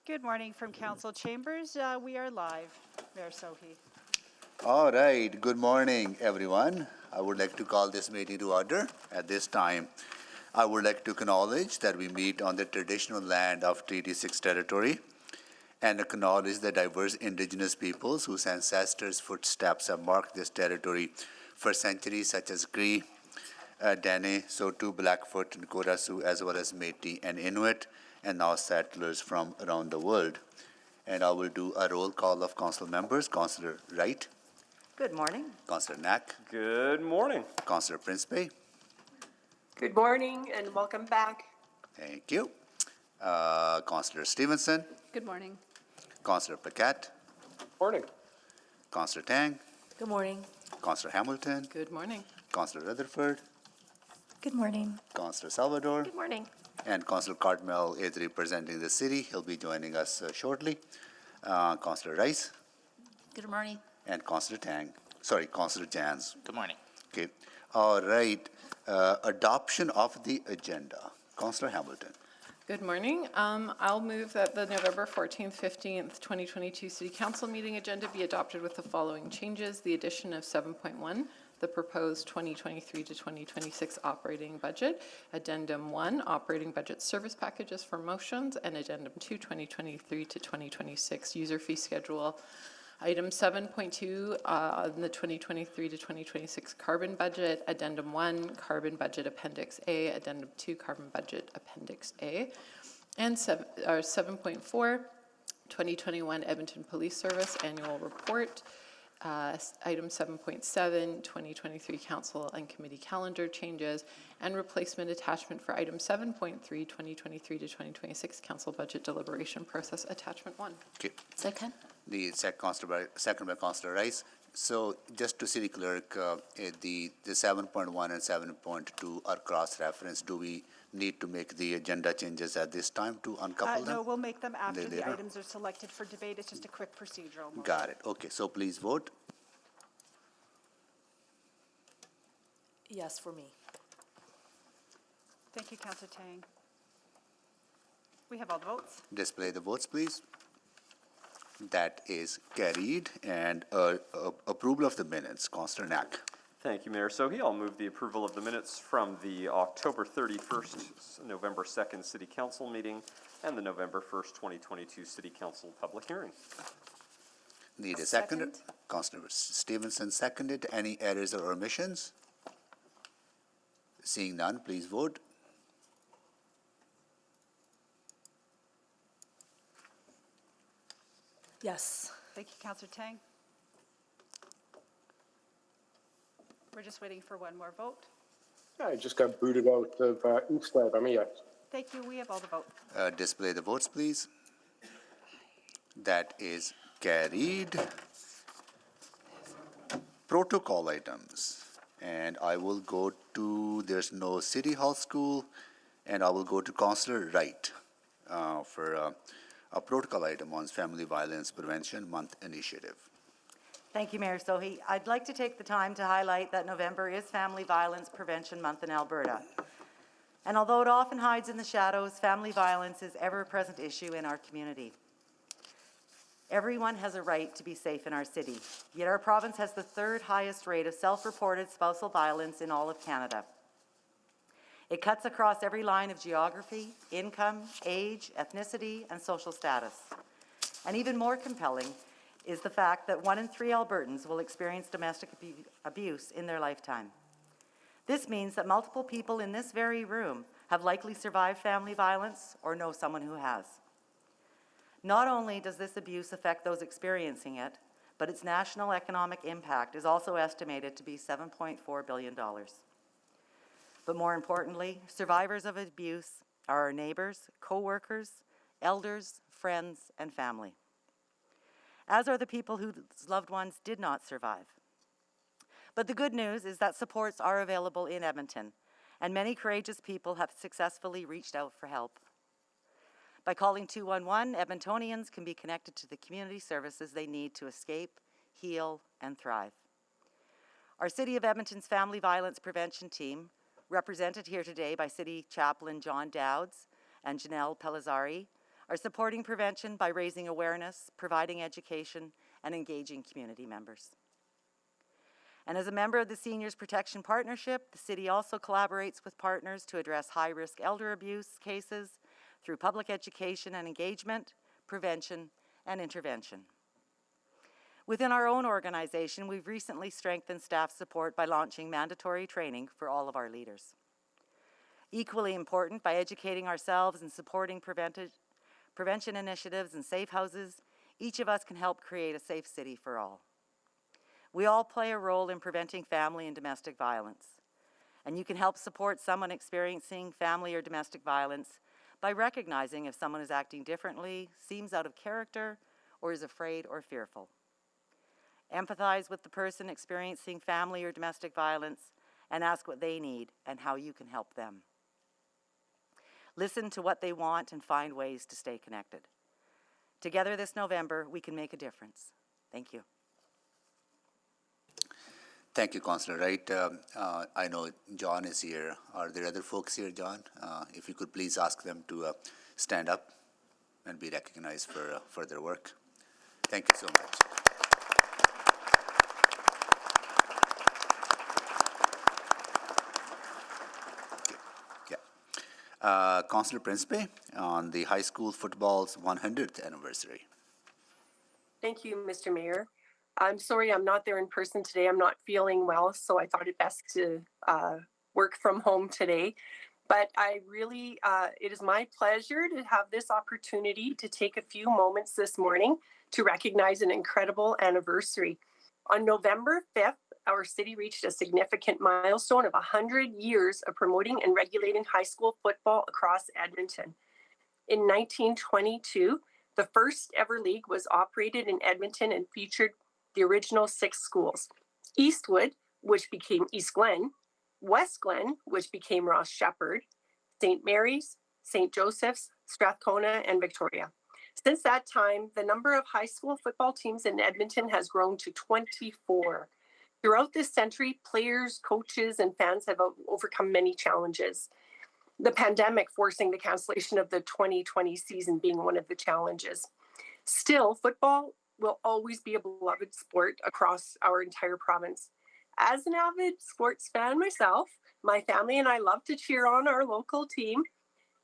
Good morning from Council Chambers. We are live. Mayor Sohi. All right, good morning, everyone. I would like to call this meeting to order. At this time, I would like to acknowledge that we meet on the traditional land of Treaty 6 territory and acknowledge the diverse Indigenous peoples whose ancestors' footsteps have marked this territory for centuries, such as Cree, Dene, Sotu, Blackfoot, and Korasu, as well as Métis and Inuit, and now settlers from around the world. And I will do a roll call of council members. Councillor Wright. Good morning. Councillor Knack. Good morning. Councillor Principe. Good morning and welcome back. Thank you. Councillor Stevenson. Good morning. Councillor Paquette. Morning. Councillor Tang. Good morning. Councillor Hamilton. Good morning. Councillor Rutherford. Good morning. Councillor Salvador. Good morning. And Councillor Cartmel is representing the city. He'll be joining us shortly. Councillor Rice. Good morning. And Councillor Tang. Sorry, Councillor Jans. Good morning. Okay. All right. Adoption of the agenda. Councillor Hamilton. Good morning. I'll move that the November 14th, 15th, 2022 City Council meeting agenda be adopted with the following changes. The addition of 7.1, the proposed 2023 to 2026 operating budget. Addendum 1, operating budget service packages for motions. And Addendum 2, 2023 to 2026 user fee schedule. Item 7.2 on the 2023 to 2026 carbon budget. Addendum 1, carbon budget Appendix A. Addendum 2, carbon budget Appendix A. And 7.4, 2021 Edmonton Police Service Annual Report. Item 7.7, 2023 Council and Committee Calendar changes, and replacement attachment for item 7.3, 2023 to 2026 Council Budget Deliberation Process Attachment 1. Okay. Second. The second by Councillor Rice. So just to City Clerk, the 7.1 and 7.2 are cross-referenced. Do we need to make the agenda changes at this time to uncouple them? No, we'll make them after the Later. items are selected for debate. It's just a quick procedural motion. Got it. Okay, so please vote. Yes, for me. Thank you, Councillor Tang. We have all the votes. Display the votes, please. That is carried. And approval of the minutes. Councillor Knack. Thank you, Mayor Sohi. I'll move the approval of the minutes from the October 31st, November 2nd City Council meeting and the November 1st, 2022 City Council public hearing. Need a second. Councillor Stevenson seconded. Any errors or omissions? Seeing none, please vote. Yes. Thank you, Councillor Tang. We're just waiting for one more vote. I just got booted out of East Lab. I'm a yes. Thank you. We have all the votes. Display the votes, please. That is carried. Protocol items. And I will go to, there's no City Hall School, and I will go to Councillor Wright for a protocol item on Family Violence Prevention Month initiative. Thank you, Mayor Sohi. I'd like to take the time to highlight that November is Family Violence Prevention Month in Alberta. And although it often hides in the shadows, family violence is an ever-present issue in our community. Everyone has a right to be safe in our city, yet our province has the third highest rate of self-reported spousal violence in all of Canada. It cuts across every line of geography, income, age, ethnicity, and social status. And even more compelling is the fact that 1 in 3 Albertans will experience domestic abuse in their lifetime. This means that multiple people in this very room have likely survived family violence or know someone who has. Not only does this abuse affect those experiencing it, but its national economic impact is also estimated to be $7.4 billion. But more importantly, survivors of abuse are our neighbors, co-workers, elders, friends, and family, as are the people whose loved ones did not survive. But the good news is that supports are available in Edmonton, and many courageous people have successfully reached out for help. By calling 211, Edmontonians can be connected to the community services they need to escape, heal, and thrive. Our City of Edmonton's Family Violence Prevention Team, represented here today by City Chaplain John Dowds and Janelle Pellizzari, are supporting prevention by raising awareness, providing education, and engaging community members. And as a member of the Seniors Protection Partnership, the city also collaborates with partners to address high-risk elder abuse cases through public education and engagement, prevention, and intervention. Within our own organization, we've recently strengthened staff support by launching mandatory training for all of our leaders. Equally important, by educating ourselves and supporting prevention initiatives and safe houses, each of us can help create a safe city for all. We all play a role in preventing family and domestic violence, and you can help support someone experiencing family or domestic violence by recognizing if someone is acting differently, seems out of character, or is afraid or fearful. Empathize with the person experiencing family or domestic violence and ask what they need and how you can help them. Listen to what they want and find ways to stay connected. Together this November, we can make a difference. Thank you. Thank you, Councillor Wright. I know John is here. Are there other folks here, John? If you could please ask them to stand up and be recognized for their work. Thank you so much. Councillor Principe on the high school football's 100th anniversary. Thank you, Mr. Mayor. I'm sorry I'm not there in person today. I'm not feeling well, so I thought it best to work from home today. But I really, it is my pleasure to have this opportunity to take a few moments this morning to recognize an incredible anniversary. On November 5th, our city reached a significant milestone of 100 years of promoting and regulating high school football across Edmonton. In 1922, the first ever league was operated in Edmonton and featured the original 6 schools: Eastwood, which became East Glen; West Glen, which became Ross Shepherd; St. Mary's, St. Joseph's, Strathcona, and Victoria. Since that time, the number of high school football teams in Edmonton has grown to 24. Throughout this century, players, coaches, and fans have overcome many challenges. The pandemic forcing the cancellation of the 2020 season being one of the challenges. Still, football will always be a beloved sport across our entire province. As an avid sports fan myself, my family and I love to cheer on our local team.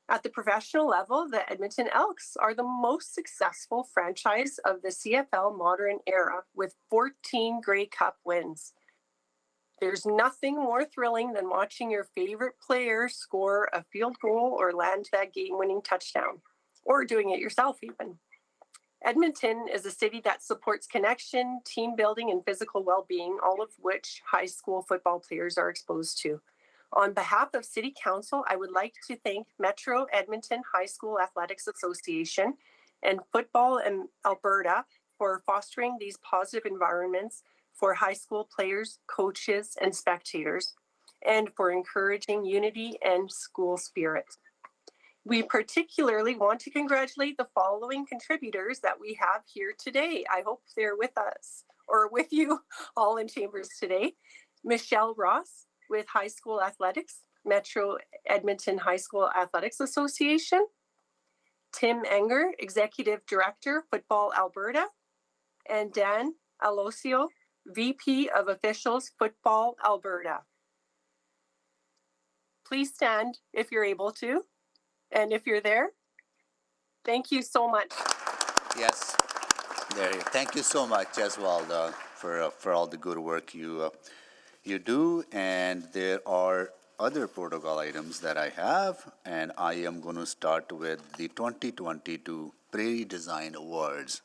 At the professional level, the Edmonton Elks are the most successful franchise of the CFL modern era with 14 Grey Cup wins. There's nothing more thrilling than watching your favorite player score a field goal or land that game-winning touchdown, or doing it yourself even. Edmonton is a city that supports connection, team building, and physical well-being, all of which high school football players are exposed to. On behalf of City Council, I would like to thank Metro Edmonton High School Athletics Association and Football in Alberta for fostering these positive environments for high school players, coaches, and spectators, and for encouraging unity and school spirit. We particularly want to congratulate the following contributors that we have here today. I hope they're with us or with you all in chambers today. Michelle Ross with High School Athletics, Metro Edmonton High School Athletics Association. Tim Enger, Executive Director, Football Alberta. And Dan Alosio, VP of Officials, Football Alberta. Please stand if you're able to. And if you're there, thank you so much. Yes, there. Thank you so much as well for all the good work you do. And there are other protocol items that I have, and I am going to start with the 2022 Prairie Design Awards.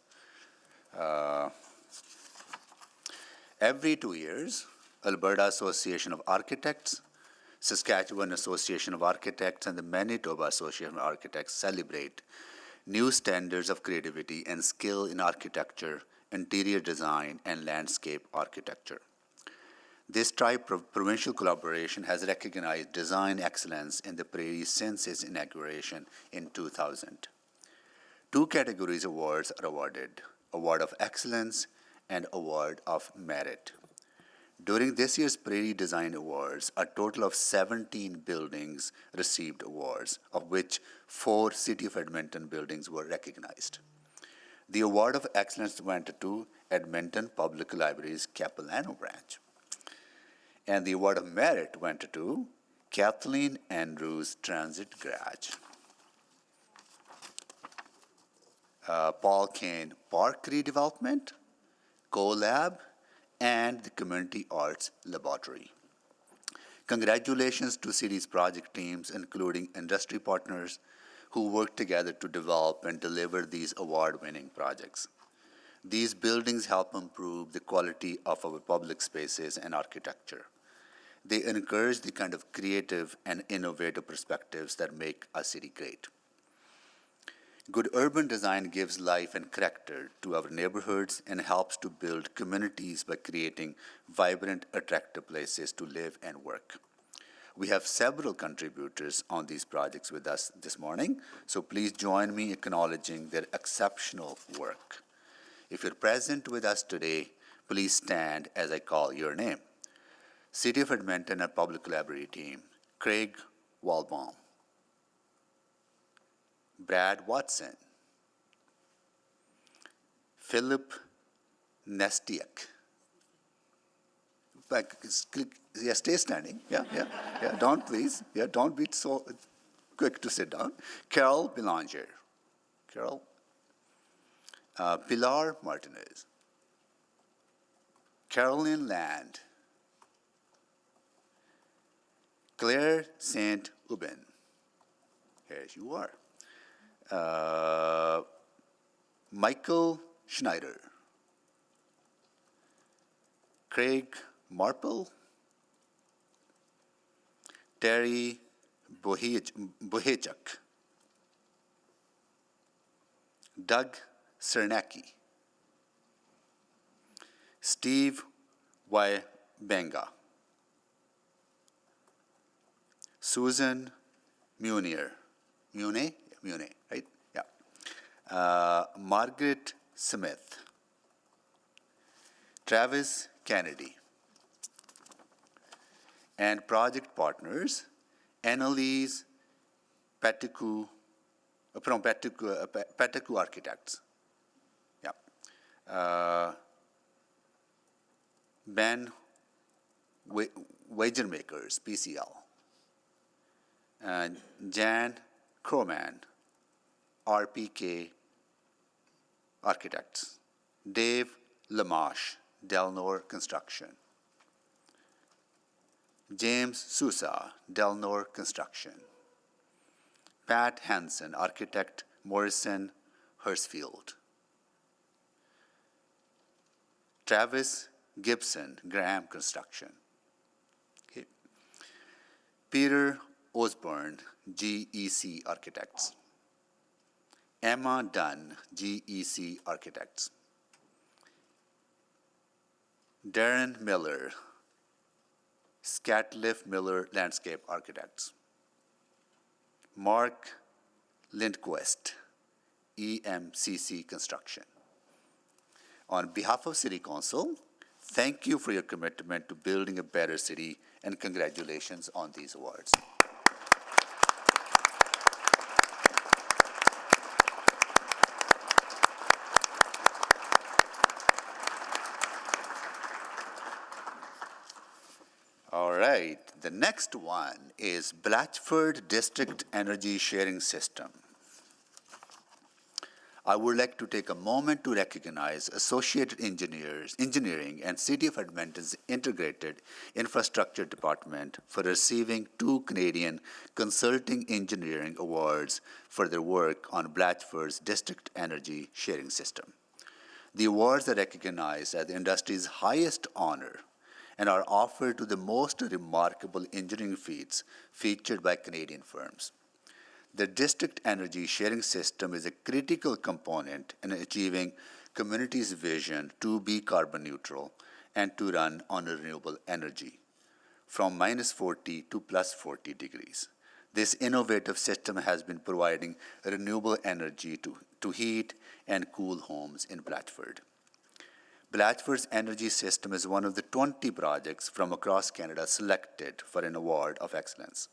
Every 2 years, Alberta Association of Architects, Saskatchewan Association of Architects, and the Manitoba Association of Architects celebrate new standards of creativity and skill in architecture, interior design, and landscape architecture. This tri-provincial collaboration has recognized design excellence in the Prairie since its inauguration in 2000. 2 categories awards are awarded: Award of Excellence and Award of Merit. During this year's Prairie Design Awards, a total of 17 buildings received awards, of which 4 City of Edmonton buildings were recognized. The Award of Excellence went to Edmonton Public Library's Capilano branch. And the Award of Merit went to Kathleen Andrews Transit Garage. Paul Kane Park Redevelopment, CoLab, and the Community Arts Laboratory. Congratulations to city's project teams, including industry partners, who worked together to develop and deliver these award-winning projects. These buildings help improve the quality of our public spaces and architecture. They encourage the kind of creative and innovative perspectives that make a city great. Good urban design gives life and character to our neighborhoods and helps to build communities by creating vibrant, attractive places to live and work. We have several contributors on these projects with us this morning, so please join me in acknowledging their exceptional work. If you're present with us today, please stand as I call your name. City of Edmonton and Public Library team, Craig Walbaum, Brad Watson, Philip Nestiak. Yeah, stay standing. Yeah. Don't please. Yeah, don't be so quick to sit down. Carol Belanger. Carol. Pilar Martinez. Caroline Land. Claire St. Uben. Here you are. Michael Schneider. Craig Marple. Terry Bohechuk. Doug Cernacki. Steve Benga. Susan Munier. Mune, right? Yeah. Margaret Smith. Travis Kennedy. And project partners, Annalise Peticu, from Peticu Architects. Yeah. Ben Wagermakers, PCL. And Jan Croman, RPK Architects. Dave Lamache, Delnor Construction. James Sousa, Delnor Construction. Pat Hansen, Architect, Morrison Hursfield. Travis Gibson, Graham Construction. Okay. Peter Osborne, GEC Architects. Emma Dunn, GEC Architects. Darren Miller, Scatliff Miller Landscape Architects. Mark Lindquist, EMCC Construction. On behalf of City Council, thank you for your commitment to building a better city, and congratulations on these awards. All right, the next one is Blatchford District Energy Sharing System. I would like to take a moment to recognize Associated Engineering and City of Edmonton's Integrated Infrastructure Department for receiving 2 Canadian Consulting Engineering Awards for their work on Blatchford's District Energy Sharing System. The awards are recognized as the industry's highest honor and are offered to the most remarkable engineering feats featured by Canadian firms. The district energy sharing system is a critical component in achieving community's vision to be carbon neutral and to run on renewable energy from -40 to +40 degrees. This innovative system has been providing renewable energy to heat and cool homes in Blatchford. Blatchford's energy system is one of the 20 projects from across Canada selected for an award of excellence.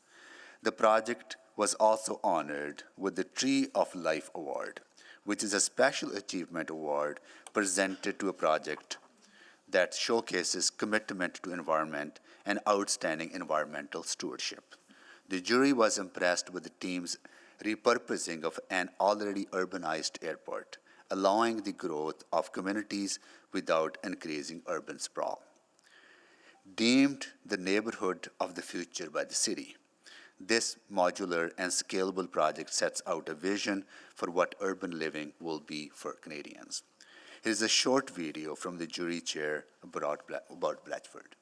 The project was also honored with the Tree of Life Award, which is a special achievement award presented to a project that showcases commitment to environment and outstanding environmental stewardship. The jury was impressed with the team's repurposing of an already urbanized airport, allowing the growth of communities without increasing urban sprawl. Deemed the neighborhood of the future by the city, this modular and scalable project sets out a vision for what urban living will be for Canadians. Here is a short video from the jury chair about Blatchford.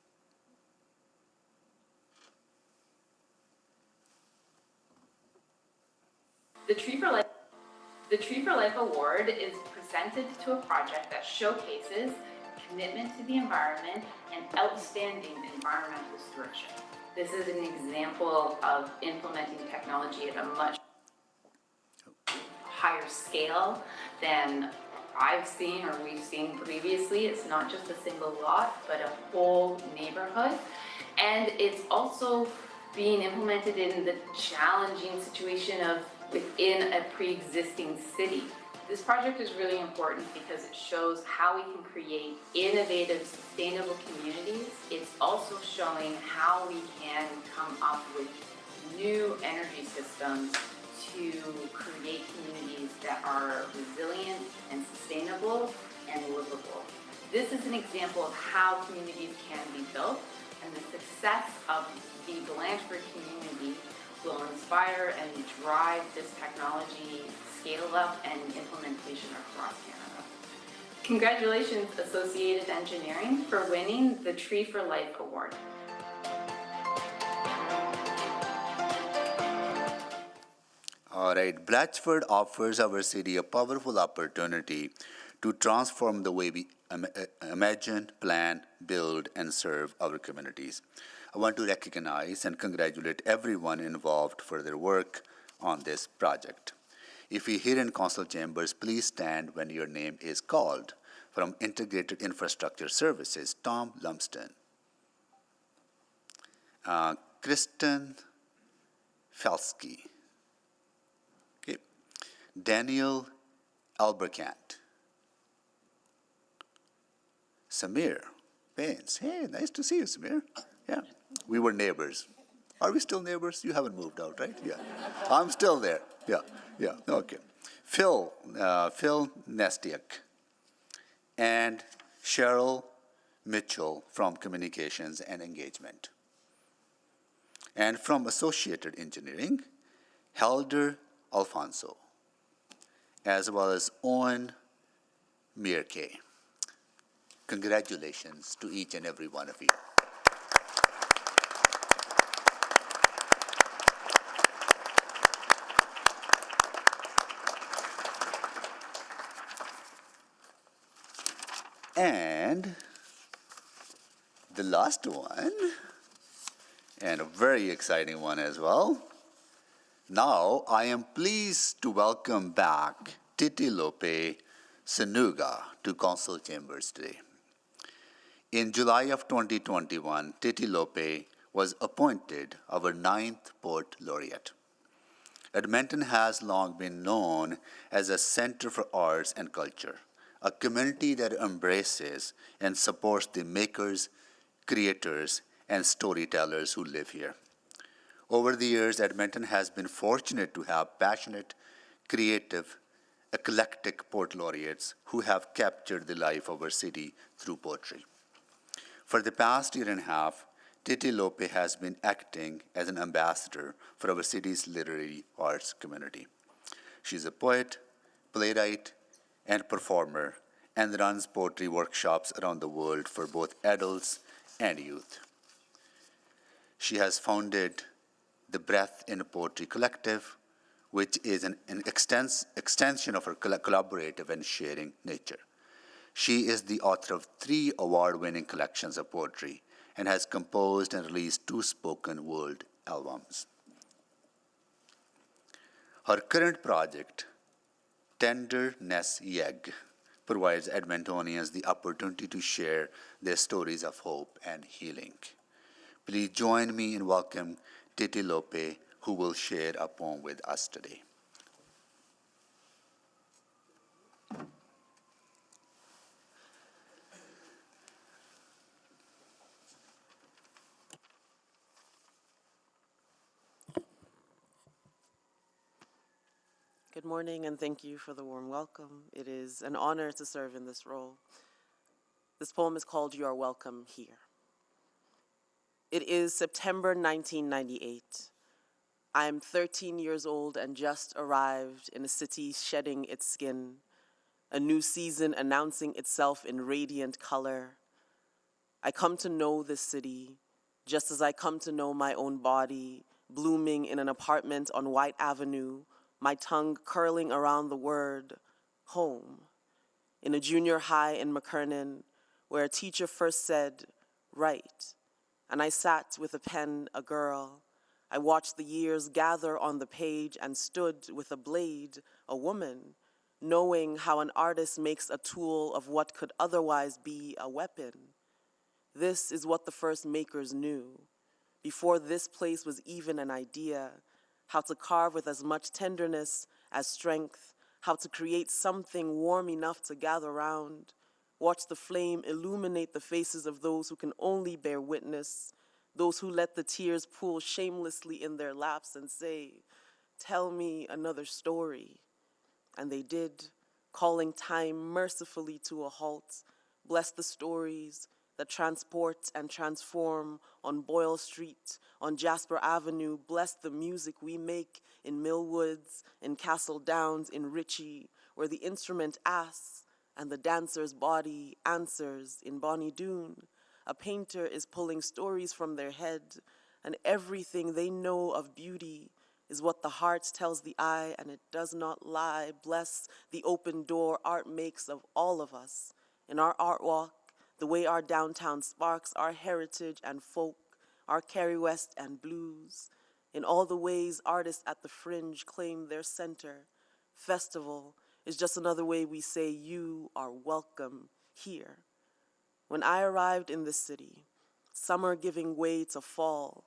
The Tree for Life Award is presented to a project that showcases commitment to the environment and outstanding environmental stewardship. This is an example of implementing technology at a much higher scale than I've seen or we've seen previously. It's not just a single lot, but a whole neighborhood. And it's also being implemented in the challenging situation of within a pre-existing city. This project is really important because it shows how we can create innovative, sustainable communities. It's also showing how we can come up with new energy systems to create communities that are resilient and sustainable and livable. This is an example of how communities can be built, and the success of the Blanchford community will inspire and drive this technology scale up and implementation across Canada. Congratulations, Associated Engineering, for winning the Tree for Life Award. All right, Blatchford offers our city a powerful opportunity to transform the way we imagine, plan, build, and serve our communities. I want to recognize and congratulate everyone involved for their work on this project. If you're here in council chambers, please stand when your name is called. From Integrated Infrastructure Services, Tom Lumsden. Kristen Felsky. Okay. Daniel Albercant. Samir Baines. Hey, nice to see you, Samir. Yeah, we were neighbors. Are we still neighbors? You haven't moved out, right? Yeah, I'm still there. Yeah, okay. Phil Nestiak and Cheryl Mitchell from Communications and Engagement. And from Associated Engineering, Helder Alfonso, as well as Owen Mierke. Congratulations to each and every one of you. And the last one, and a very exciting one as well. Now I am pleased to welcome back Titilope Sanuga to council chambers today. In July of 2021, Titilope was appointed our 9th Port Laureate. Edmonton has long been known as a center for arts and culture, a community that embraces and supports the makers, creators, and storytellers who live here. Over the years, Edmonton has been fortunate to have passionate, creative, eclectic Port Laureates who have captured the life of our city through poetry. For the past year and a half, Titilope has been acting as an ambassador for our city's literary arts community. She's a poet, playwright, and performer, and runs poetry workshops around the world for both adults and youth. She has founded the Breath in Poetry Collective, which is an extension of her collaborative and sharing nature. She is the author of 3 award-winning collections of poetry and has composed and released 2 spoken word albums. Her current project, Tenderness Yeg, provides Edmontonians the opportunity to share their stories of hope and healing. Please join me in welcoming Titi Lope, who will share a poem with us today. Good morning, and thank you for the warm welcome. It is an honor to serve in this role. This poem is called You Are Welcome Here. It is September 1998. I am 13 years old and just arrived in a city shedding its skin, a new season announcing itself in radiant color. I come to know this city, just as I come to know my own body, blooming in an apartment on White Avenue, my tongue curling around the word home. In a junior high in McKernan, where a teacher first said, write, and I sat with a pen, a girl. I watched the years gather on the page and stood with a blade, a woman, knowing how an artist makes a tool of what could otherwise be a weapon. This is what the first makers knew, before this place was even an idea, how to carve with as much tenderness as strength, how to create something warm enough to gather round, watch the flame illuminate the faces of those who can only bear witness, those who let the tears pool shamelessly in their laps and say, tell me another story. And they did, calling time mercifully to a halt, bless the stories that transport and transform on Boyle Street, on Jasper Avenue, bless the music we make in Millwoods, in Castle Downs, in Ritchie, where the instrument asks and the dancer's body answers in Bonnie Doon. A painter is pulling stories from their head, and everything they know of beauty is what the heart tells the eye, and it does not lie. Bless the open door art makes of all of us, in our art walk, the way our downtown sparks our heritage and folk, our Kerry West and blues, in all the ways artists at the fringe claim their center. Festival is just another way we say you are welcome here. When I arrived in the city, summer giving way to fall,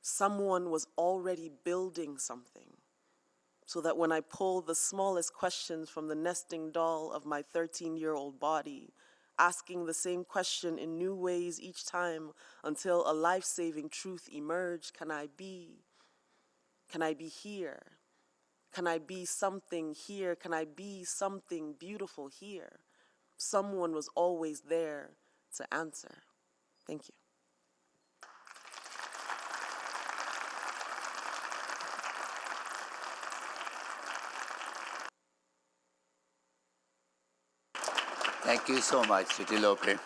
someone was already building something, so that when I pulled the smallest questions from the nesting doll of my 13-year-old body, asking the same question in new ways each time until a life-saving truth emerged, can I be here? Can I be something here? Can I be something beautiful here? Someone was always there to answer. Thank you. Thank you so much, Titi Lope.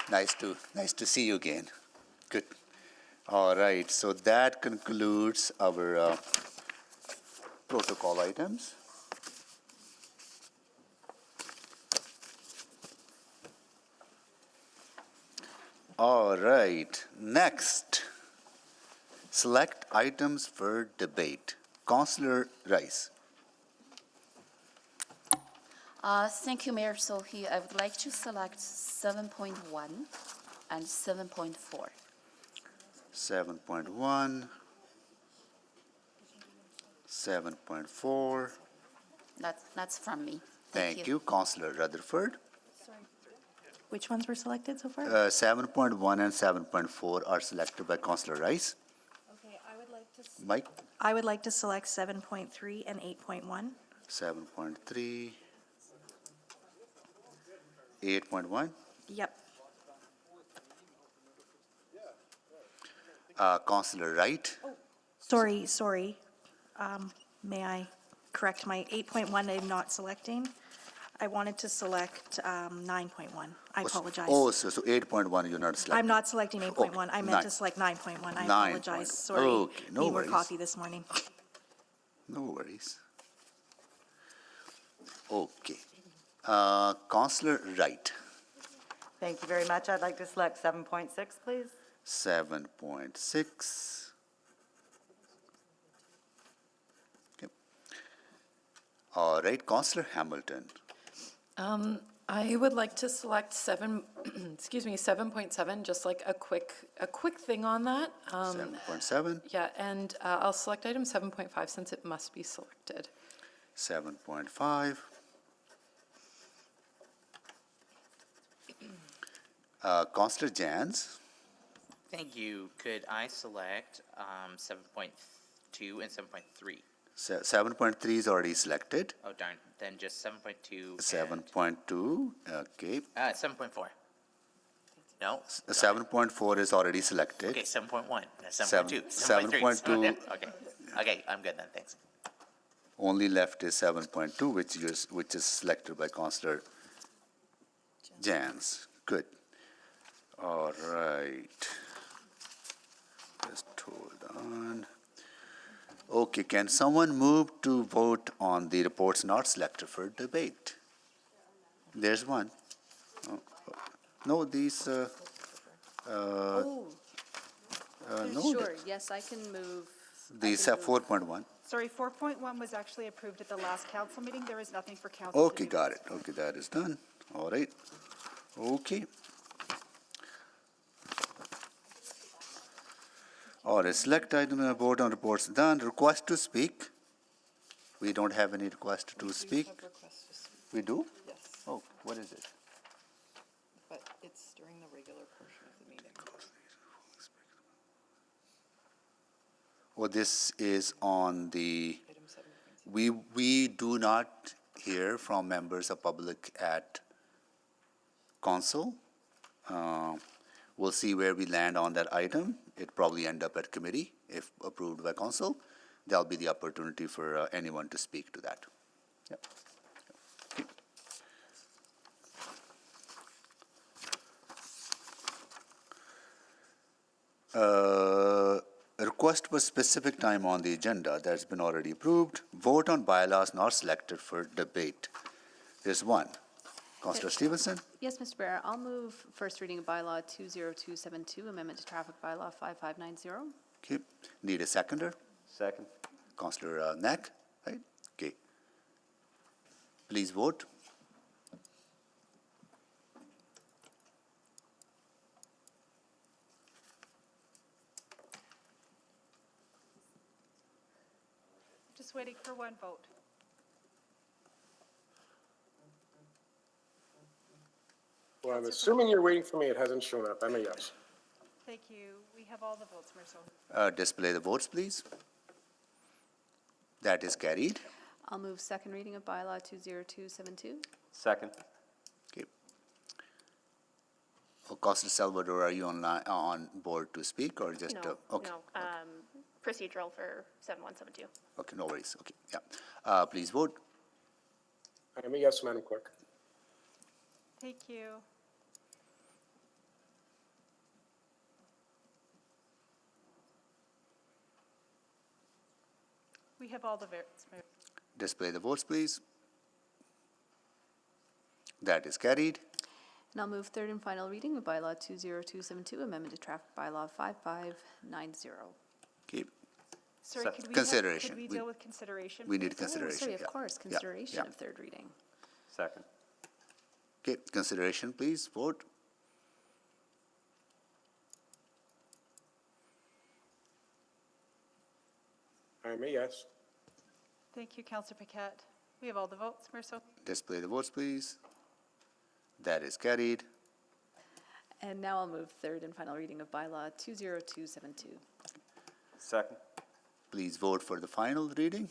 Nice to see you again. Good. All right, so that concludes our protocol items. All right, next, select items for debate. Councillor Rice. Thank you, Mayor Sohi. I would like to select 7.1 and 7.4. 7.1, 7.4. That's from me. Thank you. Councillor Rutherford. Which ones were selected so far? 7.1 and 7.4 are selected by Councillor Rice. Okay, I would like to. Mike. I would like to select 7.3 and 8.1. 7.3, 8.1. Yep. Councillor Wright. Sorry. May I correct my 8.1 I'm not selecting? I wanted to select 9.1. I apologize. So 8.1 you're not selecting. I'm not selecting 8.1. Okay, I meant nine. to select 9.1. I 9. apologize. Sorry. Okay, no Need more worries. coffee this morning. No worries. Okay. Councillor Wright. Thank you very much. I'd like to select 7.6, please. 7.6. Okay. All right, Councillor Hamilton. I would like to select 7.7, just like a quick thing on that. 7.7, Yeah, and I'll select item 7.5 since it must be selected. 7.5. Councillor Jans, Thank you. Could I select 7.2 and 7.3? 7.3 is already selected. Oh, darn. Then just 7.2 and 7.2, okay. 7.4. No? 7.4 is already selected. Okay, 7.1. No, 7.2. 7.3. Okay, I'm good then, thanks. Only left is 7.2, which is selected by Councillor Jans. Good. All right. Just hold on. Okay, can someone move to vote on the reports not selected for debate? There's one. No, these, no. Sure, yes, I can move. These are 4.1. Sorry, 4.1 was actually approved at the last council meeting. There is nothing for council to Okay, do. got it. Okay, that is done. All right. Okay. All right, select item and vote on reports done. Request to speak. We don't have any request to speak. We do? Yes, Oh, what is it? but it's during the regular portion of the meeting. Well, this is on the, Item 7.7. we do not hear from members of public at council. We'll see where we land on that item. It probably end up at committee if approved by council. There'll be the opportunity for anyone to speak to that. Yep. Okay. A request for specific time on the agenda that's been already approved. Vote on bylaws not selected for debate. There's one. Councillor Stevenson? Yes, Mr. Mayor, I'll move first reading of bylaw 20272, amendment to traffic bylaw 5590. Okay. Need a seconder? Second. Councillor Knack, right? Okay. Please vote. Just waiting for one vote. Well, I'm assuming you're waiting for me. It hasn't shown up. I'm a yes. Thank you. We have all the votes, Marcel. Display the votes, please. That is carried. I'll move second reading of bylaw 20272. Second. Okay. Oh, Councillor Salvador, are you on board to speak or just? Okay. Procedural for 7172. Okay, no worries. Okay, yeah. Please vote. I'm a yes, Madam Clerk. Thank you. We have all the votes, Mayor. Display the votes, please. That is carried. And I'll move third and final reading of bylaw 20272, amendment to traffic bylaw 5590. Okay. Sorry, could we Consideration. Could we deal with consideration? We need please? consideration. Sorry, of yeah. course, Yeah, consideration yeah. of third reading. Second. Okay, consideration, please. Vote. I'm a yes. Thank you, Councillor Paquette. We have all the votes, Marcel. Display the votes, please. That is carried. And now I'll move third and final reading of bylaw 20272. Second. Please vote for the final reading.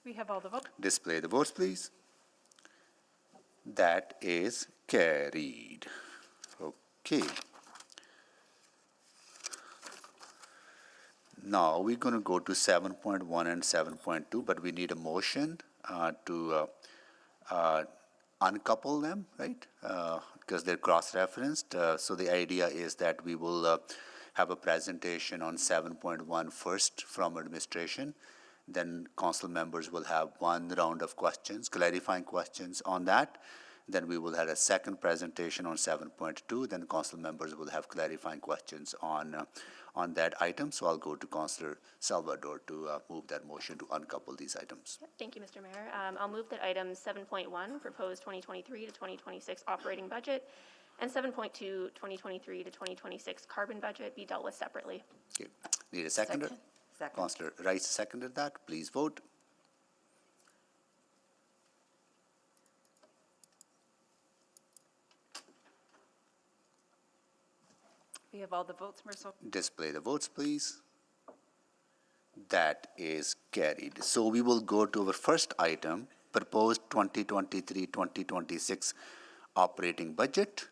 We have all the votes. Display the votes, please. That is carried. Okay. Now we're going to go to 7.1 and 7.2, but we need a motion to uncouple them, right? Because they're cross-referenced. So the idea is that we will have a presentation on 7.1 first from administration. Then council members will have one round of questions, clarifying questions on that. Then we will have a second presentation on 7.2. Then council members will have clarifying questions on that item. So I'll go to Councillor Salvador to move that motion to uncouple these items. Thank you, Mr. Mayor. I'll move that item 7.1, proposed 2023 to 2026 operating budget, and 7.2, 2023 to 2026 carbon budget be dealt with separately. Okay. Need a seconder? Second. Councillor Rice seconded that. Please vote. We have all the votes, Mayor Sohi. Display the votes, please. That is carried. So we will go to our first item, proposed 2023-2026 operating budget.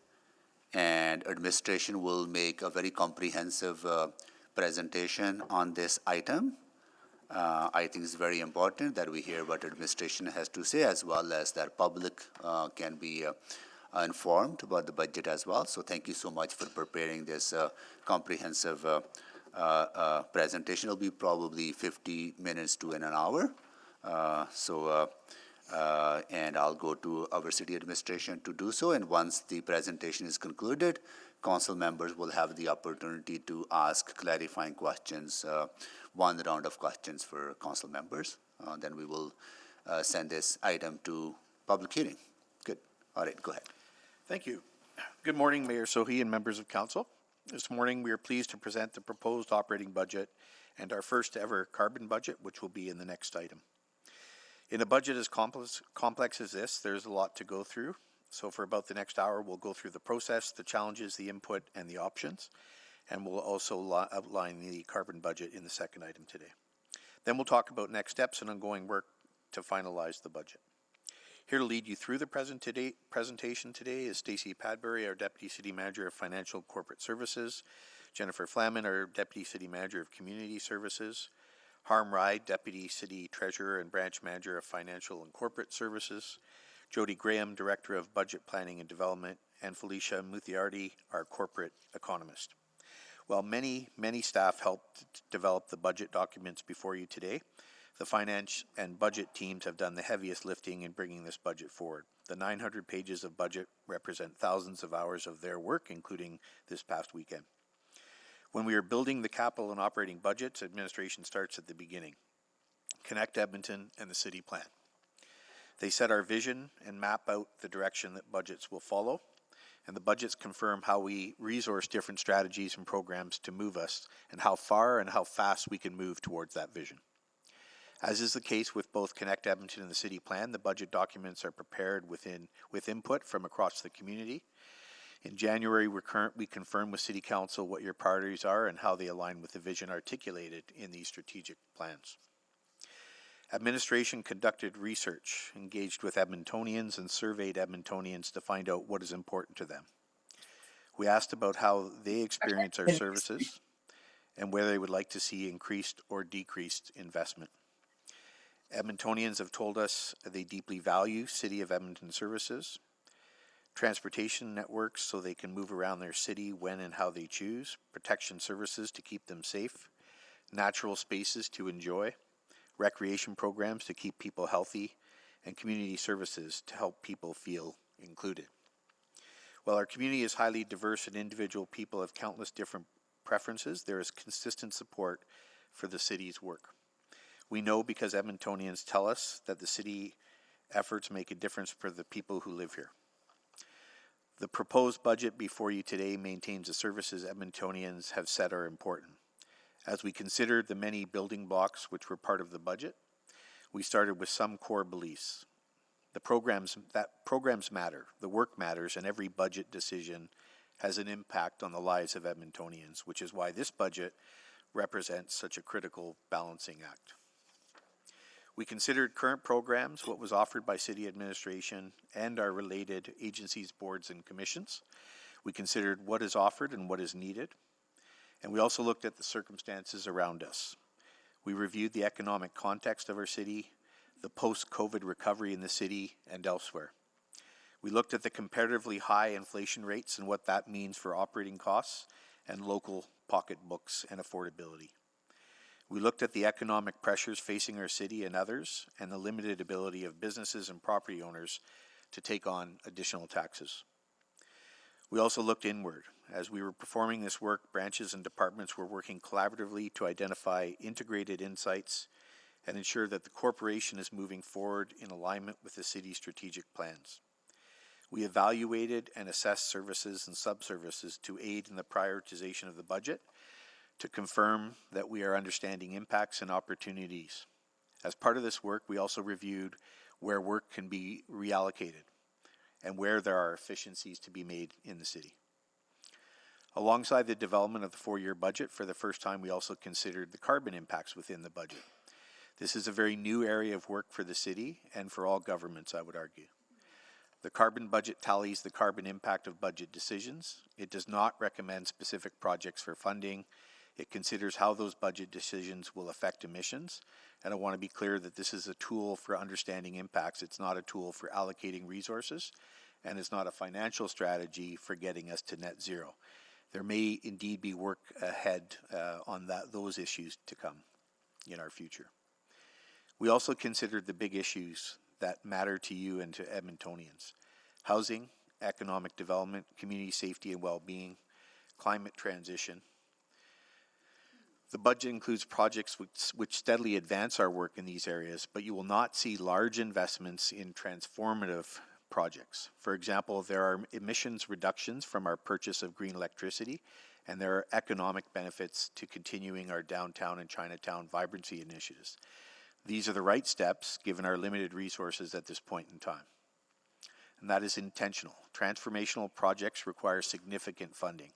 And administration will make a very comprehensive presentation on this item. I think it's very important that we hear what administration has to say, as well as that public can be informed about the budget as well. So thank you so much for preparing this comprehensive presentation. It'll be probably 50 minutes to an hour. And I'll go to our city administration to do so. And once the presentation is concluded, council members will have the opportunity to ask clarifying questions, one round of questions for council members. Then we will send this item to public hearing. Good. All right, go ahead. Thank you. Good morning, Mayor Sohi and members of council. This morning, we are pleased to present the proposed operating budget and our first ever carbon budget, which will be in the next item. In a budget as complex as this, there's a lot to go through. So for about the next hour, we'll go through the process, the challenges, the input, and the options. And we'll also outline the carbon budget in the second item today. Then we'll talk about next steps and ongoing work to finalize the budget. Here to lead you through the presentation today is Stacey Padbury, our Deputy City Manager of Financial Corporate Services, Jennifer Flaman, our Deputy City Manager of Community Services, Harm Ride, Deputy City Treasurer and Branch Manager of Financial and Corporate Services, Jody Graham, Director of Budget Planning and Development, and Felicia Muthiardi, our Corporate Economist. While many staff helped develop the budget documents before you today, the finance and budget teams have done the heaviest lifting in bringing this budget forward. The 900 pages of budget represent thousands of hours of their work, including this past weekend. When we are building the capital and operating budgets, administration starts at the beginning. Connect Edmonton and the city plan. They set our vision and map out the direction that budgets will follow, and the budgets confirm how we resource different strategies and programs to move us and how far and how fast we can move towards that vision. As is the case with both Connect Edmonton and the city plan, the budget documents are prepared with input from across the community. In January, we confirmed with City Council what your priorities are and how they align with the vision articulated in these strategic plans. Administration conducted research, engaged with Edmontonians, and surveyed Edmontonians to find out what is important to them. We asked about how they experience our services and whether they would like to see increased or decreased investment. Edmontonians have told us they deeply value City of Edmonton services, transportation networks so they can move around their city when and how they choose, protection services to keep them safe, natural spaces to enjoy, recreation programs to keep people healthy, and community services to help people feel included. While our community is highly diverse and individual people have countless different preferences, there is consistent support for the city's work. We know because Edmontonians tell us that the city efforts make a difference for the people who live here. The proposed budget before you today maintains the services Edmontonians have said are important. As we considered the many building blocks which were part of the budget, we started with some core beliefs. Programs matter, the work matters, and every budget decision has an impact on the lives of Edmontonians, which is why this budget represents such a critical balancing act. We considered current programs, what was offered by city administration, and our related agencies, boards, and commissions. We considered what is offered and what is needed. And we also looked at the circumstances around us. We reviewed the economic context of our city, the post-COVID recovery in the city and elsewhere. We looked at the comparatively high inflation rates and what that means for operating costs and local pocketbooks and affordability. We looked at the economic pressures facing our city and others and the limited ability of businesses and property owners to take on additional taxes. We also looked inward. As we were performing this work, branches and departments were working collaboratively to identify integrated insights and ensure that the corporation is moving forward in alignment with the city's strategic plans. We evaluated and assessed services and sub-services to aid in the prioritization of the budget, to confirm that we are understanding impacts and opportunities. As part of this work, we also reviewed where work can be reallocated and where there are efficiencies to be made in the city. Alongside the development of the four-year budget, for the first time, we also considered the carbon impacts within the budget. This is a very new area of work for the city and for all governments, I would argue. The carbon budget tallies the carbon impact of budget decisions. It does not recommend specific projects for funding. It considers how those budget decisions will affect emissions. And I want to be clear that this is a tool for understanding impacts. It's not a tool for allocating resources, and it's not a financial strategy for getting us to net zero. There may indeed be work ahead on those issues to come in our future. We also considered the big issues that matter to you and to Edmontonians: housing, economic development, community safety and well-being, climate transition. The budget includes projects which steadily advance our work in these areas, but you will not see large investments in transformative projects. For example, there are emissions reductions from our purchase of green electricity, and there are economic benefits to continuing our downtown and Chinatown vibrancy initiatives. These are the right steps given our limited resources at this point in time. And that is intentional. Transformational projects require significant funding.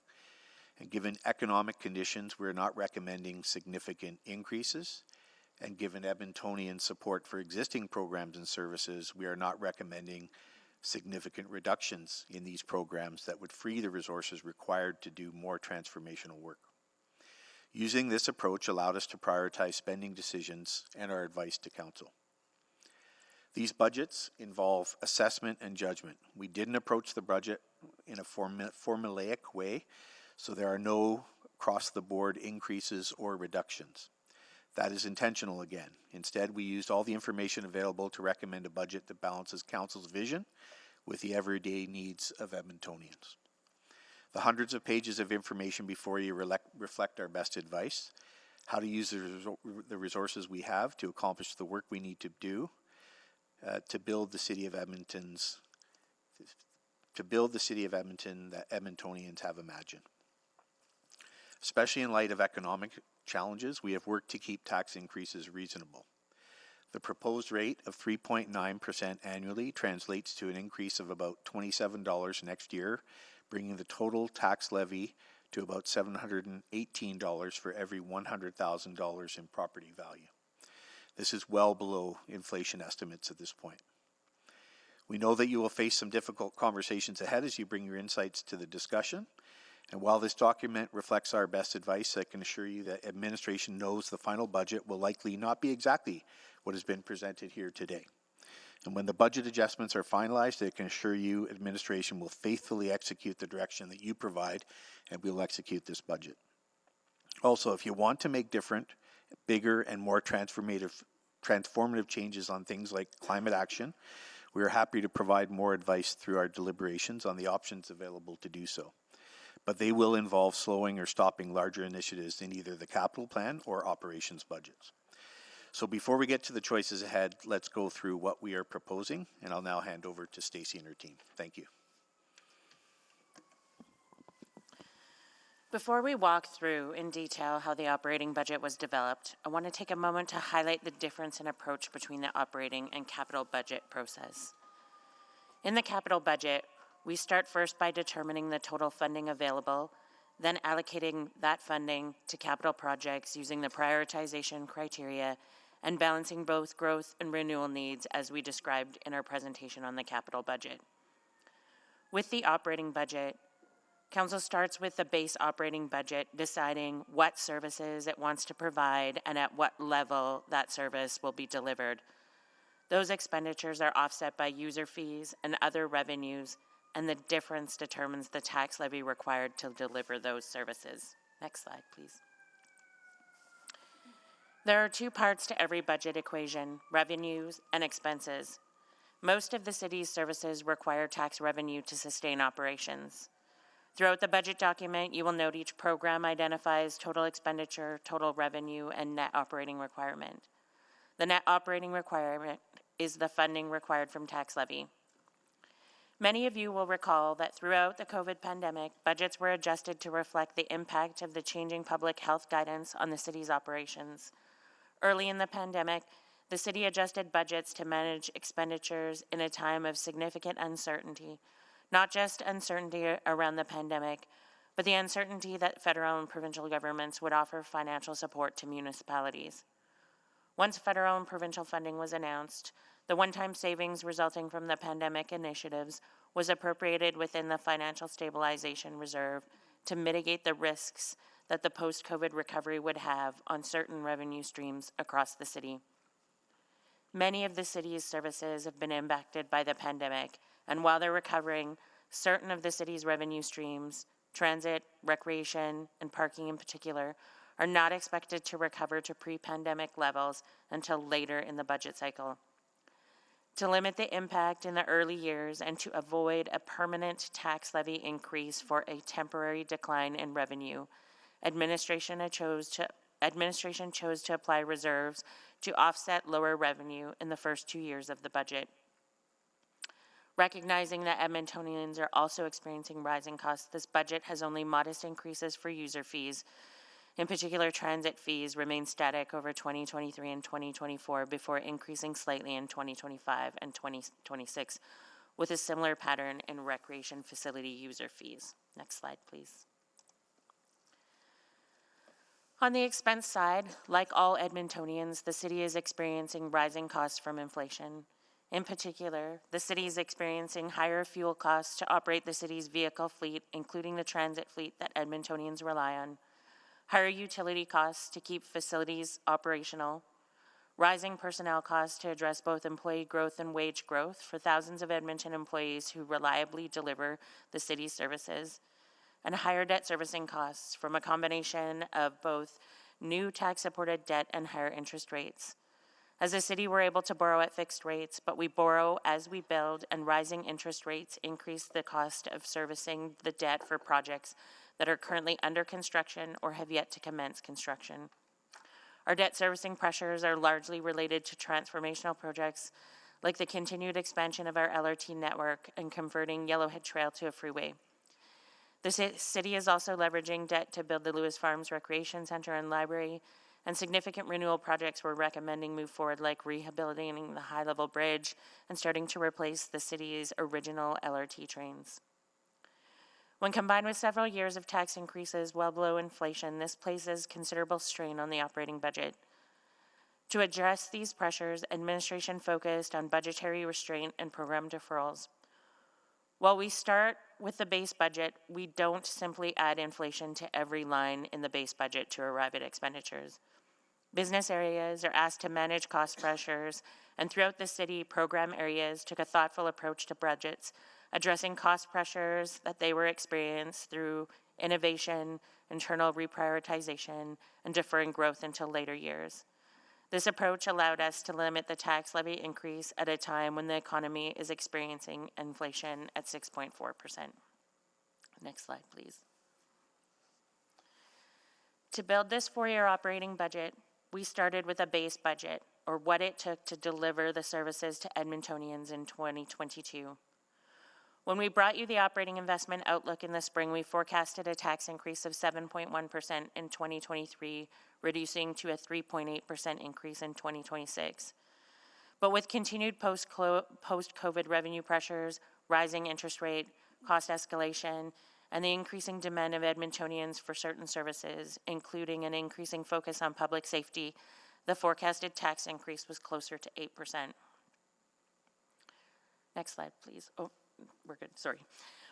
And given economic conditions, we're not recommending significant increases. And given Edmontonian support for existing programs and services, we are not recommending significant reductions in these programs that would free the resources required to do more transformational work. Using this approach allowed us to prioritize spending decisions and our advice to council. These budgets involve assessment and judgment. We didn't approach the budget in a formulaic way, so there are no across-the-board increases or reductions. That is intentional again. Instead, we used all the information available to recommend a budget that balances council's vision with the everyday needs of Edmontonians. The hundreds of pages of information before you reflect our best advice, how to use the resources we have to accomplish the work we need to do to build the city of Edmonton that Edmontonians have imagined. Especially in light of economic challenges, we have worked to keep tax increases reasonable. The proposed rate of 3.9% annually translates to an increase of about $27 next year, bringing the total tax levy to about $718 for every $100,000 in property value. This is well below inflation estimates at this point. We know that you will face some difficult conversations ahead as you bring your insights to the discussion. And while this document reflects our best advice, I can assure you that administration knows the final budget will likely not be exactly what has been presented here today. And when the budget adjustments are finalized, I can assure you administration will faithfully execute the direction that you provide, and we will execute this budget. Also, if you want to make different, bigger, and more transformative changes on things like climate action, we are happy to provide more advice through our deliberations on the options available to do so. But they will involve slowing or stopping larger initiatives in either the capital plan or operations budgets. So before we get to the choices ahead, let's go through what we are proposing, and I'll now hand over to Stacey and her team. Thank you. Before we walk through in detail how the operating budget was developed, I want to take a moment to highlight the difference in approach between the operating and capital budget process. In the capital budget, we start first by determining the total funding available, then allocating that funding to capital projects using the prioritization criteria and balancing both growth and renewal needs as we described in our presentation on the capital budget. With the operating budget, Council starts with the base operating budget, deciding what services it wants to provide and at what level that service will be delivered. Those expenditures are offset by user fees and other revenues, and the difference determines the tax levy required to deliver those services. Next slide, please. There are two parts to every budget equation: revenues and expenses. Most of the city's services require tax revenue to sustain operations. Throughout the budget document, you will note each program identifies total expenditure, total revenue, and net operating requirement. The net operating requirement is the funding required from tax levy. Many of you will recall that throughout the COVID pandemic, budgets were adjusted to reflect the impact of the changing public health guidance on the city's operations. Early in the pandemic, the city adjusted budgets to manage expenditures in a time of significant uncertainty, not just uncertainty around the pandemic, but the uncertainty that federal and provincial governments would offer financial support to municipalities. Once federal and provincial funding was announced, the one-time savings resulting from the pandemic initiatives was appropriated within the Financial Stabilization Reserve to mitigate the risks that the post-COVID recovery would have on certain revenue streams across the city. Many of the city's services have been impacted by the pandemic, and while they're recovering, certain of the city's revenue streams, transit, recreation, and parking in particular, are not expected to recover to pre-pandemic levels until later in the budget cycle. To limit the impact in the early years and to avoid a permanent tax levy increase for a temporary decline in revenue, administration chose to apply reserves to offset lower revenue in the first 2 years of the budget. Recognizing that Edmontonians are also experiencing rising costs, this budget has only modest increases for user fees. In particular, transit fees remain static over 2023 and 2024 before increasing slightly in 2025 and 2026, with a similar pattern in recreation facility user fees. Next slide, please. On the expense side, like all Edmontonians, the city is experiencing rising costs from inflation. In particular, the city is experiencing higher fuel costs to operate the city's vehicle fleet, including the transit fleet that Edmontonians rely on, higher utility costs to keep facilities operational, rising personnel costs to address both employee growth and wage growth for thousands of Edmonton employees who reliably deliver the city's services, and higher debt servicing costs from a combination of both new tax-supported debt and higher interest rates. As a city, we're able to borrow at fixed rates, but we borrow as we build, and rising interest rates increase the cost of servicing the debt for projects that are currently under construction or have yet to commence construction. Our debt servicing pressures are largely related to transformational projects like the continued expansion of our LRT network and converting Yellowhead Trail to a freeway. The city is also leveraging debt to build the Lewis Farms Recreation Center and Library, and significant renewal projects we're recommending move forward, like rehabilitating the high-level bridge and starting to replace the city's original LRT trains. When combined with several years of tax increases well below inflation, this places considerable strain on the operating budget. To address these pressures, administration focused on budgetary restraint and program deferrals. While we start with the base budget, we don't simply add inflation to every line in the base budget to arrive at expenditures. Business areas are asked to manage cost pressures, and throughout the city, program areas took a thoughtful approach to budgets, addressing cost pressures that they were experienced through innovation, internal reprioritization, and deferring growth until later years. This approach allowed us to limit the tax levy increase at a time when the economy is experiencing inflation at 6.4%. Next slide, please. To build this four-year operating budget, we started with a base budget, or what it took to deliver the services to Edmontonians in 2022. When we brought you the operating investment outlook in the spring, we forecasted a tax increase of 7.1% in 2023, reducing to a 3.8% increase in 2026. But with continued post-COVID revenue pressures, rising interest rate, cost escalation, and the increasing demand of Edmontonians for certain services, including an increasing focus on public safety, the forecasted tax increase was closer to 8%. Next slide, please. Oh, we're good, sorry.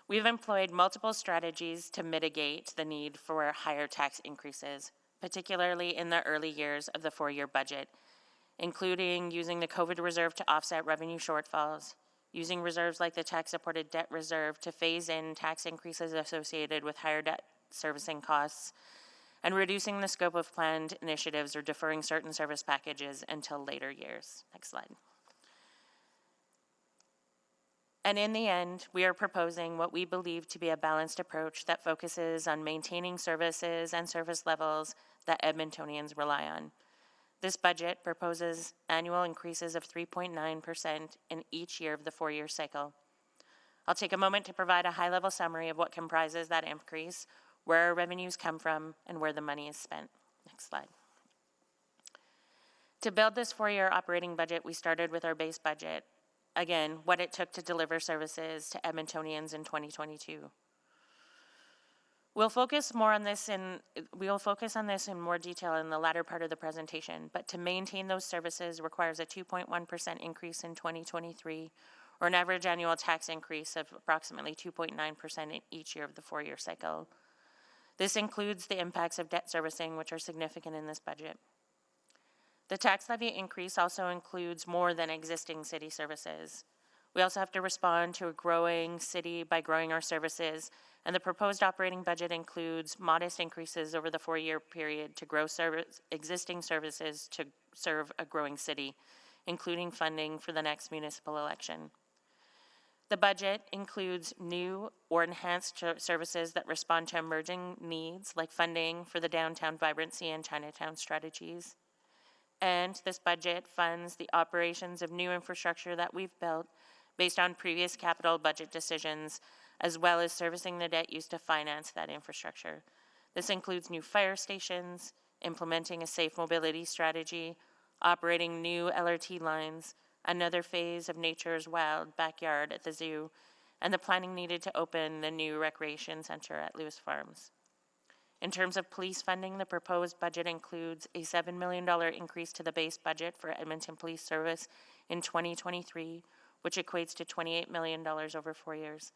We've employed multiple strategies to mitigate the need for higher tax increases, particularly in the early years of the four-year budget, including using the COVID reserve to offset revenue shortfalls, using reserves like the tax-supported debt reserve to phase in tax increases associated with higher debt servicing costs, and reducing the scope of planned initiatives or deferring certain service packages until later years. Next slide. And in the end, we are proposing what we believe to be a balanced approach that focuses on maintaining services and service levels that Edmontonians rely on. This budget proposes annual increases of 3.9% in each year of the 4-year cycle. I'll take a moment to provide a high-level summary of what comprises that increase, where our revenues come from, and where the money is spent. Next slide. To build this 4-year operating budget, we started with our base budget. Again, what it took to deliver services to Edmontonians in 2022. We'll focus on this in more detail in the latter part of the presentation, but to maintain those services requires a 2.1% increase in 2023, or an average annual tax increase of approximately 2.9% in each year of the 4-year cycle. This includes the impacts of debt servicing, which are significant in this budget. The tax levy increase also includes more than existing city services. We also have to respond to a growing city by growing our services, and the proposed operating budget includes modest increases over the 4-year period to grow existing services to serve a growing city, including funding for the next municipal election. The budget includes new or enhanced services that respond to emerging needs, like funding for the downtown vibrancy and Chinatown strategies. And this budget funds the operations of new infrastructure that we've built based on previous capital budget decisions, as well as servicing the debt used to finance that infrastructure. This includes new fire stations, implementing a safe mobility strategy, operating new LRT lines, another phase of Nature's Wild backyard at the zoo, and the planning needed to open the new recreation center at Lewis Farms. In terms of police funding, the proposed budget includes a $7 million increase to the base budget for Edmonton Police Service in 2023, which equates to $28 million over 4 years.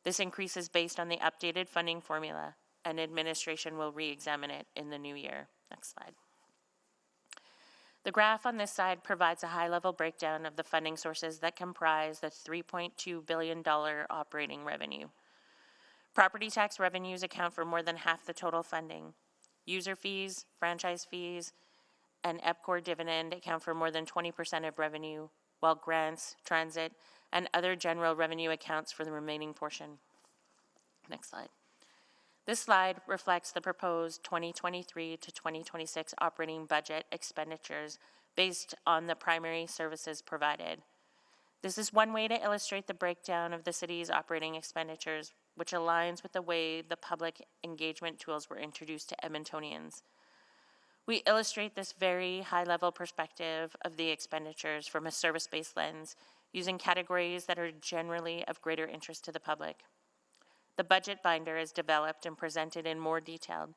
This increase is based on the updated funding formula, and administration will re-examine it in the new year. Next slide. The graph on this side provides a high-level breakdown of the funding sources that comprise the $3.2 billion operating revenue. Property tax revenues account for more than half the total funding. User fees, franchise fees, and EPCOR dividend account for more than 20% of revenue, while grants, transit, and other general revenue accounts for the remaining portion. Next slide. This slide reflects the proposed 2023 to 2026 operating budget expenditures based on the primary services provided. This is one way to illustrate the breakdown of the city's operating expenditures, which aligns with the way the public engagement tools were introduced to Edmontonians. We illustrate this very high-level perspective of the expenditures from a service-based lens, using categories that are generally of greater interest to the public. The budget binder is developed and presented in a more detailed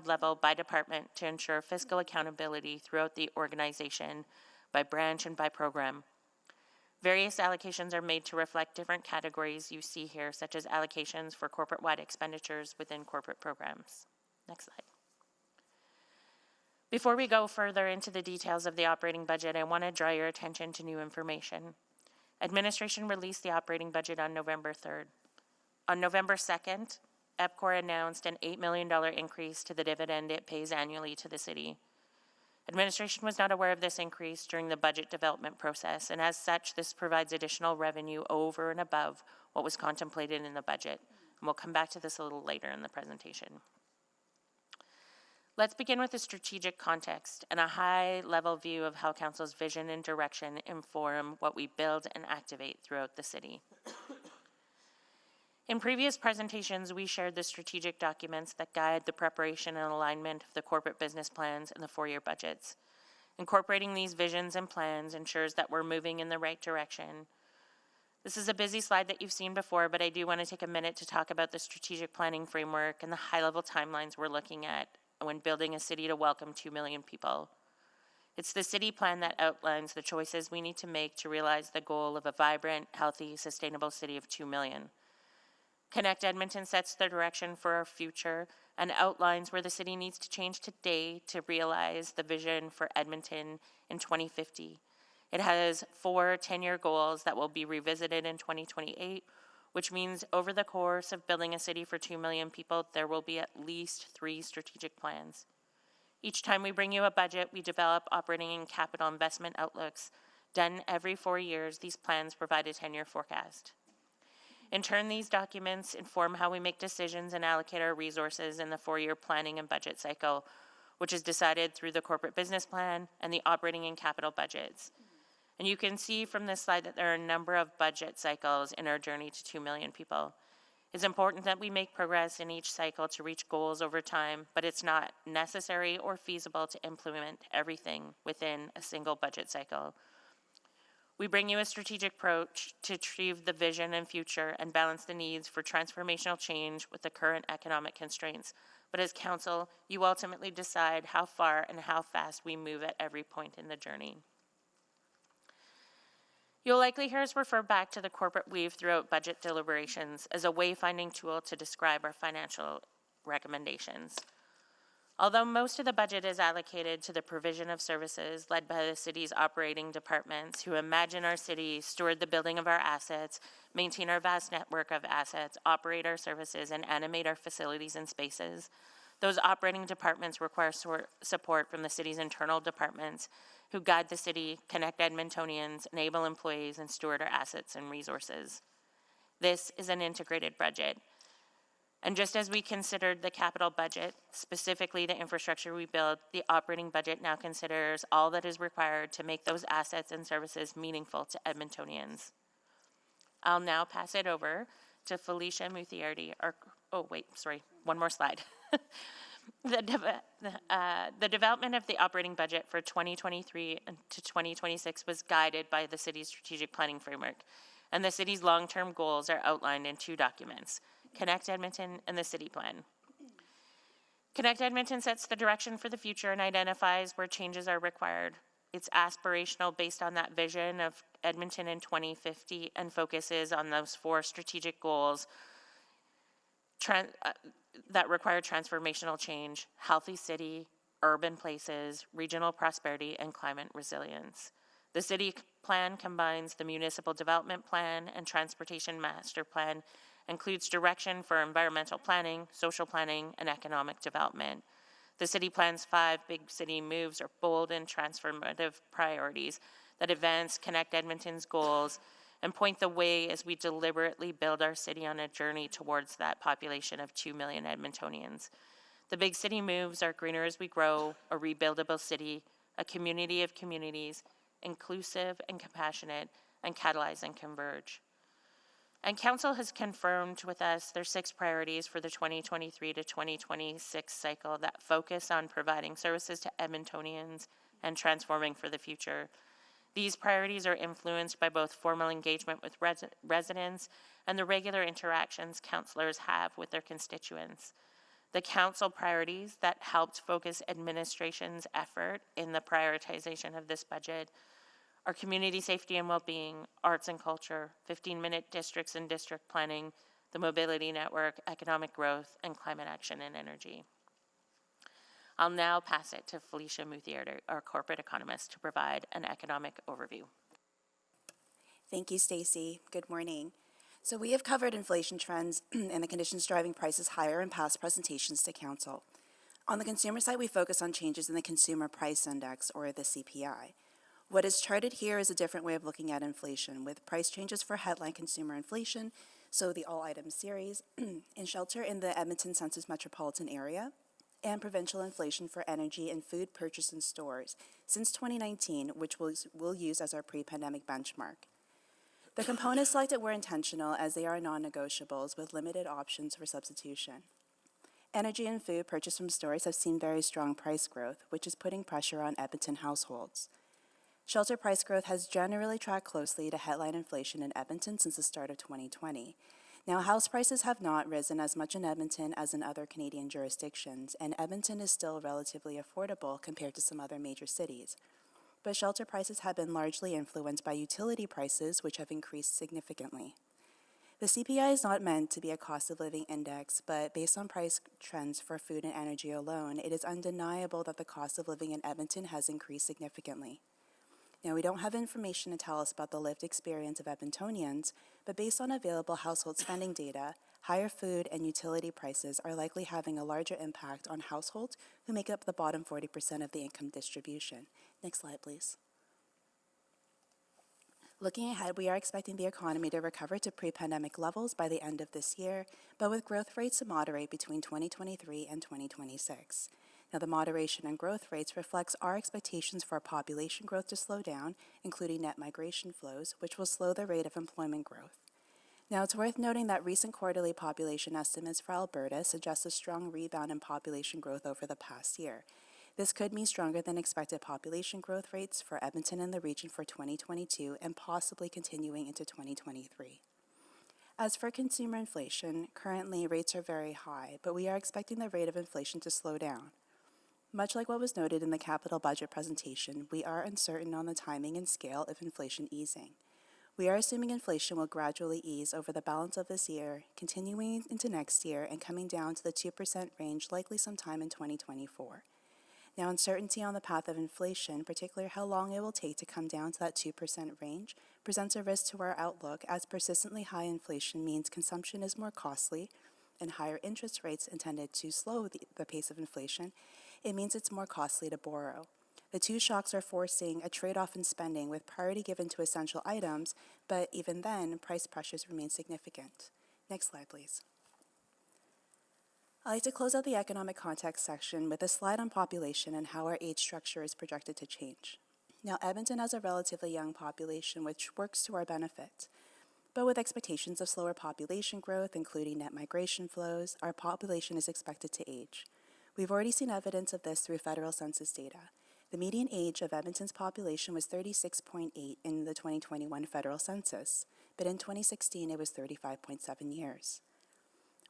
level by department to ensure fiscal accountability throughout the organization by branch and by program. Various allocations are made to reflect different categories you see here, such as allocations for corporate-wide expenditures within corporate programs. Next slide. Before we go further into the details of the operating budget, I want to draw your attention to new information. Administration released the operating budget on November 3rd. On November 2nd, EPCOR announced an $8 million increase to the dividend it pays annually to the city. Administration was not aware of this increase during the budget development process, and as such, this provides additional revenue over and above what was contemplated in the budget. And we'll come back to this a little later in the presentation. Let's begin with the strategic context and a high-level view of how Council's vision and direction inform what we build and activate throughout the city. In previous presentations, we shared the strategic documents that guide the preparation and alignment of the corporate business plans and the 4-year budgets. Incorporating these visions and plans ensures that we're moving in the right direction. This is a busy slide that you've seen before, but I do want to take a minute to talk about the strategic planning framework and the high-level timelines we're looking at when building a city to welcome 2 million people. It's the city plan that outlines the choices we need to make to realize the goal of a vibrant, healthy, sustainable city of 2 million. Connect Edmonton sets the direction for our future and outlines where the city needs to change today to realize the vision for Edmonton in 2050. It has 4 10-year goals that will be revisited in 2028, which means over the course of building a city for 2 million people, there will be at least 3 strategic plans. Each time we bring you a budget, we develop operating and capital investment outlooks Done every 4 years, these plans provide a 10-year forecast. In turn, these documents inform how we make decisions and allocate our resources in the 4-year planning and budget cycle, which is decided through the corporate business plan and the operating and capital budgets. And you can see from this slide that there are a number of budget cycles in our journey to 2 million people. It's important that we make progress in each cycle to reach goals over time, but it's not necessary or feasible to implement everything within a single budget cycle. We bring you a strategic approach to achieve the vision and future and balance the needs for transformational change with the current economic constraints. But as council, you ultimately decide how far and how fast we move at every point in the journey. You'll likely hear us refer back to the corporate weave throughout budget deliberations as a wayfinding tool to describe our financial recommendations. Although most of the budget is allocated to the provision of services led by the city's operating departments who imagine our city, steward the building of our assets, maintain our vast network of assets, operate our services, and animate our facilities and spaces, those operating departments require support from the city's internal departments who guide the city, connect Edmontonians, enable employees, and steward our assets and resources. This is an integrated budget. And just as we considered the capital budget, specifically the infrastructure we build, the operating budget now considers all that is required to make those assets and services meaningful to Edmontonians. I'll now pass it over to Felicia Muthiardi, one more slide. The development of the operating budget for 2023 to 2026 was guided by the city's strategic planning framework, and the city's long-term goals are outlined in 2 documents, Connect Edmonton and the City Plan. Connect Edmonton sets the direction for the future and identifies where changes are required. It's aspirational based on that vision of Edmonton in 2050 and focuses on those 4 strategic goals that require transformational change: healthy city, urban places, regional prosperity, and climate resilience. The city plan combines the municipal development plan and transportation master plan, includes direction for environmental planning, social planning, and economic development. The city plan's 5 big city moves are bold and transformative priorities that advance Connect Edmonton's goals and point the way as we deliberately build our city on a journey towards that population of 2 million Edmontonians. The big city moves are greener as we grow, a rebuildable city, a community of communities, inclusive and compassionate, and catalyze and converge. And council has confirmed with us their 6 priorities for the 2023 to 2026 cycle that focus on providing services to Edmontonians and transforming for the future. These priorities are influenced by both formal engagement with residents and the regular interactions councillors have with their constituents. The council priorities that helped focus administration's effort in the prioritization of this budget are community safety and well-being, arts and culture, 15-minute districts and district planning, the mobility network, economic growth, and climate action and energy. I'll now pass it to Felicia Muthiardi, our corporate economist, to provide an economic overview. Thank you, Stacey. Good morning. So we have covered inflation trends and the conditions driving prices higher in past presentations to council. On the consumer side, we focus on changes in the Consumer Price Index, or the CPI. What is charted here is a different way of looking at inflation, with price changes for headline consumer inflation, so the all items series, in shelter in the Edmonton Census metropolitan area, and provincial inflation for energy and food purchased in stores since 2019, which we'll use as our pre-pandemic benchmark. The components selected were intentional as they are non-negotiables with limited options for substitution. Energy and food purchased from stores have seen very strong price growth, which is putting pressure on Edmonton households. Shelter price growth has generally tracked closely to headline inflation in Edmonton since the start of 2020. Now, house prices have not risen as much in Edmonton as in other Canadian jurisdictions, and Edmonton is still relatively affordable compared to some other major cities. But shelter prices have been largely influenced by utility prices, which have increased significantly. The CPI is not meant to be a cost of living index, but based on price trends for food and energy alone, it is undeniable that the cost of living in Edmonton has increased significantly. Now, we don't have information to tell us about the lived experience of Edmontonians, but based on available household spending data, higher food and utility prices are likely having a larger impact on households who make up the bottom 40% of the income distribution. Next slide, please. Looking ahead, we are expecting the economy to recover to pre-pandemic levels by the end of this year, but with growth rates to moderate between 2023 and 2026. Now, the moderation in growth rates reflects our expectations for population growth to slow down, including net migration flows, which will slow the rate of employment growth. Now, it's worth noting that recent quarterly population estimates for Alberta suggest a strong rebound in population growth over the past year. This could mean stronger than expected population growth rates for Edmonton and the region for 2022 and possibly continuing into 2023. As for consumer inflation, currently rates are very high, but we are expecting the rate of inflation to slow down. Much like what was noted in the capital budget presentation, we are uncertain on the timing and scale of inflation easing. We are assuming inflation will gradually ease over the balance of this year, continuing into next year and coming down to the 2% range likely sometime in 2024. Now, uncertainty on the path of inflation, particularly how long it will take to come down to that 2% range, presents a risk to our outlook as persistently high inflation means consumption is more costly and higher interest rates intended to slow the pace of inflation. It means it's more costly to borrow. The two shocks are forcing a trade-off in spending with priority given to essential items, but even then, price pressures remain significant. Next slide, please. I'd like to close out the economic context section with a slide on population and how our age structure is projected to change. Now, Edmonton has a relatively young population, which works to our benefit. But with expectations of slower population growth, including net migration flows, our population is expected to age. We've already seen evidence of this through federal census data. The median age of Edmonton's population was 36.8 in the 2021 federal census, but in 2016 it was 35.7 years.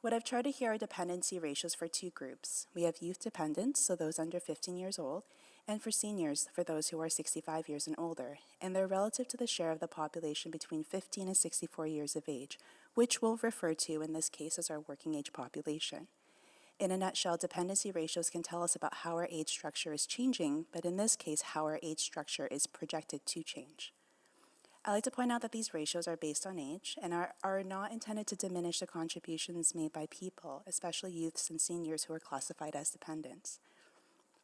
What I've charted here are dependency ratios for two groups. We have youth dependents, so those under 15 years old, and for seniors, for those who are 65 years and older, and they're relative to the share of the population between 15 and 64 years of age, which we'll refer to in this case as our working age population. In a nutshell, dependency ratios can tell us about how our age structure is changing, but in this case, how our age structure is projected to change. I like to point out that these ratios are based on age and are not intended to diminish the contributions made by people, especially youths and seniors who are classified as dependents.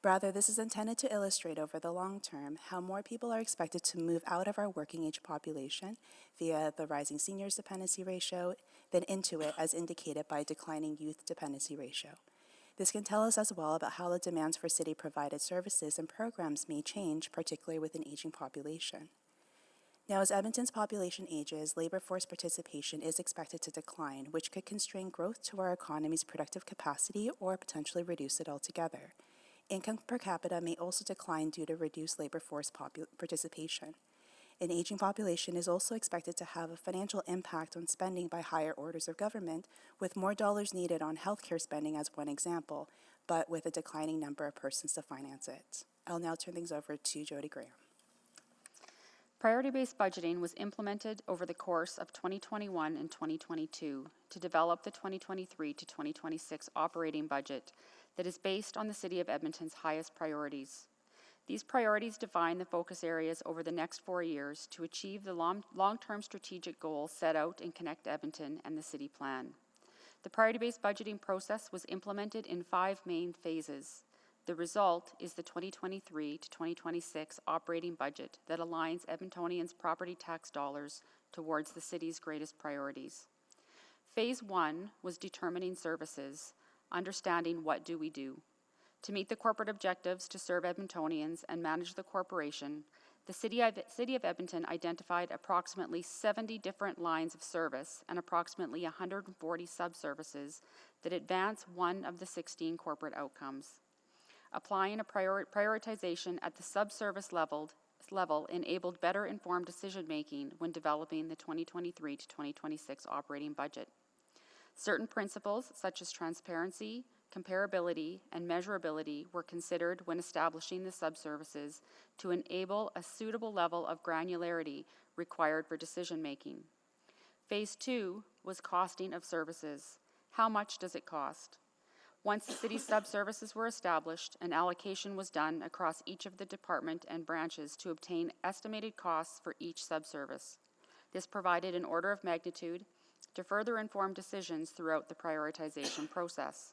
Rather, this is intended to illustrate over the long term how more people are expected to move out of our working age population via the rising seniors dependency ratio than into it as indicated by a declining youth dependency ratio. This can tell us as well about how the demands for city-provided services and programs may change, particularly with an aging population. Now, as Edmonton's population ages, labor force participation is expected to decline, which could constrain growth to our economy's productive capacity or potentially reduce it altogether. Income per capita may also decline due to reduced labor force participation. An aging population is also expected to have a financial impact on spending by higher orders of government, with more dollars needed on healthcare spending as one example, but with a declining number of persons to finance it. I'll now turn things over to Jody Graham. Priority-based budgeting was implemented over the course of 2021 and 2022 to develop the 2023 to 2026 operating budget that is based on the City of Edmonton's highest priorities. These priorities define the focus areas over the next 4 years to achieve the long-term strategic goals set out in Connect Edmonton and the City Plan. The priority-based budgeting process was implemented in 5 main phases. The result is the 2023 to 2026 operating budget that aligns Edmontonians' property tax dollars towards the city's greatest priorities. Phase 1 was determining services, understanding what do we do. To meet the corporate objectives to serve Edmontonians and manage the corporation, the City of Edmonton identified approximately 70 different lines of service and approximately 140 sub-services that advance one of the 16 corporate outcomes. Applying a prioritization at the sub-service level enabled better informed decision-making when developing the 2023 to 2026 operating budget. Certain principles such as transparency, comparability, and measurability were considered when establishing the sub-services to enable a suitable level of granularity required for decision-making. Phase 2 was costing of services. How much does it cost? Once the city's sub-services were established, an allocation was done across each of the department and branches to obtain estimated costs for each sub-service. This provided an order of magnitude to further inform decisions throughout the prioritization process.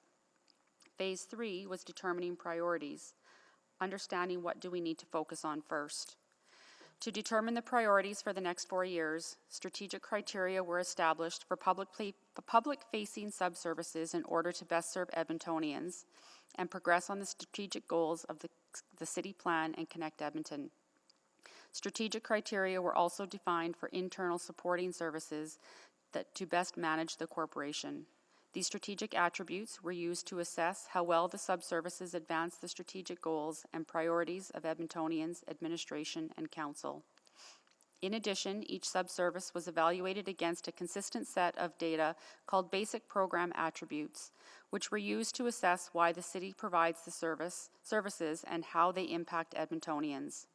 Phase 3 was determining priorities, understanding what do we need to focus on first. To determine the priorities for the next 4 years, strategic criteria were established for public-facing subservices in order to best serve Edmontonians and progress on the strategic goals of the city plan and Connect Edmonton. Strategic criteria were also defined for internal supporting services that to best manage the corporation. These strategic attributes were used to assess how well the subservices advance the strategic goals and priorities of Edmontonians, administration, and council. In addition, each subservice was evaluated against a consistent set of data called basic program attributes, which were used to assess why the city provides the services and how they impact Edmontonians.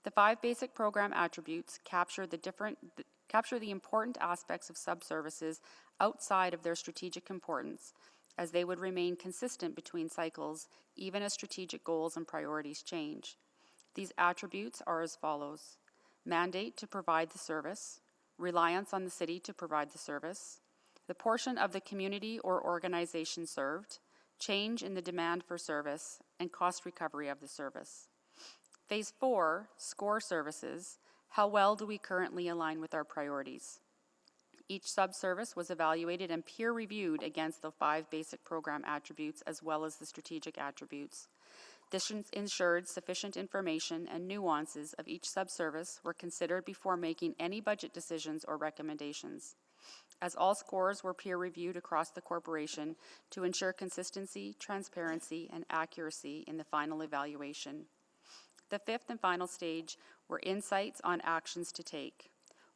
The 5 basic program attributes capture the important aspects of subservices outside of their strategic importance, as they would remain consistent between cycles, even as strategic goals and priorities change. These attributes are as follows: mandate to provide the service, reliance on the city to provide the service, the portion of the community or organization served, change in the demand for service, and cost recovery of the service. Phase 4, score services. How well do we currently align with our priorities? Each subservice was evaluated and peer-reviewed against the 5 basic program attributes as well as the strategic attributes. This ensured sufficient information and nuances of each subservice were considered before making any budget decisions or recommendations. As all scores were peer-reviewed across the corporation to ensure consistency, transparency, and accuracy in the final evaluation. The 5th and final stage were insights on actions to take.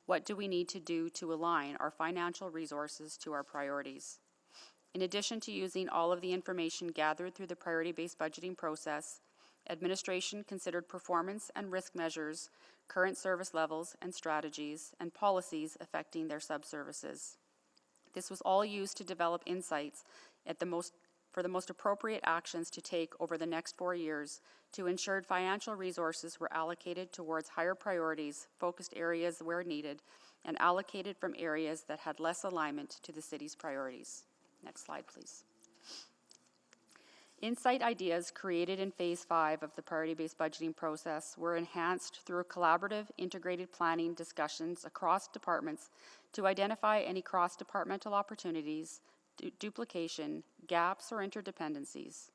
What do we need to do to align our financial resources to our priorities? In addition to using all of the information gathered through the priority-based budgeting process, administration considered performance and risk measures, current service levels and strategies, and policies affecting their subservices. This was all used to develop insights for the most appropriate actions to take over the next 4 years to ensure financial resources were allocated towards higher priorities, focused areas where needed, and allocated from areas that had less alignment to the city's priorities. Next slide, please. Insight ideas created in Phase 5 of the priority-based budgeting process were enhanced through collaborative, integrated planning discussions across departments to identify any cross-departmental opportunities, duplication, gaps, or interdependencies.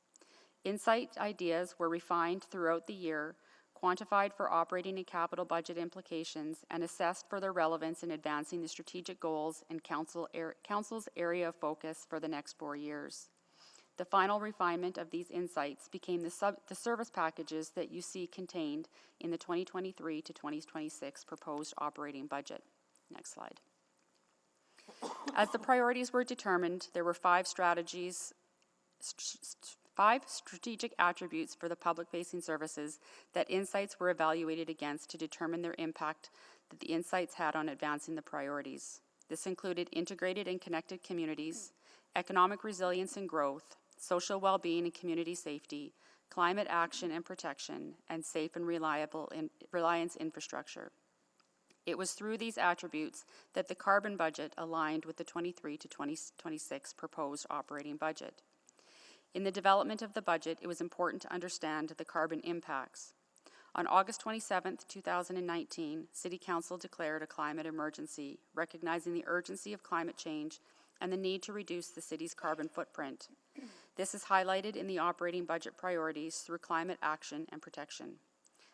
Insight ideas were refined throughout the year, quantified for operating and capital budget implications, and assessed for their relevance in advancing the strategic goals and council's area of focus for the next 4 years. The final refinement of these insights became the service packages that you see contained in the 2023 to 2026 proposed operating budget. Next slide. As the priorities were determined, there were 5 strategic attributes for the public-facing services that insights were evaluated against to determine their impact that the insights had on advancing the priorities. This included integrated and connected communities, economic resilience and growth, social well-being and community safety, climate action and protection, and safe and reliable reliance infrastructure. It was through these attributes that the carbon budget aligned with the 23 to 2026 proposed operating budget. In the development of the budget, it was important to understand the carbon impacts. On August 27, 2019, City Council declared a climate emergency, recognizing the urgency of climate change and the need to reduce the city's carbon footprint. This is highlighted in the operating budget priorities through climate action and protection.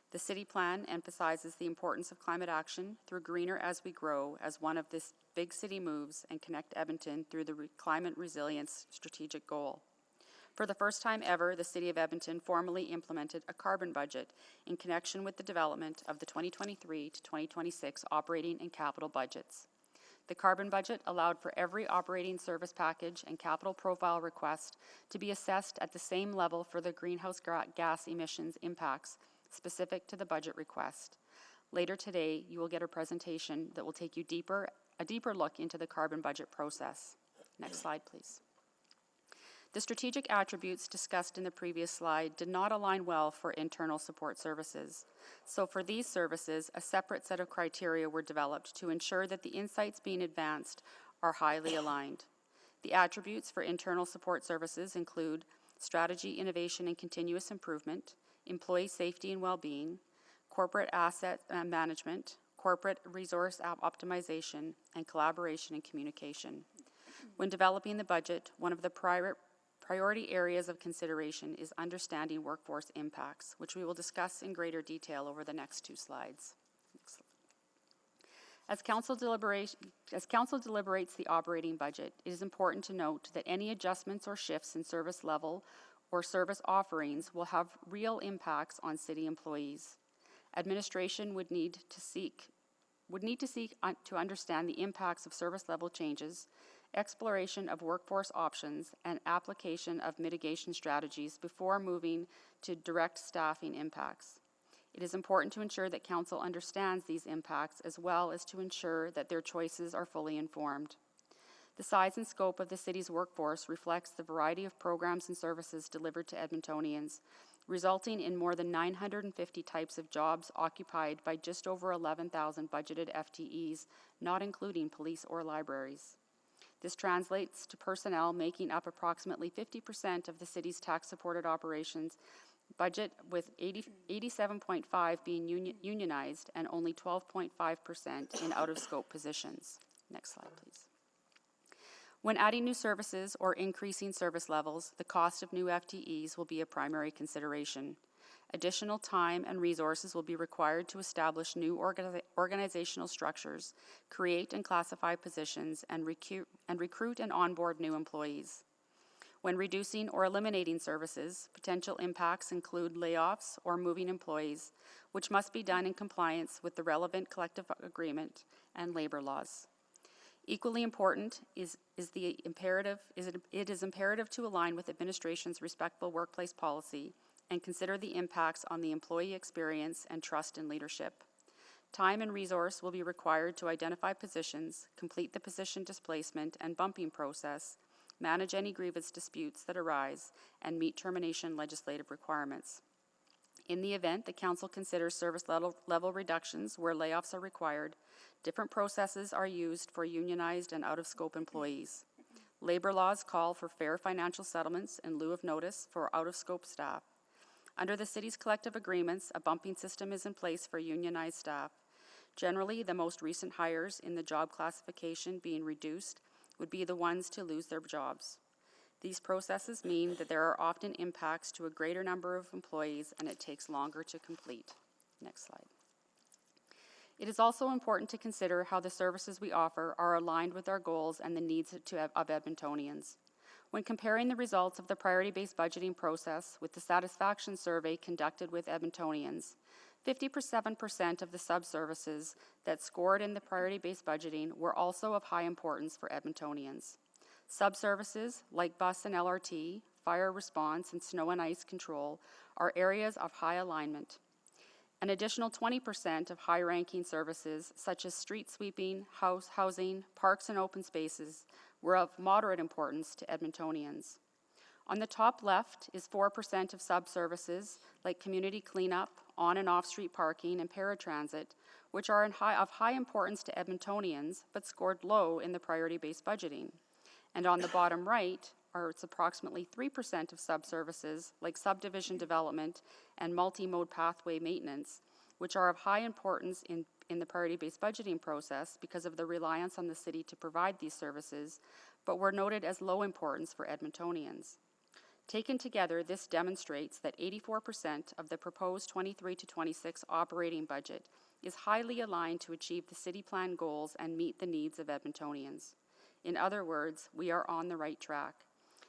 The city plan emphasizes the importance of climate action through Greener as We Grow as one of this big city moves and Connect Edmonton through the climate resilience strategic goal. For the first time ever, the City of Edmonton formally implemented a carbon budget in connection with the development of the 2023 to 2026 operating and capital budgets. The carbon budget allowed for every operating service package and capital profile request to be assessed at the same level for the greenhouse gas emissions impacts specific to the budget request. Later today, you will get a presentation that will take you a deeper look into the carbon budget process. Next slide, please. The strategic attributes discussed in the previous slide did not align well for internal support services. So for these services, a separate set of criteria were developed to ensure that the insights being advanced are highly aligned. The attributes for internal support services include strategy, innovation, and continuous improvement, employee safety and well-being, corporate asset management, corporate resource optimization, and collaboration and communication. When developing the budget, one of the priority areas of consideration is understanding workforce impacts, which we will discuss in greater detail over the next 2 slides. As council deliberates the operating budget, it is important to note that any adjustments or shifts in service level or service offerings will have real impacts on city employees. Administration would need to seek to understand the impacts of service level changes, exploration of workforce options, and application of mitigation strategies before moving to direct staffing impacts. It is important to ensure that council understands these impacts as well as to ensure that their choices are fully informed. The size and scope of the city's workforce reflects the variety of programs and services delivered to Edmontonians, resulting in more than 950 types of jobs occupied by just over 11,000 budgeted FTEs, not including police or libraries. This translates to personnel making up approximately 50% of the city's tax-supported operations budget, with 87.5% being unionized and only 12.5% in out-of-scope positions. Next slide, please. When adding new services or increasing service levels, the cost of new FTEs will be a primary consideration. Additional time and resources will be required to establish new organizational structures, create and classify positions, and recruit and onboard new employees. When reducing or eliminating services, potential impacts include layoffs or moving employees, which must be done in compliance with the relevant collective agreement and labor laws. Equally important it is imperative to align with administration's respectful workplace policy and consider the impacts on the employee experience and trust in leadership. Time and resource will be required to identify positions, complete the position displacement and bumping process, manage any grievance disputes that arise, and meet termination legislative requirements. In the event the council considers service level reductions where layoffs are required, different processes are used for unionized and out-of-scope employees. Labor laws call for fair financial settlements in lieu of notice for out-of-scope staff. Under the city's collective agreements, a bumping system is in place for unionized staff. Generally, the most recent hires in the job classification being reduced would be the ones to lose their jobs. These processes mean that there are often impacts to a greater number of employees and it takes longer to complete. Next slide. It is also important to consider how the services we offer are aligned with our goals and the needs of Edmontonians. When comparing the results of the priority-based budgeting process with the satisfaction survey conducted with Edmontonians, 57% of the sub-services that scored in the priority-based budgeting were also of high importance for Edmontonians. Sub-services like bus and LRT, fire response, and snow and ice control are areas of high alignment. An additional 20% of high-ranking services, such as street sweeping, housing, parks, and open spaces, were of moderate importance to Edmontonians. On the top left is 4% of sub-services like community cleanup, on and off-street parking, and paratransit, which are of high importance to Edmontonians, but scored low in the priority-based budgeting. And on the bottom right it's approximately 3% of sub-services like subdivision development and multi-mode pathway maintenance, which are of high importance in the priority-based budgeting process because of the reliance on the city to provide these services, but were noted as low importance for Edmontonians. Taken together, this demonstrates that 84% of the proposed 23 to 26 operating budget is highly aligned to achieve the city plan goals and meet the needs of Edmontonians. In other words, we are on the right track.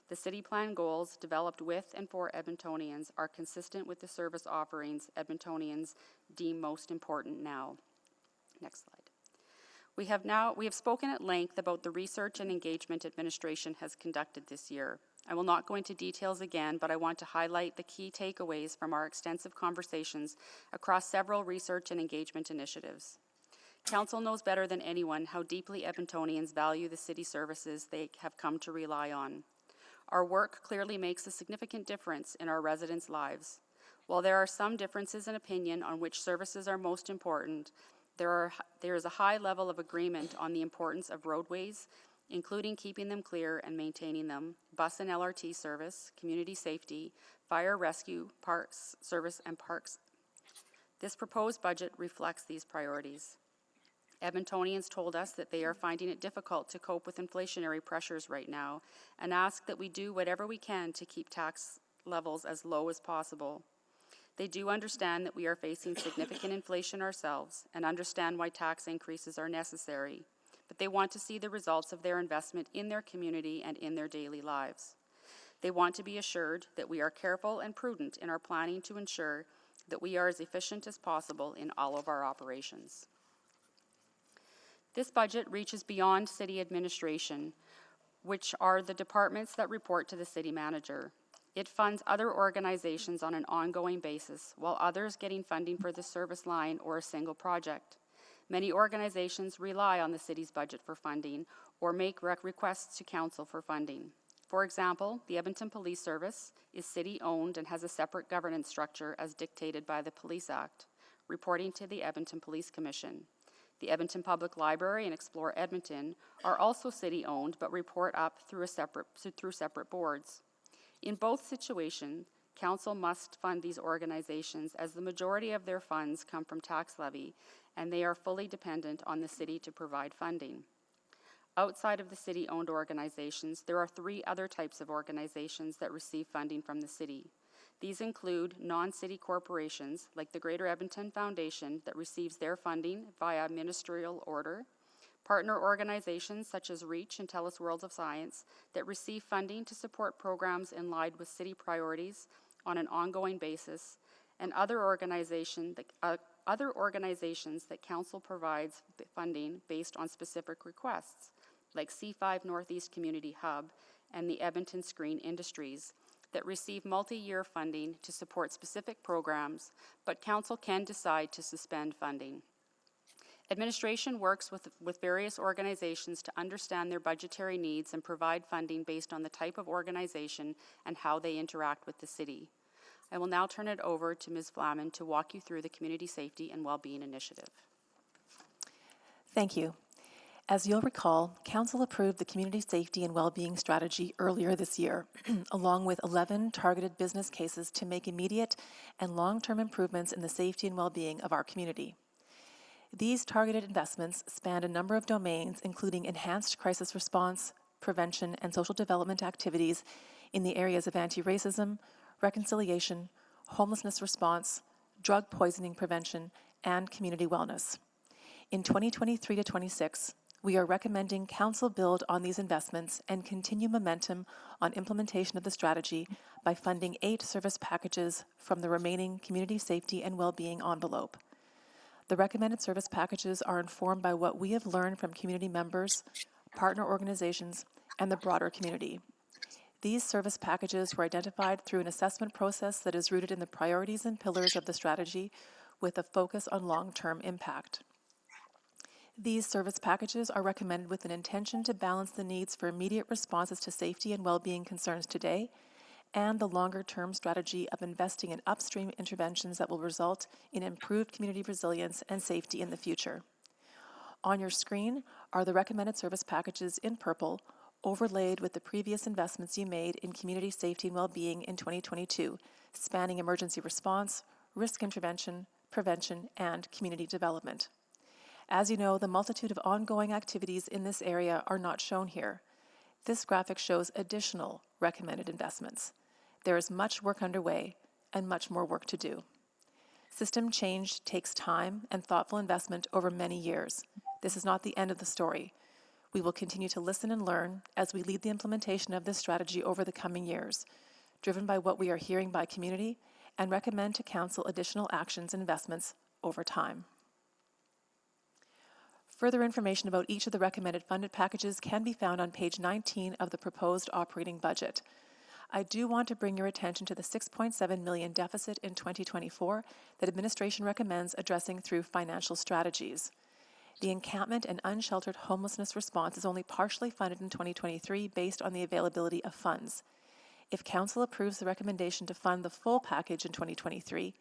The city plan goals developed with and for Edmontonians are consistent with the service offerings Edmontonians deem most important now. Next slide. We have spoken at length about the research and engagement administration has conducted this year. I will not go into details again, but I want to highlight the key takeaways from our extensive conversations across several research and engagement initiatives. Council knows better than anyone how deeply Edmontonians value the city services they have come to rely on. Our work clearly makes a significant difference in our residents' lives. While there are some differences in opinion on which services are most important, there is a high level of agreement on the importance of roadways, including keeping them clear and maintaining them, bus and LRT service, community safety, fire rescue, parks service, and parks This proposed budget reflects these priorities. Edmontonians told us that they are finding it difficult to cope with inflationary pressures right now and ask that we do whatever we can to keep tax levels as low as possible. They do understand that we are facing significant inflation ourselves and understand why tax increases are necessary, but they want to see the results of their investment in their community and in their daily lives. They want to be assured that we are careful and prudent in our planning to ensure that we are as efficient as possible in all of our operations. This budget reaches beyond city administration, which are the departments that report to the city manager. It funds other organizations on an ongoing basis, while others getting funding for the service line or a single project. Many organizations rely on the city's budget for funding or make requests to council for funding. For example, the Edmonton Police Service is city-owned and has a separate governance structure as dictated by the Police Act, reporting to the Edmonton Police Commission. The Edmonton Public Library and Explore Edmonton are also city-owned but report up through separate boards. In both situations, council must fund these organizations as the majority of their funds come from tax levy and they are fully dependent on the city to provide funding. Outside of the city-owned organizations, there are 3 other types of organizations that receive funding from the city. These include non-city corporations like the Greater Edmonton Foundation that receives their funding via ministerial order, partner organizations such as REACH and TELUS Worlds of Science that receive funding to support programs in line with city priorities on an ongoing basis, and other organizations that council provides funding based on specific requests, like C5 Northeast Community Hub and the Edmonton Screen Industries, that receive multi-year funding to support specific programs, but council can decide to suspend funding. Administration works with various organizations to understand their budgetary needs and provide funding based on the type of organization and how they interact with the city. I will now turn it over to Ms. Flaman to walk you through the Community Safety and Wellbeing Initiative. Thank you. As you'll recall, Council approved the Community Safety and Wellbeing Strategy earlier this year, along with 11 targeted business cases to make immediate and long-term improvements in the safety and well-being of our community. These targeted investments spanned a number of domains, including enhanced crisis response, prevention, and social development activities in the areas of anti-racism, reconciliation, homelessness response, drug poisoning prevention, and community wellness. In 2023 to 26, we are recommending Council build on these investments and continue momentum on implementation of the strategy by funding 8 service packages from the remaining Community Safety and Wellbeing envelope. The recommended service packages are informed by what we have learned from community members, partner organizations, and the broader community. These service packages were identified through an assessment process that is rooted in the priorities and pillars of the strategy with a focus on long-term impact. These service packages are recommended with an intention to balance the needs for immediate responses to safety and well-being concerns today and the longer-term strategy of investing in upstream interventions that will result in improved community resilience and safety in the future. On your screen are the recommended service packages in purple, overlaid with the previous investments you made in community safety and well-being in 2022, spanning emergency response, risk intervention, prevention, and community development. As you know, the multitude of ongoing activities in this area are not shown here. This graphic shows additional recommended investments. There is much work underway and much more work to do. System change takes time and thoughtful investment over many years. This is not the end of the story. We will continue to listen and learn as we lead the implementation of this strategy over the coming years, driven by what we are hearing by community, and recommend to Council additional actions and investments over time. Further information about each of the recommended funded packages can be found on page 19 of the proposed operating budget. I do want to bring your attention to the $6.7 million deficit in 2024 that administration recommends addressing through financial strategies. The encampment and unsheltered homelessness response is only partially funded in 2023 based on the availability of funds. If Council approves the recommendation to fund the full package in 2023,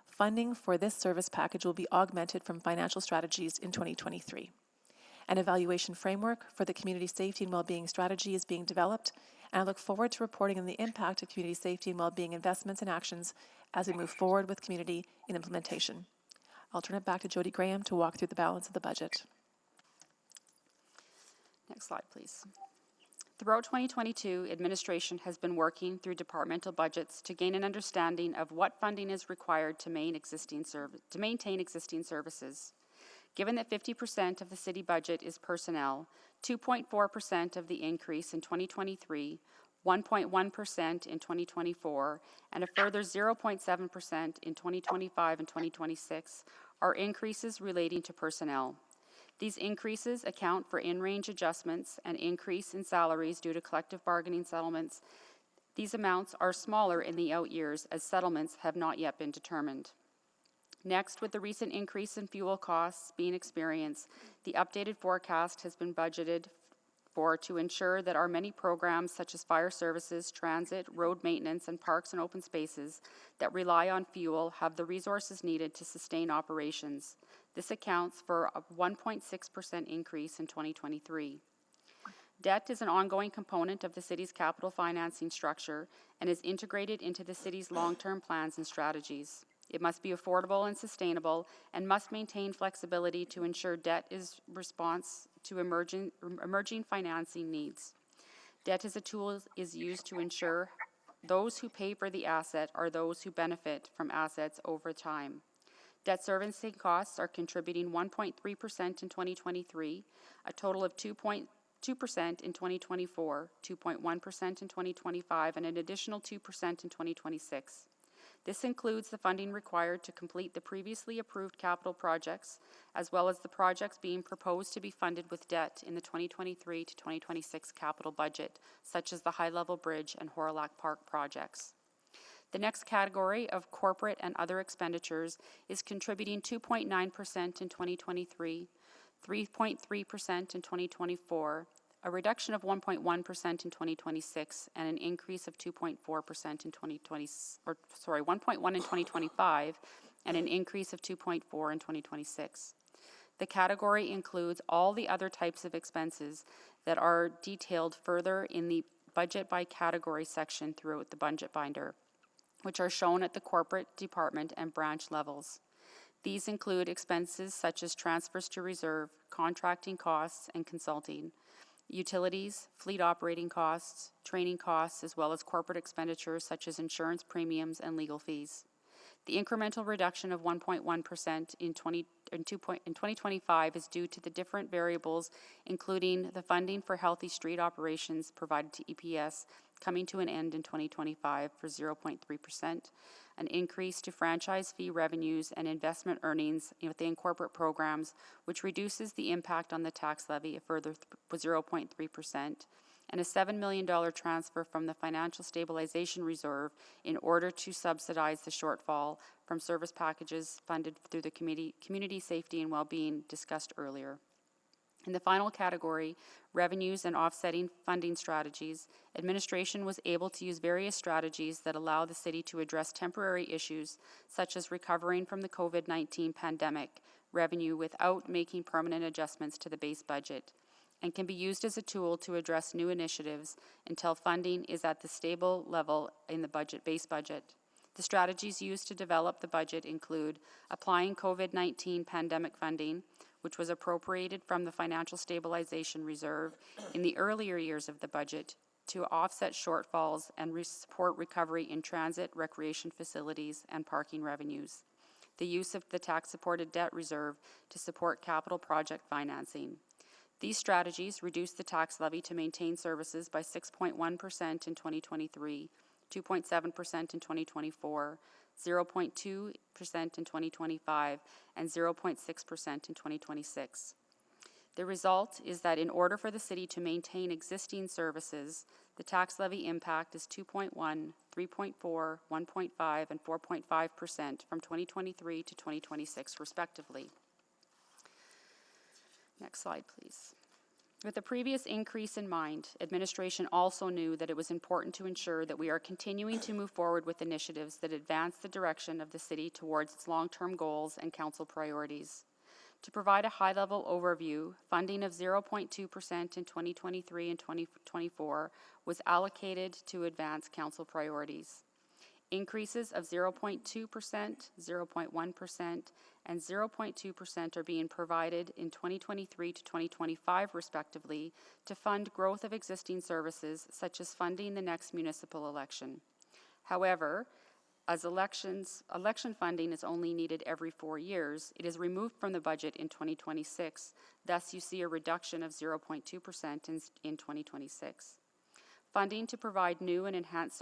funding for this service package will be augmented from financial strategies in 2023. An evaluation framework for the Community Safety and Wellbeing Strategy is being developed, and I look forward to reporting on the impact of community safety and wellbeing investments and actions as we move forward with community in implementation. I'll turn it back to Jody Graham to walk through the balance of the budget. Next slide, please. Throughout 2022, administration has been working through departmental budgets to gain an understanding of what funding is required to maintain existing services. Given that 50% of the city budget is personnel, 2.4% of the increase in 2023, 1.1% in 2024, and a further 0.7% in 2025 and 2026 are increases relating to personnel. These increases account for in-range adjustments and increase in salaries due to collective bargaining settlements. These amounts are smaller in the out years as settlements have not yet been determined. Next, with the recent increase in fuel costs being experienced, the updated forecast has been budgeted for to ensure that our many programs such as fire services, transit, road maintenance, and parks and open spaces that rely on fuel have the resources needed to sustain operations. This accounts for a 1.6% increase in 2023. Debt is an ongoing component of the city's capital financing structure and is integrated into the city's long-term plans and strategies. It must be affordable and sustainable and must maintain flexibility to ensure debt is response to emerging financing needs. Debt as a tool is used to ensure those who pay for the asset are those who benefit from assets over time. Debt servicing costs are contributing 1.3% in 2023, a total of 2.2% in 2024, 2.1% in 2025, and an additional 2% in 2026. This includes the funding required to complete the previously approved capital projects, as well as the projects being proposed to be funded with debt in the 2023 to 2026 capital budget, such as the High Level Bridge and Horilac Park projects. The next category of corporate and other expenditures is contributing 2.9% in 2023, 3.3% in 2024, a reduction of 1.1% in 2026, and an increase of 2.4% in 1.1 in 2025, and an increase of 2.4 in 2026. The category includes all the other types of expenses that are detailed further in the budget by category section throughout the budget binder, which are shown at the corporate, department, and branch levels. These include expenses such as transfers to reserve, contracting costs, and consulting, utilities, fleet operating costs, training costs, as well as corporate expenditures such as insurance premiums and legal fees. The incremental reduction of 1.1% in 2025 is due to the different variables, including the funding for healthy street operations provided to EPS coming to an end in 2025 for 0.3%, an increase to franchise fee revenues and investment earnings within corporate programs, which reduces the impact on the tax levy a further 0.3%, and a $7 million transfer from the Financial Stabilization Reserve in order to subsidize the shortfall from service packages funded through the Community Safety and Wellbeing discussed earlier. In the final category, revenues and offsetting funding strategies, administration was able to use various strategies that allow the city to address temporary issues such as recovering from the COVID-19 pandemic revenue without making permanent adjustments to the base budget, and can be used as a tool to address new initiatives until funding is at the stable level in the base budget. The strategies used to develop the budget include applying COVID-19 pandemic funding, which was appropriated from the Financial Stabilization Reserve in the earlier years of the budget to offset shortfalls and support recovery in transit, recreation facilities, and parking revenues. The use of the tax-supported debt reserve to support capital project financing. These strategies reduced the tax levy to maintain services by 6.1% in 2023, 2.7% in 2024, 0.2% in 2025, and 0.6% in 2026. The result is that in order for the city to maintain existing services, the tax levy impact is 2.1, 3.4, 1.5, and 4.5% from 2023 to 2026, respectively. Next slide, please. With the previous increase in mind, administration also knew that it was important to ensure that we are continuing to move forward with initiatives that advance the direction of the city towards its long-term goals and council priorities. To provide a high-level overview, funding of 0.2% in 2023 and 2024 was allocated to advance council priorities. Increases of 0.2%, 0.1%, and 0.2% are being provided in 2023 to 2025 respectively to fund growth of existing services such as funding the next municipal election. However, as election funding is only needed every 4 years, it is removed from the budget in 2026. Thus, you see a reduction of 0.2% in 2026. Funding to provide new and enhanced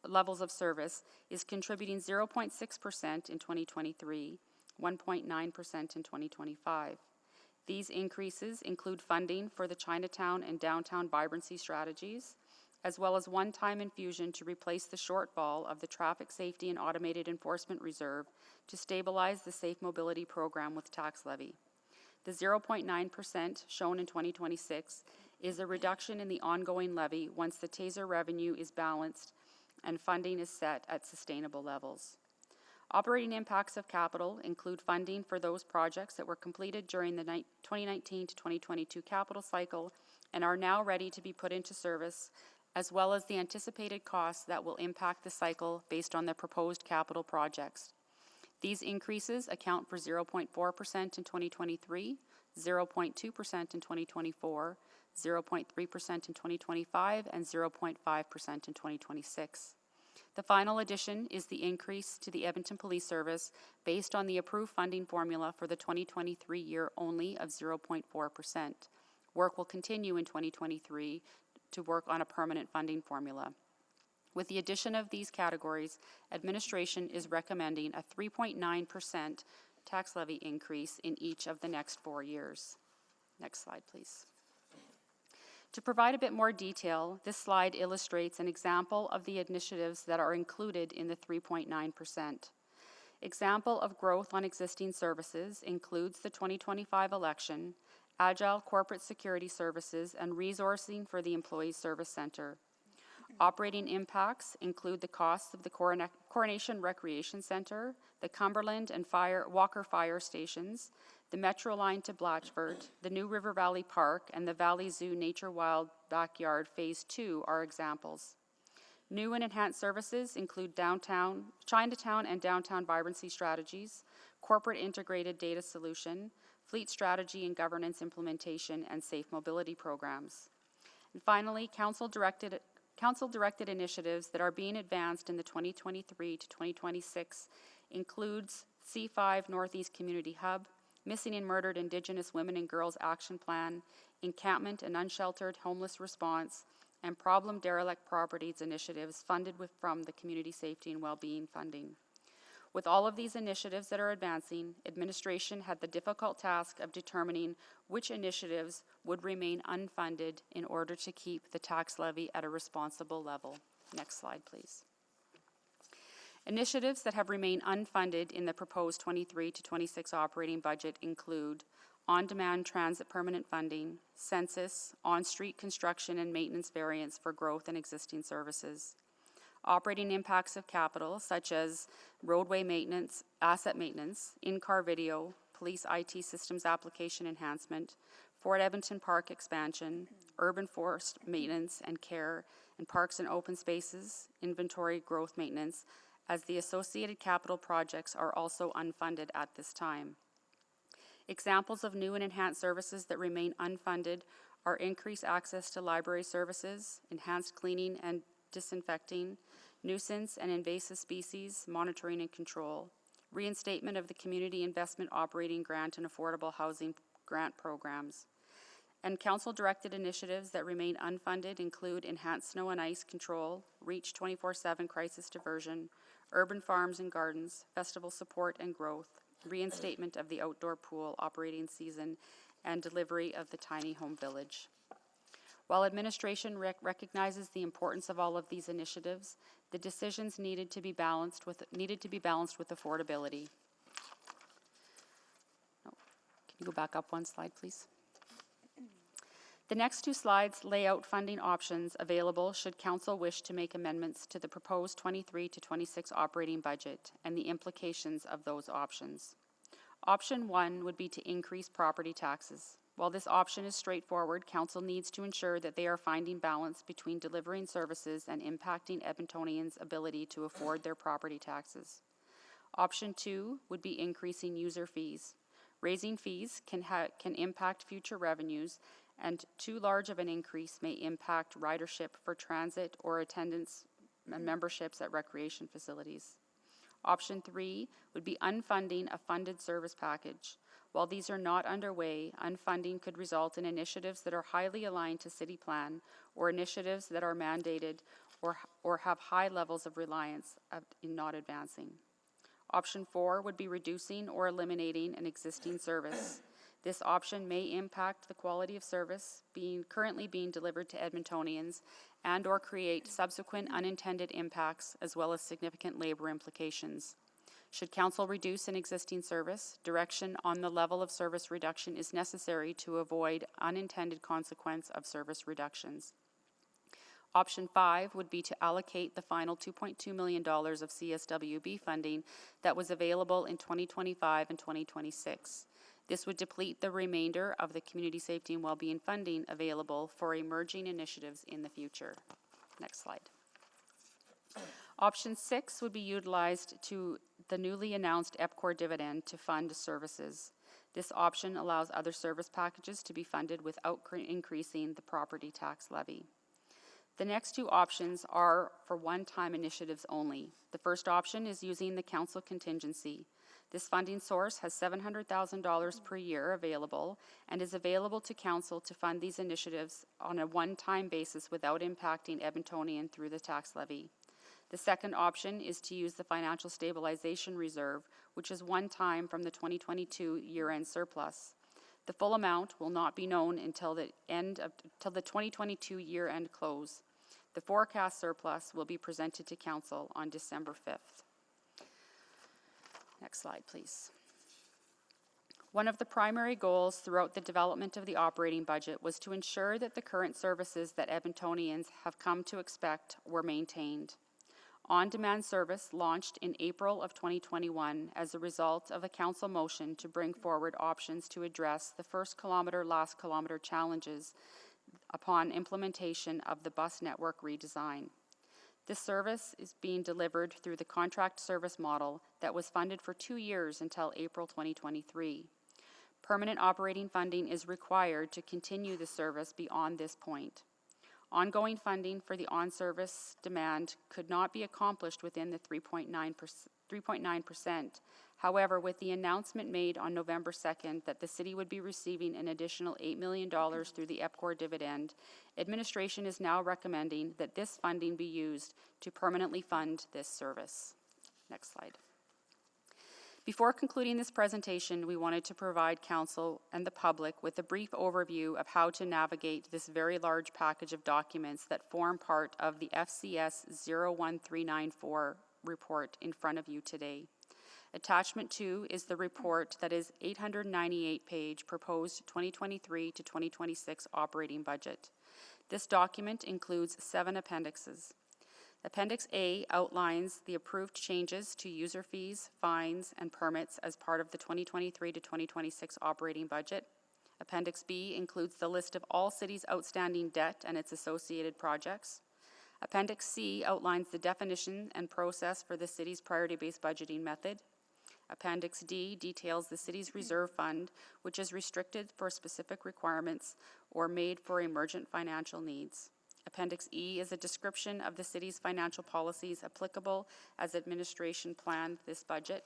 levels of service is contributing 0.6% in 2023, 1.9% in 2025. These increases include funding for the Chinatown and downtown vibrancy strategies, as well as one-time infusion to replace the shortfall of the Traffic Safety and Automated Enforcement Reserve to stabilize the Safe Mobility Program with tax levy. The 0.9% shown in 2026 is a reduction in the ongoing levy once the TASER revenue is balanced and funding is set at sustainable levels. Operating impacts of capital include funding for those projects that were completed during the 2019 to 2022 capital cycle and are now ready to be put into service, as well as the anticipated costs that will impact the cycle based on the proposed capital projects. These increases account for 0.4% in 2023, 0.2% in 2024, 0.3% in 2025, and 0.5% in 2026. The final addition is the increase to the Edmonton Police Service based on the approved funding formula for the 2023 year only of 0.4%. Work will continue in 2023 to work on a permanent funding formula. With the addition of these categories, administration is recommending a 3.9% tax levy increase in each of the next 4 years. Next slide, please. To provide a bit more detail, this slide illustrates an example of the initiatives that are included in the 3.9%. Example of growth on existing services includes the 2025 election, agile corporate security services, and resourcing for the Employee Service Center. Operating impacts include the costs of the Coronation Recreation Center, the Cumberland and Walker Fire Stations, the Metro line to Blatchford, the new River Valley Park, and the Valley Zoo Nature Wild Backyard Phase 2 are examples. New and enhanced services include Chinatown and downtown vibrancy strategies, corporate integrated data solution, fleet strategy and governance implementation, and safe mobility programs. And finally, council-directed initiatives that are being advanced in the 2023 to 2026 includes C5 Northeast Community Hub, Missing and Murdered Indigenous Women and Girls Action Plan, Encampment and Unsheltered Homeless Response, and Problem Derelict Properties initiatives funded from the Community Safety and Wellbeing funding. With all of these initiatives that are advancing, administration had the difficult task of determining which initiatives would remain unfunded in order to keep the tax levy at a responsible level. Next slide, please. Initiatives that have remained unfunded in the proposed 23 to 26 operating budget include on-demand transit permanent funding, census, on-street construction and maintenance variance for growth in existing services, operating impacts of capital such as roadway maintenance, asset maintenance, in-car video, police IT systems application enhancement, Fort Edmonton Park expansion, urban forest maintenance and care, and parks and open spaces, inventory growth maintenance, as the associated capital projects are also unfunded at this time. Examples of new and enhanced services that remain unfunded are increased access to library services, enhanced cleaning and disinfecting, nuisance and invasive species monitoring and control, reinstatement of the Community Investment Operating Grant and Affordable Housing Grant programs. And council-directed initiatives that remain unfunded include enhanced snow and ice control, REACH 24/7 crisis diversion, urban farms and gardens, festival support and growth, reinstatement of the outdoor pool operating season, and delivery of the tiny home village. While administration recognizes the importance of all of these initiatives, the decisions needed to be balanced with affordability. Can you go back up one slide, please? The next two slides lay out funding options available should council wish to make amendments to the proposed 23 to 26 operating budget and the implications of those options. Option 1 would be to increase property taxes, While this option is straightforward, council needs to ensure that they are finding balance between delivering services and impacting Edmontonians' ability to afford their property taxes. Option 2 would be increasing user fees. Raising fees can impact future revenues, and too large of an increase may impact ridership for transit or attendance and memberships at recreation facilities. Option 3 would be unfunding a funded service package. While these are not underway, unfunding could result in initiatives that are highly aligned to city plan or initiatives that are mandated or have high levels of reliance in not advancing. Option 4 would be reducing or eliminating an existing service. This option may impact the quality of service currently being delivered to Edmontonians and or create subsequent unintended impacts as well as significant labor implications. Should council reduce an existing service, direction on the level of service reduction is necessary to avoid unintended consequence of service reductions. Option 5 would be to allocate the final $2.2 million of CSWB funding that was available in 2025 and 2026. This would deplete the remainder of the community safety and wellbeing funding available for emerging initiatives in the future. Next slide. Option 6 would be utilized to the newly announced EPCOR dividend to fund services. This option allows other service packages to be funded without increasing the property tax levy. The next two options are for one-time initiatives only. The first option is using the council contingency. This funding source has $700,000 per year available and is available to council to fund these initiatives on a one-time basis without impacting Edmontonian through the tax levy. The second option is to use the Financial Stabilization Reserve, which is one time from the 2022 year-end surplus. The full amount will not be known until the 2022 year-end close. The forecast surplus will be presented to council on December 5th. Next slide, please. One of the primary goals throughout the development of the operating budget was to ensure that the current services that Edmontonians have come to expect were maintained. On-demand service launched in April of 2021 as a result of a council motion to bring forward options to address the first kilometer, last kilometer challenges upon implementation of the bus network redesign. This service is being delivered through the contract service model that was funded for 2 years until April 2023. Permanent operating funding is required to continue the service beyond this point. Ongoing funding for the on-service demand could not be accomplished within the 3.9%. However, with the announcement made on November 2nd that the city would be receiving an additional $8 million through the EPCOR dividend, administration is now recommending that this funding be used to permanently fund this service. Next slide. Before concluding this presentation, we wanted to provide council and the public with a brief overview of how to navigate this very large package of documents that form part of the FCS 01394 report in front of you today. Attachment 2 is the report that is 898-page proposed 2023 to 2026 operating budget. This document includes 7 appendixes. Appendix A outlines the approved changes to user fees, fines, and permits as part of the 2023 to 2026 operating budget. Appendix B includes the list of all cities' outstanding debt and its associated projects. Appendix C outlines the definition and process for the city's priority-based budgeting method. Appendix D details the city's reserve fund, which is restricted for specific requirements or made for emergent financial needs. Appendix E is a description of the city's financial policies applicable as administration planned this budget.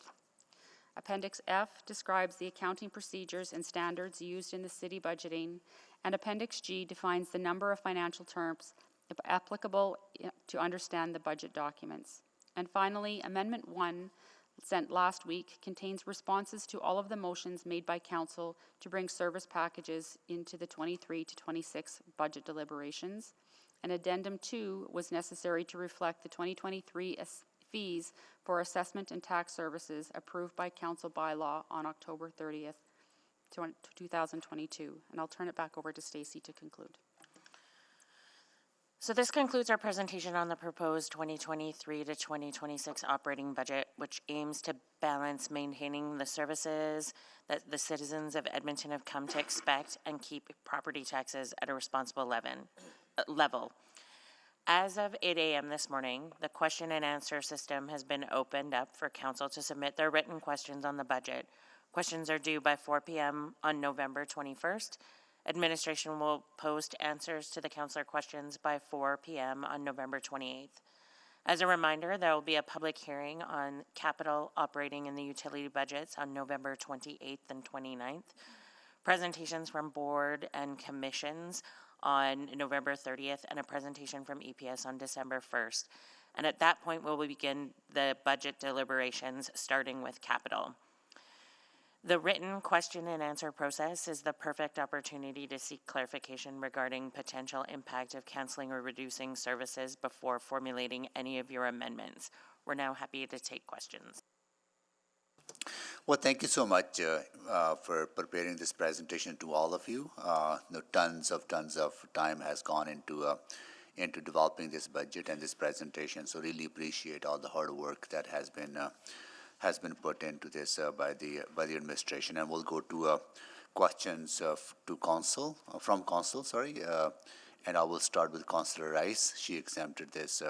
Appendix F describes the accounting procedures and standards used in the city budgeting, and Appendix G defines the number of financial terms applicable to understand the budget documents. And finally, Amendment 1, sent last week, contains responses to all of the motions made by council to bring service packages into the 23 to 26 budget deliberations. And Addendum 2 was necessary to reflect the 2023 fees for assessment and tax services approved by council bylaw on October 30th, 2022. And I'll turn it back over to Stacey to conclude. So this concludes our presentation on the proposed 2023 to 2026 operating budget, which aims to balance maintaining the services that the citizens of Edmonton have come to expect and keep property taxes at a responsible level. As of 8 a.m. this morning, the question and answer system has been opened up for council to submit their written questions on the budget. Questions are due by 4 p.m. on November 21st. Administration will post answers to the councillor questions by 4 p.m. on November 28th. As a reminder, there will be a public hearing on capital, operating, and the utility budgets on November 28th and 29th. Presentations from board and commissions on November 30th, and a presentation from EPS on December 1st. And at that point, we'll begin the budget deliberations, starting with capital. The written question and answer process is the perfect opportunity to seek clarification regarding potential impact of canceling or reducing services before formulating any of your amendments. We're now happy to take questions. Well, thank you so much for preparing this presentation to all of you. Tons of time has gone into developing this budget and this presentation. So really appreciate all the hard work that has been put into this by the administration. And we'll go to questions from council. And I will start with Councillor Rice. She exempted this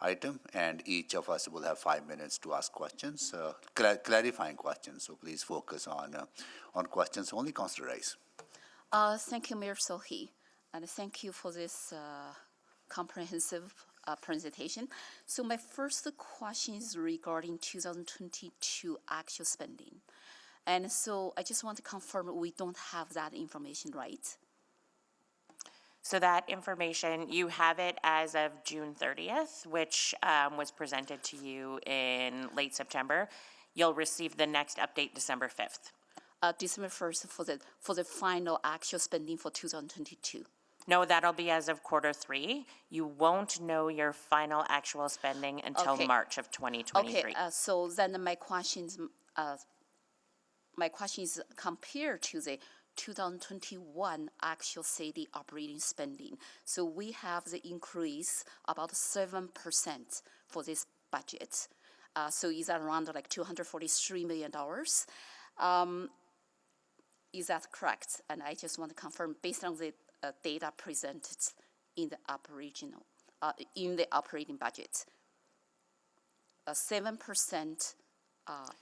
item, and each of us will have 5 minutes to ask questions, clarifying questions. So please focus on questions only. Councillor Rice. Thank you, Mayor Sohi, and thank you for this comprehensive presentation. So my first question is regarding 2022 actual spending. And so I just want to confirm we don't have that information, right? So that information, you have it as of June 30th, which was presented to you in late September. You'll receive the next update December 5th. December 1st for the final actual spending for 2022. No, that'll be as of quarter 3. You won't know your final actual spending until March of 2023. Okay, so then my question is compared to the 2021 actual city operating spending. So we have the increase about 7% for this budget. So it's around like $243 million. Is that correct? And I just want to confirm based on the data presented in the operating budget. A 7%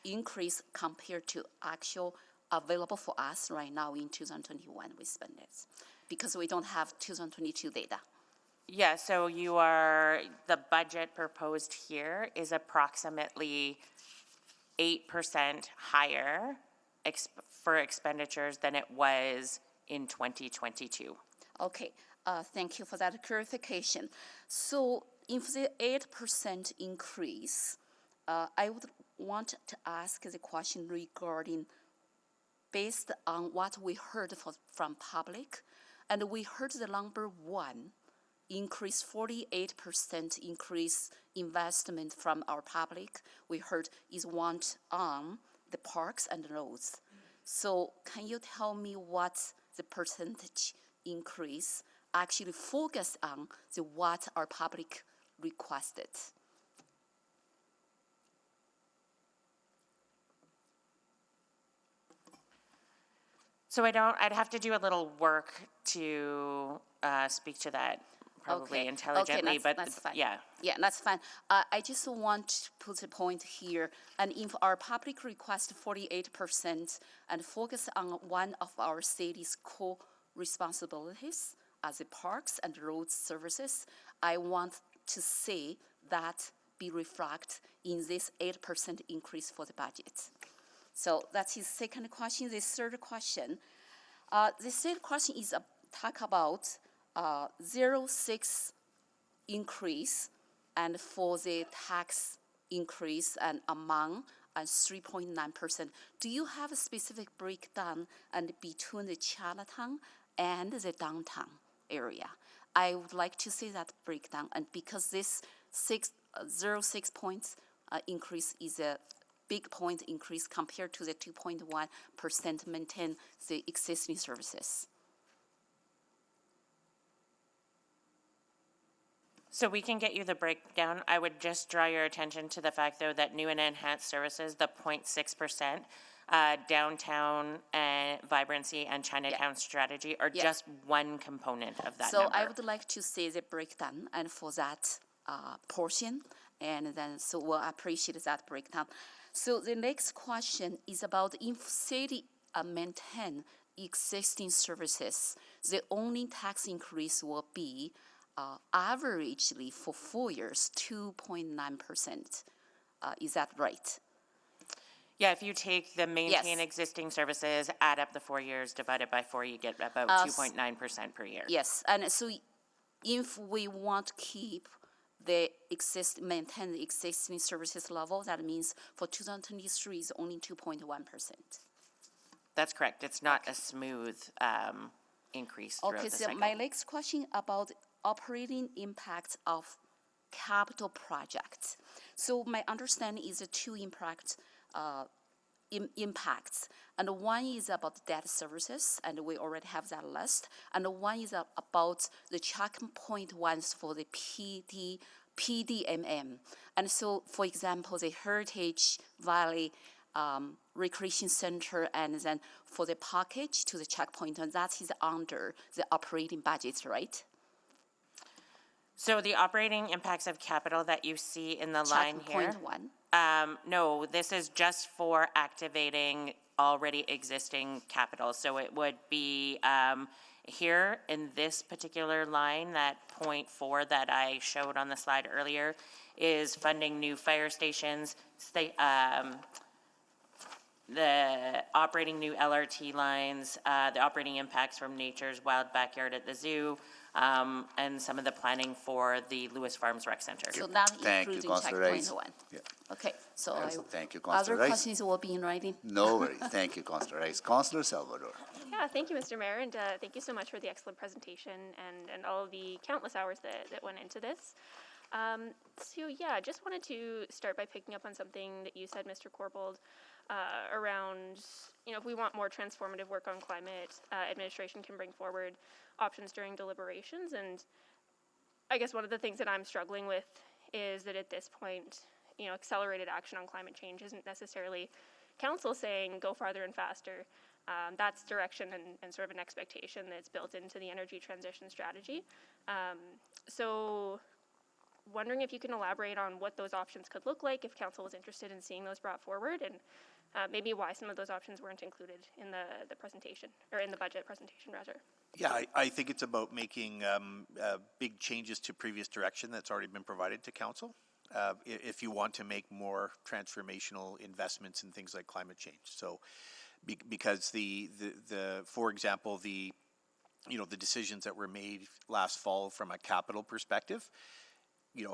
increase compared to actual available for us right now in 2021 we spend it because we don't have 2022 data. Yeah, so the budget proposed here is approximately 8% higher for expenditures than it was in 2022. Okay, thank you for that clarification. So if the 8% increase, I would want to ask the question regarding based on what we heard from public, and we heard the number one increase, 48% increase investment from our public. We heard is want on the parks and roads. So can you tell me what the percentage increase actually focus on the what our public requested? So I'd have to do a little work to speak to that probably intelligently, but that's fine. yeah. Yeah, that's fine. I just want to put a point here, and if our public request 48% and focus on one of our city's core responsibilities as the parks and road services, I want to see that be reflected in this 8% increase for the budget. So that's his second question. The third question is talk about 0.6 increase and for the tax increase and amount and 3.9%. Do you have a specific breakdown and between the Chinatown and the downtown area? I would like to see that breakdown, and because this 0.6 points increase is a big point increase compared to the 2.1% maintain the existing services. So we can get you the breakdown. I would just draw your attention to the fact, though, that new and enhanced services, the 0.6%, downtown and vibrancy and Chinatown strategy are just one component of that So number. I would like to see the breakdown and for that portion, and then so we'll appreciate that breakdown. So the next question is about if city maintain existing services, the only tax increase will be averagely for 4 years 2.9%. Is that right? Yeah, if you take the maintain Yes. existing services, add up the 4 years, divide it by 4, you get about 2.9% per year. Yes, and so if we want to keep the maintain the existing services level, that means for 2023 is only 2.1%. That's correct. It's not a smooth increase throughout Okay, the so cycle. my next question about operating impact of capital projects. So my understanding is the two impacts, and one is about debt services, and we already have that list, and one is about the checkpoint ones for the PDMM. And so, for example, the Heritage Valley Recreation Center, and then for the package to the checkpoint, and that is under the operating budget, right? So the operating impacts of capital that you see in the line here. Checkpoint one. No, this is just for activating already existing capital. So it would be here in this particular line, that 0.4 that I showed on the slide earlier is funding new fire stations, the operating new LRT lines, the operating impacts from Nature's Wild Backyard at the zoo, and some of the planning for the Lewis Farms Rec Center. So not Thank you, including Councillor checkpoint Rice. one. Yeah. Okay, so Yes, thank you, Councillor other Rice. questions will be in writing. No worries. Thank you, Councillor Rice. Councillor Salvador. Yeah, thank you, Mr. Mayor, and thank you so much for the excellent presentation and all of the countless hours that went into this. So yeah, just wanted to start by picking up on something that you said, Mr. Corbold, around, if we want more transformative work on climate, administration can bring forward options during deliberations. And I guess one of the things that I'm struggling with is that at this point, accelerated action on climate change isn't necessarily council saying go farther and faster. That's direction and sort of an expectation that's built into the energy transition strategy. So wondering if you can elaborate on what those options could look like if council was interested in seeing those brought forward, and maybe why some of those options weren't included in the presentation, or in the budget presentation, rather. Yeah, I think it's about making big changes to previous direction that's already been provided to council. If you want to make more transformational investments in things like climate change. So, because for example, the decisions that were made last fall from a capital perspective,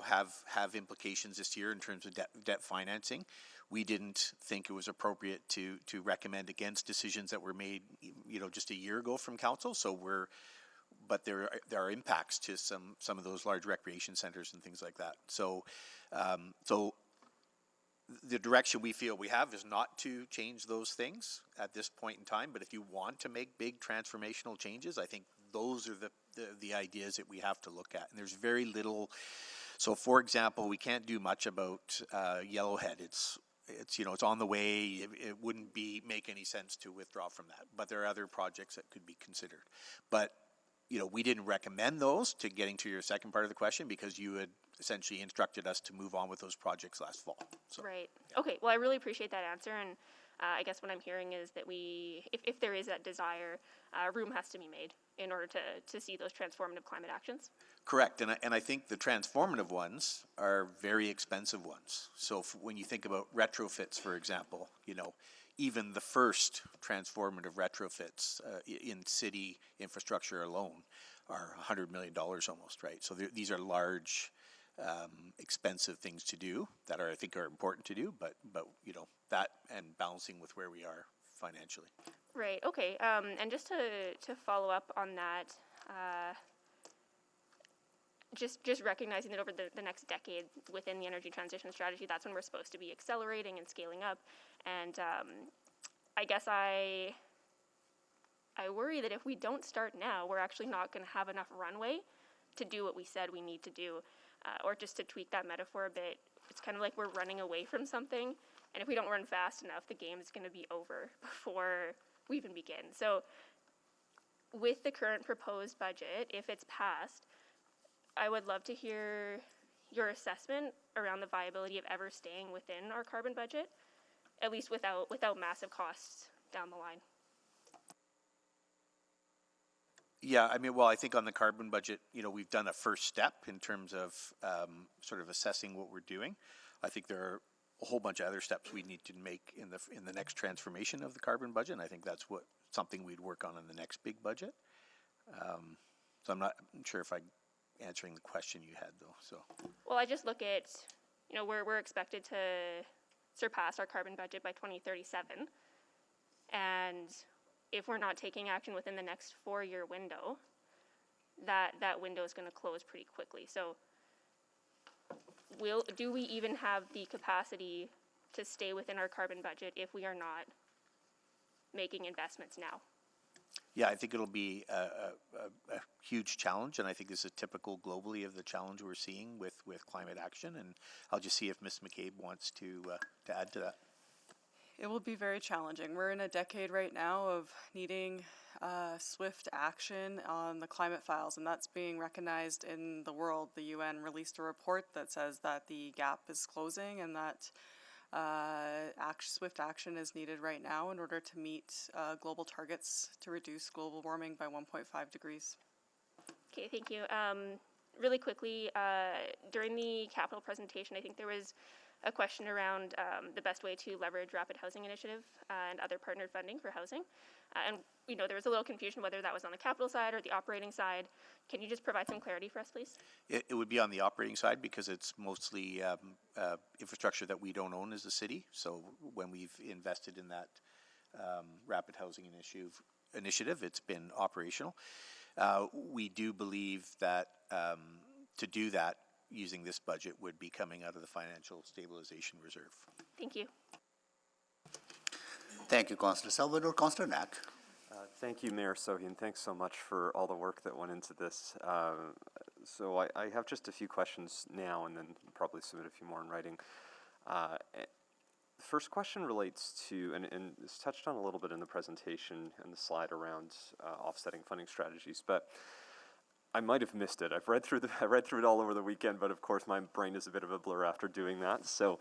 have implications this year in terms of debt financing. We didn't think it was appropriate to recommend against decisions that were made, just a year ago from council. But there are impacts to some of those large recreation centers and things like that. So the direction we feel we have is not to change those things at this point in time. But if you want to make big transformational changes, I think those are the ideas that we have to look at. And there's very little. So, for example, we can't do much about Yellowhead. It's on the way. It wouldn't make any sense to withdraw from that. But there are other projects that could be considered. But we didn't recommend those, to getting to your second part of the question, because you had essentially instructed us to move on with those projects last fall. So, right. Yeah. Okay. Well, I really appreciate that answer, and I guess what I'm hearing is that if there is that desire, room has to be made in order to see those transformative climate actions. Correct, and I think the transformative ones are very expensive ones. So when you think about retrofits, for example, even the first transformative retrofits in city infrastructure alone are $100 million almost, right? So these are large, expensive things to do that I think are important to do, but that and balancing with where we are financially. Right. Okay. And just to follow up on that. Just recognizing that over the next decade within the energy transition strategy, that's when we're supposed to be accelerating and scaling up. And I guess I worry that if we don't start now, we're actually not going to have enough runway to do what we said we need to do. or just to tweak that metaphor a bit, it's kind of like we're running away from something, and if we don't run fast enough, the game is going to be over before we even begin. So with the current proposed budget, if it's passed, I would love to hear your assessment around the viability of ever staying within our carbon budget, at least without massive costs down the line. Yeah, I mean, well, I think on the carbon budget, we've done a first step in terms of sort of assessing what we're doing. I think there are a whole bunch of other steps we need to make in the next transformation of the carbon budget, and I think that's something we'd work on in the next big budget. So I'm not sure if I'm answering the question you had, though. So. Well, I just look at, we're expected to surpass our carbon budget by 2037, and if we're not taking action within the next 4-year window, that window is going to close pretty quickly. So do we even have the capacity to stay within our carbon budget if we are not making investments now? Yeah, I think it'll be a huge challenge, and I think this is typical globally of the challenge we're seeing with climate action, and I'll just see if Ms. McCabe wants to add to that. It will be very challenging. We're in a decade right now of needing swift action on the climate files, and that's being recognized in the world. The UN released a report that says that the gap is closing and that swift action is needed right now in order to meet global targets to reduce global warming by 1.5 degrees. Okay, thank you. Really quickly, during the capital presentation, I think there was a question around the best way to leverage Rapid Housing Initiative and other partnered funding for housing. And there was a little confusion whether that was on the capital side or the operating side. Can you just provide some clarity for us, please? It would be on the operating side because it's mostly infrastructure that we don't own as a city. So when we've invested in that Rapid Housing Initiative, it's been operational. We do believe that to do that, using this budget would be coming out of the Financial Stabilization Reserve. Thank you. Thank you, Councillor Salvador. Councillor Knack. Thank you, Mayor Sohi, and thanks so much for all the work that went into this. So I have just a few questions now and then probably submit a few more in writing. The first question relates to, and it's touched on a little bit in the presentation and the slide around offsetting funding strategies, but I might have missed it. I read through it all over the weekend, but of course my brain is a bit of a blur after doing that. So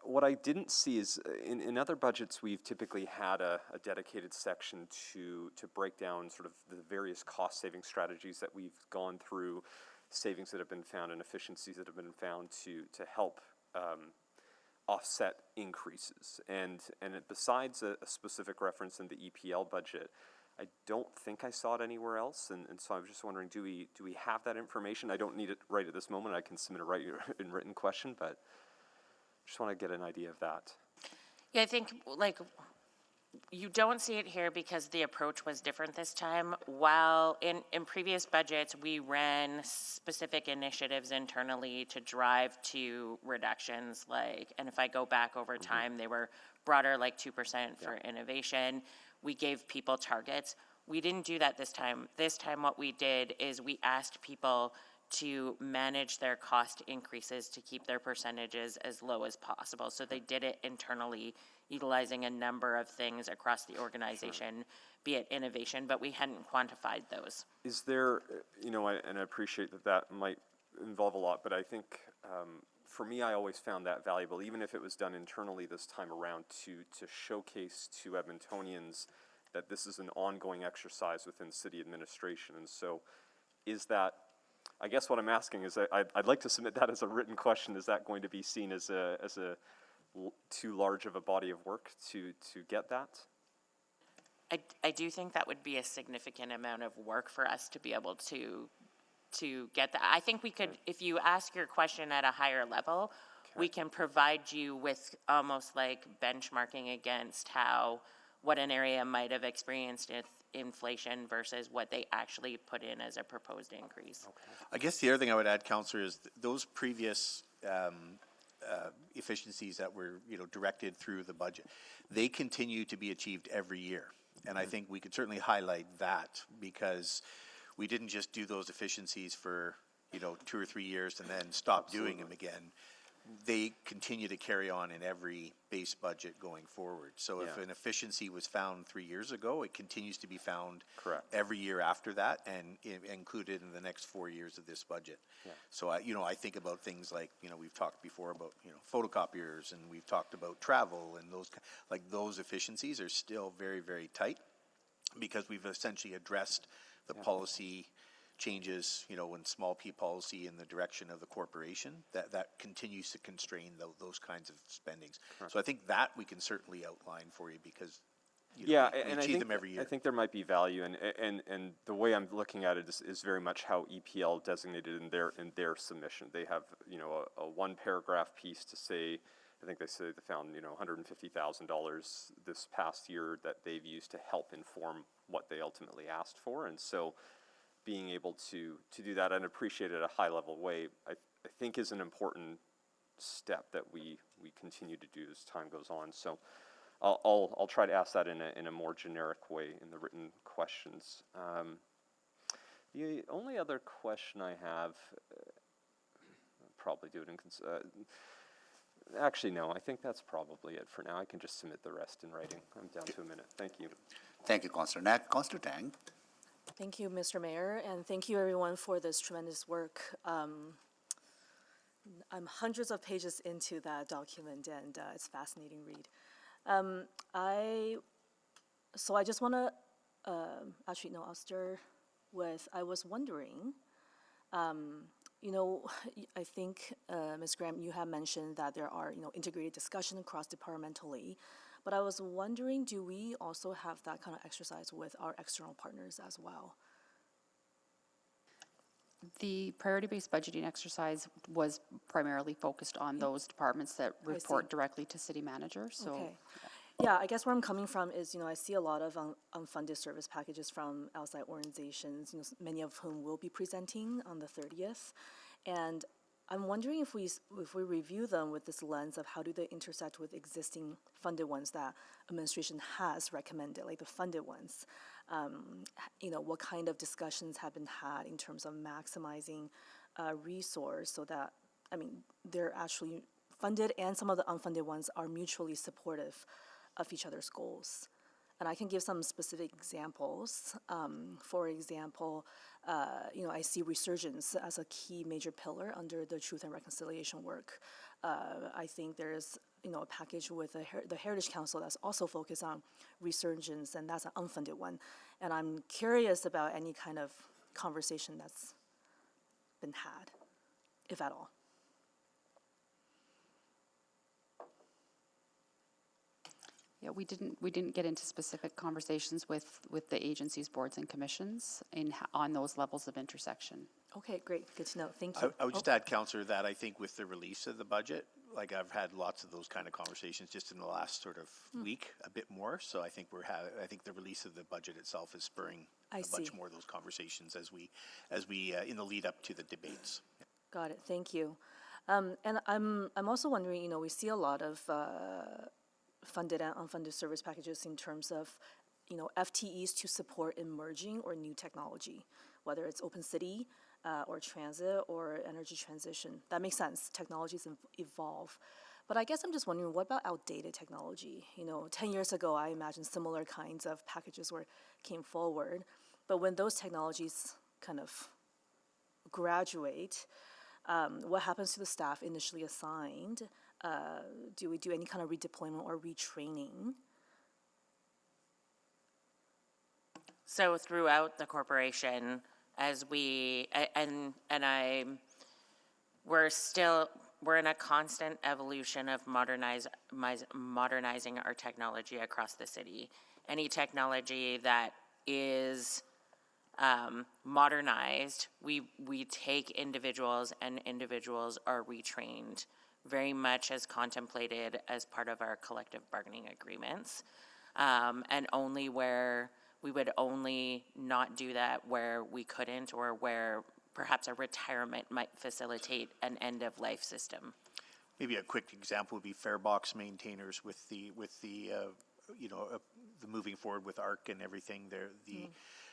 what I didn't see is in other budgets we've typically had a dedicated section to break down sort of the various cost-saving strategies that we've gone through, savings that have been found and efficiencies that have been found to help offset increases. And besides a specific reference in the EPL budget, I don't think I saw it anywhere else, and so I'm just wondering, do we have that information? I don't need it right at this moment. I can submit a written question, but just want to get an idea of that. Yeah, I think you don't see it here because the approach was different this time. While in previous budgets, we ran specific initiatives internally to drive to reductions, and if I go back over time, they were broader, like 2% for innovation. We gave people targets. We didn't do that this time. This time what we did is we asked people to manage their cost increases to keep their percentages as low as possible. So they did it internally, utilizing a number of things across the organization, be it innovation, but we hadn't quantified those. Is there, and I appreciate that might involve a lot, but I think for me, I always found that valuable, even if it was done internally this time around, to showcase to Edmontonians that this is an ongoing exercise within city administration. And so is that, I guess what I'm asking is, I'd like to submit that as a written question. Is that going to be seen as a too large of a body of work to get that? I do think that would be a significant amount of work for us to be able to get that. I think we could, if you ask your question at a higher level, we can provide you with almost like benchmarking against what an area might have experienced inflation versus what they actually put in as a proposed increase. I guess the other thing I would add, Councillor, is those previous efficiencies that were directed through the budget, they continue to be achieved every year. And I think we could certainly highlight that because we didn't just do those efficiencies for 2 or 3 years and then stop doing them again, they continue to carry on in every base budget going forward. So if an efficiency was found 3 years ago, it continues to be found every year after that and included in the next 4 years of this budget. So I think about things like, we've talked before about, photocopiers, and we've talked about travel, and those efficiencies are still very, very tight because we've essentially addressed the policy changes, in small p policy in the direction of the corporation, that continues to constrain those kinds of spendings. So I think that we can certainly outline for you because we achieve them every year. I think there might be value, and the way I'm looking at it is very much how EPL designated in their submission. They have a one paragraph piece to say, I think they found $150,000 this past year that they've used to help inform what they ultimately asked for, and so being able to do that and appreciate it at a high level way, I think is an important step that we continue to do as time goes on. So I'll try to ask that in a more generic way in the written questions. The only other question I have, I'll probably do it in actually, no, I think that's probably it for now. I can just submit the rest in writing. I'm down to a minute. Thank you. Thank you, Councillor Knack. Councillor Tang. Thank you, Mr. Mayor, and thank you everyone for this tremendous work. I'm hundreds of pages into that document, and it's a fascinating read. I just want to, I'll start with, I was wondering, I think, Ms. Graham, you have mentioned that there are, integrated discussion cross-departmentally, but I was wondering, do we also have that kind of exercise with our external partners as well? The priority-based budgeting exercise was primarily focused on those departments that report directly to city manager, so. Okay. Yeah, I guess where I'm coming from is, I see a lot of unfunded service packages from outside organizations, many of whom will be presenting on the 30th. And I'm wondering if we review them with this lens of how do they intersect with existing funded ones that administration has recommended, like the funded ones. What kind of discussions have been had in terms of maximizing resource so that, they're actually funded and some of the unfunded ones are mutually supportive of each other's goals. And I can give some specific examples. For example, I see resurgence as a key major pillar under the Truth and Reconciliation work. I think there's, a package with the Heritage Council that's also focused on resurgence, and that's an unfunded one. And I'm curious about any kind of conversation that's been had, if at all. Yeah, we didn't get into specific conversations with the agencies, boards, and commissions on those levels of intersection. Okay, great, good to know, thank you. I would just add, Councillor, that I think with the release of the budget, like I've had lots of those kind of conversations just in the last sort of week, a bit more. So I think I think the release of the budget itself is spurring a bunch more of those conversations as we in the lead up to the debates. Got it, thank you. And I'm also wondering, we see a lot of funded and unfunded service packages in terms of, FTEs to support emerging or new technology, whether it's open city or transit or energy transition. That makes sense. Technologies evolve. But I guess I'm just wondering, what about outdated technology? 10 years ago, I imagine similar kinds of packages came forward. But when those technologies kind of graduate, what happens to the staff initially assigned? Do we do any kind of redeployment or retraining? So throughout the corporation, as we're in a constant evolution of modernizing our technology across the city. Any technology that is modernized, we take individuals, and individuals are retrained, very much as contemplated as part of our collective bargaining agreements, and only where we would only not do that where we couldn't, or where perhaps a retirement might facilitate an end-of-life system. Maybe a quick example would be fare box maintainers with the moving forward with ARC and everything.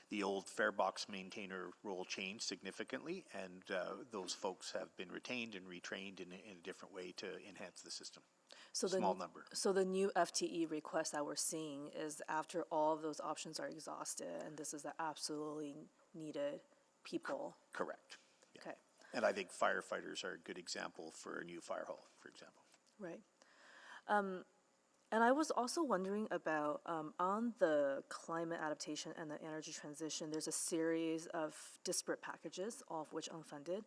The old fare box maintainer role changed significantly, and those folks have been retained and retrained in a different way to enhance the system. So Small number. So the new FTE request that we're seeing is after all of those options are exhausted, and this is the absolutely needed people. Correct. Yeah. Okay. And I think firefighters are a good example for a new fire hall, for example. Right. And I was also wondering about, on the climate adaptation and the energy transition, there's a series of disparate packages, all of which unfunded.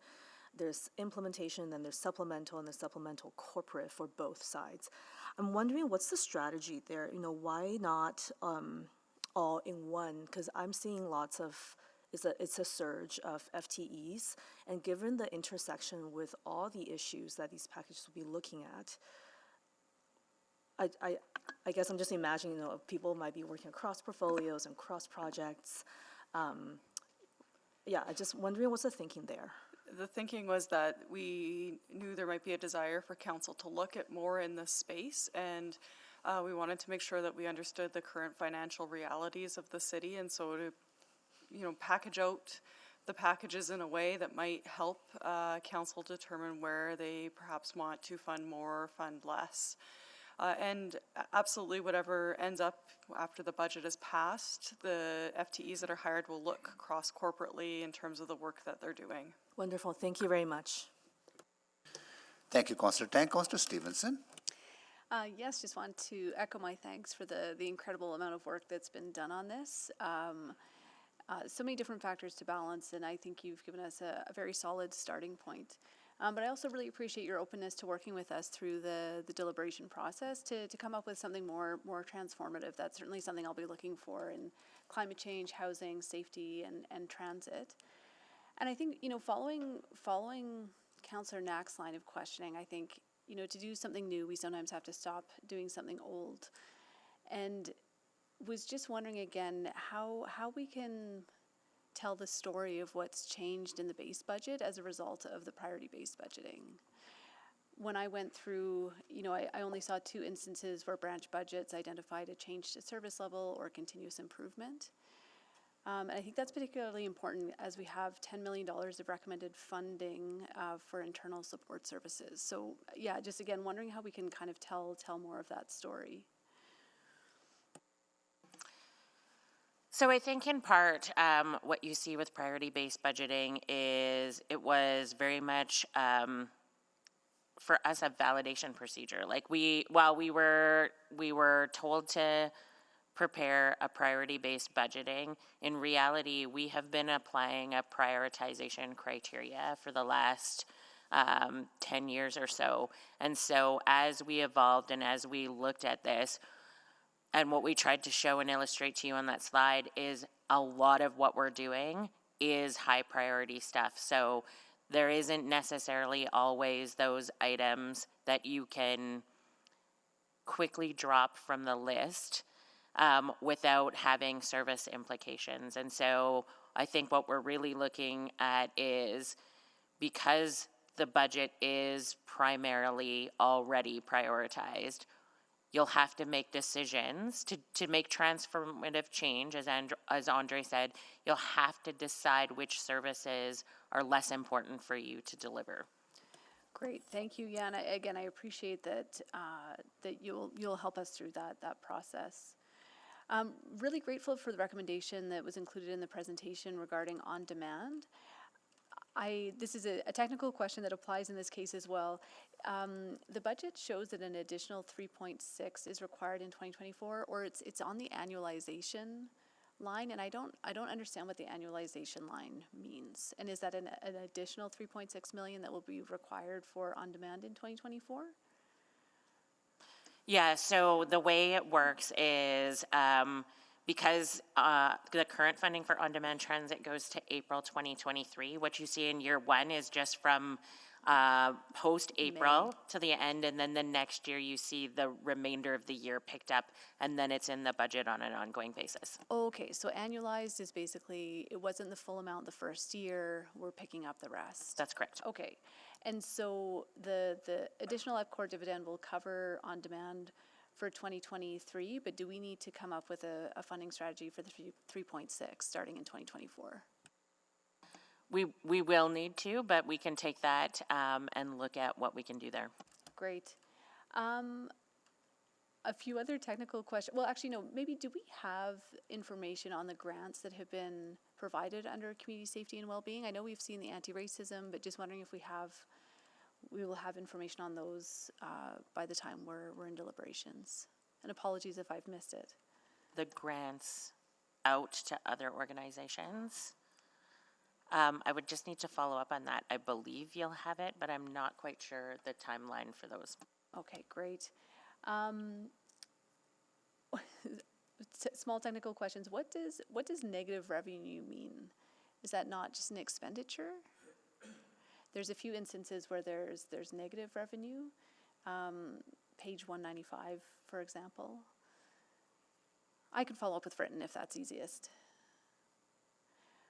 There's implementation, then there's supplemental, and there's supplemental corporate for both sides. I'm wondering what's the strategy there? You know, why not all in one? Because I'm seeing lots of, it's a surge of FTEs, and given the intersection with all the issues that these packages will be looking at, I guess I'm just imagining, you know, people might be working across portfolios and cross projects. Yeah, I just wondering what's the thinking there? The thinking was that we knew there might be a desire for council to look at more in this space, and we wanted to make sure that we understood the current financial realities of the city, and so to, you know, package out the packages in a way that might help council determine where they perhaps want to fund more or fund less. And absolutely whatever ends up after the budget is passed, the FTEs that are hired will look cross-corporately in terms of the work that they're doing. Wonderful. Thank you very much. Thank you, Councillor Tang. Councillor Stevenson. Yes, just want to echo my thanks for the incredible amount of work that's been done on this. So many different factors to balance, and I think you've given us a very solid starting point. But I also really appreciate your openness to working with us through the deliberation process to come up with something more transformative. That's certainly something I'll be looking for in climate change, housing, safety, and transit. And I think, you know, following Councillor Knack's line of questioning, I think, you know, to do something new, we sometimes have to stop doing something old. And was just wondering again how we can tell the story of what's changed in the base budget as a result of the priority-based budgeting. When I went through, you know, I only saw 2 instances where branch budgets identified a change to service level or continuous improvement. And I think that's particularly important as we have $10 million of recommended funding for internal support services. So yeah, just again, wondering how we can kind of tell more of that story. So I think in part, what you see with priority-based budgeting is it was very much, for us, a validation procedure. Like while we were told to prepare a priority-based budgeting, in reality, we have been applying a prioritization criteria for the last 10 years or so. And so as we evolved and as we looked at this, and what we tried to show and illustrate to you on that slide is a lot of what we're doing is high priority stuff. So there isn't necessarily always those items that you can quickly drop from the list without having service implications. And so I think what we're really looking at is, because the budget is primarily already prioritized, you'll have to make decisions to make transformative change, as Andre said. You'll have to decide which services are less important for you to deliver. Great, thank you, Jan. Again, I appreciate that you'll help us through that process. Really grateful for the recommendation that was included in the presentation regarding on-demand. This is a technical question that applies in this case as well. The budget shows that an additional 3.6 is required in 2024, or it's on the annualization line, and I don't understand what the annualization line means. And is that an additional 3.6 million that will be required for on-demand in 2024? Yeah, so the way it works is because the current funding for on-demand transit goes to April 2023, what you see in year 1 is just from post-April to the end, and then the next year you see the remainder of the year picked up, and then it's in the budget on an ongoing basis. Okay, so annualized is basically, it wasn't the full amount the first year, we're picking up the rest. That's correct. Okay, and so the additional EPCOR dividend will cover on-demand for 2023, but do we need to come up with a funding strategy for the 3.6 starting in 2024? We will need to, but we can take that and look at what we can do there. Great. A few other technical questions. Well, actually, no, maybe do we have information on the grants that have been provided under community safety and well-being? I know we've seen the anti-racism, but just wondering if we will have information on those by the time we're in deliberations. And apologies if I've missed it. The grants out to other organizations. I would just need to follow up on that. I believe you'll have it, but I'm not quite sure the timeline for those. Okay, great. Small technical questions. What does negative revenue mean? Is that not just an expenditure? There's a few instances where there's negative revenue. Page 195, for example. I can follow up with written if that's easiest.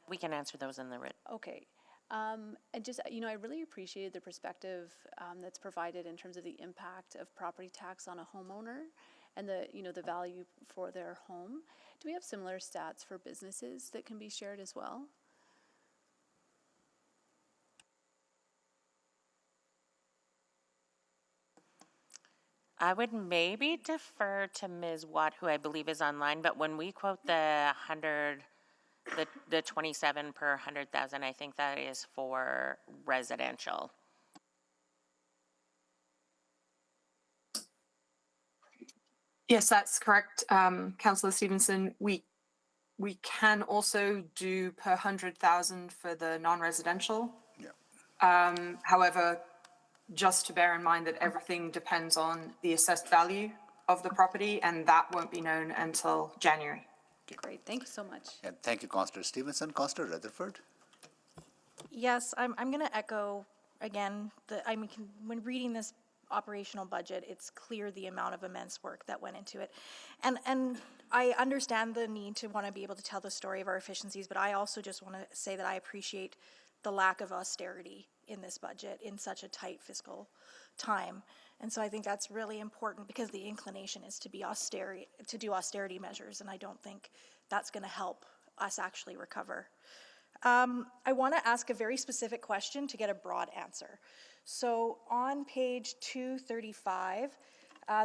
We can answer those in the written. Okay. And just, I really appreciated the perspective that's provided in terms of the impact of property tax on a homeowner and the value for their home. Do we have similar stats for businesses that can be shared as well? I would maybe defer to Ms. Watt, who I believe is online, but when we quote the 27 per 100,000, I think that is for residential. Yes, that's correct, Councillor Stevenson. We can also do per 100,000 for the non-residential. Yeah. However, just to bear in mind that everything depends on the assessed value of the property, and that won't be known until January. Great, thank you so much. And thank you, Councillor Stevenson. Councillor Rutherford? Yes, I'm going to echo again, when reading this operational budget, it's clear the amount of immense work that went into it. And I understand the need to want to be able to tell the story of our efficiencies, but I also just want to say that I appreciate the lack of austerity in this budget in such a tight fiscal time. And so I think that's really important because the inclination is to do austerity measures, and I don't think that's going to help us actually recover. I want to ask a very specific question to get a broad answer. So on page 235,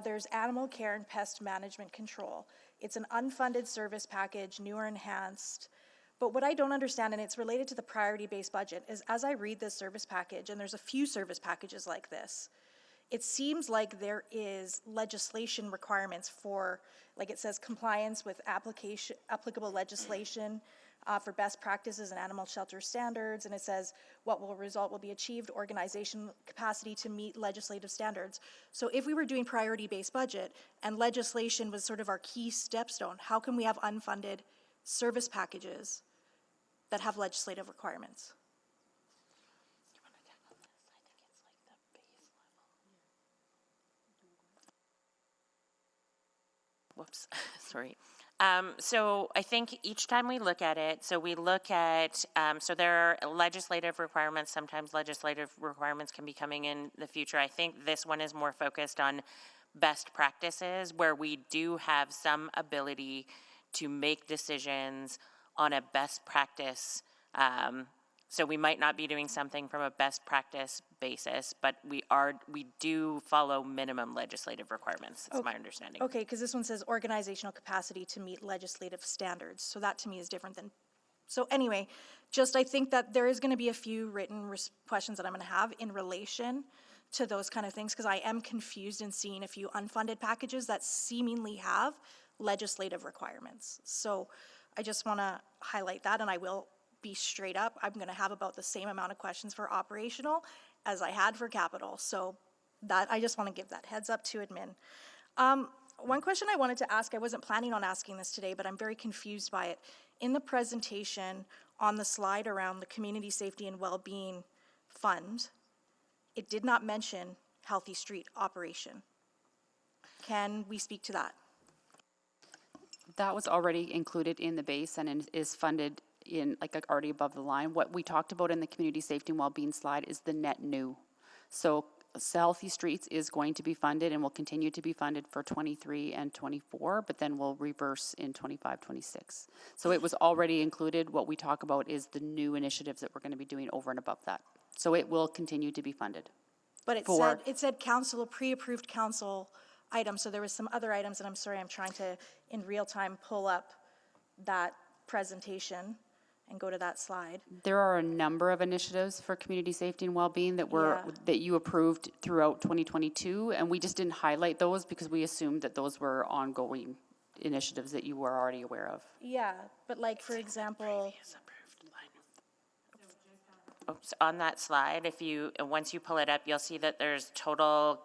there's animal care and pest management control. It's an unfunded service package, new or enhanced. But what I don't understand, and it's related to the priority-based budget, is as I read this service package, and there's a few service packages like this, it seems like there is legislation requirements for, like it says, compliance with applicable legislation for best practices and animal shelter standards, and it says what will result will be achieved, organization capacity to meet legislative standards. So if we were doing priority-based budget and legislation was sort of our key stepstone, how can we have unfunded service packages that have legislative requirements? Whoops, sorry. So I think each time we look at it, so we look at, so there are legislative requirements, sometimes legislative requirements can be coming in the future. I think this one is more focused on best practices where we do have some ability to make decisions on a best practice. So we might not be doing something from a best practice basis, but we do follow minimum legislative requirements, is my understanding. Okay, because this one says organizational capacity to meet legislative standards. So that to me is different than, so anyway, just I think that there is going to be a few written questions that I'm going to have in relation to those kind of things, because I am confused in seeing a few unfunded packages that seemingly have legislative requirements. So I just want to highlight that, and I will be straight up. I'm going to have about the same amount of questions for operational as I had for capital. So that I just want to give that heads up to admin. One question I wanted to ask, I wasn't planning on asking this today, but I'm very confused by it. In the presentation on the slide around the Community Safety and Wellbeing Fund, it did not mention Healthy Street operation. Can we speak to that? That was already included in the base and is funded in like already above the line. What we talked about in the community safety and well-being slide is the net new. So Healthy Streets is going to be funded and will continue to be funded for 23 and 24, but then we'll reverse in 25, 26. So it was already included. What we talk about is the new initiatives that we're going to be doing over and above that. So it will continue to be funded. But it said council, pre-approved council items, so there was some other items, and I'm sorry, I'm trying to, in real time, pull up that presentation and go to that slide. There are a number of initiatives for community safety and well-being that that you approved throughout 2022, and we just didn't highlight those because we assumed that those were ongoing initiatives that you were already aware of. Yeah, but like, for example, Oops, on that slide, once you pull it up, you'll see that there's total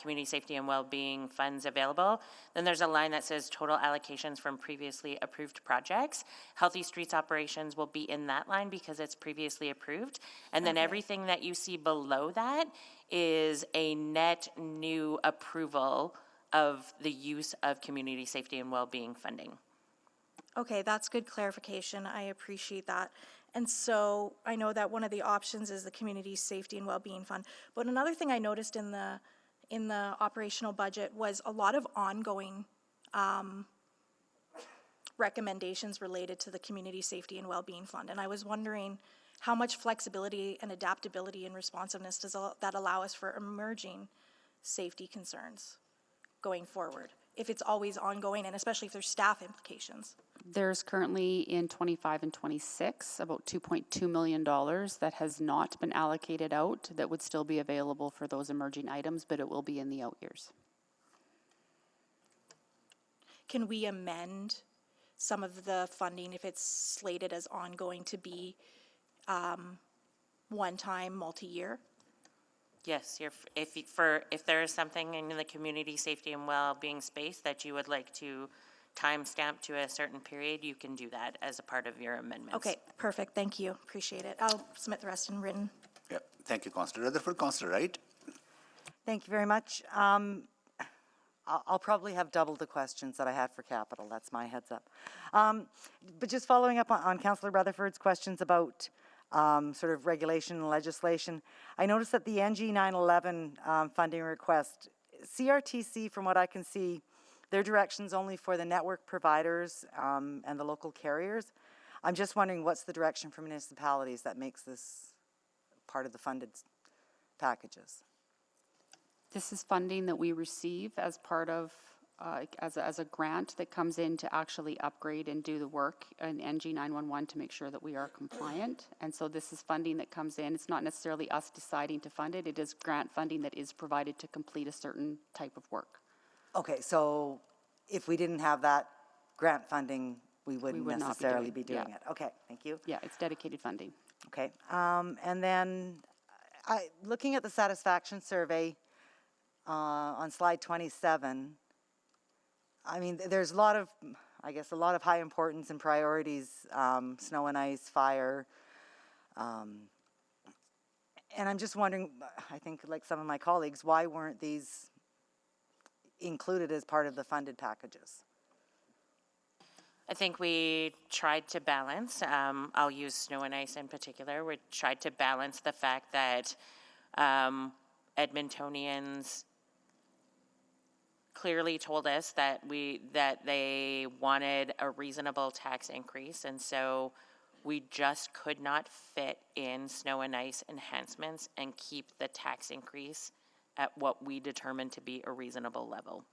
community safety and well-being funds available. Then there's a line that says total allocations from previously approved projects. Healthy Streets operations will be in that line because it's previously approved. And then everything that you see below that is a net new approval of the use of community safety and well-being funding. okay, that's good clarification. I appreciate that. And so I know that one of the options is the Community Safety and Wellbeing Fund. But another thing I noticed in the operational budget was a lot of ongoing recommendations related to the Community Safety and Wellbeing Fund. And I was wondering how much flexibility and adaptability and responsiveness does that allow us for emerging safety concerns going forward, if it's always ongoing, and especially if there's staff implications. There's currently in 25 and 26 about $2.2 million that has not been allocated out that would still be available for those emerging items, but it will be in the out years. Can we amend some of the funding if it's slated as ongoing to be one-time, multi-year? Yes, if there is something in the community safety and well-being space that you would like to timestamp to a certain period, you can do that as a part of your amendments. Okay, perfect, thank you, appreciate it. I'll submit the rest in written. Yep, thank you, Councillor Rutherford. Councillor Wright? Thank you very much. I'll probably have double the questions that I had for capital. That's my heads up. But just following up on Councillor Rutherford's questions about sort of regulation and legislation, I noticed that the NG 911 funding request, CRTC, from what I can see, their direction's only for the network providers and the local carriers. I'm just wondering what's the direction for municipalities that makes this part of the funded packages? This is funding that we receive as part of, as a grant that comes in to actually upgrade and do the work in NG 911 to make sure that we are compliant. And so this is funding that comes in. It's not necessarily us deciding to fund it. It is grant funding that is provided to complete a certain type of work. Okay, so if we didn't have that grant funding, we wouldn't necessarily be doing it. Okay, thank you. Yeah, it's dedicated funding. Okay, and then looking at the satisfaction survey on slide 27, I mean, there's a lot of, I guess, a lot of high importance and priorities, snow and ice, fire. And I'm just wondering, I think like some of my colleagues, why weren't these included as part of the funded packages? I think we tried to balance, I'll use snow and ice in particular, we tried to balance the fact that Edmontonians clearly told us that they wanted a reasonable tax increase, and so we just could not fit in snow and ice enhancements and keep the tax increase at what we determined to be a reasonable level.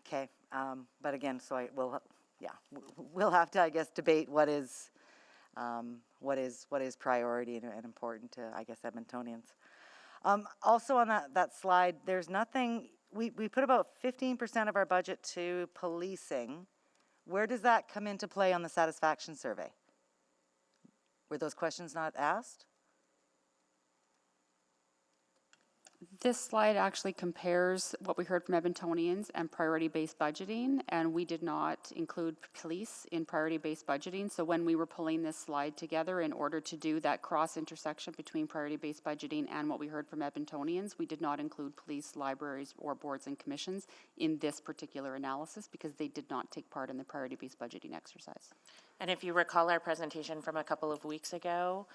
Okay, but again, so we'll have to, I guess, debate what is priority and important to, I guess, Edmontonians. Also on that slide, there's nothing, we put about 15% of our budget to policing. Where does that come into play on the satisfaction survey? Were those questions not asked? This slide actually compares what we heard from Edmontonians and priority-based budgeting, and we did not include police in priority-based budgeting. So when we were pulling this slide together in order to do that cross-intersection between priority-based budgeting and what we heard from Edmontonians, we did not include police, libraries, or boards and commissions in this particular analysis because they did not take part in the priority-based budgeting exercise. And if you recall our presentation from a couple of weeks ago,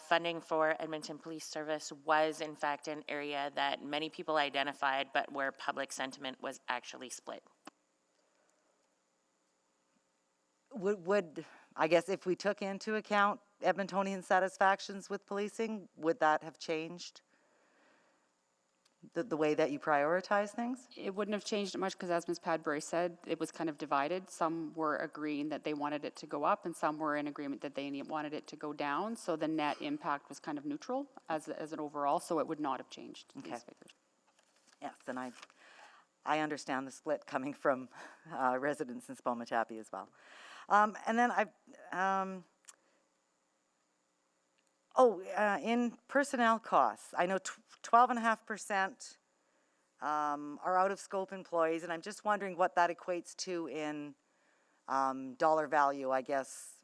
funding for Edmonton Police Service was in fact an area that many people identified, but where public sentiment was actually split. Would, I guess if we took into account Edmontonian satisfactions with policing, would that have changed the way that you prioritize things? It wouldn't have changed it much because, as Ms. Padbury said, it was kind of divided. Some were agreeing that they wanted it to go up, and some were in agreement that they wanted it to go down. So the net impact was kind of neutral as an overall, so it would not have changed these figures. Yes, and I understand the split coming from residents in Spomatapi as well. And then in personnel costs, I know 12.5% are out-of-scope employees, and I'm just wondering what that equates to in dollar value, I guess,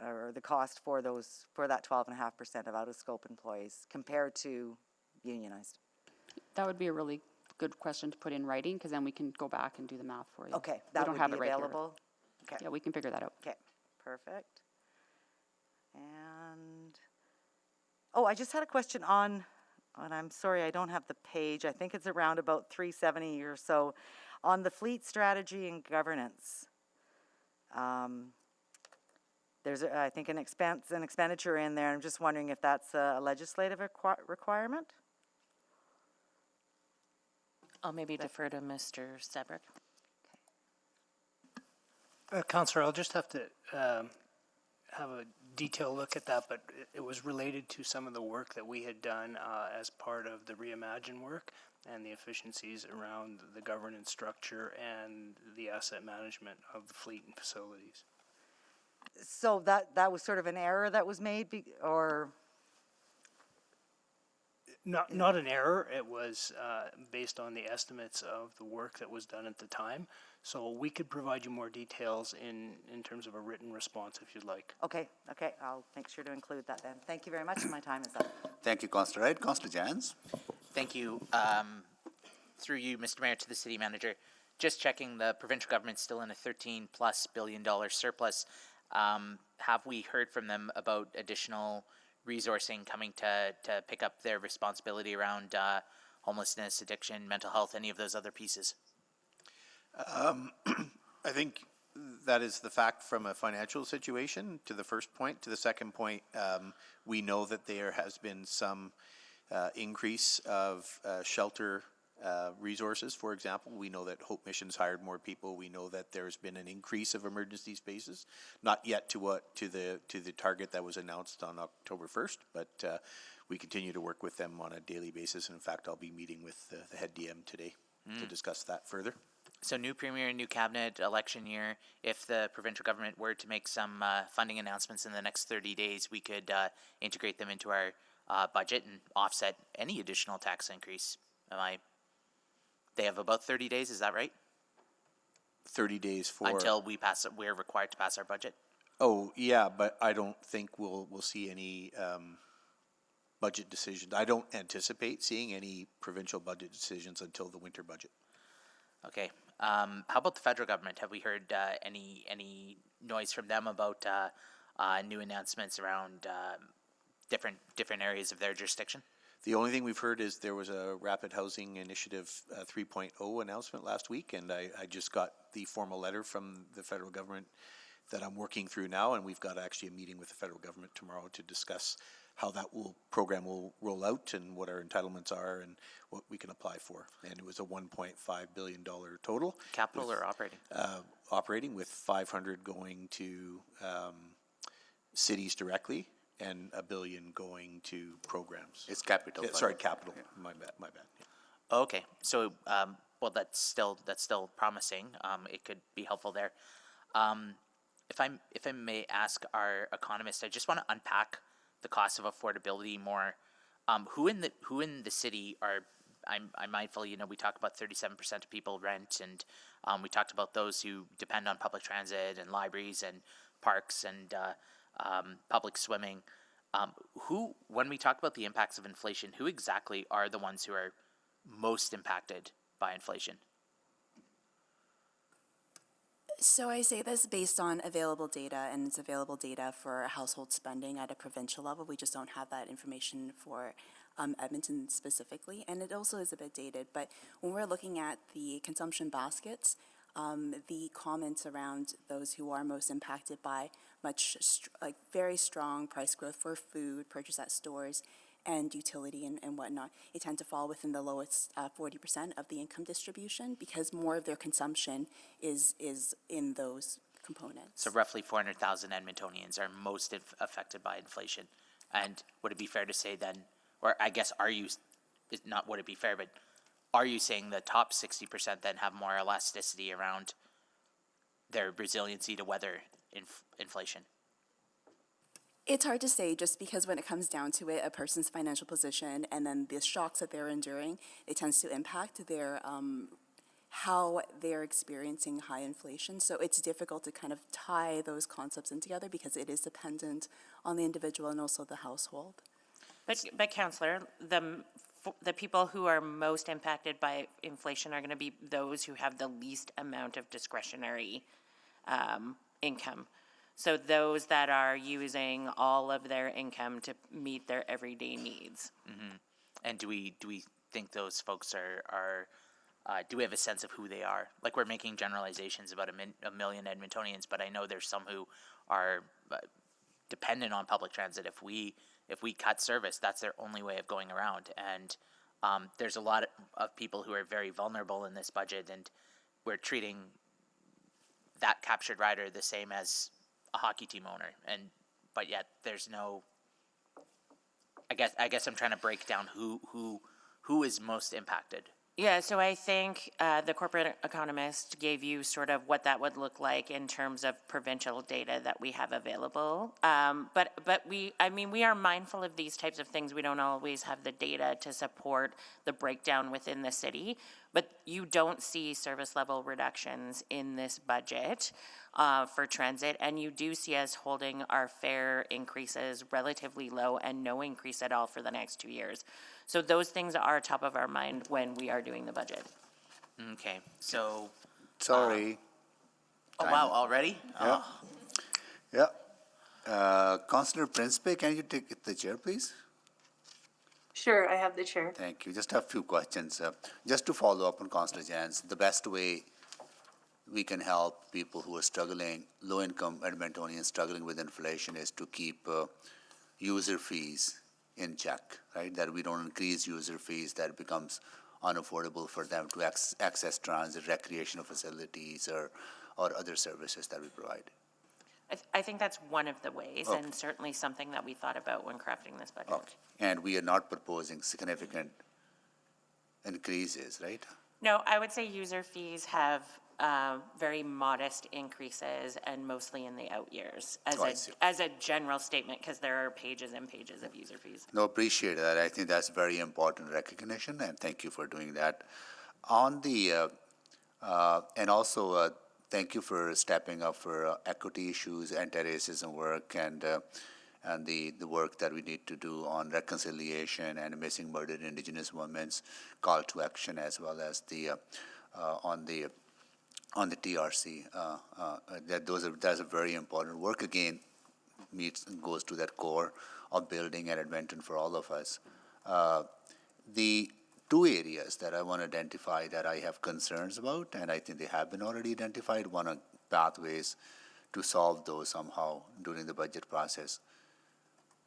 or the cost for that 12.5% of out-of-scope employees compared to unionized. That would be a really good question to put in writing, because then we can go back and do the math for you. Okay, We that don't would have be it right here. available? Okay. Yeah, we can figure that out. Okay, perfect. And, I just had a question on, and I'm sorry, I don't have the page. I think it's around about 370 or so. On the fleet strategy and governance, there's, I think, an expenditure in there. I'm just wondering if that's a legislative requirement? I'll maybe defer to Mr. Sebrick. Councillor, I'll just have to have a detailed look at that, but it was related to some of the work that we had done as part of the Reimagine work and the efficiencies around the governance structure and the asset management of the fleet and facilities. So that was sort of an error that was made, or? Not an error. It was based on the estimates of the work that was done at the time. So we could provide you more details in terms of a written response if you'd like. Okay, I'll make sure to include that then. Thank you very much. My time is up. Thank you, Councillor Wright. Councillor Jans. Thank you. Through you, Mr. Mayor, to the city manager. Just checking, the provincial government's still in a $13+ billion surplus. Have we heard from them about additional resourcing coming to pick up their responsibility around homelessness, addiction, mental health, any of those other pieces? I think that is the fact from a financial situation to the first point. To the second point, we know that there has been some increase of shelter resources, for example. We know that Hope Mission's hired more people. We know that there's been an increase of emergency spaces, not yet to the target that was announced on October 1st, but we continue to work with them on a daily basis. And in fact, I'll be meeting with the head DM today to discuss that further. So new premier, new cabinet, election year. If the provincial government were to make some funding announcements in the next 30 days, we could integrate them into our budget and offset any additional tax increase. They have about 30 days, is that right? 30 days for until we're required to pass our budget. Oh yeah, but I don't think we'll see any budget decisions. I don't anticipate seeing any provincial budget decisions until the winter budget. Okay. How about the federal government? Have we heard any noise from them about new announcements around different areas of their jurisdiction? The only thing we've heard is there was a Rapid Housing Initiative 3.0 announcement last week, and I just got the formal letter from the federal government that I'm working through now, and we've got actually a meeting with the federal government tomorrow to discuss how that program will roll out and what our entitlements are and what we can apply for. And it was a $1.5 billion total. Capital or operating? Operating, with 500 going to cities directly and $1 billion going to programs. It's capital. Sorry, capital. Yeah. My bad. Yeah. Okay, so well, that's still promising. It could be helpful there. If I may ask our economist, I just want to unpack the cost of affordability more. Who in the city are? I'm mindful. We talk about 37% of people rent, and we talked about those who depend on public transit and libraries and parks and public swimming. When we talk about the impacts of inflation, who exactly are the ones who are most impacted by inflation? So I say this based on available data, and it's available data for household spending at a provincial level. We just don't have that information for Edmonton specifically, and it also is a bit dated. But when we're looking at the consumption baskets, the comments around those who are most impacted by very strong price growth for food, purchase at stores, and utility and whatnot, they tend to fall within the lowest 40% of the income distribution because more of their consumption is in those components. So roughly 400,000 Edmontonians are most affected by inflation. And would it be fair to say then, or I guess not would it be fair, but are you saying the top 60% then have more elasticity around their resiliency to weather inflation? It's hard to say just because when it comes down to it, a person's financial position and then the shocks that they're enduring, it tends to impact their how they're experiencing high inflation. So it's difficult to kind of tie those concepts in together because it is dependent on the individual and also the household. But Councillor, the people who are most impacted by inflation are going to be those who have the least amount of discretionary income. So those that are using all of their income to meet their everyday needs. Mm-hmm. And do we think those folks are do we have a sense of who they are? Like, we're making generalizations about a million Edmontonians, but I know there's some who are dependent on public transit. If we cut service, that's their only way of going around. And there's a lot of people who are very vulnerable in this budget, and we're treating that captured rider the same as a hockey team owner, but yet there's no. I guess I'm trying to break down who is most impacted. Yeah, so I think the corporate economist gave you sort of what that would look like in terms of provincial data that we have available. But we are mindful of these types of things. We don't always have the data to support the breakdown within the city, but you don't see service level reductions in this budget for transit, and you do see us holding our fare increases relatively low and no increase at all for the next 2 years. So those things are top of our mind when we are doing the budget. Okay, so. Sorry. Oh, wow, already? Yeah. Oh. Yeah. Councillor Principe, can you take the chair, please? Sure, I have the chair. Thank you. Just have a few questions. Just to follow up on Councillor Jan's, the best way we can help people who are struggling, low-income Edmontonians struggling with inflation, is to keep user fees in check, right? That we don't increase user fees, that becomes unaffordable for them to access transit, recreational facilities, or other services that we provide. I think that's one of the ways, Okay. and certainly something that we thought about when crafting this budget. Okay. And we are not proposing significant increases, right? No, I would say user fees have very modest increases and mostly in the out years as a general statement, because there are pages and pages of user fees. No, appreciate that. I think that's very important recognition, and thank you for doing that. On the and also thank you for stepping up for equity issues, anti-racism work, and the work that we need to do on reconciliation and missing murdered Indigenous women's call to action, as well as the on the TRC. That's a very important work. Again, goes to that core of building an Edmonton for all of us. The two areas that I want to identify that I have concerns about, and I think they have been already identified, one on pathways to solve those somehow during the budget process.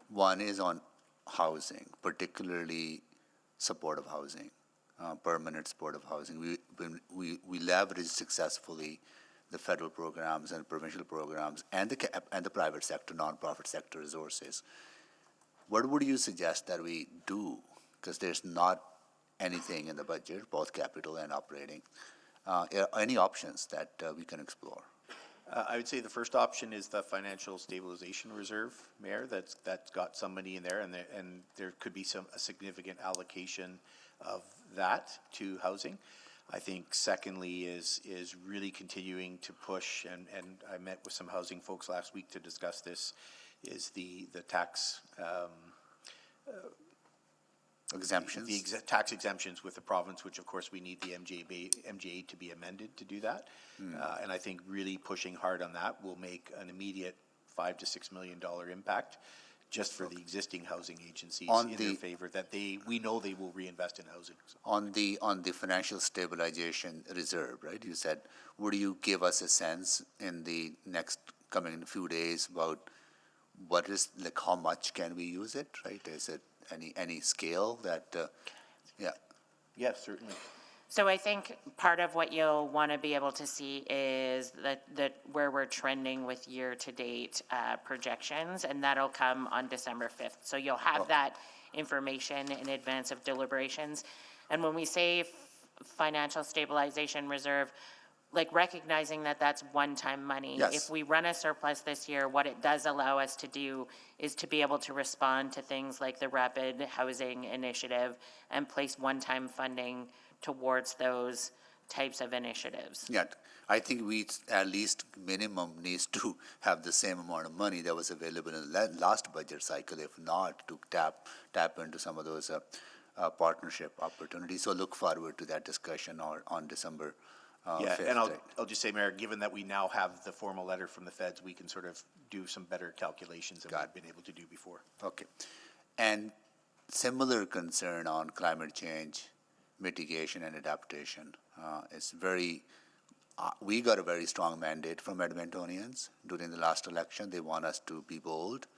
One is on housing, particularly supportive housing. Permanent supportive housing. We leverage successfully the federal programs and provincial programs and the private sector, nonprofit sector resources. What would you suggest that we do? Because there's not anything in the budget, both capital and operating. Any options that we can explore? I would say the first option is the financial stabilization reserve, Mayor. That's got some money in there, and there could be a significant allocation of that to housing. I think secondly is really continuing to push, and I met with some housing folks last week to discuss this, is the tax Exemptions? The tax exemptions with the province, which of course we need the MJA to be amended to do that. And I think really pushing hard on that will make an immediate $5 to $6 million impact just for the existing housing agencies in their favor, that we know they will reinvest in housing. On the financial stabilization reserve, right? You said, would you give us a sense in the next coming few days about what is, like, how much can we use it, right? Is it any scale that, yeah. Yes, certainly. So I think part of what you'll want to be able to see is that where we're trending with year-to-date projections, and that'll come on December 5th. So you'll have that information in advance of deliberations. And when we say financial stabilization reserve, like recognizing that that's one-time money. Yes. If we run a surplus this year, what it does allow us to do is to be able to respond to things like the Rapid Housing Initiative and place one-time funding towards those types of initiatives. Yeah, I think we at least minimum needs to have the same amount of money that was available in the last budget cycle, if not to tap into some of those partnership opportunities. So look forward to that discussion on December 5th. And I'll just say, Mayor, given that we now have the formal letter from the feds, we can sort of do some better calculations than we've been able to do before. Okay. And similar concern on climate change mitigation and adaptation. It's very, we got a very strong mandate from Edmontonians during the last election. They want us to be bold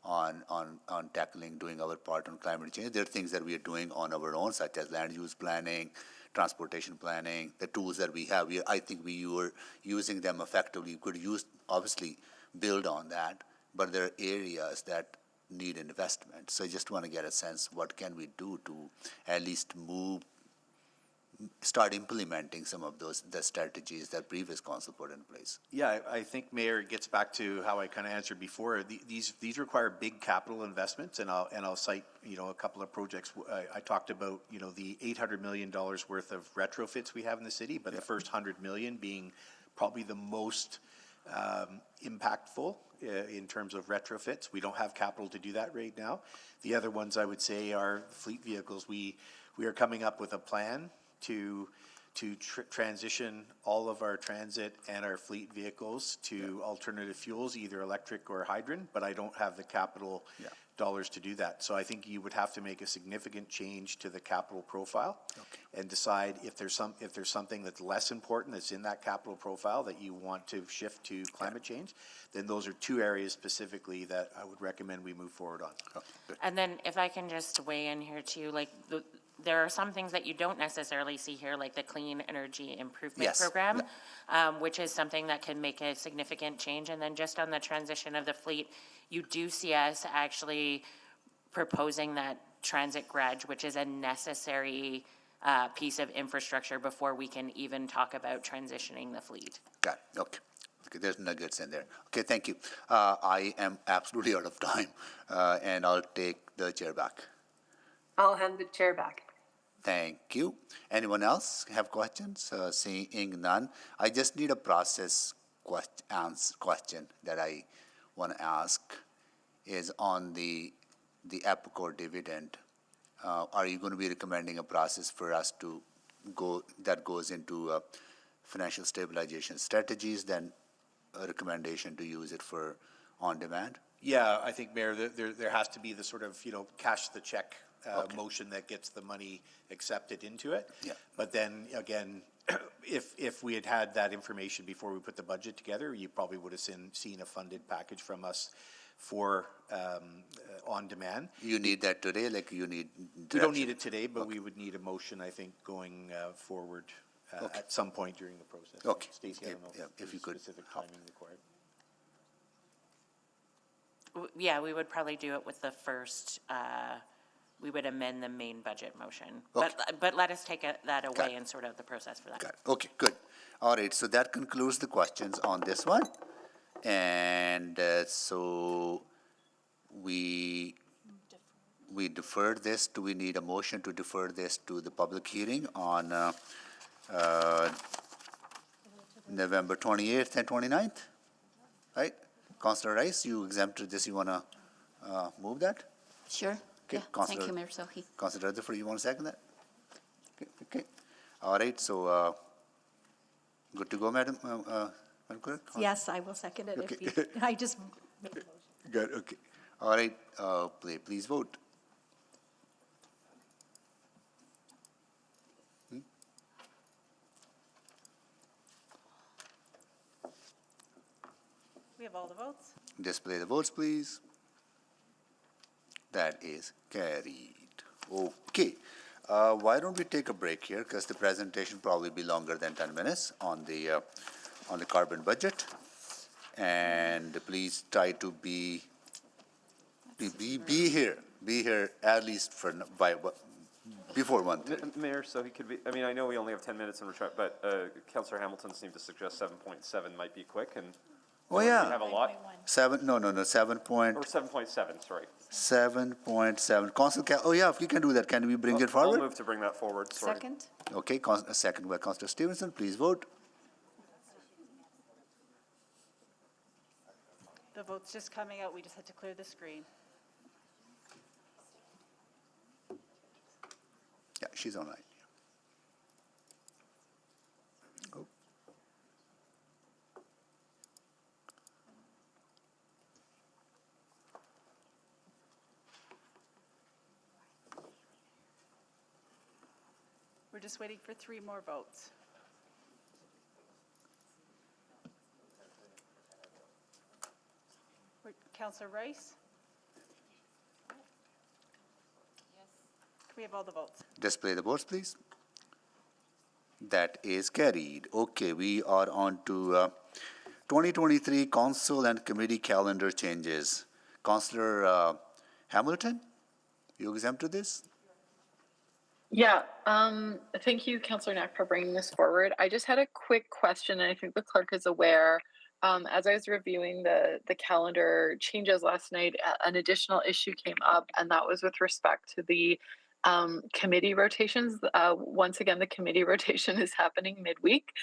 on tackling, doing our part on climate change. There are things that we are doing on our own, such as land use planning, transportation planning, the tools that we have. I think we were using them effectively. We could obviously build on that, but there are areas that need investment. So I just want to get a sense, what can we do to at least start implementing some of the strategies that previous council put in place? Yeah, I think, Mayor, it gets back to how I kind of answered before. These require big capital investments, and I'll cite a couple of projects. I talked about the $800 million worth of retrofits we have in the city, but the first $100 million being probably the most impactful in terms of retrofits. We don't have capital to do that right now. The other ones I would say are fleet vehicles. We are coming up with a plan to transition all of our transit and our fleet vehicles to alternative fuels, either electric or hydrogen, but I don't have the capital dollars to do that. So I think you would have to make a significant change to the capital profile and decide if there's something that's less important that's in that capital profile that you want to shift to climate change, then those are two areas specifically that I would recommend we move forward on. And then if I can just weigh in here too, like there are some things that you don't necessarily see here, like the Clean Energy Improvement Program, which is something that can make a significant change. And then just on the transition of the fleet, you do see us actually proposing that transit garage, which is a necessary piece of infrastructure before we can even talk about transitioning the fleet. Got it. Okay. There's nuggets in there. Okay, thank you. I am absolutely out of time, and I'll take the chair back. I'll hand the chair back. Thank you. Anyone else have questions? Seeing none, I just need a process question that I want to ask is on the EPCOR dividend. Are you going to be recommending a process for us to go that goes into financial stabilization strategies, then a recommendation to use it for on demand? Yeah, I think, Mayor, there has to be the sort of cash the check motion that gets the money accepted into it. Yeah. But then again, if we had that information before we put the budget together, you probably would have seen a funded package from us for on demand. You need that today, like you need direction? We don't need it today, but we would need a motion, I think, going forward at some point during the process. Okay. Stacey, I don't know if you could. Specific timing required. Yeah, we would probably do it with the first, we would amend the main budget motion. Okay. But let us take that away and sort out the process for that. Got it. Okay, good. All right, so that concludes the questions on this one. And so we deferred this. Do we need a motion to defer this to the public hearing on November 28th and 29th? Right? Councillor Rice, you exempted this. You want to move that? Sure. Okay, Yeah, thank Councillor- you, Mayor Sohi. Councillor Rutherford, you want to second that? Okay. All right, so, good to go, Madam Clerk? Yes, I will second it if Okay. you, I just made the motion. Good, okay. All right, please vote. We have all the votes? Display the votes, please. That is carried. Okay. Why don't we take a break here, because the presentation probably be longer than 10 minutes on the carbon budget. And please try to be here at least before 1:30. Mayor, so he could be, I mean, I know we only have 10 minutes in retract, but Councillor Hamilton seemed to suggest 7.7 might be quick, and Oh, we yeah. have a lot. 7 point. Or 7.7, sorry. 7.7. Oh, yeah, if you can do that, can we bring it forward? I'll move to bring that forward, sorry. Second? Okay, a second by Councillor Stevenson, please vote. The vote's just coming out, we just had to clear the screen. Yeah, she's online. Oh. We're just waiting for 3 more votes. Councillor Rice? Can we have all the votes? Display the votes, please. That is carried. Okay, we are on to 2023 council and committee calendar changes. Councillor Hamilton, you exempt to this? Yeah, thank you, Councillor Knack, for bringing this forward. I just had a quick question, and I think the clerk is aware. As I was reviewing the calendar changes last night, an additional issue came up, and that was with respect to the committee rotations. Once again, the committee rotation is happening midweek,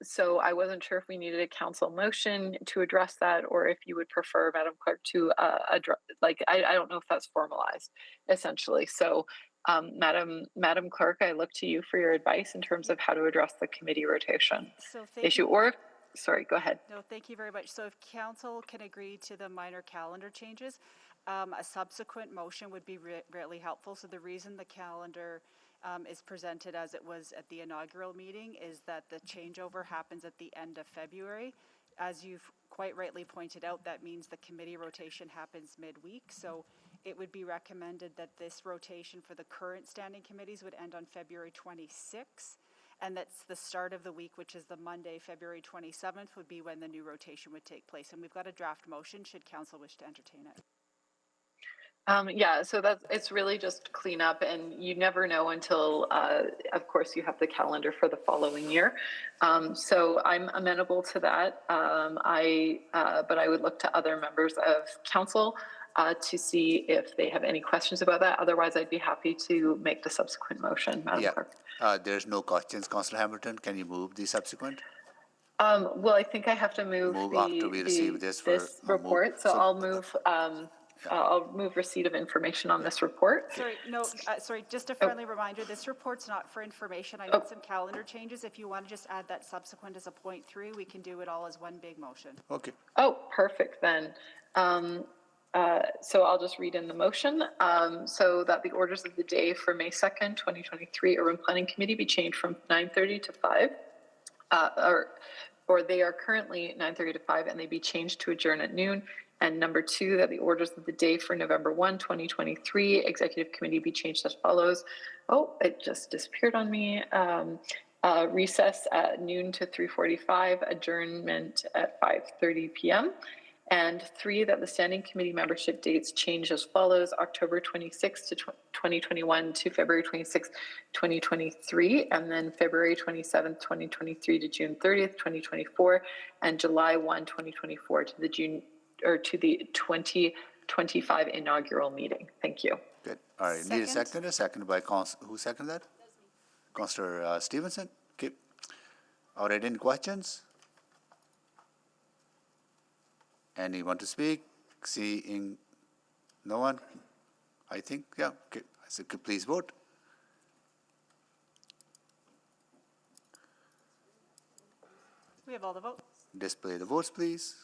so I wasn't sure if we needed a council motion to address that, or if you would prefer, Madam Clerk, to address. Like, I don't know if that's formalized, essentially. So, Madam Clerk, I look to you for your advice in terms of how to address the committee rotation issue. Or, sorry, go ahead. No, thank you very much. So if council can agree to the minor calendar changes, a subsequent motion would be really helpful. So the reason the calendar is presented as it was at the inaugural meeting is that the changeover happens at the end of February. As you've quite rightly pointed out, that means the committee rotation happens midweek. So it would be recommended that this rotation for the current standing committees would end on February 26th. And that's the start of the week, which is the Monday, February 27th, would be when the new rotation would take place. And we've got a draft motion, should council wish to entertain it. Yeah, so it's really just cleanup, and you never know until, of course, you have the calendar for the following year. So I'm amenable to that. But I would look to other members of council to see if they have any questions about that. Otherwise, I'd be happy to make the subsequent motion, Madam Clerk. There's no questions. Councillor Hamilton, can you move the subsequent? Well, I think I have to move after we receive this report. So I'll move. I'll move receipt of information on this report. Sorry, no, sorry, just a friendly reminder, this report's not for information. I made some calendar changes. If you want to just add that subsequent as a point 3, we can do it all as one big motion. Okay. Oh, perfect then. So I'll just read in the motion. So that the orders of the day for May 2nd, 2023 Urban Planning Committee be changed from 9:30 to 5, or they are currently 9:30 to 5, and they be changed to adjourn at noon. And number 2, that the orders of the day for November 1, 2023 Executive Committee be changed as follows. Oh, it just disappeared on me. Recess at noon to 3:45, adjournment at 5:30 p.m. And 3, that the standing committee membership dates change as follows: October 26th to 2021 to February 26th, 2023, and then February 27th, 2023 to June 30th, 2024, and July 1, 2024 to the 2025 inaugural meeting. Thank you. Good. All right. Need a seconder? Seconded by who seconded that? Councillor Stevenson. Okay. All right. Any questions? Anyone to speak? Seeing No one? I think, yeah, okay. So please vote. We have all the votes. Display the votes, please.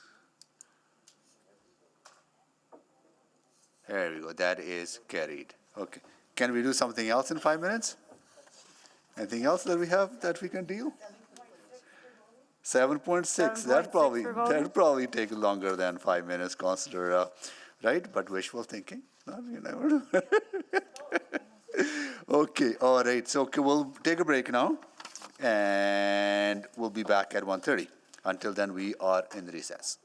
There we go. That is carried. Okay. Can we do something else in 5 minutes? Anything else that we have that we can deal? 7.6. That'll probably take longer than 5 minutes, consider, right? But wishful thinking. No, you never know. Okay. All right. So okay, we'll take a break now, and we'll be back at 1:30. Until then, we are in recess.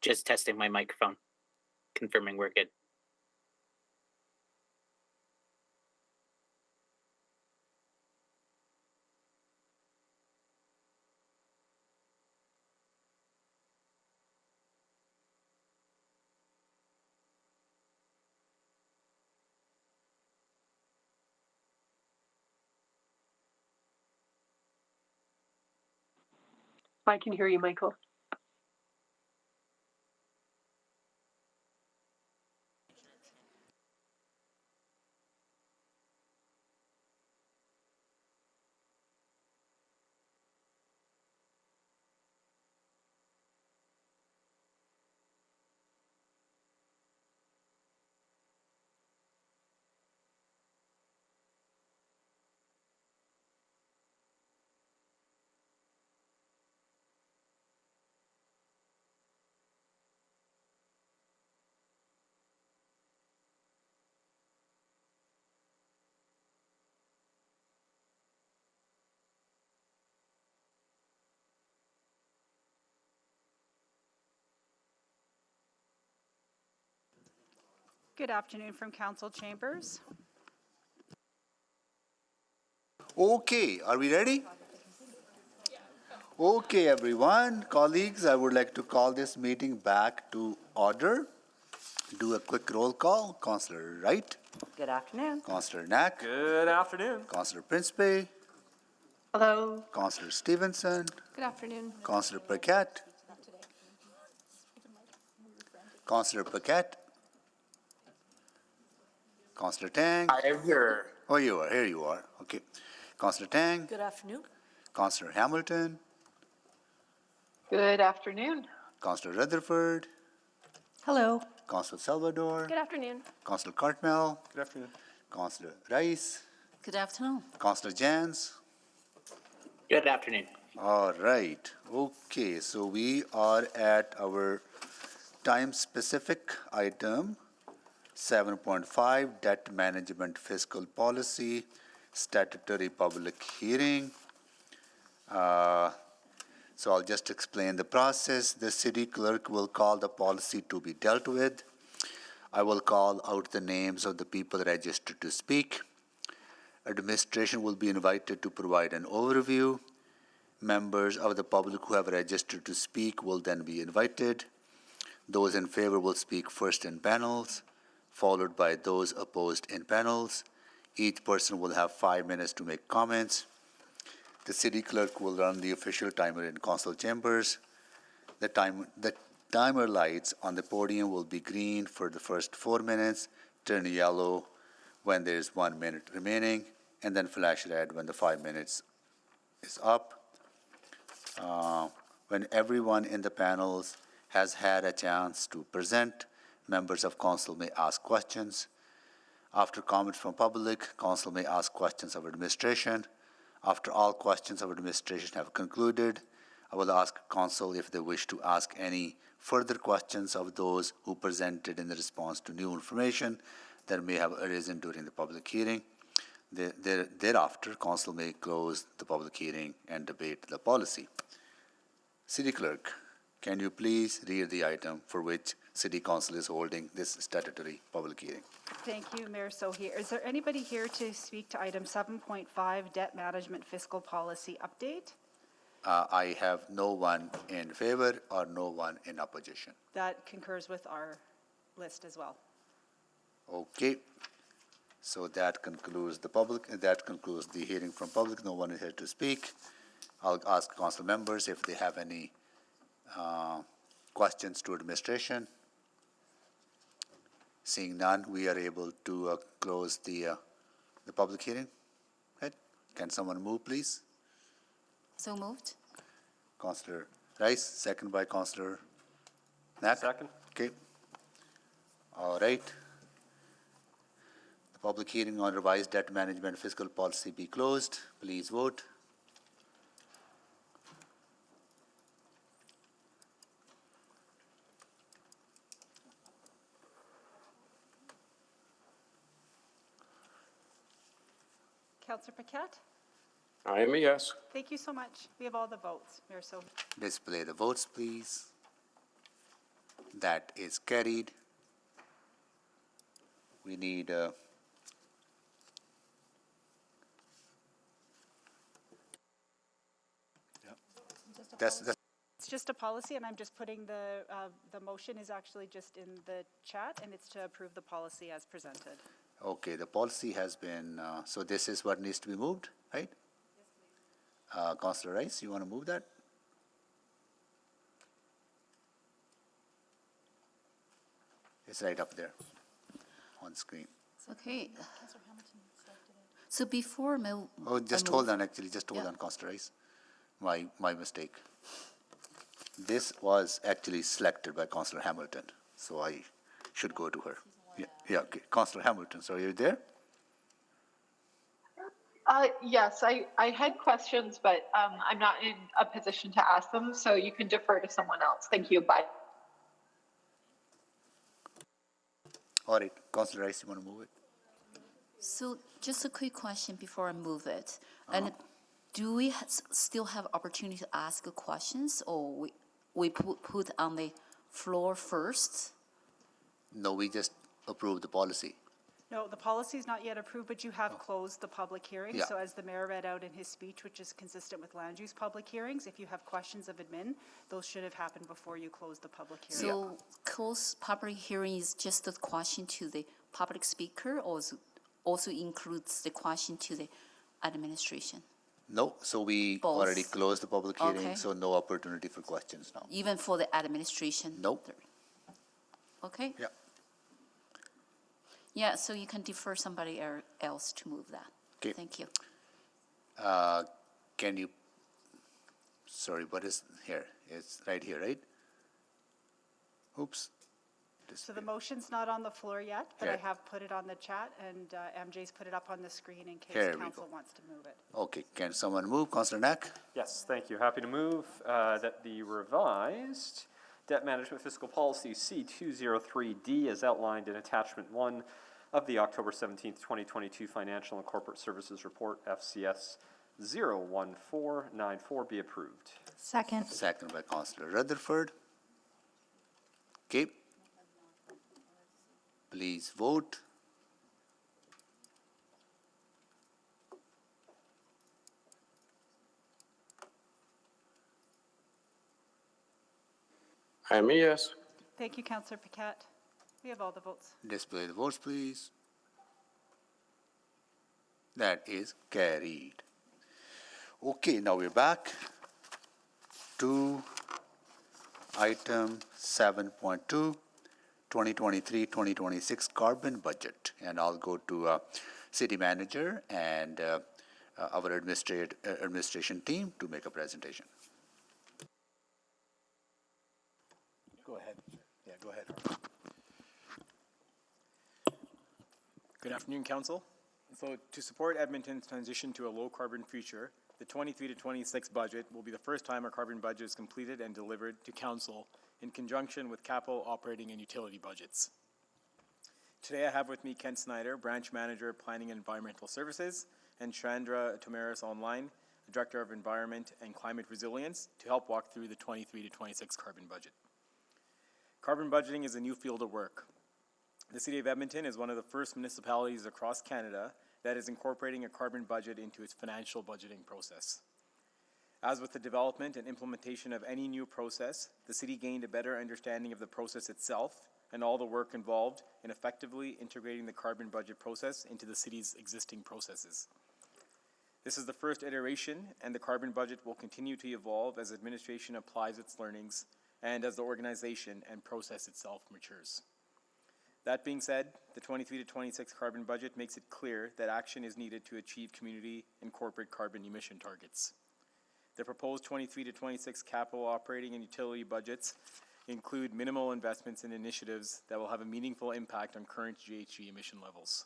Just testing my microphone, confirming we're good. I can hear you, Michael. Good afternoon from council chambers. Okay, are we ready? Okay, everyone, colleagues, I would like to call this meeting back to order. Do a quick roll call. Councillor Wright. Good afternoon. Councillor Knack. Good afternoon. Councillor Principe. Hello. Councillor Stevenson. Good afternoon. Councillor Paquette. Councillor Paquette. Councillor Tang. I am here. Oh, you are. Here you are. Okay. Councillor Tang. Good afternoon. Councillor Hamilton. Good afternoon. Councillor Rutherford. Hello. Councillor Salvador. Good afternoon. Councillor Cartmel. Good afternoon. Councillor Rice. Good afternoon. Councillor Jans. Good afternoon. All right. Okay, so we are at our time-specific item 7.5, debt management fiscal policy, statutory public hearing. So I'll just explain the process. The city clerk will call the policy to be dealt with. I will call out the names of the people registered to speak. Administration will be invited to provide an overview. Members of the public who have registered to speak will then be invited. Those in favor will speak first in panels, followed by those opposed in panels. Each person will have 5 minutes to make comments. The city clerk will run the official timer in council chambers. The timer lights on the podium will be green for the first 4 minutes, turn yellow when there is 1 minute remaining, and then flash red when the 5 minutes is up. When everyone in the panels has had a chance to present, members of council may ask questions. After comments from public, council may ask questions of administration. After all questions of administration have concluded, I will ask council if they wish to ask any further questions of those who presented in response to new information that may have arisen during the public hearing. Thereafter, council may close the public hearing and debate the policy. City clerk, can you please read the item for which city council is holding this statutory public hearing? Thank you, Mayor Sohi. Is there anybody here to speak to item 7.5, debt management fiscal policy update? I have no one in favor or no one in opposition. That concurs with our list as well. Okay. So that concludes the hearing from public. No one is here to speak. I'll ask council members if they have any questions to administration. Seeing none, we are able to close the public hearing. Right? Can someone move, please? So moved. Councillor Rice, second by Councillor Knack. Second. Okay. All right. The public hearing on revised debt management fiscal policy be closed. Please vote. Councillor Paquette? I am a yes. Thank you so much. We have all the votes, Mayor Sohi. Display the votes, please. That is carried. We need that's It's just a policy, and I'm just putting the motion is actually just in the chat, and it's to approve the policy as presented. okay. The policy has been, so this is what needs to be moved, right? Yes, please. Councillor Rice, you want to move that? It's right up there on screen. Okay. So before Oh, just hold on, actually, just hold on, Councillor Rice. My mistake. This was actually selected by Councillor Hamilton, so I should go to her. Yeah, okay. Councillor Hamilton, so are you there? Yes, I had questions, but I'm not in a position to ask them, so you can defer to someone else. Thank you. Bye. All right, Councillor Rice, you want to move it? So just a quick question before I move it. And do we still have opportunity to ask questions, or we put on the floor first? No, we just approved the policy. No, the policy is not yet approved, but you have closed the public hearing. Yeah. So as the mayor read out in his speech, which is consistent with land use public hearings, if you have questions of admin, those should have happened before you close the public hearing. So close public hearing is just a question to the public speaker, or also includes the question to the administration? No, so we Both. already closed the public hearing, Okay. so no opportunity for questions now. Even for the administration? Nope. Okay? Yeah. Yeah, so you can defer somebody else to move that. Okay. Thank you. Can you, sorry, what is here? It's right here, right? Oops. So the motion's not on the floor yet, but I Here. have put it on the chat, and MJ's put it up on the screen in case Here we council go. wants to move it. Okay, can someone move? Councillor Knack? Yes, thank you. Happy to move that the revised Debt Management Fiscal Policy C203D as outlined in Attachment 1 of the October 17th, 2022 Financial and Corporate Services Report, FCS 01494, be approved. Second. Second by Councillor Rutherford. Okay. Please vote. I am a yes. Thank you, Councillor Paquette. We have all the votes. Display the votes, please. That is carried. Okay, now we're back to item 7.2, 2023-2026 carbon budget. And I'll go to city manager and our administration team to make a presentation. Go ahead. Yeah, go ahead. Good afternoon, Council. So to support Edmonton's transition to a low-carbon future, the 23 to 26 budget will be the first time our carbon budget is completed and delivered to Council in conjunction with capital, operating, and utility budgets. Today I have with me Kent Snyder, Branch Manager, Planning and Environmental Services, and Chandra Tomaris Online, Director of Environment and Climate Resilience, to help walk through the 23 to 26 carbon budget. Carbon budgeting is a new field of work. The City of Edmonton is one of the first municipalities across Canada that is incorporating a carbon budget into its financial budgeting process. As with the development and implementation of any new process, the City gained a better understanding of the process itself and all the work involved in effectively integrating the carbon budget process into the City's existing processes. This is the first iteration, and the carbon budget will continue to evolve as administration applies its learnings and as the organization and process itself matures. That being said, the 23 to 26 carbon budget makes it clear that action is needed to achieve community and corporate carbon emission targets. The proposed 23 to 26 capital operating and utility budgets include minimal investments in initiatives that will have a meaningful impact on current GHG emission levels.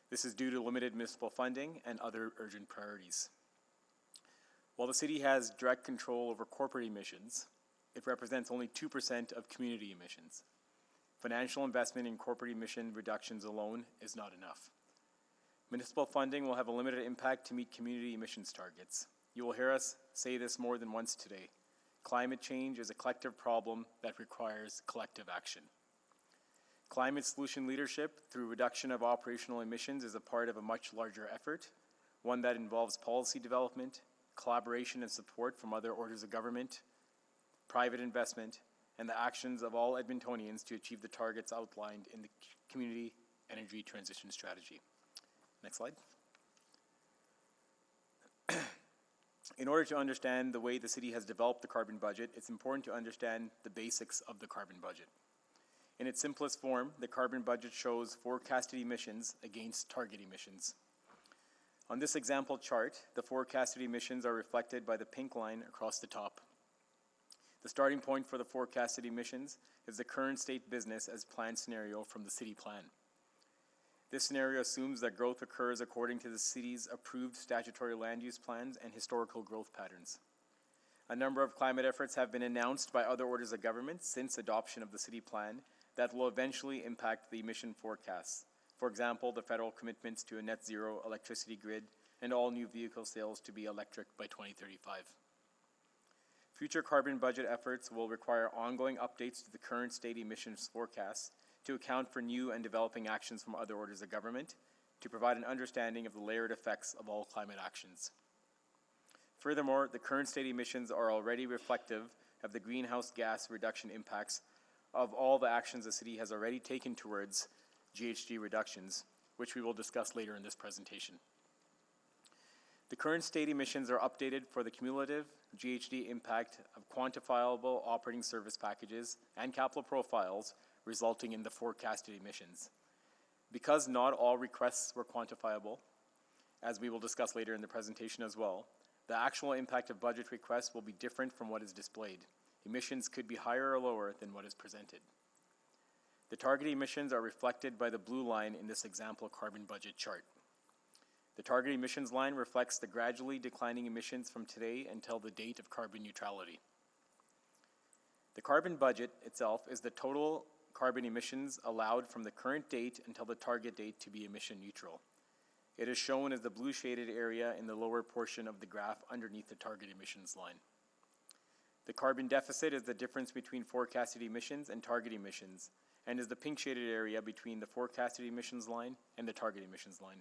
This is due to limited municipal funding and other urgent priorities. While the city has direct control over corporate emissions, it represents only 2% of community emissions. Financial investment in corporate emission reductions alone is not enough. Municipal funding will have a limited impact to meet community emissions targets. You will hear us say this more than once today. climate change is a collective problem that requires collective action. Climate solution leadership through reduction of operational emissions is a part of a much larger effort, one that involves policy development, collaboration and support from other orders of government, private investment, and the actions of all Edmontonians to achieve the targets outlined in the Community Energy Transition Strategy. Next slide. In order to understand the way the city has developed the carbon budget, it's important to understand the basics of the carbon budget. In its simplest form, the carbon budget shows forecasted emissions against target emissions. On this example chart, the forecasted emissions are reflected by the pink line across the top. The starting point for the forecasted emissions is the current state business as planned scenario from the city plan. This scenario assumes that growth occurs according to the city's approved statutory land use plans and historical growth patterns. A number of climate efforts have been announced by other orders of government since adoption of the city plan that will eventually impact the emission forecasts. For example, the federal commitments to a net zero electricity grid and all new vehicle sales to be electric by 2035. Future carbon budget efforts will require ongoing updates to the current state emissions forecasts to account for new and developing actions from other orders of government to provide an understanding of the layered effects of all climate actions. Furthermore, the current state emissions are already reflective of the greenhouse gas reduction impacts of all the actions the city has already taken towards GHG reductions, which we will discuss later in this presentation. The current state emissions are updated for the cumulative GHG impact of quantifiable operating service packages and capital profiles resulting in the forecasted emissions. Because not all requests were quantifiable, as we will discuss later in the presentation as well, the actual impact of budget requests will be different from what is displayed. Emissions could be higher or lower than what is presented. The target emissions are reflected by the blue line in this example carbon budget chart. The target emissions line reflects the gradually declining emissions from today until the date of carbon neutrality. The carbon budget itself is the total carbon emissions allowed from the current date until the target date to be emission neutral. It is shown as the blue shaded area in the lower portion of the graph underneath the target emissions line. The carbon deficit is the difference between forecasted emissions and target emissions, and is the pink shaded area between the forecasted emissions line and the target emissions line.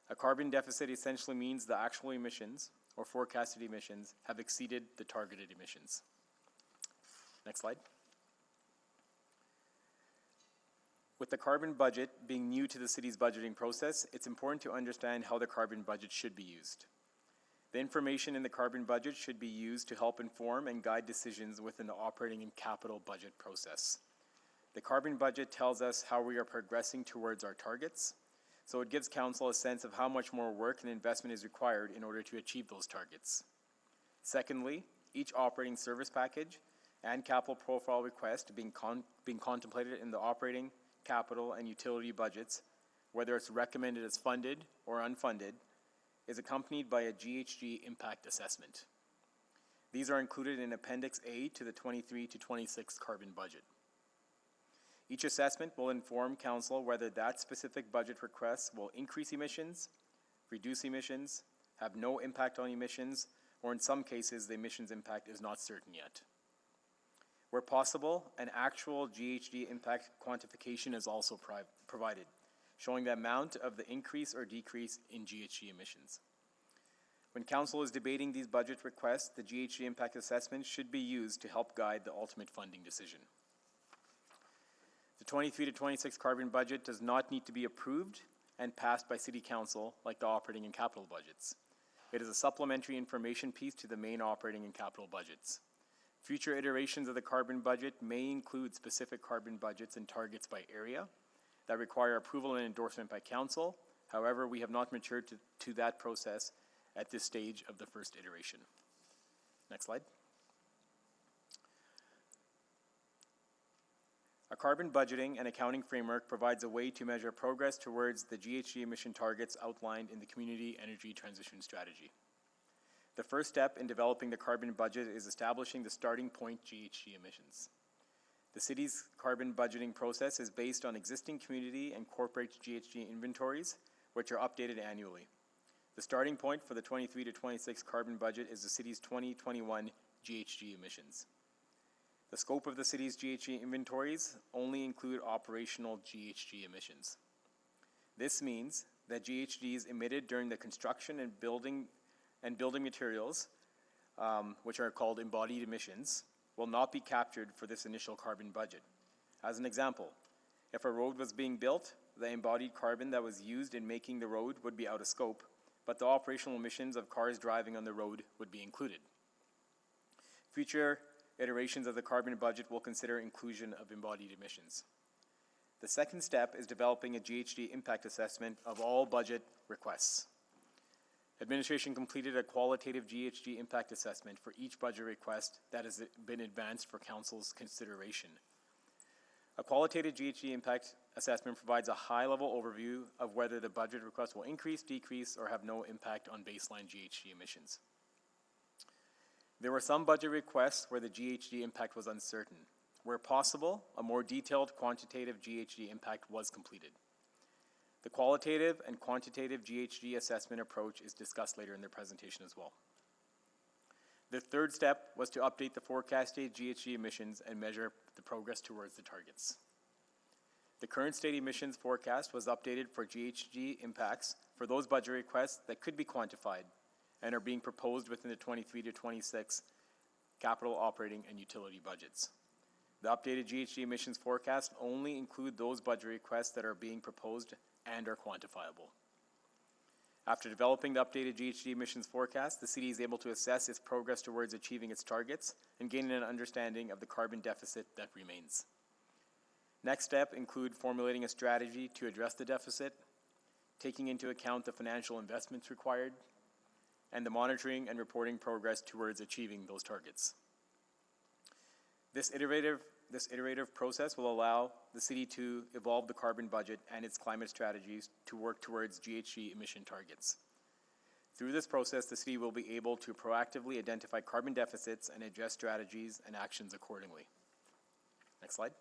A carbon deficit essentially means the actual emissions, or forecasted emissions, have exceeded the targeted emissions. Next slide. With the carbon budget being new to the city's budgeting process, it's important to understand how the carbon budget should be used. The information in the carbon budget should be used to help inform and guide decisions within the operating and capital budget process. The carbon budget tells us how we are progressing towards our targets, so it gives council a sense of how much more work and investment is required in order to achieve those targets. Secondly, each operating service package and capital profile request being contemplated in the operating, capital, and utility budgets, whether it's recommended as funded or unfunded, is accompanied by a GHG impact assessment. These are included in Appendix A to the 23 to 26 carbon budget. Each assessment will inform council whether that specific budget request will increase emissions, reduce emissions, have no impact on emissions, or in some cases, the emissions impact is not certain yet. Where possible, an actual GHG impact quantification is also provided, showing the amount of the increase or decrease in GHG emissions. When council is debating these budget requests, the GHG impact assessment should be used to help guide the ultimate funding decision. The 23 to 26 carbon budget does not need to be approved and passed by City Council like the operating and capital budgets. It is a supplementary information piece to the main operating and capital budgets. Future iterations of the carbon budget may include specific carbon budgets and targets by area that require approval and endorsement by council. However, we have not matured to that process at this stage of the first iteration. Next slide. A carbon budgeting and accounting framework provides a way to measure progress towards the GHG emission targets outlined in the Community Energy Transition Strategy. The first step in developing the carbon budget is establishing the starting point GHG emissions. The city's carbon budgeting process is based on existing community and corporate GHG inventories, which are updated annually. The starting point for the 23 to 26 carbon budget is the city's 2021 GHG emissions. The scope of the city's GHG inventories only include operational GHG emissions. This means that GHGs emitted during the construction and building materials, which are called embodied emissions, will not be captured for this initial carbon budget. As an example, if a road was being built, the embodied carbon that was used in making the road would be out of scope, but the operational emissions of cars driving on the road would be included. Future iterations of the carbon budget will consider inclusion of embodied emissions. The second step is developing a GHG impact assessment of all budget requests. Administration completed a qualitative GHG impact assessment for each budget request that has been advanced for Council's consideration. A qualitative GHG impact assessment provides a high-level overview of whether the budget request will increase, decrease, or have no impact on baseline GHG emissions. There were some budget requests where the GHG impact was uncertain. Where possible, a more detailed quantitative GHG impact was completed. The qualitative and quantitative GHG assessment approach is discussed later in the presentation as well. The third step was to update the forecasted GHG emissions and measure the progress towards the targets. The current state emissions forecast was updated for GHG impacts for those budget requests that could be quantified and are being proposed within the 23 to 26 capital operating and utility budgets. The updated GHG emissions forecast only include those budget requests that are being proposed and are quantifiable. After developing the updated GHG emissions forecast, the city is able to assess its progress towards achieving its targets and gaining an understanding of the carbon deficit that remains. Next step include formulating a strategy to address the deficit, taking into account the financial investments required, and the monitoring and reporting progress towards achieving those targets. This iterative process will allow the city to evolve the carbon budget and its climate strategies to work towards GHG emission targets. Through this process, the city will be able to proactively identify carbon deficits and adjust strategies and actions accordingly. Next slide.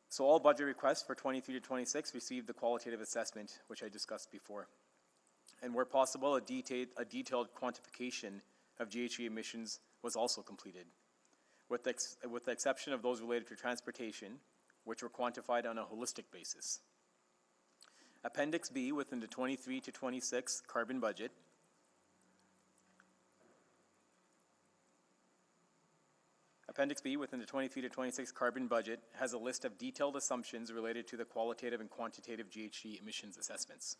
So all budget requests for 23 to 26 received the qualitative assessment, which I discussed before. And where possible, a detailed quantification of GHG emissions was also completed, with the exception of those related to transportation, which were quantified on a holistic basis. Appendix B within the 23 to 26 carbon budget Appendix B within the 23 to 26 carbon budget has a list of detailed assumptions related to the qualitative and quantitative GHG emissions assessments.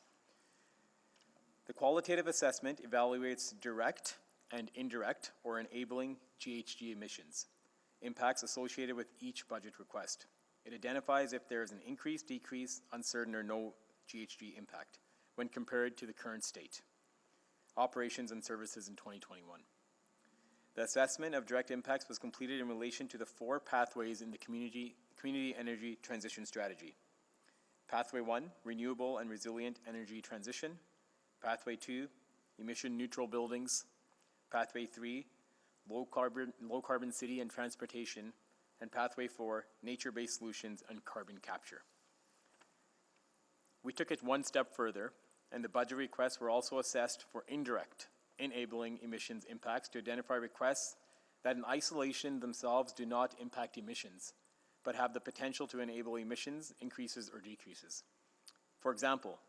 The qualitative assessment evaluates direct and indirect or enabling GHG emissions, impacts associated with each budget request. It identifies if there is an increase, decrease, uncertain, or no GHG impact when compared to the current state, operations and services in 2021. The assessment of direct impacts was completed in relation to the 4 pathways in the community energy transition strategy. Pathway 1, renewable and resilient energy transition. Pathway 2, emission neutral buildings. Pathway 3, low carbon city and transportation. And Pathway 4, nature-based solutions and carbon capture. We took it one step further, and the budget requests were also assessed for indirect enabling emissions impacts to identify requests that in isolation themselves do not impact emissions, but have the potential to enable emissions increases or decreases. For example,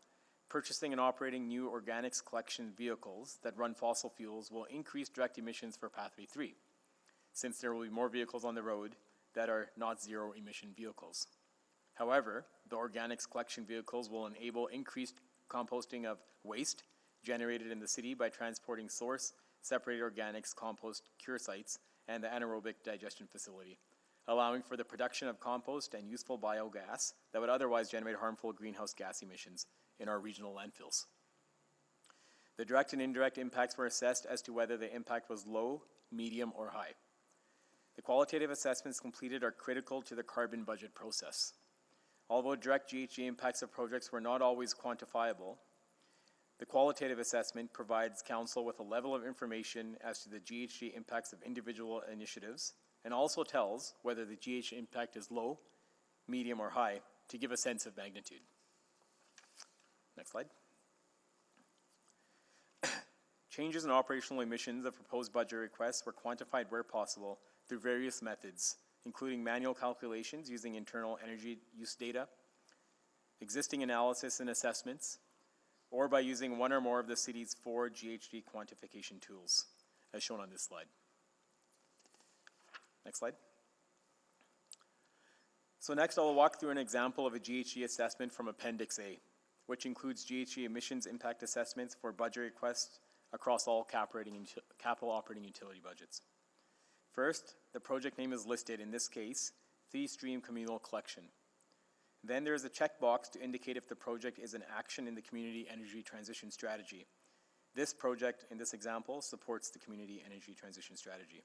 purchasing and operating new organics collection vehicles that run fossil fuels will increase direct emissions for Pathway 3, since there will be more vehicles on the road that are not zero emission vehicles. However, the organics collection vehicles will enable increased composting of waste generated in the city by transporting source, separated organics, compost cure sites, and the anaerobic digestion facility, allowing for the production of compost and useful biogas that would otherwise generate harmful greenhouse gas emissions in our regional landfills. The direct and indirect impacts were assessed as to whether the impact was low, medium, or high. The qualitative assessments completed are critical to the carbon budget process. Although direct GHG impacts of projects were not always quantifiable, the qualitative assessment provides Council with a level of information as to the GHG impacts of individual initiatives and also tells whether the GHG impact is low, medium, or high to give a sense of magnitude. Next slide. Changes in operational emissions of proposed budget requests were quantified where possible through various methods, including manual calculations using internal energy use data, existing analysis and assessments, or by using one or more of the city's 4 GHG quantification tools, as shown on this slide. Next slide. So next, I'll walk through an example of a GHG assessment from Appendix A, which includes GHG emissions impact assessments for budget requests across all capital operating utility budgets. First, the project name is listed, in this case, Three-Stream Communal Collection. Then there is a checkbox to indicate if the project is an action in the Community Energy Transition Strategy. This project, in this example, supports the Community Energy Transition Strategy.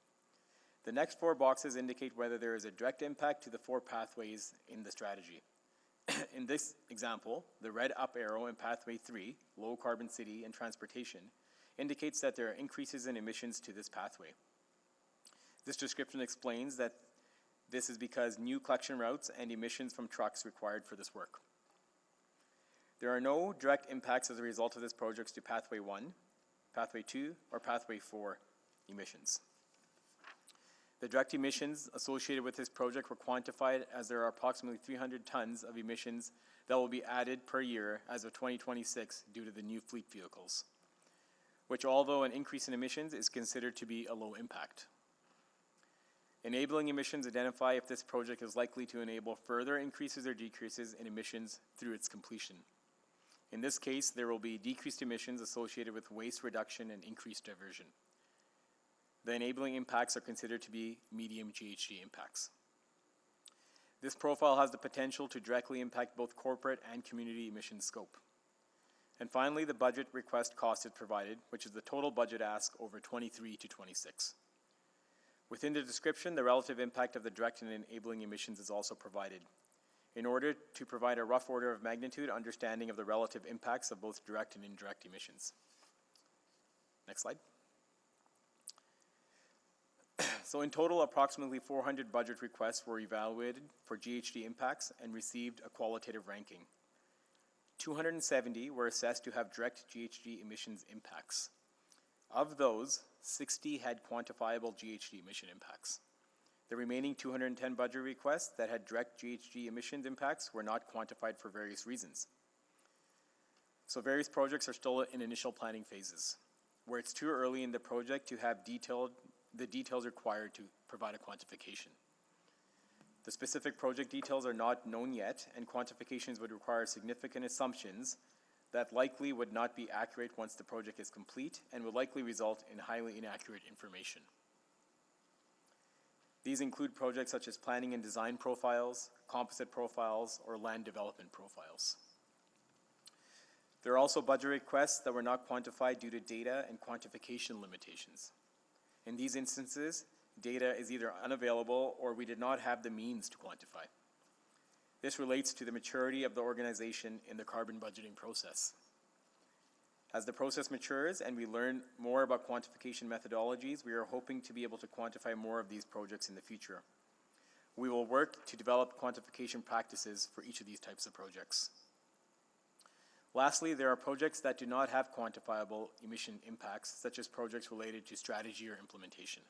The next 4 boxes indicate whether there is a direct impact to the 4 pathways in the strategy. In this example, the red up arrow in Pathway 3, Low Carbon City and Transportation, indicates that there are increases in emissions to this pathway. This description explains that this is because new collection routes and emissions from trucks required for this work. There are no direct impacts as a result of this project to Pathway 1, Pathway 2, or Pathway 4 emissions. The direct emissions associated with this project were quantified as there are approximately 300 tons of emissions that will be added per year as of 2026 due to the new fleet vehicles, which, although an increase in emissions, is considered to be a low impact. Enabling emissions identify if this project is likely to enable further increases or decreases in emissions through its completion. In this case, there will be decreased emissions associated with waste reduction and increased diversion. The enabling impacts are considered to be medium GHG impacts. This profile has the potential to directly impact both corporate and community emission scope. And finally, the budget request cost is provided, which is the total budget ask over 23 to 26. Within the description, the relative impact of the direct and enabling emissions is also provided, in order to provide a rough order of magnitude understanding of the relative impacts of both direct and indirect emissions. Next slide. So in total, approximately 400 budget requests were evaluated for GHG impacts and received a qualitative ranking. 270 were assessed to have direct GHG emissions impacts. Of those, 60 had quantifiable GHG emission impacts. The remaining 210 budget requests that had direct GHG emissions impacts were not quantified for various reasons. So various projects are still in initial planning phases, where it's too early in the project to have the details required to provide a quantification. The specific project details are not known yet, and quantifications would require significant assumptions that likely would not be accurate once the project is complete and would likely result in highly inaccurate information. These include projects such as planning and design profiles, composite profiles, or land development profiles. There are also budget requests that were not quantified due to data and quantification limitations. In these instances, data is either unavailable or we did not have the means to quantify. This relates to the maturity of the organization in the carbon budgeting process. As the process matures and we learn more about quantification methodologies, we are hoping to be able to quantify more of these projects in the future. We will work to develop quantification practices for each of these types of projects. Lastly, there are projects that do not have quantifiable emission impacts, such as projects related to strategy or implementation.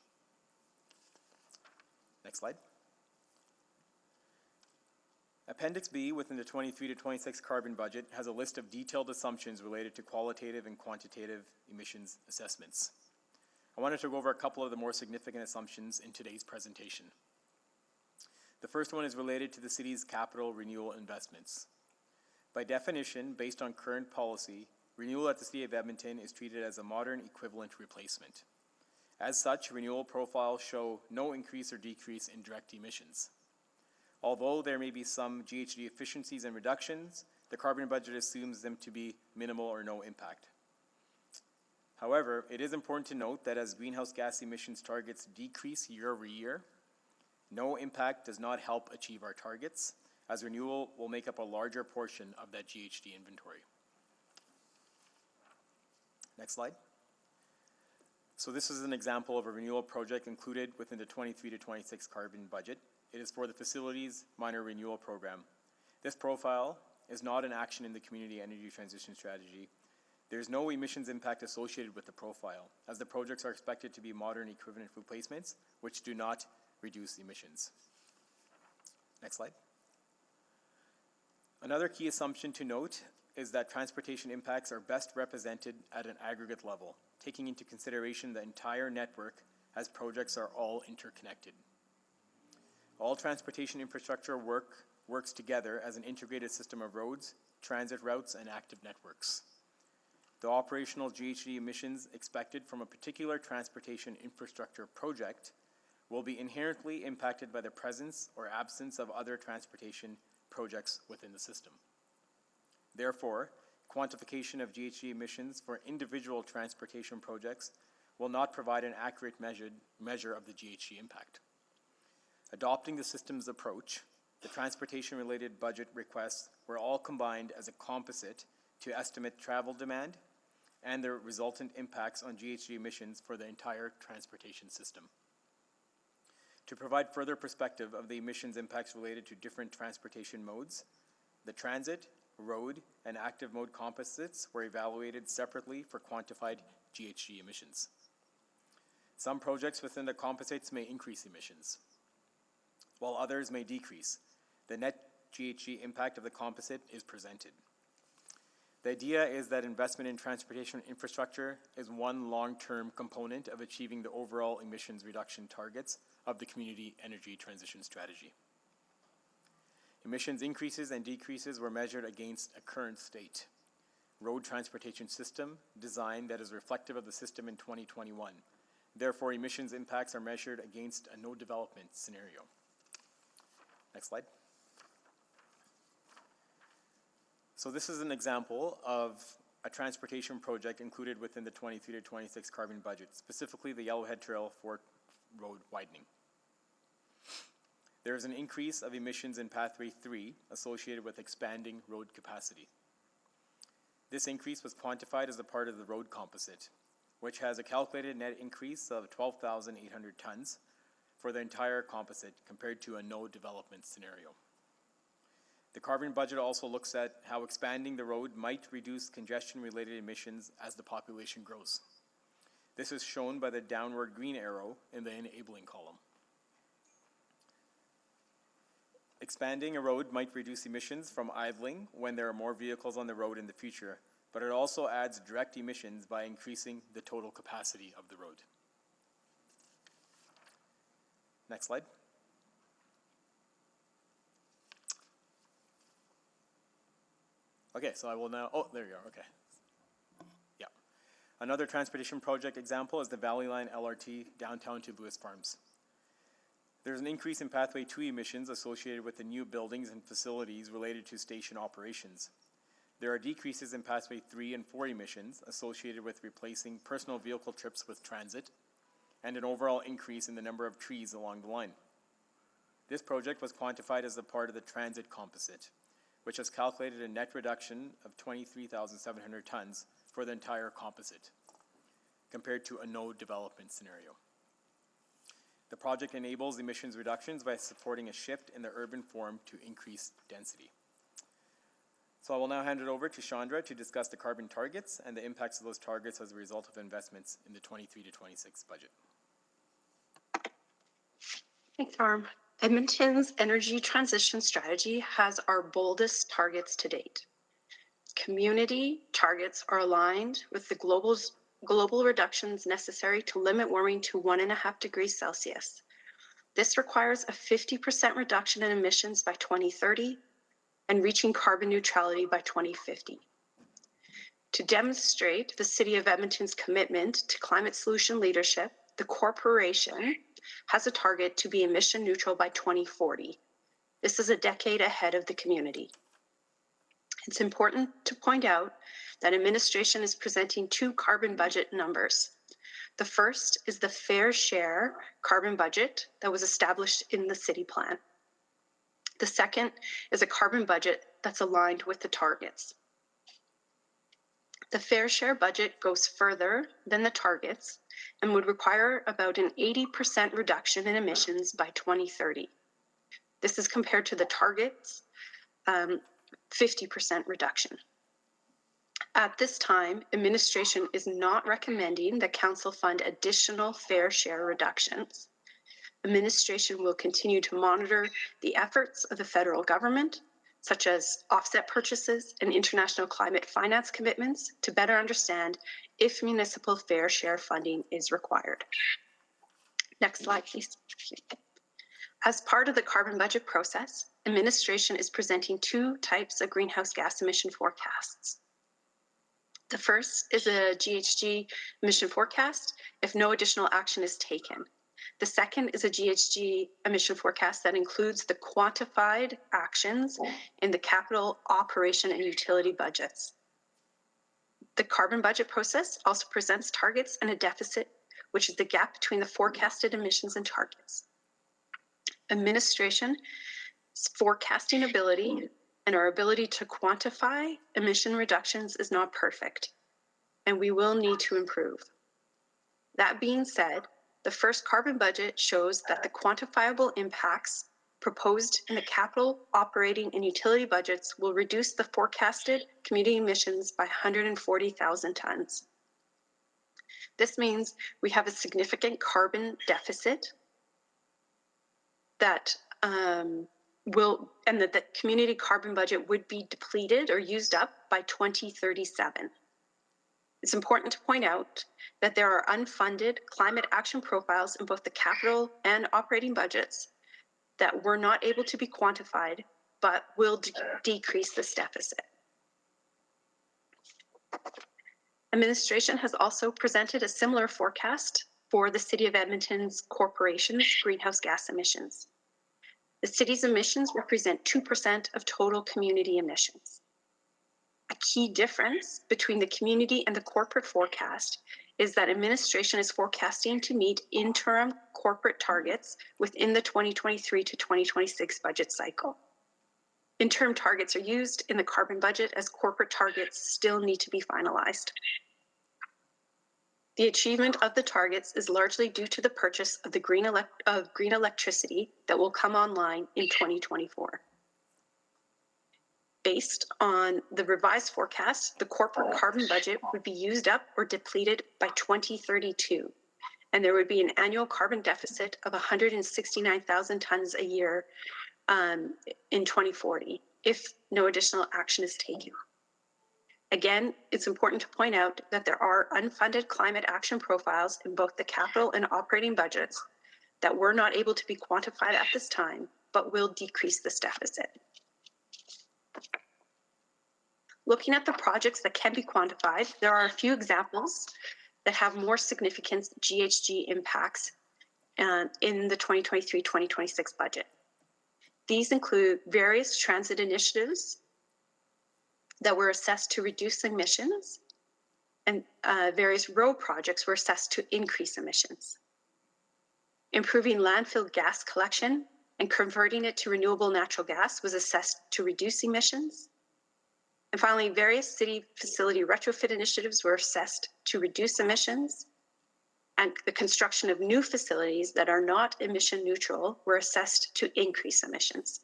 Next slide. Appendix B within the 23 to 26 carbon budget has a list of detailed assumptions related to qualitative and quantitative emissions assessments. I wanted to go over a couple of the more significant assumptions in today's presentation. The first one is related to the city's capital renewal investments. By definition, based on current policy, renewal at the City of Edmonton is treated as a modern equivalent replacement. As such, renewal profiles show no increase or decrease in direct emissions. Although there may be some GHG efficiencies and reductions, the carbon budget assumes them to be minimal or no impact. However, it is important to note that as greenhouse gas emissions targets decrease year over year, no impact does not help achieve our targets, as renewal will make up a larger portion of that GHG inventory. Next slide. So this is an example of a renewal project included within the 23 to 26 carbon budget. It is for the Facilities Minor Renewal Program. This profile is not an action in the Community Energy Transition Strategy, There is no emissions impact associated with the profile, as the projects are expected to be modern equivalent replacements, which do not reduce emissions. Next slide. Another key assumption to note is that transportation impacts are best represented at an aggregate level, taking into consideration the entire network as projects are all interconnected. All transportation infrastructure works together as an integrated system of roads, transit routes, and active networks. The operational GHG emissions expected from a particular transportation infrastructure project will be inherently impacted by the presence or absence of other transportation projects within the system. Therefore, quantification of GHG emissions for individual transportation projects will not provide an accurate measure of the GHG impact. Adopting the systems approach, the transportation-related budget requests were all combined as a composite to estimate travel demand and the resultant impacts on GHG emissions for the entire transportation system. To provide further perspective of the emissions impacts related to different transportation modes, the transit, road, and active mode composites were evaluated separately for quantified GHG emissions. Some projects within the composites may increase emissions, while others may decrease. The net GHG impact of the composite is presented. The idea is that investment in transportation infrastructure is one long-term component of achieving the overall emissions reduction targets of the community energy transition strategy. Emissions increases and decreases were measured against a current state. Road transportation system design that is reflective of the system in 2021. Therefore, emissions impacts are measured against a no development scenario. Next slide. So this is an example of a transportation project included within the 23 to 26 carbon budget, specifically the Yellowhead Trail Fort Road widening. There is an increase of emissions in Pathway 3 associated with expanding road capacity. This increase was quantified as a part of the road composite, which has a calculated net increase of 12,800 tons for the entire composite compared to a no development scenario. The carbon budget also looks at how expanding the road might reduce congestion-related emissions as the population grows. This is shown by the downward green arrow in the enabling column. Expanding a road might reduce emissions from idling when there are more vehicles on the road in the future, but it also adds direct emissions by increasing the total capacity of the road. Next slide. Okay, so I will now, oh, there you go, okay. Yeah. Another transportation project example is the Valley Line LRT downtown to Lewis Farms. There's an increase in Pathway 2 emissions associated with the new buildings and facilities related to station operations. There are decreases in Pathway 3 and 4 emissions associated with replacing personal vehicle trips with transit, and an overall increase in the number of trees along the line. This project was quantified as a part of the transit composite, which has calculated a net reduction of 23,700 tons for the entire composite, compared to a no development scenario. The project enables emissions reductions by supporting a shift in the urban form to increase density. So I will now hand it over to Chandra to discuss the carbon targets and the impacts of those targets as a result of investments in the 23 to 26 budget. Thanks, Harm. Edmonton's energy transition strategy has our boldest targets to date. Community targets are aligned with the global reductions necessary to limit warming to 1.5 degrees Celsius. This requires a 50% reduction in emissions by 2030 and reaching carbon neutrality by 2050. To demonstrate the City of Edmonton's commitment to climate solution leadership, the corporation has a target to be emission neutral by 2040. This is a decade ahead of the community. It's important to point out that administration is presenting two carbon budget numbers. The first is the fair share carbon budget that was established in the city plan. The second is a carbon budget that's aligned with the targets. The fair share budget goes further than the targets and would require about an 80% reduction in emissions by 2030. This is compared to the targets, 50% reduction. At this time, administration is not recommending that council fund additional fair share reductions. Administration will continue to monitor the efforts of the federal government, such as offset purchases and international climate finance commitments, to better understand if municipal fair share funding is required. Next slide, please. As part of the carbon budget process, administration is presenting two types of greenhouse gas emission forecasts. The first is a GHG emission forecast if no additional action is taken. The second is a GHG emission forecast that includes the quantified actions in the capital, operation, and utility budgets. The carbon budget process also presents targets and a deficit, which is the gap between the forecasted emissions and targets. Administration's forecasting ability and our ability to quantify emission reductions is not perfect, and we will need to improve. That being said, the first carbon budget shows that the quantifiable impacts proposed in the capital, operating, and utility budgets will reduce the forecasted community emissions by 140,000 tons. This means we have a significant carbon deficit that that the community carbon budget would be depleted or used up by 2037. It's important to point out that there are unfunded climate action profiles in both the capital and operating budgets that were not able to be quantified, but will decrease this deficit. Administration has also presented a similar forecast for the City of Edmonton's corporation's greenhouse gas emissions. The city's emissions represent 2% of total community emissions. A key difference between the community and the corporate forecast is that administration is forecasting to meet interim corporate targets within the 2023 to 2026 budget cycle. Interim targets are used in the carbon budget as corporate targets still need to be finalized. The achievement of the targets is largely due to the purchase of the green electricity that will come online in 2024. Based on the revised forecast, the corporate carbon budget would be used up or depleted by 2032, and there would be an annual carbon deficit of 169,000 tons a year in 2040 if no additional action is taken. Again, it's important to point out that there are unfunded climate action profiles in both the capital and operating budgets that were not able to be quantified at this time, but will decrease this deficit. Looking at the projects that can be quantified, there are a few examples that have more significant GHG impacts in the 2023-2026 budget. These include various transit initiatives that were assessed to reduce emissions, and various road projects were assessed to increase emissions. Improving landfill gas collection and converting it to renewable natural gas was assessed to reduce emissions. And finally, various city facility retrofit initiatives were assessed to reduce emissions, and the construction of new facilities that are not emission neutral were assessed to increase emissions.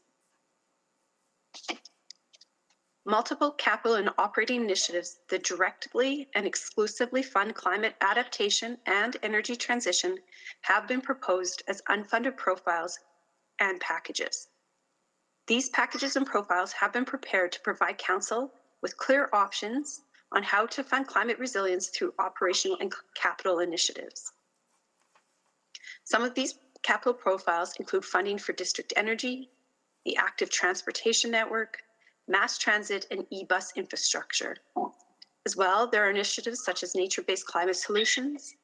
Multiple capital and operating initiatives that directly and exclusively fund climate adaptation and energy transition have been proposed as unfunded profiles and packages. These packages and profiles have been prepared to provide council with clear options on how to fund climate resilience through operational and capital initiatives. Some of these capital profiles include funding for district energy, the active transportation network, mass transit, and e-bus infrastructure. As well, there are initiatives such as nature-based climate solutions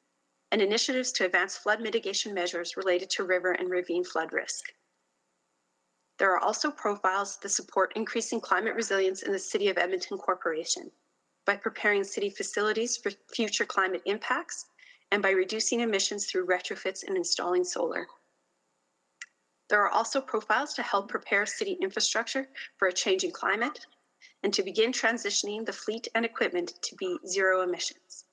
and initiatives to advance flood mitigation measures related to river and ravine flood risk. There are also profiles that support increasing climate resilience in the City of Edmonton Corporation by preparing city facilities for future climate impacts and by reducing emissions through retrofits and installing solar. There are also profiles to help prepare city infrastructure for a changing climate and to begin transitioning the fleet and equipment to be zero emissions.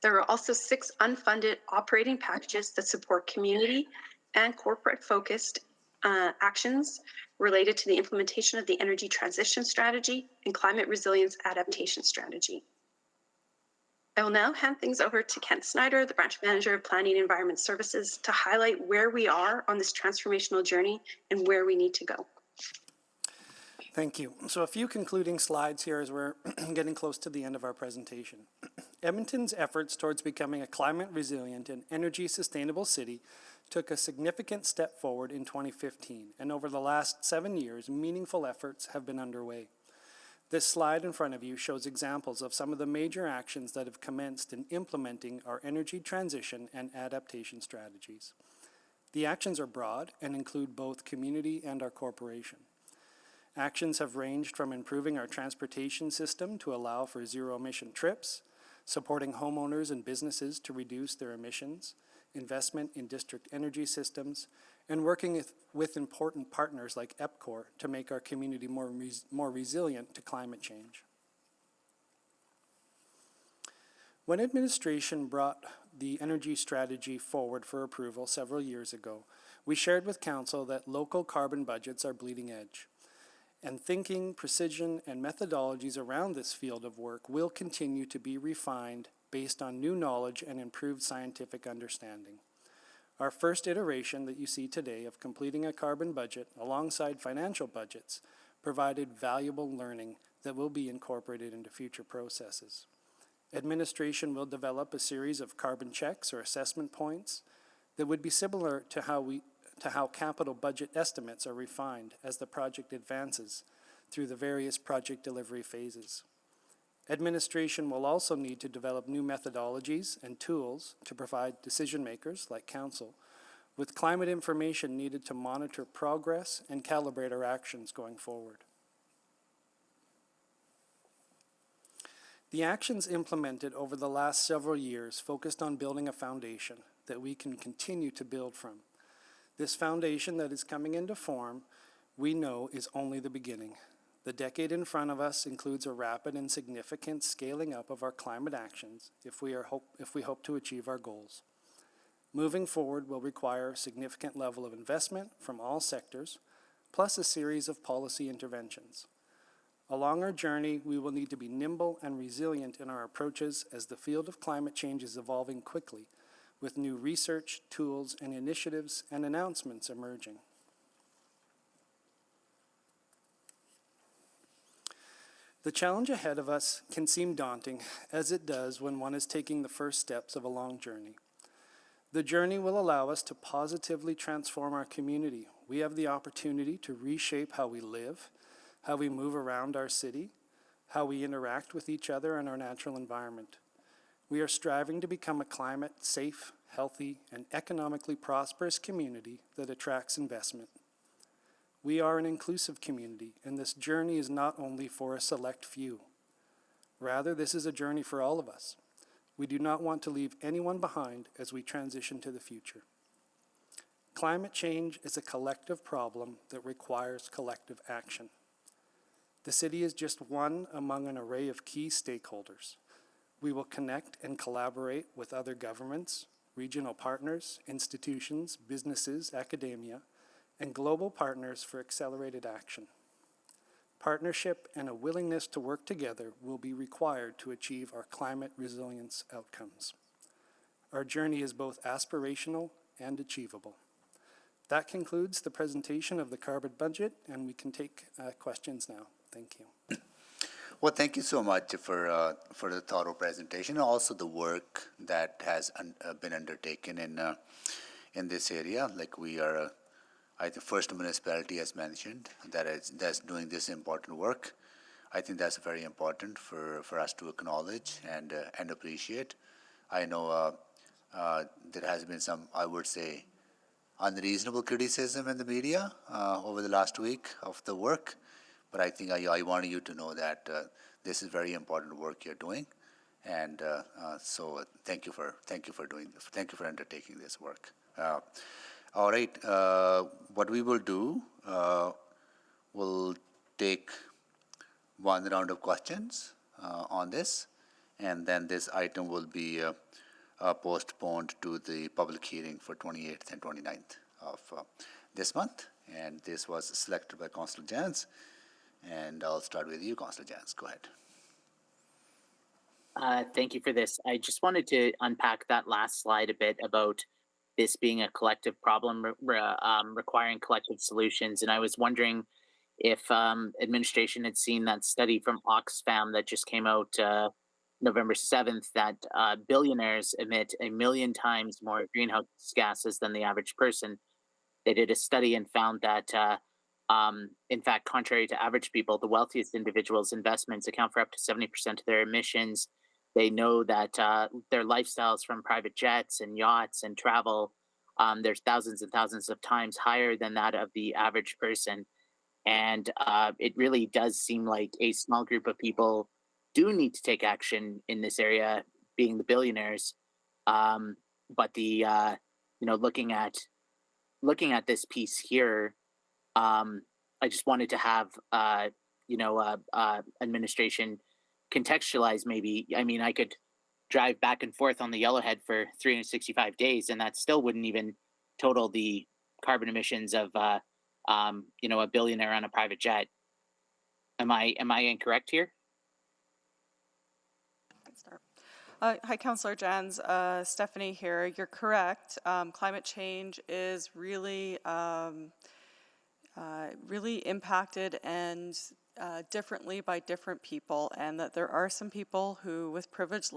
There are also 6 unfunded operating packages that support community and corporate focused actions related to the implementation of the energy transition strategy and climate resilience adaptation strategy. I will now hand things over to Kent Snyder, the Branch Manager of Planning and Environment Services, to highlight where we are on this transformational journey and where we need to go. Thank you. So a few concluding slides here as we're getting close to the end of our presentation. Edmonton's efforts towards becoming a climate resilient and energy sustainable city took a significant step forward in 2015, and over the last 7 years, meaningful efforts have been underway. This slide in front of you shows examples of some of the major actions that have commenced in implementing our energy transition and adaptation strategies. The actions are broad and include both community and our corporation. Actions have ranged from improving our transportation system to allow for zero-emission trips, supporting homeowners and businesses to reduce their emissions, investment in district energy systems, and working with important partners like EPCOR to make our community more resilient to climate change. When administration brought the energy strategy forward for approval several years ago, we shared with Council that local carbon budgets are bleeding edge, and thinking, precision, and methodologies around this field of work will continue to be refined based on new knowledge and improved scientific understanding. Our first iteration that you see today of completing a carbon budget alongside financial budgets provided valuable learning that will be incorporated into future processes. Administration will develop a series of carbon checks or assessment points that would be similar to how capital budget estimates are refined as the project advances through the various project delivery phases. Administration will also need to develop new methodologies and tools to provide decision makers, like Council, with climate information needed to monitor progress and calibrate our actions going forward. The actions implemented over the last several years focused on building a foundation that we can continue to build from. This foundation that is coming into form, we know, is only the beginning. The decade in front of us includes a rapid and significant scaling up of our climate actions if we hope to achieve our goals. Moving forward will require a significant level of investment from all sectors, plus a series of policy interventions. Along our journey, we will need to be nimble and resilient in our approaches as the field of climate change is evolving quickly, with new research, tools, and initiatives and announcements emerging. The challenge ahead of us can seem daunting, as it does when one is taking the first steps of a long journey. The journey will allow us to positively transform our community. We have the opportunity to reshape how we live, how we move around our city, how we interact with each other and our natural environment. We are striving to become a climate-safe, healthy, and economically prosperous community that attracts investment. We are an inclusive community, and this journey is not only for a select few. Rather, this is a journey for all of us. We do not want to leave anyone behind as we transition to the future. Climate change is a collective problem that requires collective action. The city is just one among an array of key stakeholders. We will connect and collaborate with other governments, regional partners, institutions, businesses, academia, and global partners for accelerated action. Partnership and a willingness to work together will be required to achieve our climate resilience outcomes. Our journey is both aspirational and achievable. That concludes the presentation of the carbon budget, and we can take questions now. Thank you. Well, thank you so much for the thorough presentation, and also the work that has been undertaken in this area. Like we are, I think, first municipality as mentioned that's doing this important work. I think that's very important for us to acknowledge and appreciate. I know there has been some, I would say, unreasonable criticism in the media over the last week of the work. But I think I want you to know that this is very important work you're doing, and so thank you for undertaking this work. All right, what we will do, we'll take one round of questions on this, and then this item will be postponed to the public hearing for 28th and 29th of this month, and this was selected by Councillor Jans. And I'll start with you, Councillor Jans. Go ahead. Thank you for this. I just wanted to unpack that last slide a bit about this being a collective problem requiring collective solutions. And I was wondering if administration had seen that study from Oxfam that just came out November 7th, that billionaires emit 1 million times more greenhouse gases than the average person. They did a study and found that, in fact, contrary to average people, the wealthiest individuals' investments account for up to 70% of their emissions. They know that their lifestyles, from private jets and yachts and travel, there's thousands and thousands of times higher than that of the average person. And it really does seem like a small group of people do need to take action in this area, being the billionaires. But the looking at this piece here, I just wanted to have administration contextualize maybe. I mean, I could drive back and forth on the Yellowhead for 365 days, and that still wouldn't even total the carbon emissions of a billionaire on a private jet. Am I incorrect here? Hi, Councillor Jans. Stephanie here. You're correct. Climate change is really impacted and differently by different people, and that there are some people who, with privileged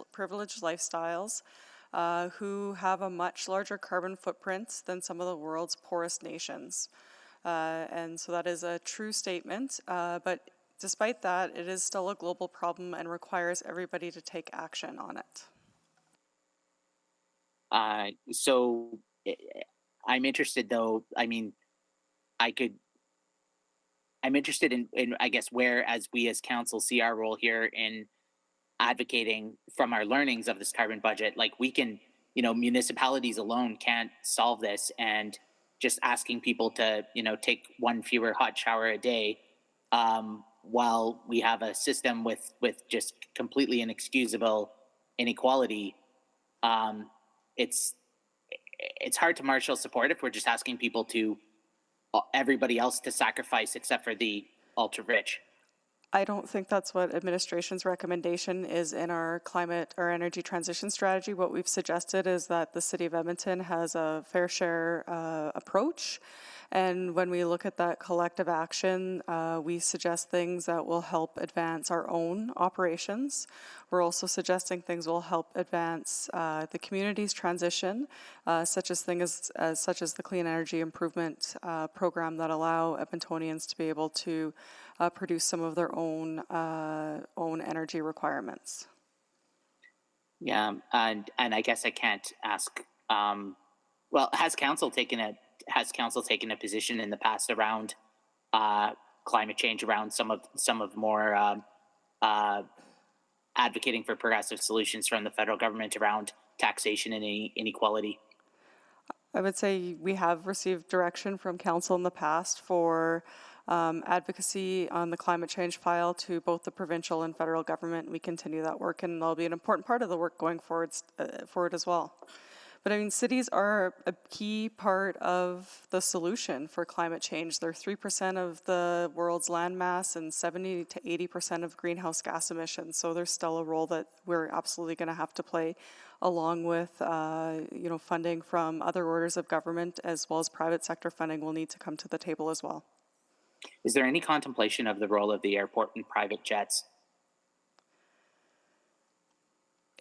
lifestyles, who have a much larger carbon footprint than some of the world's poorest nations. And so that is a true statement, but despite that, it is still a global problem and requires everybody to take action on it. So I'm interested, though. I mean, I'm interested in I guess, where, as we as council see our role here in advocating from our learnings of this carbon budget. Like, we can, municipalities alone can't solve this, and just asking people to, take one fewer hot shower a day, while we have a system with just completely inexcusable inequality, it's hard to marshal support if we're just asking people to, everybody else to sacrifice except for the ultra rich. I don't think that's what administration's recommendation is in our climate or energy transition strategy. What we've suggested is that the City of Edmonton has a fair share approach. And when we look at that collective action, we suggest things that will help advance our own operations. We're also suggesting things will help advance the community's transition, such as the Clean Energy Improvement Program that allow Edmontonians to be able to produce some of their own energy requirements. Yeah, and I guess I can't ask. Well, has council taken a position in the past around climate change, around some of more advocating for progressive solutions from the federal government around taxation and inequality? I would say we have received direction from council in the past for advocacy on the climate change file to both the provincial and federal government. We continue that work, and that'll be an important part of the work going forward as well. But I mean, cities are a key part of the solution for climate change. They're 3% of the world's land mass and 70 to 80% of greenhouse gas emissions. So there's still a role that we're absolutely going to have to play, along with funding from other orders of government, as well as private sector funding will need to come to the table as well. Is there any contemplation of the role of the airport and private jets?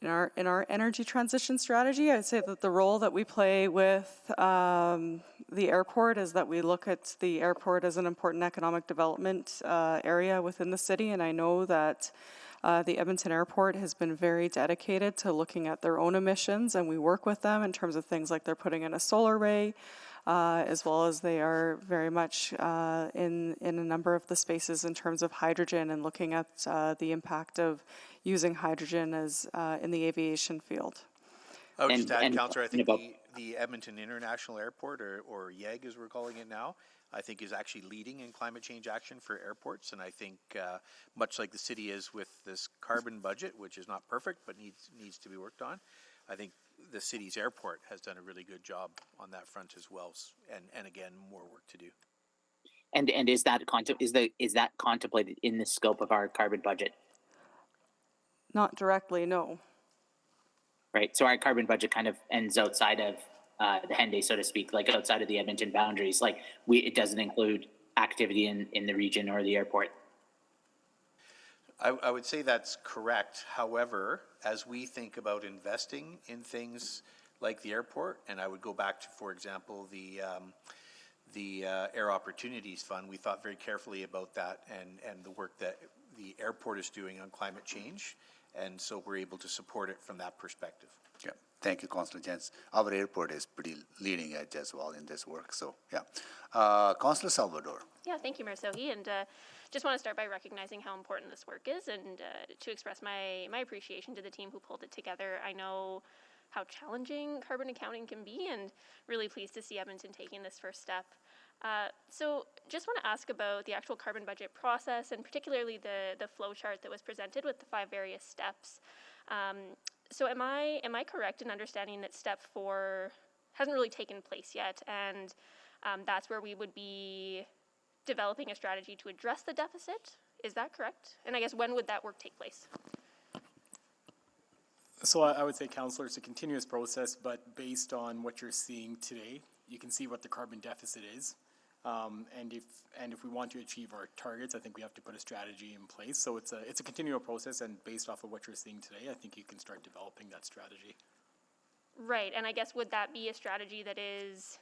In our energy transition strategy, I'd say that the role that we play with the airport is that we look at the airport as an important economic development area within the city, and I know that the Edmonton Airport has been very dedicated to looking at their own emissions, and we work with them in terms of things like they're putting in a solar array, as well as they are very much in a number of the spaces in terms of hydrogen and looking at the impact of using hydrogen as in the aviation field. I would just add, Councillor, I think the Edmonton International Airport, or YEG as we're calling it now, I think is actually leading in climate change action for airports. And I think much like the city is with this carbon budget, which is not perfect but needs to be worked on, I think the city's airport has done a really good job on that front as well, and again, more work to do. And is that contemplated in the scope of our carbon budget? Not directly, no. Right. So our carbon budget kind of ends outside of the Henday, so to speak, like outside of the Edmonton boundaries. Like it doesn't include activity in the region or the airport. I would say that's correct. However, as we think about investing in things like the airport, and I would go back to, for example, the Air Opportunities Fund, we thought very carefully about that and the work that the airport is doing on climate change, and so we're able to support it from that perspective. Yeah, thank you, Councillor Jens. Our airport is pretty leading edge as well in this work, so yeah. Councillor Salvador. Yeah, thank you, Mayor Sohi, and just want to start by recognizing how important this work is and to express my appreciation to the team who pulled it together. I know how challenging carbon accounting can be, and really pleased to see Edmonton taking this first step. So just want to ask about the actual carbon budget process, and particularly the flow chart that was presented with the 5 various steps. So am I correct in understanding that step 4 hasn't really taken place yet, and that's where we would be developing a strategy to address the deficit? Is that correct? And I guess when would that work take place? So I would say, Councillor, it's a continuous process, but based on what you're seeing today, you can see what the carbon deficit is. And if we want to achieve our targets, I think we have to put a strategy in place. So it's a continual process, and based off of what you're seeing today, I think you can start developing that strategy. Right, and I guess would that be a strategy that is,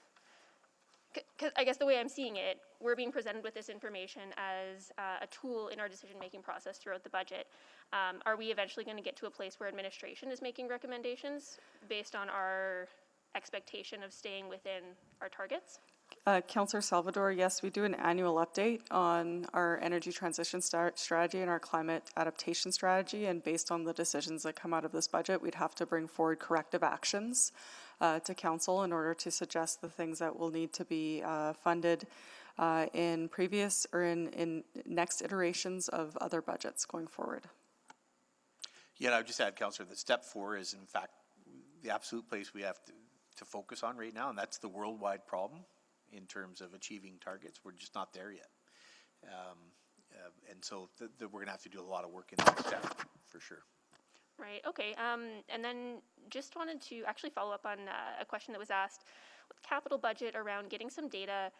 because I guess the way I'm seeing it, we're being presented with this information as a tool in our decision-making process throughout the budget. Are we eventually going to get to a place where administration is making recommendations based on our expectation of staying within our targets? Councillor Salvador, yes, we do an annual update on our energy transition strategy and our climate adaptation strategy, and based on the decisions that come out of this budget, we'd have to bring forward corrective actions to council in order to suggest the things that will need to be funded in previous or in next iterations of other budgets going forward. Yeah, and I would just add, Councillor, that step 4 is in fact the absolute place we have to focus on right now, and that's the worldwide problem in terms of achieving targets. We're just not there yet. And so we're going to have to do a lot of work in that step, for sure. Right, okay. And then just wanted to actually follow up on a question that was asked with capital budget around getting some data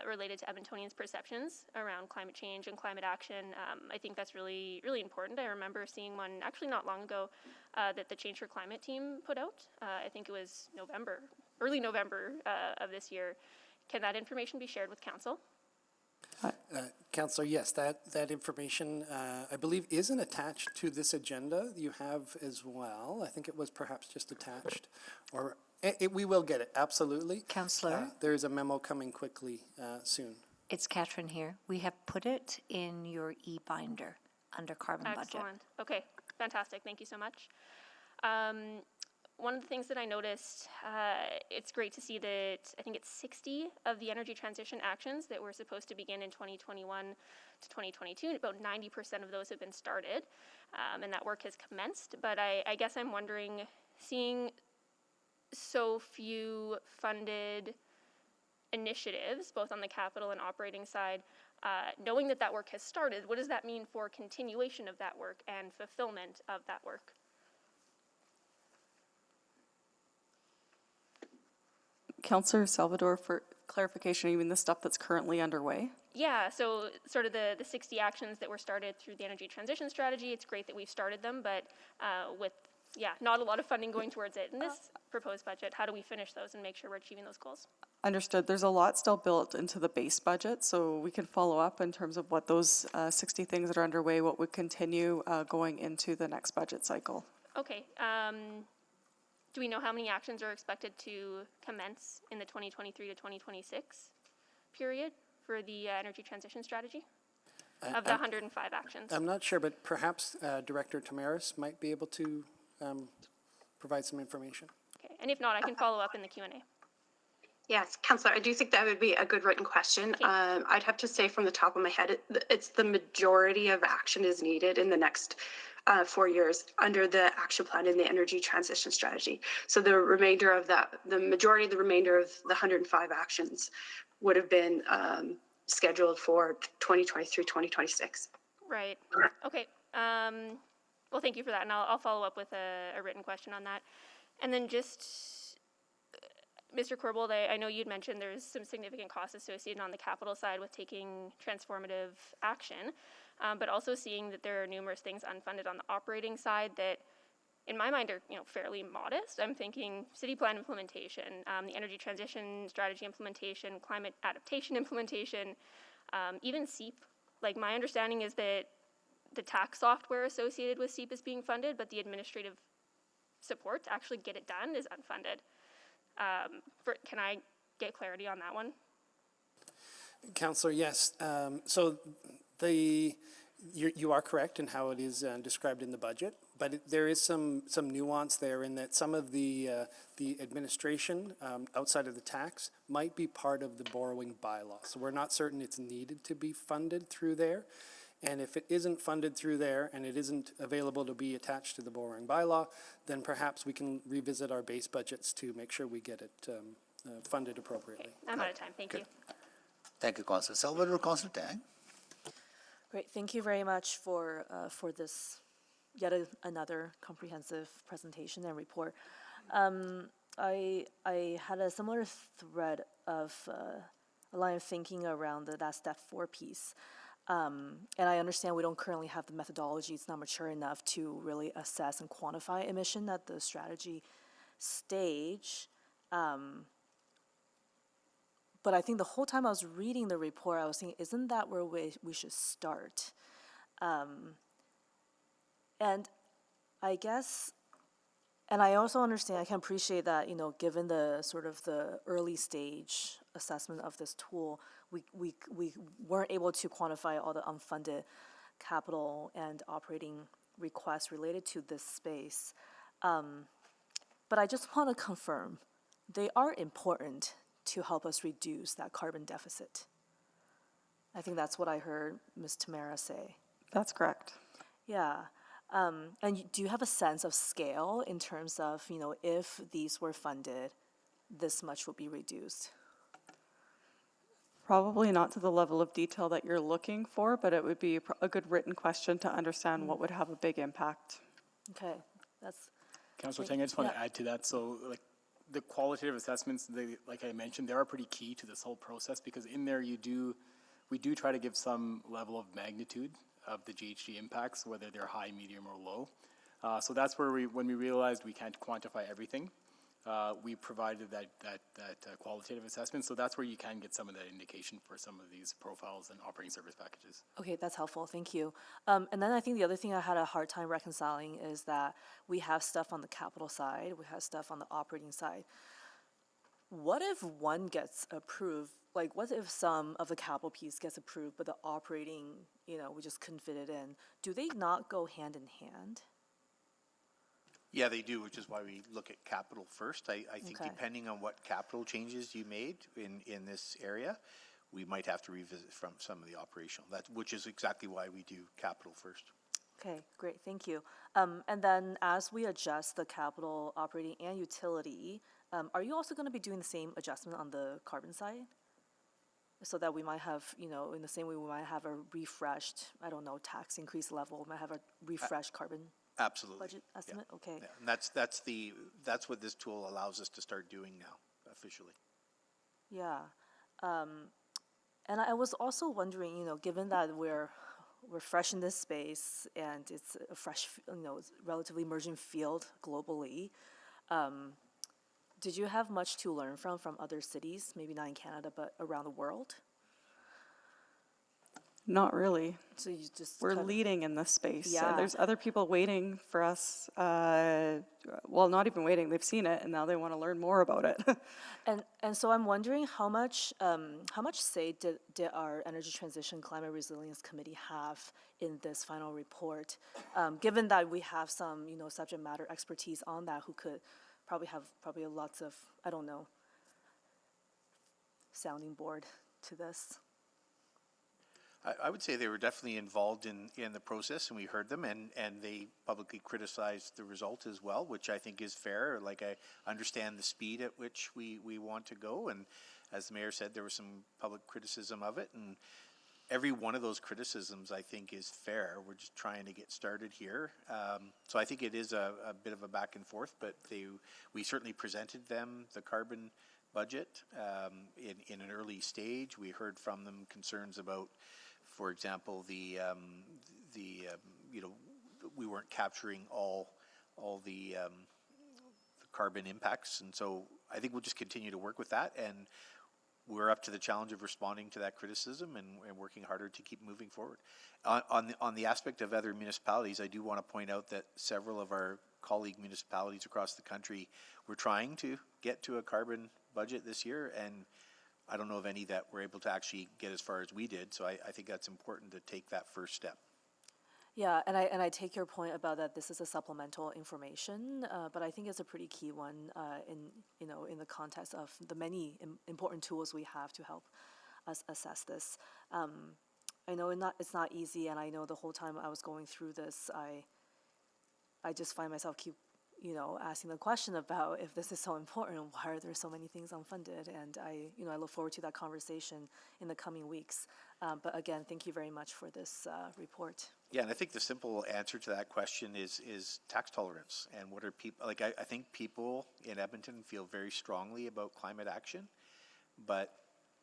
related to Edmontonians' perceptions around climate change and climate action. I think that's really, really important. I remember seeing one actually not long ago that the Change for Climate team put out. I think it was early November of this year. Can that information be shared with council? Councillor, yes, that information, I believe, isn't attached to this agenda. You have as well. I think it was perhaps just attached, or we will get it, absolutely. Councillor? There is a memo coming quickly soon. It's Catherine here. We have put it in your e-binder under carbon budget. Excellent. Okay, fantastic. Thank you so much. One of the things that I noticed, it's great to see that I think it's 60 of the energy transition actions that were supposed to begin in 2021 to 2022, and about 90% of those have been started, and that work has commenced. But I guess I'm wondering, seeing so few funded initiatives, both on the capital and operating side, knowing that that work has started, what does that mean for continuation of that work and fulfillment of that work? Councillor Salvador, for clarification, you mean the stuff that's currently underway? Yeah, so sort of the 60 actions that were started through the energy transition strategy, it's great that we've started them, but with, not a lot of funding going towards it in this proposed budget, how do we finish those and make sure we're achieving those goals? Understood. There's a lot still built into the base budget, so we can follow up in terms of what those 60 things that are underway, what would continue going into the next budget cycle. Okay. Do we know how many actions are expected to commence in the 2023 to 2026 period for the energy transition strategy of the 105 actions? I'm not sure, but perhaps Director Tamaris might be able to provide some information. Okay, and if not, I can follow up in the Q&A. Yes, Councillor, I do think that would be a good written question. I'd have to say from the top of my head, it's the majority of action is needed in the next 4 years under the action plan in the energy transition strategy. So the remainder of that, the majority of the remainder of the 105 actions would have been scheduled for 2023, 2026. Right. Okay. Well, thank you for that, and I'll follow up with a written question on that. And then just, Mr. Corbold, I know you'd mentioned there's some significant costs associated on the capital side with taking transformative action, but also seeing that there are numerous things unfunded on the operating side that, in my mind, are fairly modest. I'm thinking city plan implementation, the energy transition strategy implementation, climate adaptation implementation, even SEEP. Like, my understanding is that the tax software associated with SEEP is being funded, but the administrative support to actually get it done is unfunded. Can I get clarity on that one? Councillor, yes. So you are correct in how it is described in the budget, but there is some nuance there in that some of the administration outside of the tax might be part of the borrowing bylaw. So we're not certain it's needed to be funded through there. And if it isn't funded through there and it isn't available to be attached to the borrowing bylaw, then perhaps we can revisit our base budgets to make sure we get it funded appropriately. Okay. I'm out of time. Thank you. Thank you, Councillor Salvador. Councillor Tang. Great, thank you very much for this yet another comprehensive presentation and report. I had a similar thread of a line of thinking around that step 4 piece. And I understand we don't currently have the methodology, it's not mature enough to really assess and quantify emission at the strategy stage. But I think the whole time I was reading the report, I was thinking, isn't that where we should start? And I guess, and I also understand, I can appreciate that, given the sort of the early stage assessment of this tool, we weren't able to quantify all the unfunded capital and operating requests related to this space. But I just want to confirm, they are important to help us reduce that carbon deficit. I think that's what I heard Ms. Tamara say. That's correct. Yeah. And do you have a sense of scale in terms of, if these were funded, this much would be reduced? Probably not to the level of detail that you're looking for, but it would be a good written question to understand what would have a big impact. Okay, that's... Councillor Tang, I just want to add to that. So, the qualitative assessments, like I mentioned, they are pretty key to this whole process, because in there we do try to give some level of magnitude of the GHG impacts, whether they're high, medium, or low. So that's where when we realized we can't quantify everything, we provided that qualitative assessment. So that's where you can get some of that indication for some of these profiles and operating service packages. Okay, that's helpful, thank you. And then I think the other thing I had a hard time reconciling is that we have stuff on the capital side, we have stuff on the operating side. What if one gets approved? Like, what if some of the capital piece gets approved, but the operating, we just couldn't fit it in? Do they not go hand in hand? Yeah, they do, which is why we look at capital first. I think depending on what capital changes you made in this area, we might have to revisit from some of the operational, which is exactly why we do capital first. Okay, great, thank you. And then as we adjust the capital, operating, and utility, are you also going to be doing the same adjustment on the carbon side? So that we might have, in the same way we might have a refreshed, tax increase level, might have a refreshed carbon Absolutely. budget estimate? Yeah. Okay. Yeah. And that's what this tool allows us to start doing now, officially. Yeah. And I was also wondering, given that we're fresh in this space and it's a fresh, relatively emerging field globally, did you have much to learn from other cities, maybe not in Canada, but around the world? Not really. So you just we're leading in this space. Yeah. And there's other people waiting for us. Well, not even waiting. They've seen it, and now they want to learn more about it. And so I'm wondering how much say did our Energy Transition Climate Resilience Committee have in this final report? Given that we have some subject matter expertise on that, who could probably have lots of sounding board to this. I would say they were definitely involved in the process, and we heard them, and they publicly criticized the result as well, which I think is fair. Like, I understand the speed at which we want to go, and as the mayor said, there was some public criticism of it, and every one of those criticisms, I think, is fair. We're just trying to get started here. So I think it is a bit of a back and forth, but we certainly presented them the carbon budget in an early stage. We heard from them concerns about, for example, we weren't capturing all the carbon impacts, and so I think we'll just continue to work with that, and we're up to the challenge of responding to that criticism and working harder to keep moving forward. On the aspect of other municipalities, I do want to point out that several of our colleague municipalities across the country were trying to get to a carbon budget this year, and I don't know of any that were able to actually get as far as we did, so I think that's important to take that first step. Yeah, and I take your point about that this is a supplemental information, but I think it's a pretty key one in the context of the many important tools we have to help us assess this. I know it's not easy, and I know the whole time I was going through this, I just find myself keep asking the question about if this is so important, why are there so many things unfunded? And I look forward to that conversation in the coming weeks. But again, thank you very much for this report. Yeah, and I think the simple answer to that question is tax tolerance. And what are people, like, I think people in Edmonton feel very strongly about climate action, but,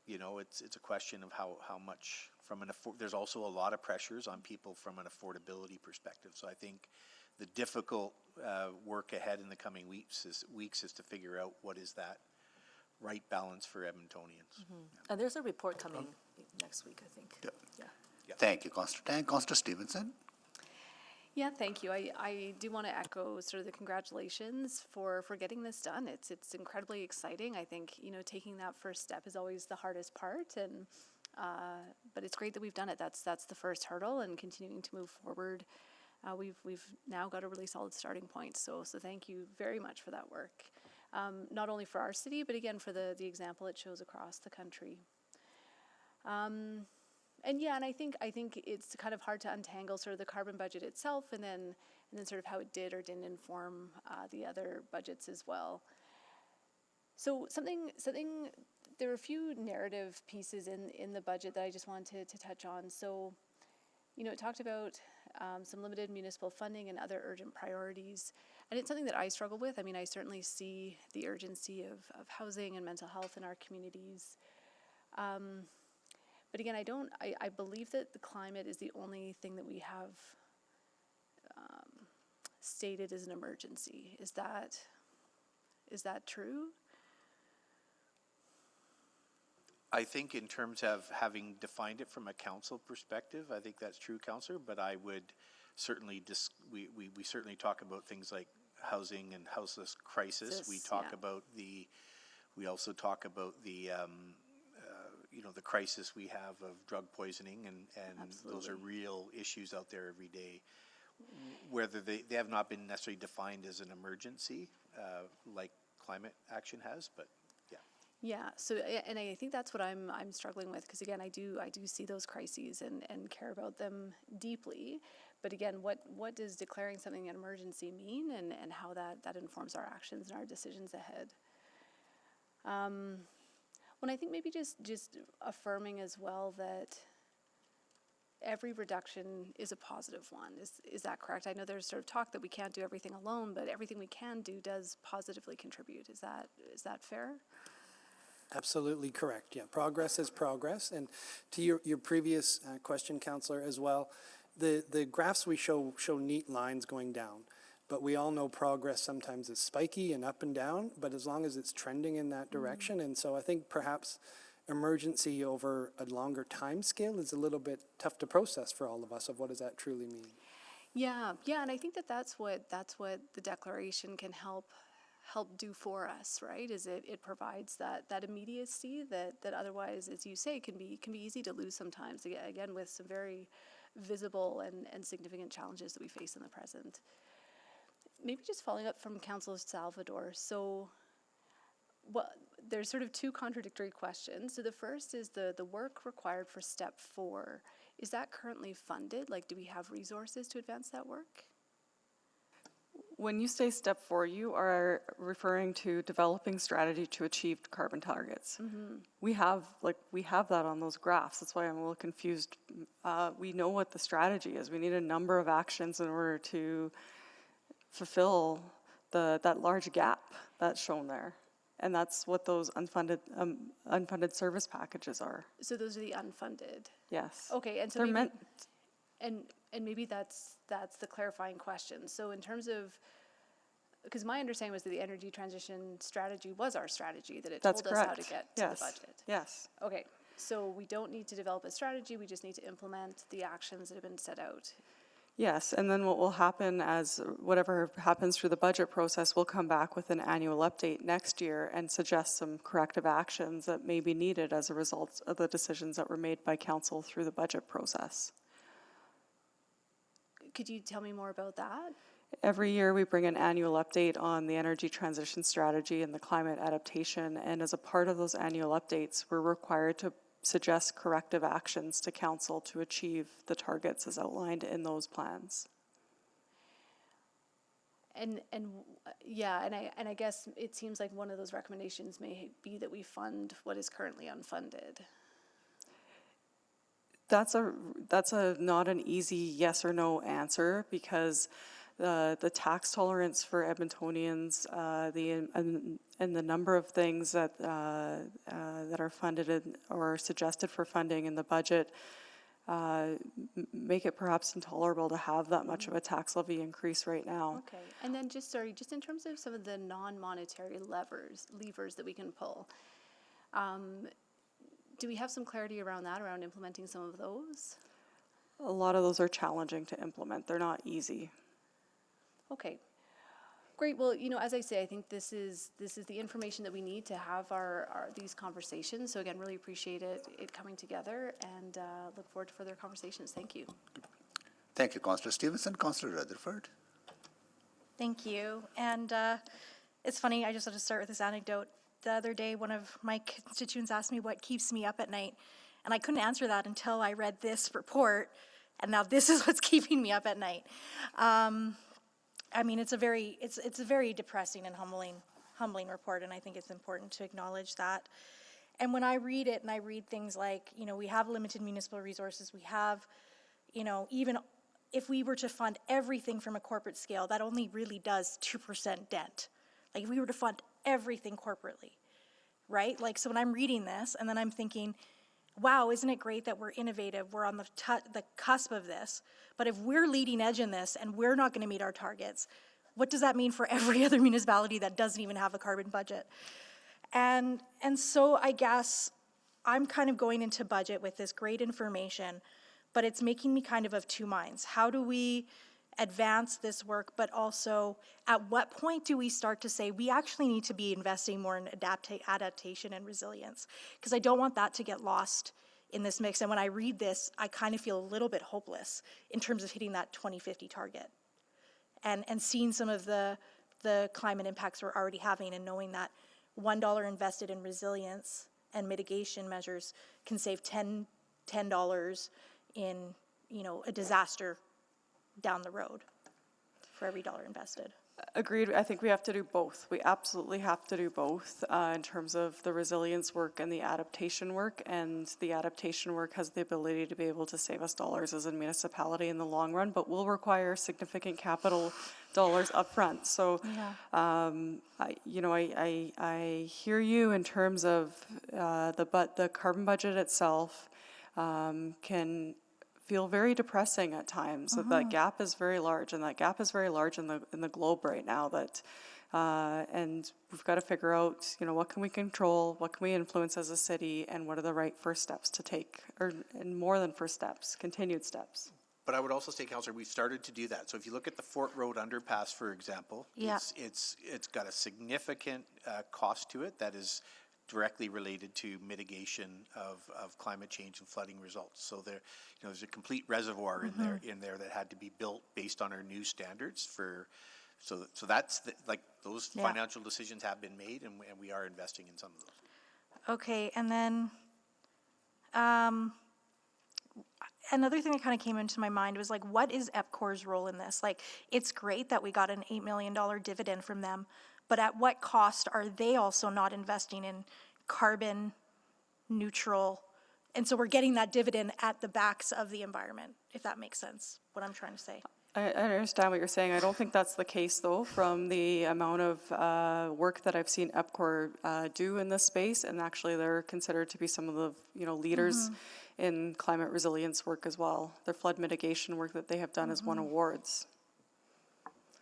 it's a question of how much there's also a lot of pressures on people from an affordability perspective. So I think the difficult work ahead in the coming weeks is to figure out what is that right balance for Edmontonians. Mm-hmm. And there's a report coming next week, I think. Yep. Yeah. Thank you, Councillor Tang. Councillor Stevenson? Yeah, thank you. I do want to echo sort of the congratulations for getting this done. It's incredibly exciting. I think, taking that first step is always the hardest part, and but it's great that we've done it. That's the first hurdle, and continuing to move forward. We've now got a really solid starting point. So thank you very much for that work. Not only for our city, but again for the example it shows across the country. And I think it's kind of hard to untangle sort of the carbon budget itself, and then sort of how it did or didn't inform the other budgets as well. So there were a few narrative pieces in the budget that I just wanted to touch on. So, it talked about some limited municipal funding and other urgent priorities, and it's something that I struggle with. I mean, I certainly see the urgency of housing and mental health in our communities. But again, I believe that the climate is the only thing that we have stated as an emergency. Is that true? I think in terms of having defined it from a council perspective, I think that's true, Councillor, but I would certainly, we certainly talk about things like housing and houseless crisis. We talk about we also talk about the the crisis we have of drug poisoning, and those are real issues out there every day. Whether they have not been necessarily defined as an emergency, like climate action has, but yeah. Yeah. So, and I think that's what I'm struggling with, because again, I do see those crises and care about them deeply. But again, what does declaring something an emergency mean, and how that informs our actions and our decisions ahead? When I think maybe just affirming as well that every reduction is a positive one. Is that correct? I know there's sort of talk that we can't do everything alone, but everything we can do does positively contribute. Is that fair? Absolutely correct. Yeah, progress is progress. And to your previous question, Councillor, as well, the graphs we show neat lines going down. But we all know progress sometimes is spiky and up and down, but as long as it's trending in that direction. And so I think perhaps emergency over a longer time scale is a little bit tough to process for all of us, of what does that truly mean. Yeah, and I think that's what the declaration can help do for us, right? Is it provides that immediacy that otherwise, as you say, can be easy to lose sometimes, again with some very visible and significant challenges that we face in the present. Maybe just following up from Councillor Salvador. So there's sort of two contradictory questions. So the first is the work required for step 4. Is that currently funded? Like, do we have resources to advance that work? When you say step 4, you are referring to developing strategy to achieve carbon targets. We have that on those graphs. That's why I'm a little confused. We know what the strategy is. We need a number of actions in order to fulfill that large gap that's shown there. And that's what those unfunded service packages are. So those are the unfunded? Yes. Okay, and so they're maybe, meant. and maybe that's the clarifying question. So in terms of, because my understanding was that the energy transition strategy was our strategy, that it That's told us how correct. to get Yes. to the budget. Yes. Okay, so we don't need to develop a strategy, we just need to implement the actions that have been set out. Yes, and then what will happen as whatever happens through the budget process, we'll come back with an annual update next year and suggest some corrective actions that may be needed as a result of the decisions that were made by council through the budget process. Could you tell me more about that? Every year we bring an annual update on the energy transition strategy and the climate adaptation, and as a part of those annual updates, we're required to suggest corrective actions to council to achieve the targets as outlined in those plans. And yeah, and I guess it seems like one of those recommendations may be that we fund what is currently unfunded. That's a not an easy yes or no answer, because the tax tolerance for Edmontonians, and the number of things that are funded or suggested for funding in the budget make it perhaps intolerable to have that much of a tax levy increase right now. Okay, and then just in terms of some of the non-monetary levers that we can pull, do we have some clarity around that, around implementing some of those? A lot of those are challenging to implement. They're not easy. Okay, great. Well, as I say, I think this is the information that we need to have these conversations. So again, really appreciate it coming together, and look forward to further conversations. Thank you. Thank you, Councillor Stevenson. Councillor Rutherford. Thank you. And it's funny, I just want to start with this anecdote. The other day, one of my constituents asked me what keeps me up at night, and I couldn't answer that until I read this report, and now this is what's keeping me up at night. I mean, it's a very depressing and humbling report, and I think it's important to acknowledge that. And when I read it, and I read things like, we have limited municipal resources, we have, even if we were to fund everything from a corporate scale, that only really does 2% dent. Like, if we were to fund everything corporately, right? Like, so when I'm reading this, and then I'm thinking, wow, isn't it great that we're innovative, we're on the cusp of this, but if we're leading edge in this and we're not going to meet our targets, what does that mean for every other municipality that doesn't even have a carbon budget? And so I guess I'm kind of going into budget with this great information, but it's making me kind of two minds. How do we advance this work, but also at what point do we start to say we actually need to be investing more in adaptation and resilience? Because I don't want that to get lost in this mix. And when I read this, I kind of feel a little bit hopeless in terms of hitting that 2050 target and seeing some of the climate impacts we're already having, and knowing that $1 invested in resilience and mitigation measures can save $10 in a disaster down the road for every dollar invested. Agreed. I think we have to do both. We absolutely have to do both in terms of the resilience work and the adaptation work. And the adaptation work has the ability to be able to save us dollars as a municipality in the long run, but will require significant capital dollars upfront. So, I hear you in terms of the carbon budget itself can feel very depressing at times. That gap is very large, and that gap is very large in the globe right now. And we've got to figure out, what can we control, what can we influence as a city, and what are the right first steps to take, and more than first steps, continued steps. But I would also say, Councillor, we've started to do that. So if you look at the Fort Road underpass, for example, it's got a significant cost to it that is directly related to mitigation of climate change and flooding results. So there's a complete reservoir in there that had to be built based on our new standards for So that's, like, those Yeah. financial decisions have been made, and we are investing in some of those. Okay, and then, another thing that kind of came into my mind was like, what is EPCOR's role in this? Like, it's great that we got an $8 million dividend from them, but at what cost are they also not investing in carbon neutral? And so we're getting that dividend at the backs of the environment, if that makes sense, what I'm trying to say. I understand what you're saying. I don't think that's the case, though, from the amount of work that I've seen EPCOR do in this space, and actually they're considered to be some of the leaders in climate resilience work as well. Their flood mitigation work that they have done has won awards.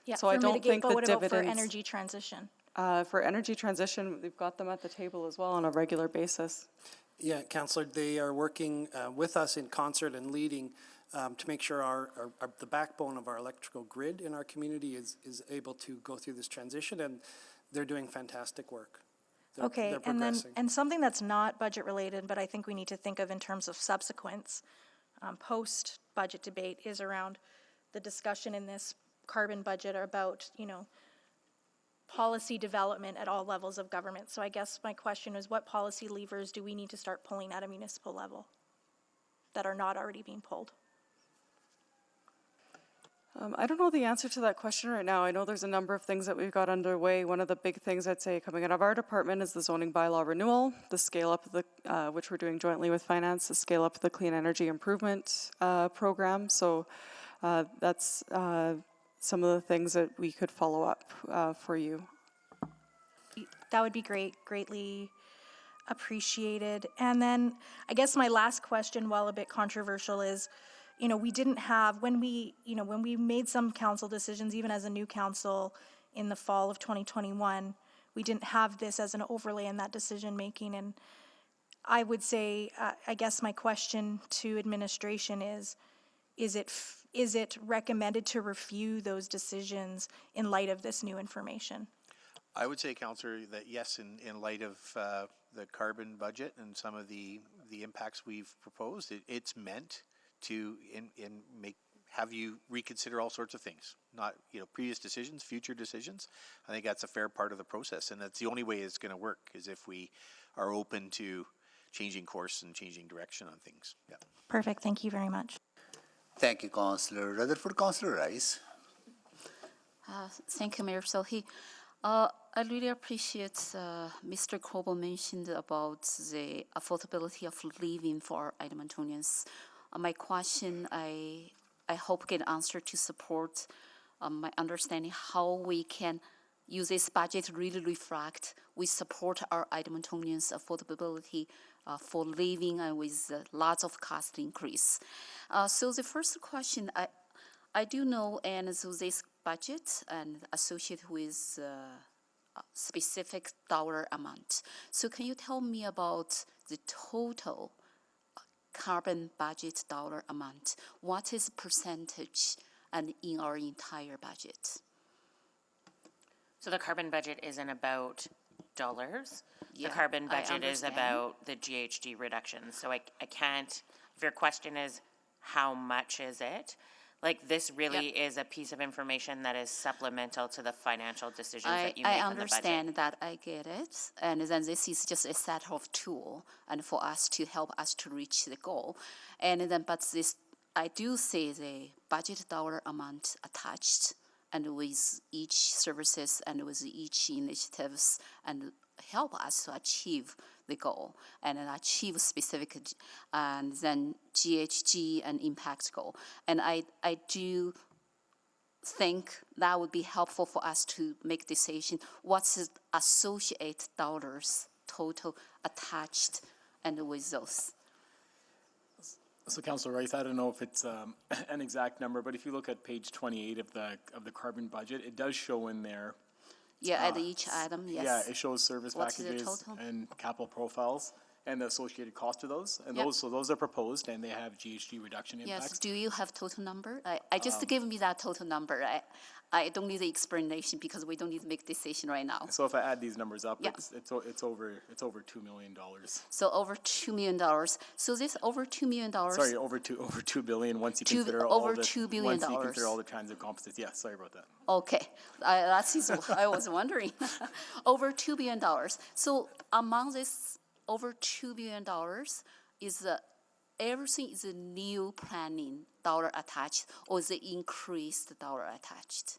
Yeah, So I don't think but the what about for dividends energy transition? for energy transition, we've got them at the table as well on a regular basis. Yeah, Councillor, they are working with us in concert and leading to make sure the backbone of our electrical grid in our community is able to go through this transition, and they're doing fantastic work. Okay, they're and then, progressing. and something that's not budget related, but I think we need to think of in terms of subsequence, post-budget debate, is around the discussion in this carbon budget about, policy development at all levels of government. So I guess my question is, what policy levers do we need to start pulling at a municipal level that are not already being pulled? I don't know the answer to that question right now. I know there's a number of things that we've got underway. One of the big things I'd say coming out of our department is the zoning bylaw renewal, the scale up of the, which we're doing jointly with finance, the scale up of the clean energy improvement program. So that's some of the things that we could follow up for you. That would be great, greatly appreciated. And then I guess my last question, while a bit controversial, is, we didn't have, when we made some council decisions, even as a new council in the fall of 2021, we didn't have this as an overlay in that decision making. And I would say, I guess my question to administration is it recommended to review those decisions in light of this new information? I would say, Councillor, that yes, in light of the carbon budget and some of the impacts we've proposed, it's meant to have you reconsider all sorts of things, not previous decisions, future decisions. I think that's a fair part of the process, and that's the only way it's going to work, is if we are open to changing course and changing direction on things. Yeah. Perfect. Thank you very much. Thank you, Councillor Rutherford. Councillor Rice. Thank you, Mayor Sohi. I really appreciate Mr. Coble mentioned about the affordability of living for Edmontonians. My question, I hope get answer to support my understanding how we can use this budget to really reflect, we support our Edmontonians' affordability for living and with lots of cost increase. So the first question, I do know, and so this budget and associated with specific dollar amount. So can you tell me about the total carbon budget dollar amount? What is percentage and in our entire budget? So the carbon budget isn't about dollars. Yeah, the carbon I budget is understand. about the GHG reduction. So I can't, if your question is how much is it, like this really is a piece of information that is supplemental to the financial decisions that you make on the budget. I understand that, I get it. And then this is just a set of tool and for us to help us to reach the goal. And then, but this, I do see the budget dollar amount attached and with each services and with each initiatives and help us to achieve the goal and then achieve specific and then GHG and impact goal. And I do think that would be helpful for us to make decision what's the associate dollars total attached and with those. So, Councillor Rice, I don't know if it's an exact number, but if you look at page 28 of the carbon budget, it does show in there. Yeah, at each item, yes. Yeah, it shows service What's the packages total? and capital profiles. and the associated cost of those. And Yep. those are proposed, and they have GHG reduction impacts. Yes, do you have total number? I just give me that total number. I don't need the explanation because we don't need to make decision right now. So if I add these numbers up, Yeah. it's over $2 million. So over $2 million. So this over $2 million. Sorry, over $2 billion once you Two- consider over all the $2 billion. once you consider all the transit composites. Yeah, sorry about that. Okay, that's I was wondering. Over $2 billion. So among this over $2 billion is everything is a new planning dollar attached or is it increased dollar attached?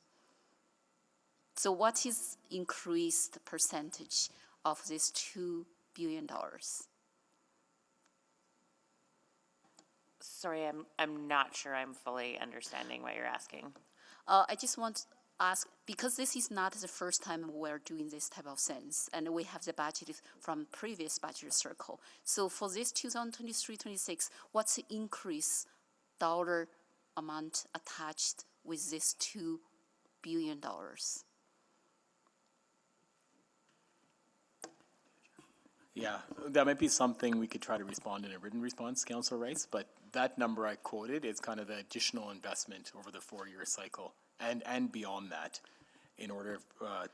So what is increased percentage of this $2 billion? Sorry, I'm not sure I'm fully understanding what you're asking. I just want to ask, because this is not the first time we're doing this type of things, and we have the budget from previous budget circle. So for this 2023-26, what's the increase dollar amount attached with this $2 billion? Yeah, that might be something we could try to respond in a written response, Councillor Rice, but that number I quoted is kind of the additional investment over the 4-year cycle and beyond that in order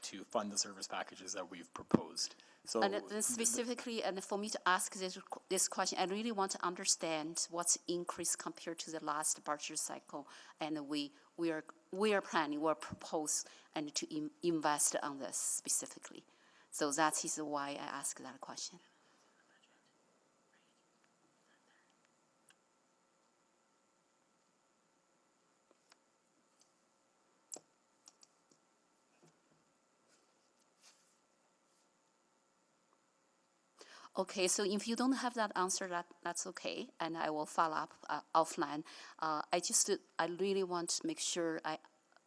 to fund the service packages that we've proposed. So And then specifically, and for me to ask this question, I really want to understand what's increased compared to the last budget cycle, and we are planning, we're proposed, and to invest on this specifically. So that is why I asked that question. Okay, so if you don't have that answer, that's okay, and I will follow up offline. I really want to make sure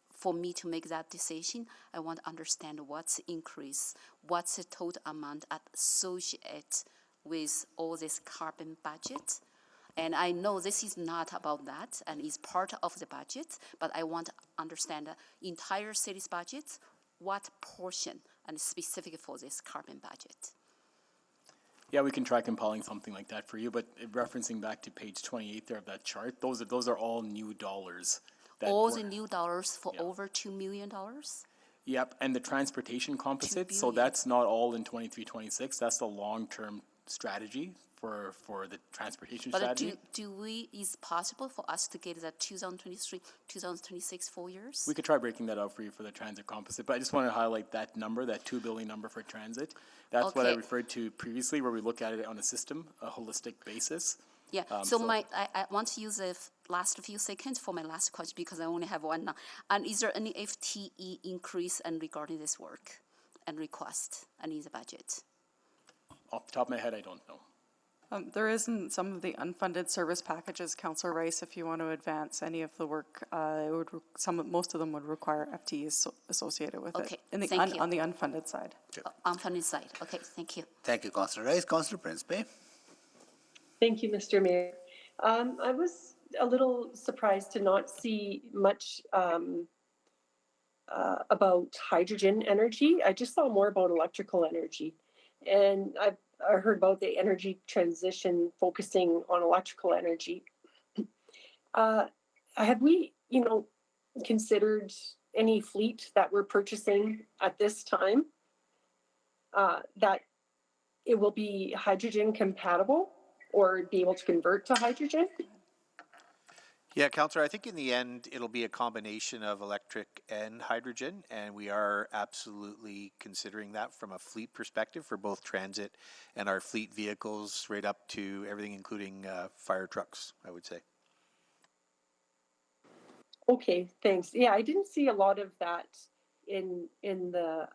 for me to make that decision, I want to understand what's the increase, what's the total amount associated with all this carbon budget. And I know this is not about that and is part of the budget, but I want to understand the entire city's budget, what portion and specific for this carbon budget. yeah, we can try compiling something like that for you, but referencing back to page 28 there of that chart, those are all new dollars. All the new dollars for over $2 million? Yep, and the transportation composites, so that's not all in 23-26, that's the long-term strategy for the transportation strategy. But is it possible for us to get the 2023, 2026 4 years? We could try breaking that out for you for the transit composite, but I just want to highlight that number, that $2 billion number for transit. That's what I referred to previously, where we look at it on a system, a holistic basis. Yeah, I want to use the last few seconds for my last question because I only have one now. And is there any FTE increase and regarding this work and request and in the budget? Off the top of my head, I don't know. There isn't some of the unfunded service packages, Councillor Rice, if you want to advance any of the work, most of them would require FTEs associated with it. Thank you. On the unfunded side. Unfunded side, okay, thank you. Thank you, Councillor Rice. Councillor Principe. Thank you, Mr. Mayor. I was a little surprised to not see much about hydrogen energy. I just saw more about electrical energy. And I heard about the energy transition focusing on electrical energy. Have we, considered any fleet that we're purchasing at this time that it will be hydrogen compatible or be able to convert to hydrogen? Yeah, Councillor, I think in the end, it'll be a combination of electric and hydrogen, and we are absolutely considering that from a fleet perspective for both transit and our fleet vehicles, right up to everything, including fire trucks, I would say. Okay, thanks. Yeah, I didn't see a lot of that in the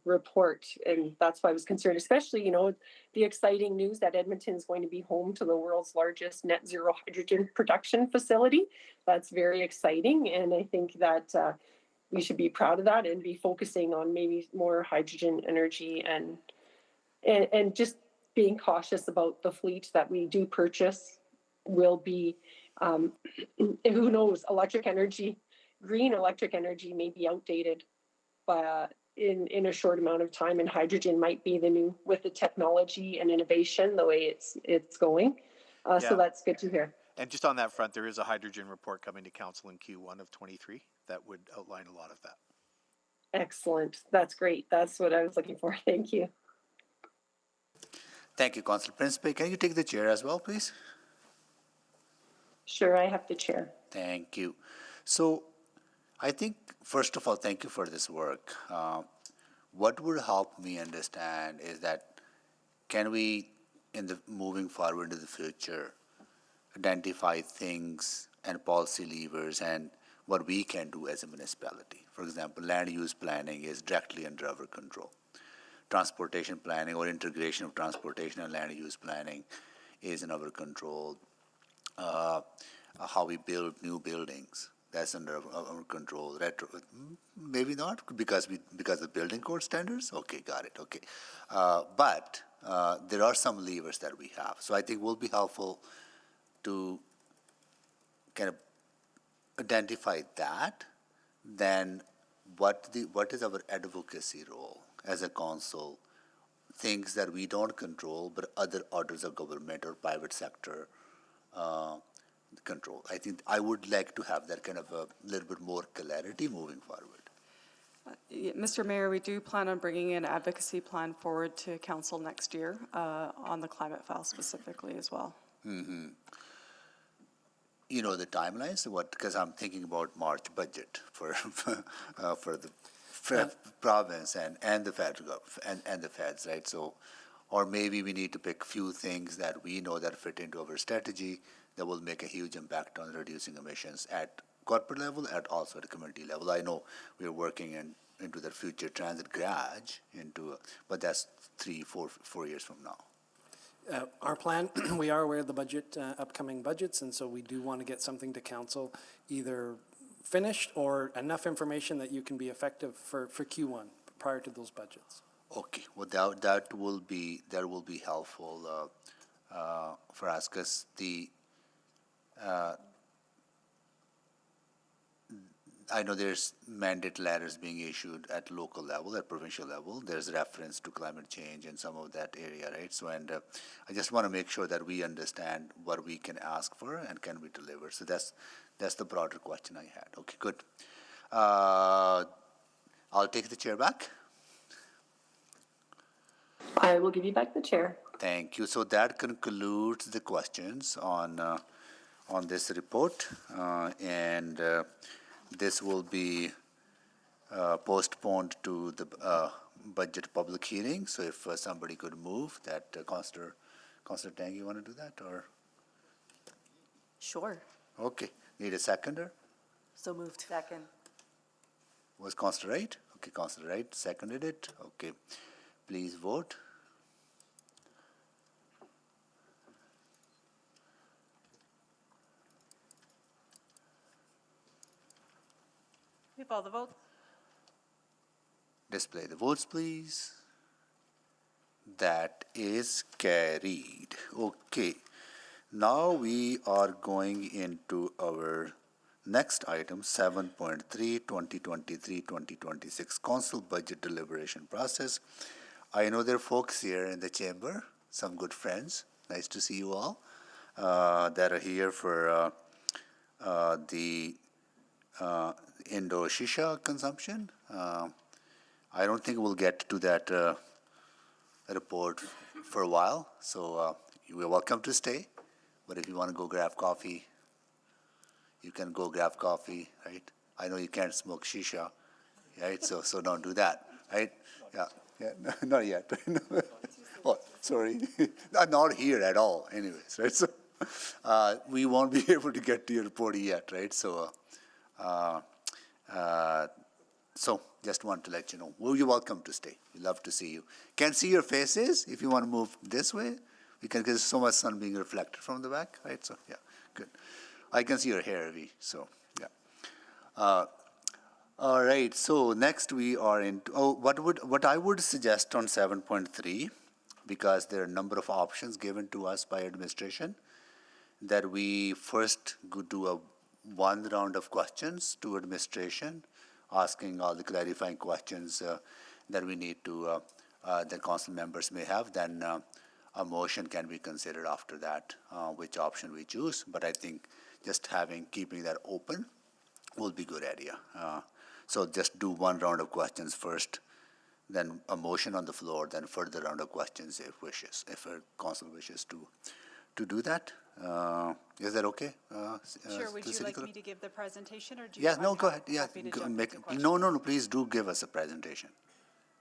report, and that's why I was concerned, especially, the exciting news that Edmonton is going to be home to the world's largest net zero hydrogen production facility. That's very exciting, and I think that we should be proud of that and be focusing on maybe more hydrogen energy and just being cautious about the fleet that we do purchase will be, who knows, green electric energy may be outdated in a short amount of time, and hydrogen might be the new, with the technology and innovation, the way it's going. So Yeah. that's good to hear. And just on that front, there is a hydrogen report coming to council in Q1 of 23 that would outline a lot of that. Excellent. That's great. That's what I was looking for. Thank you. Thank you, Councillor Principe. Can you take the chair as well, please? Sure, I have the chair. Thank you. So I think, first of all, thank you for this work. What would help me understand is that can we, moving forward into the future, identify things and policy levers and what we can do as a municipality. For example, land use planning is directly under our control. Transportation planning or integration of transportation and land use planning is in our control. How we build new buildings, that's under our control. Maybe not because of building code standards. Okay, got it. Okay, but there are some levers that we have. So I think it will be helpful to kind of identify that. Then what is our advocacy role as a council? Things that we don't control, but other orders of government or private sector control. I think I would like to have that kind of a little bit more clarity moving forward. Mr. Mayor, we do plan on bringing an advocacy plan forward to council next year on the climate file specifically as well. Mm-hmm. You know the timelines, because I'm thinking about March budget for the province and the federal and the feds, right? So, or maybe we need to pick few things that we know that fit into our strategy that will make a huge impact on reducing emissions at corporate level and also at the community level. I know we're working into the future transit garage but that's 3-4 years from now. Our plan, we are aware of the budget, upcoming budgets, and so we do want to get something to council either finished or enough information that you can be effective for Q1 prior to those budgets. Okay, well that will be helpful for us, because I know there's mandate letters being issued at local level, at provincial level. There's reference to climate change in some of that area, right? So, and I just want to make sure that we understand what we can ask for and can we deliver. So that's the broader question I had. Okay, good. I'll take the chair back. I will give you back the chair. Thank you. So that concludes the questions on this report, and this will be postponed to the budget public hearing. So if somebody could move that, Councillor Tang, you want to do that, or? Sure. Okay. Need a seconder? So moved. Second. Was Councillor Wright? Okay, Councillor Wright seconded it. Okay. Please vote. We have all the votes. Display the votes, please. That is carried. Okay. Now we are going into our next item, 7.3, 2023-2026 Council Budget Deliberation Process. I know there are folks here in the chamber, some good friends. Nice to see you all that are here for the indoor Shisha consumption. I don't think we'll get to that report for a while, so you are welcome to stay. But if you want to go grab coffee, you can go grab coffee, right? I know you can't smoke Shisha, right? So don't do that, right? Yeah, not yet. Oh, sorry, not here at all. Anyways, right? So we won't be able to get to your report yet, right? So. So just want to let you know. Well, you're welcome to stay. We love to see you. Can see your faces if you want to move this way. We can, because there's so much sun being reflected from the back, right? So yeah, good. I can see your hair, so yeah. All right. So next we are in. What I would suggest on 7.3, because there are a number of options given to us by administration, that we first do one round of questions to administration asking all the clarifying questions that we need to, that council members may have, then a motion can be considered after that, which option we choose. But I think just keeping that open will be good idea. So just do one round of questions first, then a motion on the floor, then further round of questions if a council wishes to do that. Is that okay? Sure, would the you city like clerk? me to give the presentation, or do you? Yeah, I'm no, go ahead. Yeah, happy to jump into questions. no, please do give us a presentation.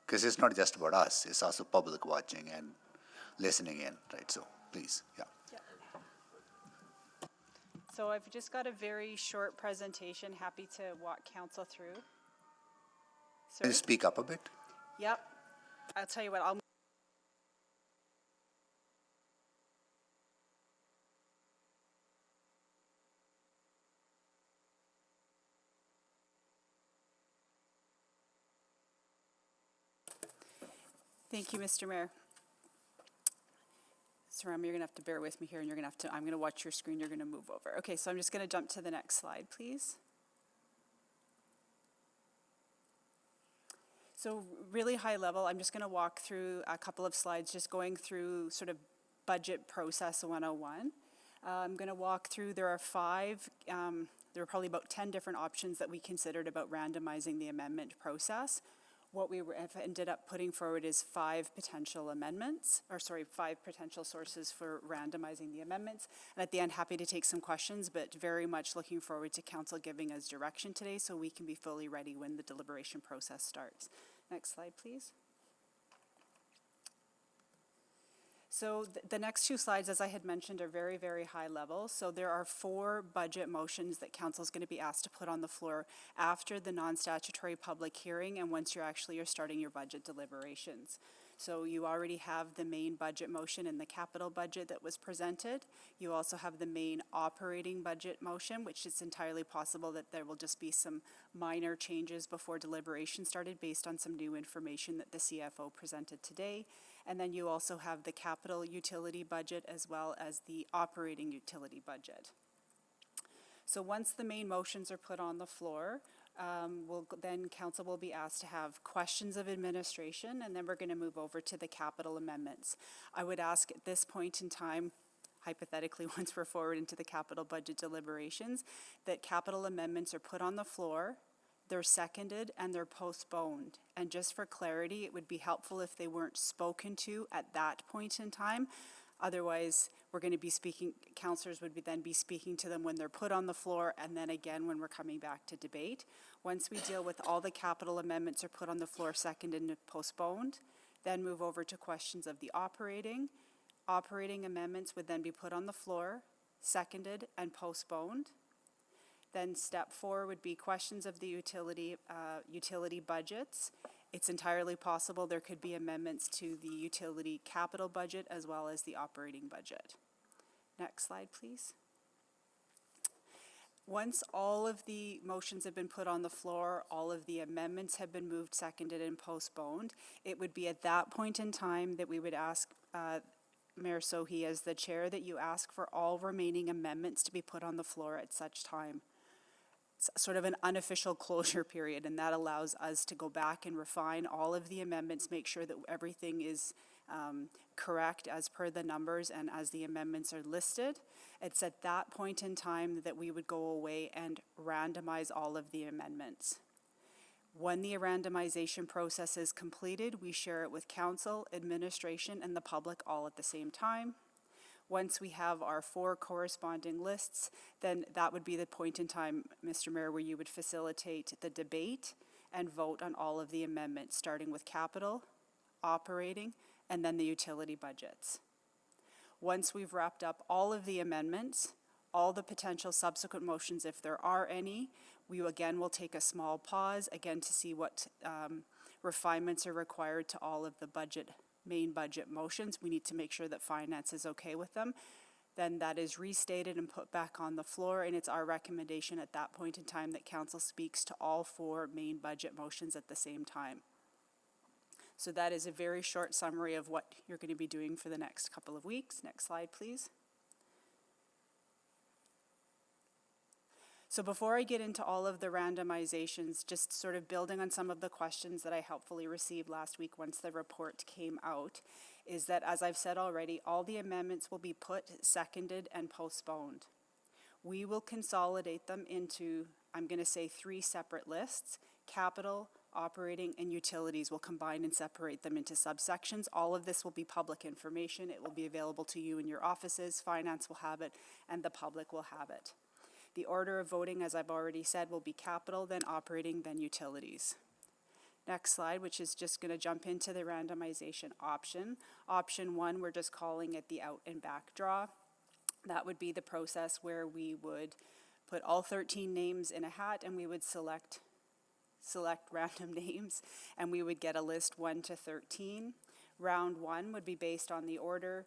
Because it's not just about us, it's also public watching and listening in, right? So please, yeah. So I've just got a very short presentation, happy to walk council through. Can you speak up a bit? Yep, I'll tell you what, Thank you, Mr. Mayor. Saram, you're gonna have to bear with me here, and you're gonna have to, I'm gonna watch your screen, you're gonna move over. Okay, so I'm just gonna jump to the next slide, please. So really high level, I'm just gonna walk through a couple of slides, just going through sort of budget process 101. I'm gonna walk through, there are there are probably about 10 different options that we considered about randomizing the amendment process. What we have ended up putting forward is 5 potential amendments, or sorry, 5 potential sources for randomizing the amendments. And at the end, happy to take some questions, but very much looking forward to council giving us direction today so we can be fully ready when the deliberation process starts. Next slide, please. So the next 2 slides, as I had mentioned, are very, very high level. So there are 4 budget motions that council is going to be asked to put on the floor after the non-statutory public hearing and once you're starting your budget deliberations. So you already have the main budget motion in the capital budget that was presented. You also have the main operating budget motion, which is entirely possible that there will just be some minor changes before deliberation started based on some new information that the CFO presented today. And then you also have the capital utility budget as well as the operating utility budget. So once the main motions are put on the floor, then council will be asked to have questions of administration, and then we're going to move over to the capital amendments. I would ask at this point in time, hypothetically, once we're forward into the capital budget deliberations, that capital amendments are put on the floor, they're seconded, and they're postponed. And just for clarity, it would be helpful if they weren't spoken to at that point in time. Otherwise, we're going to be speaking, councillors would then be speaking to them when they're put on the floor, and then again when we're coming back to debate. Once we deal with all the capital amendments are put on the floor, seconded and postponed, then move over to questions of the operating. Operating amendments would then be put on the floor, seconded and postponed. Then step 4 would be questions of the utility budgets. It's entirely possible there could be amendments to the utility capital budget as well as the operating budget. Next slide, please. Once all of the motions have been put on the floor, all of the amendments have been moved, seconded, and postponed, it would be at that point in time that we would ask Mayor Sohi as the chair that you ask for all remaining amendments to be put on the floor at such time. It's sort of an unofficial closure period, and that allows us to go back and refine all of the amendments, make sure that everything is correct as per the numbers and as the amendments are listed. It's at that point in time that we would go away and randomize all of the amendments. When the randomization process is completed, we share it with council, administration, and the public all at the same time. Once we have our 4 corresponding lists, then that would be the point in time, Mr. Mayor, where you would facilitate the debate and vote on all of the amendments, starting with capital, operating, and then the utility budgets. Once we've wrapped up all of the amendments, all the potential subsequent motions, if there are any, we again will take a small pause, again to see what refinements are required to all of the main budget motions. We need to make sure that finance is okay with them. Then that is restated and put back on the floor, and it's our recommendation at that point in time that council speaks to all 4 main budget motions at the same time. So that is a very short summary of what you're going to be doing for the next couple of weeks. Next slide, please. So before I get into all of the randomizations, just sort of building on some of the questions that I helpfully received last week once the report came out, is that, as I've said already, all the amendments will be put, seconded, and postponed. We will consolidate them into, I'm going to say, 3 separate lists. Capital, operating, and utilities will combine and separate them into subsections. All of this will be public information. It will be available to you in your offices. Finance will have it, and the public will have it. The order of voting, as I've already said, will be capital, then operating, then utilities. Next slide, which is just going to jump into the randomization option. Option 1, we're just calling it the out and back draw. That would be the process where we would put all 13 names in a hat and we would select random names, and we would get a list 1 to 13. Round 1 would be based on the order.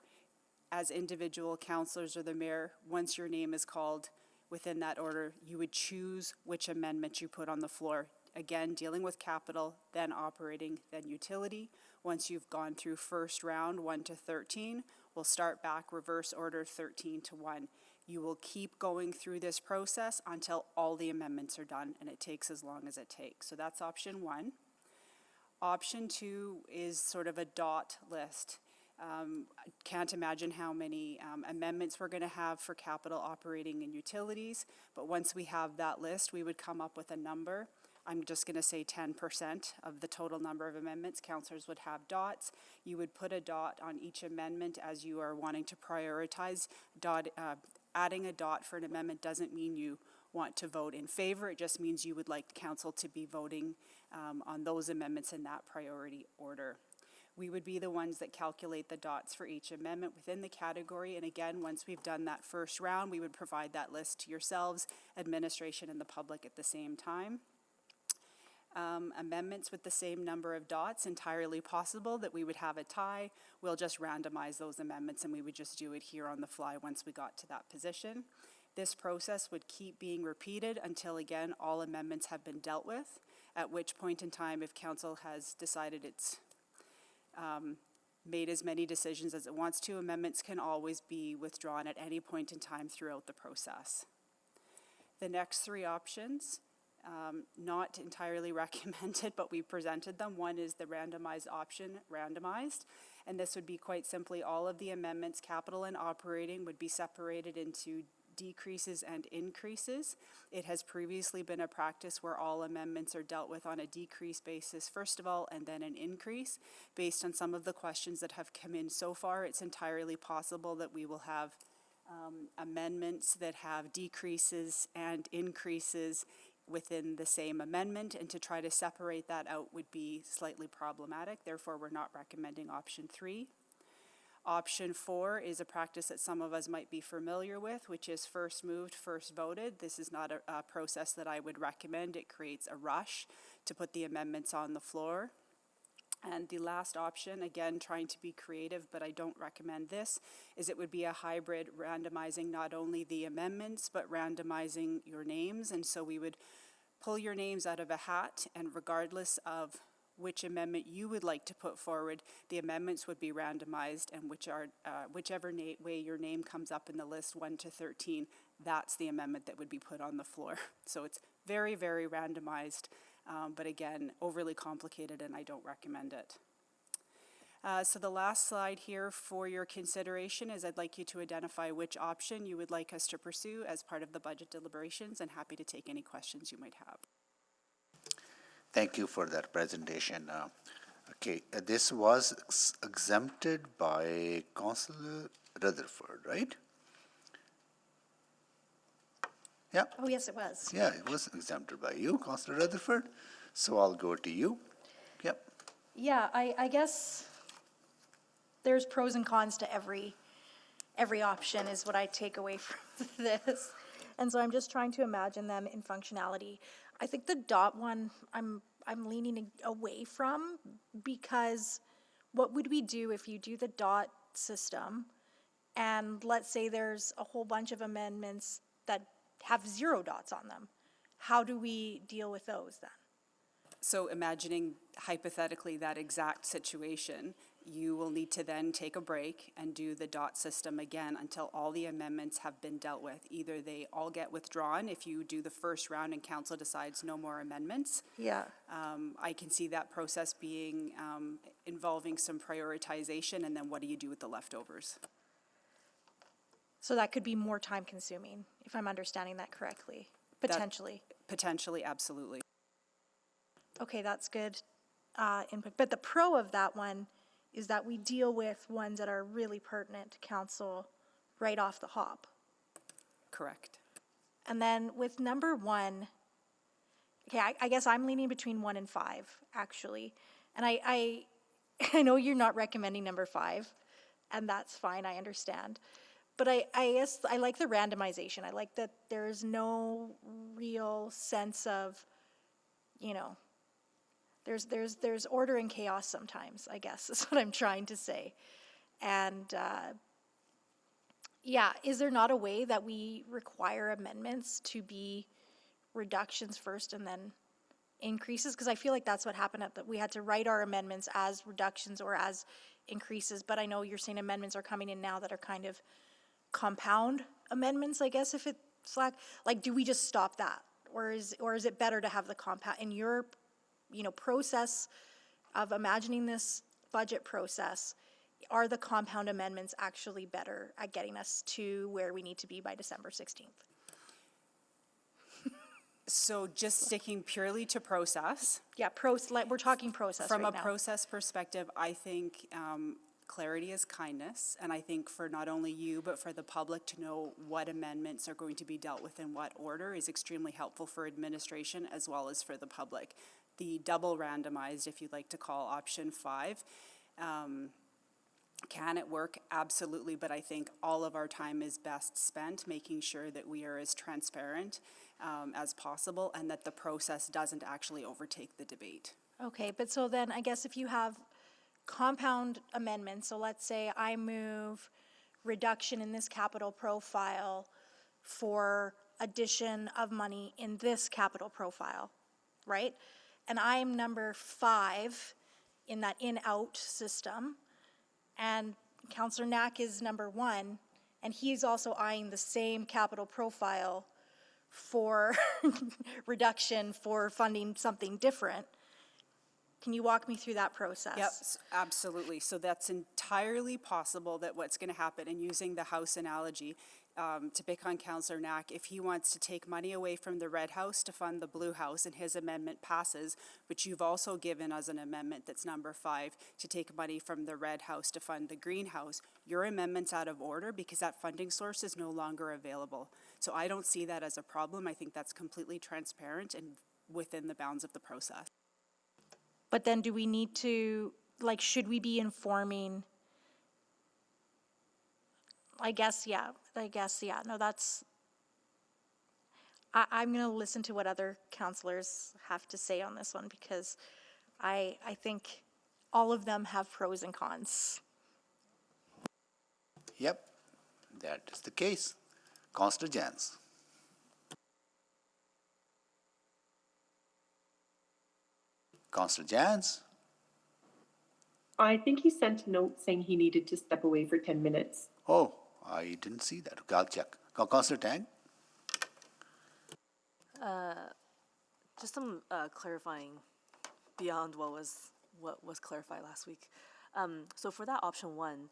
As individual councillors or the mayor, once your name is called within that order, you would choose which amendment you put on the floor. Again, dealing with capital, then operating, then utility. Once you've gone through first round, 1 to 13, we'll start back reverse order 13 to 1. You will keep going through this process until all the amendments are done, and it takes as long as it takes. So that's option 1. Option 2 is sort of a dot list. I can't imagine how many amendments we're going to have for capital, operating, and utilities, but once we have that list, we would come up with a number. I'm just going to say 10% of the total number of amendments. Councillors would have dots. You would put a dot on each amendment as you are wanting to prioritize. Adding a dot for an amendment doesn't mean you want to vote in favor. It just means you would like council to be voting on those amendments in that priority order. We would be the ones that calculate the dots for each amendment within the category. And again, once we've done that first round, we would provide that list to yourselves, administration, and the public at the same time. Amendments with the same number of dots, entirely possible that we would have a tie. We'll just randomize those amendments and we would just do it here on the fly once we got to that position. This process would keep being repeated until, again, all amendments have been dealt with, at which point in time, if council has decided it's made as many decisions as it wants to, amendments can always be withdrawn at any point in time throughout the process. The next 3 options, not entirely recommended, but we presented them. One is the randomized option, randomized, and this would be quite simply all of the amendments, capital and operating, would be separated into decreases and increases. It has previously been a practice where all amendments are dealt with on a decrease basis first of all, and then an increase. Based on some of the questions that have come in so far, it's entirely possible that we will have amendments that have decreases and increases within the same amendment, and to try to separate that out would be slightly problematic. Therefore, we're not recommending option 3. Option 4 is a practice that some of us might be familiar with, which is first moved, first voted. This is not a process that I would recommend. It creates a rush to put the amendments on the floor. And the last option, again, trying to be creative, but I don't recommend this, is it would be a hybrid, randomizing not only the amendments, but randomizing your names. And so we would pull your names out of a hat, and regardless of which amendment you would like to put forward, the amendments would be randomized, and whichever way your name comes up in the list 1 to 13, that's the amendment that would be put on the floor. So it's very, very randomized, but again, overly complicated, and I don't recommend it. So the last slide here for your consideration is I'd like you to identify which option you would like us to pursue as part of the budget deliberations, and happy to take any questions you might have. Thank you for that presentation. This was exempted by Councillor Rutherford, right? Yeah. Oh, yes, it was. Yeah, it was exempted by you, Councillor Rutherford. So I'll go to you. Yep. Yeah, I guess there's pros and cons to every option is what I take away from this. And so I'm just trying to imagine them in functionality. I think the dot one I'm leaning away from, because what would we do if you do the dot system and let's say there's a whole bunch of amendments that have 0 dots on them? How do we deal with those then? So imagining hypothetically that exact situation, You will need to then take a break and do the dot system again until all the amendments have been dealt with. Either they all get withdrawn if you do the first round and council decides no more amendments. Yeah. I can see that process being involving some prioritization, and then what do you do with the leftovers? So that could be more time consuming, if I'm understanding that correctly, potentially. Potentially, absolutely. Okay, that's good input. But the pro of that one is that we deal with ones that are really pertinent to council right off the hop. Correct. And then with number 1, okay, I guess I'm leaning between 1 and 5, actually. And I know you're not recommending number 5, and that's fine, I understand. But I guess I like the randomization. I like that there's no real sense of, you know, there's order and chaos sometimes, I guess, is what I'm trying to say. And yeah, is there not a way that we require amendments to be reductions first and then increases? Because I feel like that's what happened we had to write our amendments as reductions or as increases, but I know you're saying amendments are coming in now that are kind of compound amendments, I guess, if it's like, do we just stop that? Or is it better to have the compound in your, process of imagining this budget process? Are the compound amendments actually better at getting us to where we need to be by December 16th? So just sticking purely to process. Yeah, we're talking process From right a now. process perspective, I think clarity is kindness. And I think for not only you, but for the public to know what amendments are going to be dealt with in what order is extremely helpful for administration as well as for the public. The double randomized, if you'd like to call option 5, can it work? Absolutely, but I think all of our time is best spent making sure that we are as transparent as possible and that the process doesn't actually overtake the debate. Okay, but so then I guess if you have compound amendments, so let's say I move reduction in this capital profile for addition of money in this capital profile, right? And I'm number 5 in that in-out system, and Councillor Knack is number 1, and he's also eyeing the same capital profile for reduction for funding something different. Can you walk me through that process? Yep, absolutely. So that's entirely possible that what's going to happen, and using the house analogy, to pick on Councillor Knack, if he wants to take money away from the red house to fund the blue house and his amendment passes, but you've also given us an amendment that's number 5 to take money from the red house to fund the green house, your amendment's out of order because that funding source is no longer available. So I don't see that as a problem. I think that's completely transparent and within the bounds of the process. But then do we need to, should we be informing? I guess, yeah. No, that's, I'm going to listen to what other councillors have to say on this one because I think all of them have pros and cons. Yep, that is the case. Councillor Jans. Councillor Jans. I think he sent a note saying he needed to step away for 10 minutes. Oh, I didn't see that. Okay, I'll check. Councillor Tang. Just some clarifying beyond what was clarified last week. So for that option 1,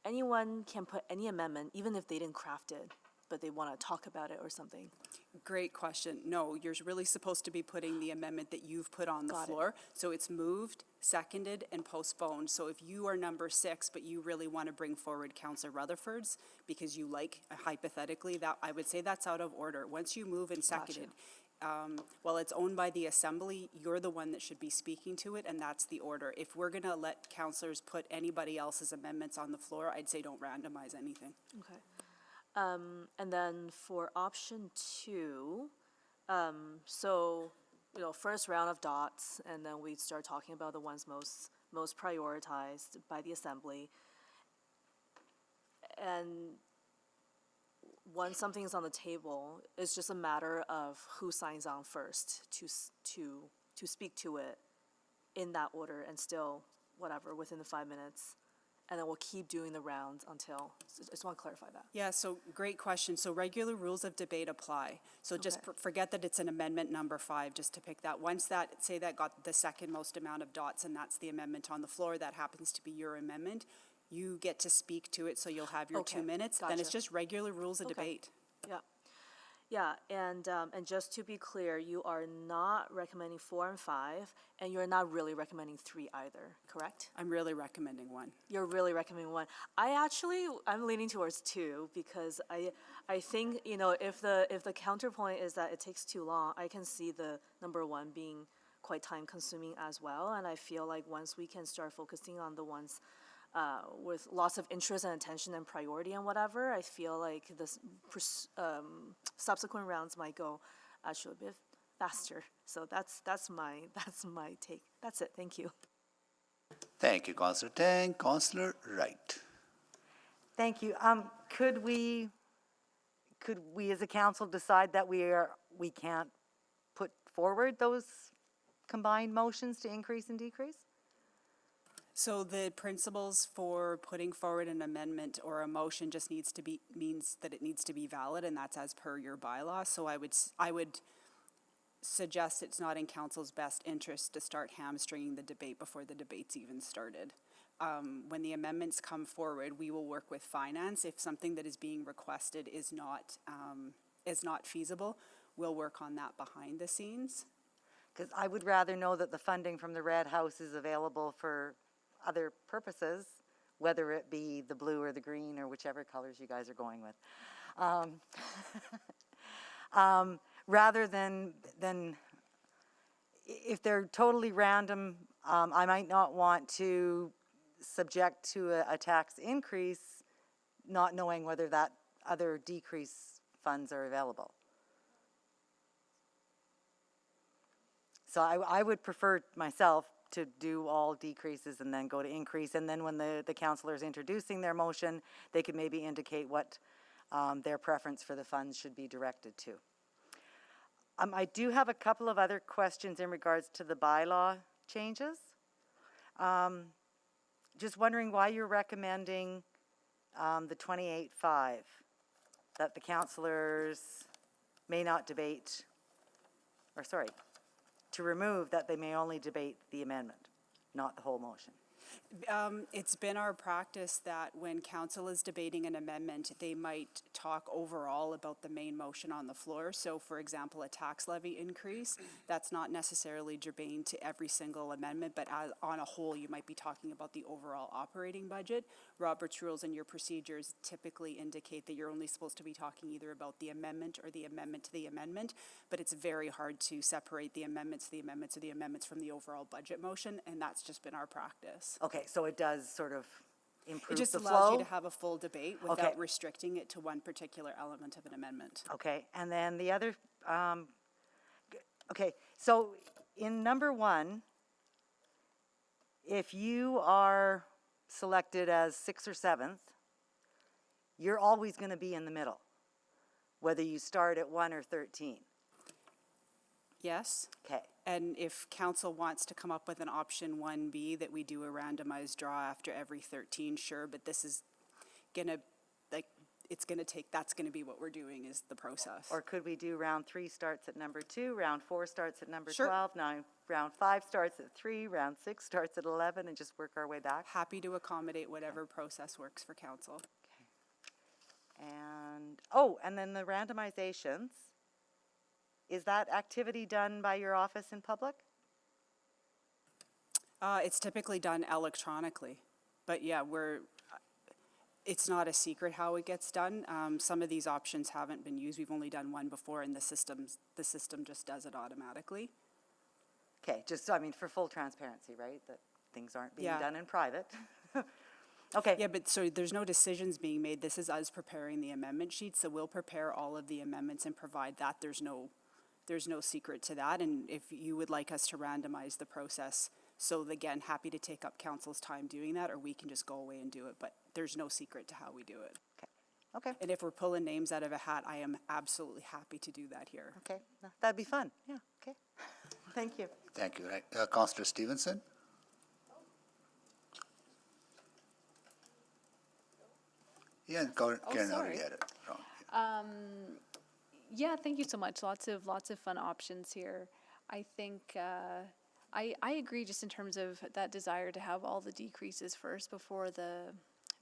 anyone can put any amendment, even if they didn't craft it, but they want to talk about it or something. Great question. No, you're really supposed to be putting the amendment that you've put on the floor. So it's moved, seconded, and postponed. So if you are number 6, but you really want to bring forward Councillor Rutherford's because you like, hypothetically, that I would say that's out of order. Once you move and seconded, well, it's owned by the Assembly, you're the one that should be speaking to it, and that's the order. If we're going to let councillors put anybody else's amendments on the floor, I'd say don't randomize anything. Okay. And then for option 2, so, first round of dots, and then we start talking about the ones most prioritized by the Assembly. And once something is on the table, it's just a matter of who signs on first to speak to it in that order and still whatever, within the 5 minutes, and then we'll keep doing the rounds until, I just want to clarify that. Yeah, so great question. So regular rules of debate apply. So just Okay. forget that it's an amendment number 5, just to pick that. Once that, say that got the second most amount of dots and that's the amendment on the floor, that happens to be your amendment, you get to speak to it, so you'll have your 2 Okay, minutes. Then it's gotcha. just regular rules of Okay. debate. Yeah. Yeah, and just to be clear, you are not recommending 4 and 5, and you're not really recommending 3 either, correct? I'm really recommending 1. You're really recommending 1. I'm leaning towards 2 because I think, you know, if the counterpoint is that it takes too long, I can see the number 1 being quite time consuming as well. And I feel like once we can start focusing on the ones with lots of interest and attention and priority and whatever, I feel like this subsequent rounds might go actually a bit faster. So that's my take. That's it. Thank you. Thank you, Councillor Tang. Councillor Wright. Thank you. Could we as a council decide that we can't put forward those combined motions to increase and decrease? So the principles for putting forward an amendment or a motion just means that it needs to be valid, and that's as per your bylaw. So I would suggest it's not in council's best interest to start hamstringing the debate before the debate's even started. When the amendments come forward, we will work with finance. If something that is being requested is not feasible, we'll work on that behind the scenes. Because I would rather know that the funding from the Red House is available for other purposes, whether it be the blue or the green or whichever colors you guys are going with. Rather than if they're totally random, I might not want to subject to a tax increase, not knowing whether that other decrease funds are available. So I would prefer myself to do all decreases and then go to increase. And then when the councillor is introducing their motion, they could maybe indicate what their preference for the funds should be directed to. I do have a couple of other questions in regards to the bylaw changes. Just wondering why you're recommending the 28.5, that the councillors may not debate, or sorry, to remove that they may only debate the amendment, not the whole motion. It's been our practice that when council is debating an amendment, they might talk overall about the main motion on the floor. So for example, a tax levy increase, that's not necessarily germane to every single amendment, but on a whole, you might be talking about the overall operating budget. Robert's rules and your procedures typically indicate that you're only supposed to be talking either about the amendment or the amendment to the amendment, but it's very hard to separate the amendments to the amendments or the amendments from the overall budget motion, and that's just been our practice. Okay, so it does sort of improve the flow? It just allows you to have a full debate without restricting it to one particular element of an amendment. Okay, and then the other, okay, so in number 1, if you are selected as 6th or 7th, you're always going to be in the middle, whether you start at 1 or 13. Yes. Okay. And if council wants to come up with an option 1B that we do a randomized draw after every 13, sure, but this is gonna, that's gonna be what we're doing is the process. Or could we do round 3 starts at number 2, round 4 starts at number Sure. 12, now round 5 starts at 3, round 6 starts at 11, and just work our way back? Happy to accommodate whatever process works for council. And, and then the randomizations. Is that activity done by your office in public? It's typically done electronically, but yeah, it's not a secret how it gets done. Some of these options haven't been used. We've only done one before, and the system just does it automatically. Okay, just, I mean, for full transparency, right? That things aren't being Yeah. done in private. Okay. Yeah, but so there's no decisions being made. This is us preparing the amendment sheet, so we'll prepare all of the amendments and provide that. There's no secret to that, and if you would like us to randomize the process, so again, happy to take up council's time doing that, or we can just go away and do it, but there's no secret to how we do it. Okay. And if we're pulling names out of a hat, I am absolutely happy to do that here. Okay, that'd be fun. Yeah, okay. Thank you. Thank you. Councillor Stevenson? Yeah, and Karen already sorry. had it. Wrong. Yeah, thank you so much. Lots of fun options here. I think I agree just in terms of that desire to have all the decreases first before the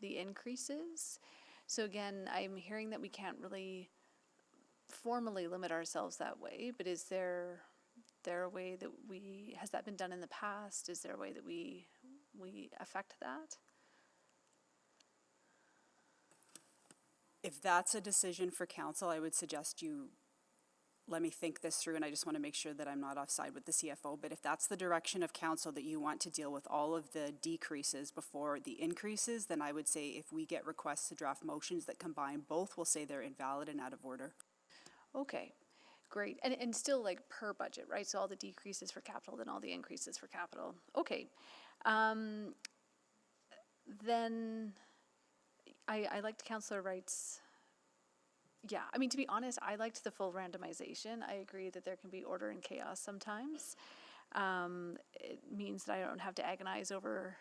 increases. So again, I'm hearing that we can't really formally limit ourselves that way, but is there a way that has that been done in the past? Is there a way that we affect that? If that's a decision for council, I would suggest you let me think this through, and I just want to make sure that I'm not offside with the CFO. But if that's the direction of council, that you want to deal with all of the decreases before the increases, then I would say if we get requests to draft motions that combine both, we'll say they're invalid and out of order. Okay, great. And still like per budget, right? So all the decreases for capital, then all the increases for capital. Okay. Then I liked Councillor Wright's. Yeah, I mean, to be honest, I liked the full randomization. I agree that there can be order and chaos sometimes. It means that I don't have to agonize over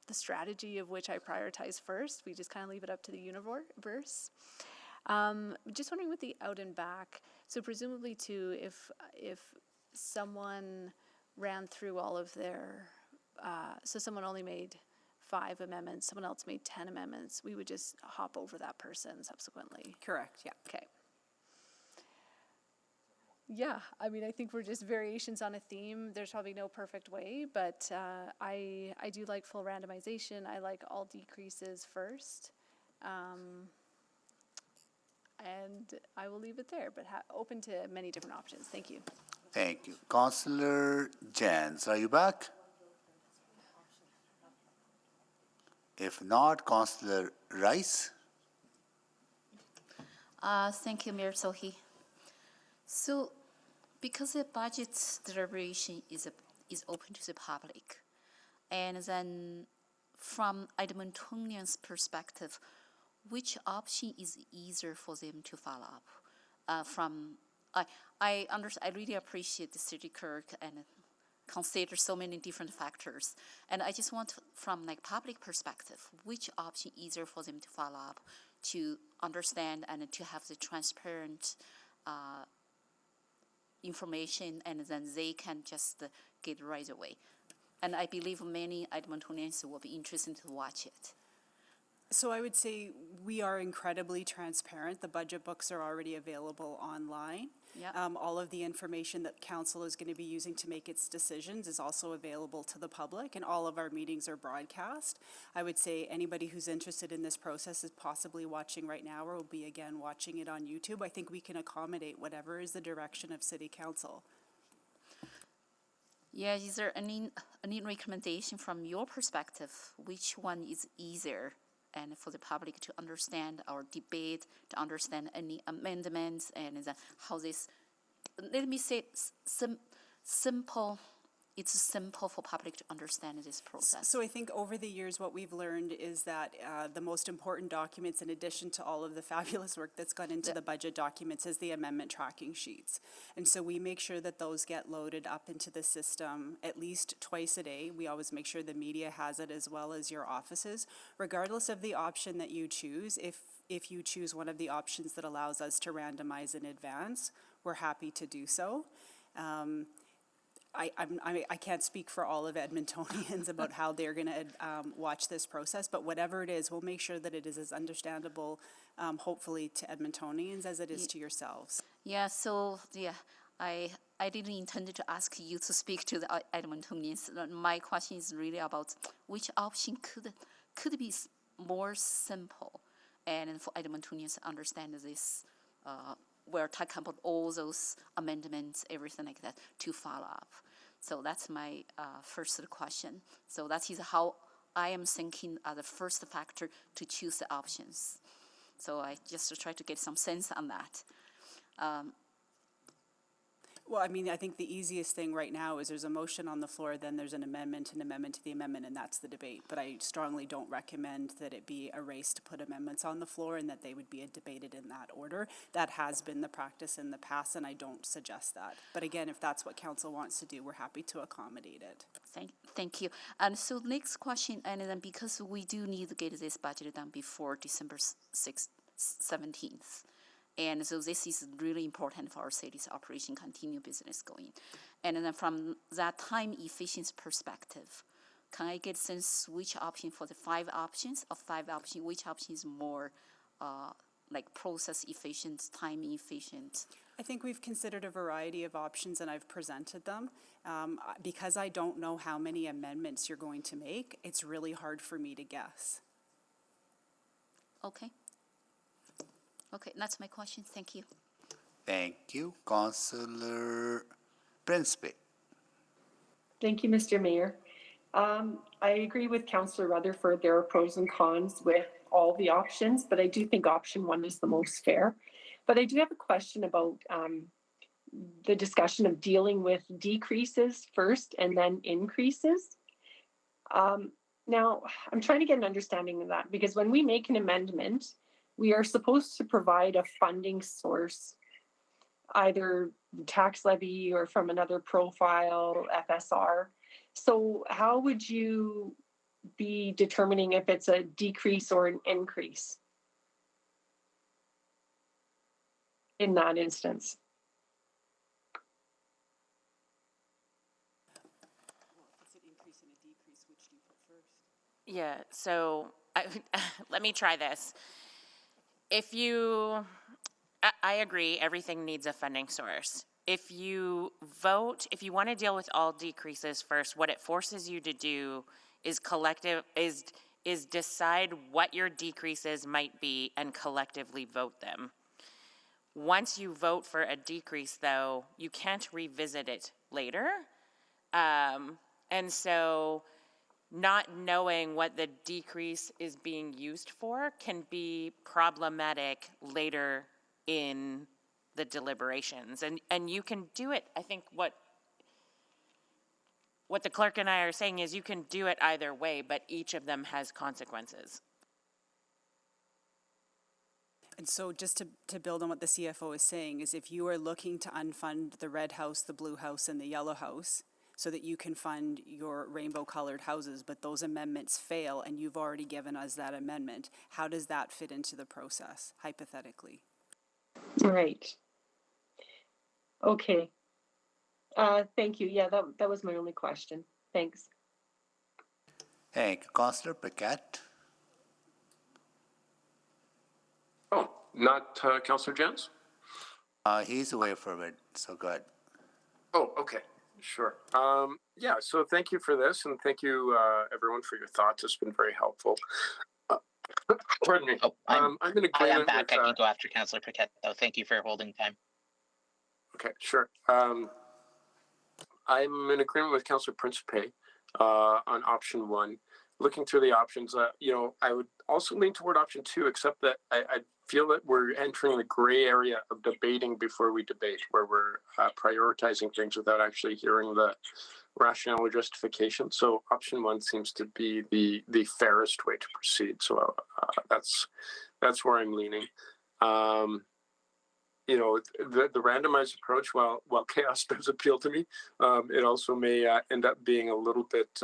the strategy of which I prioritize first. We just kind of leave it up to the universe. Just wondering with the out and back. So presumably too, if someone ran through all of their, so someone only made 5 amendments, someone else made 10 amendments, we would just hop over that person subsequently. Correct, yeah. Okay. Yeah, I mean, I think we're just variations on a theme. There's probably no perfect way, but I do like full randomization. I like all decreases first. And I will leave it there, but open to many different options. Thank you. Thank you. Councillor Jans, are you back? If not, Councillor Rice. Thank you, Mayor Sohi. So, because the budget deliberation is open to the public, and then from Edmontonians' perspective, which option is easier for them to follow up? I really appreciate the city clerk and consider so many different factors. And I just want, from like public perspective, which option easier for them to follow up, to understand and to have the transparent information, and then they can just get right away. And I believe many Edmontonians will be interested to watch it. So I would say we are incredibly transparent. The budget books are already available online. Yeah. All of the information that council is going to be using to make its decisions is also available to the public, and all of our meetings are broadcast. I would say anybody who's interested in this process is possibly watching right now, or will be again watching it on YouTube. I think we can accommodate whatever is the direction of City Council. Yeah, is there any recommendation from your perspective? Which one is easier? And for the public to understand our debate, to understand any amendments, and how this, let me say, simple. It's simple for public to understand this process. So I think over the years, what we've learned is that the most important documents, in addition to all of the fabulous work that's gone into the budget documents, is the amendment tracking sheets. And so we make sure that those get loaded up into the system at least twice a day. We always make sure the media has it, as well as your offices. Regardless of the option that you choose, if you choose one of the options that allows us to randomize in advance, we're happy to do so. I can't speak for all of Edmontonians about how they're going to watch this process, but whatever it is, we'll make sure that it is as understandable, hopefully, to Edmontonians as it is to yourselves. Yeah, so, yeah, I didn't intend to ask you to speak to the Edmontonians. My question is really about which option could be more simple, and for Edmontonians to understand this, we're talking about all those amendments, everything like that, to follow up. So that's my first question. So that is how I am thinking the first factor to choose the options. So I just try to get some sense on that. Well, I mean, I think the easiest thing right now is there's a motion on the floor, then there's an amendment to the amendment, and that's the debate. But I strongly don't recommend that it be a race to put amendments on the floor and that they would be debated in that order. That has been the practice in the past, and I don't suggest that. But again, if that's what council wants to do, we're happy to accommodate it. Thank you. And so next question, and then because we do need to get this budget done before December 17th. And so this is really important for our city's operation, continue business going. And then from that time efficiency perspective, can I get sense which option for the 5 options, which option is more like process efficient, time efficient? I think we've considered a variety of options and I've presented them. Because I don't know how many amendments you're going to make, it's really hard for me to guess. Okay. Okay, that's my question. Thank you. Thank you. Councillor Principe. Thank you, Mr. Mayor. I agree with Councillor Rutherford. There are pros and cons with all the options, but I do think option 1 is the most fair. But I do have a question about the discussion of dealing with decreases first and then increases. Now, I'm trying to get an understanding of that because when we make an amendment, we are supposed to provide a funding source, either tax levy or from another profile, FSR. So how would you be determining if it's a decrease or an increase in that instance? Yeah, so let me try this. If you, I agree, everything needs a funding source. If you vote, if you want to deal with all decreases first, what it forces you to do is decide what your decreases might be and collectively vote them. Once you vote for a decrease, though, you can't revisit it later. And so not knowing what the decrease is being used for can be problematic later in the deliberations. And you can do it, I think what the clerk and I are saying is you can do it either way, but each of them has consequences. And so just to build on what the CFO is saying is if you are looking to unfund the red house, the blue house, and the yellow house, so that you can fund your rainbow-colored houses, but those amendments fail and you've already given us that amendment, how does that fit into the process, hypothetically? Right. Okay. Thank you. Yeah, that was my only question. Thanks. Thank you. Councillor Paquette. Oh, not Councillor Jens? He's away from it, so good. Oh, okay. Sure. Yeah, so thank you for this, and thank you, everyone, for your thoughts. It's been very helpful. Pardon me. Oh, I'm in agreement I am back. with, I can go after Councillor Paquette, though. Thank you for holding time. Okay, sure. I'm in agreement with Councillor Principe on option 1. Looking through the options, I would also lean toward option 2, except that I feel that we're entering the gray area of debating before we debate, where we're prioritizing things without actually hearing the rationale or justification. So option 1 seems to be the fairest way to proceed. So that's where I'm leaning. The randomized approach, while chaos does appeal to me, it also may end up being a little bit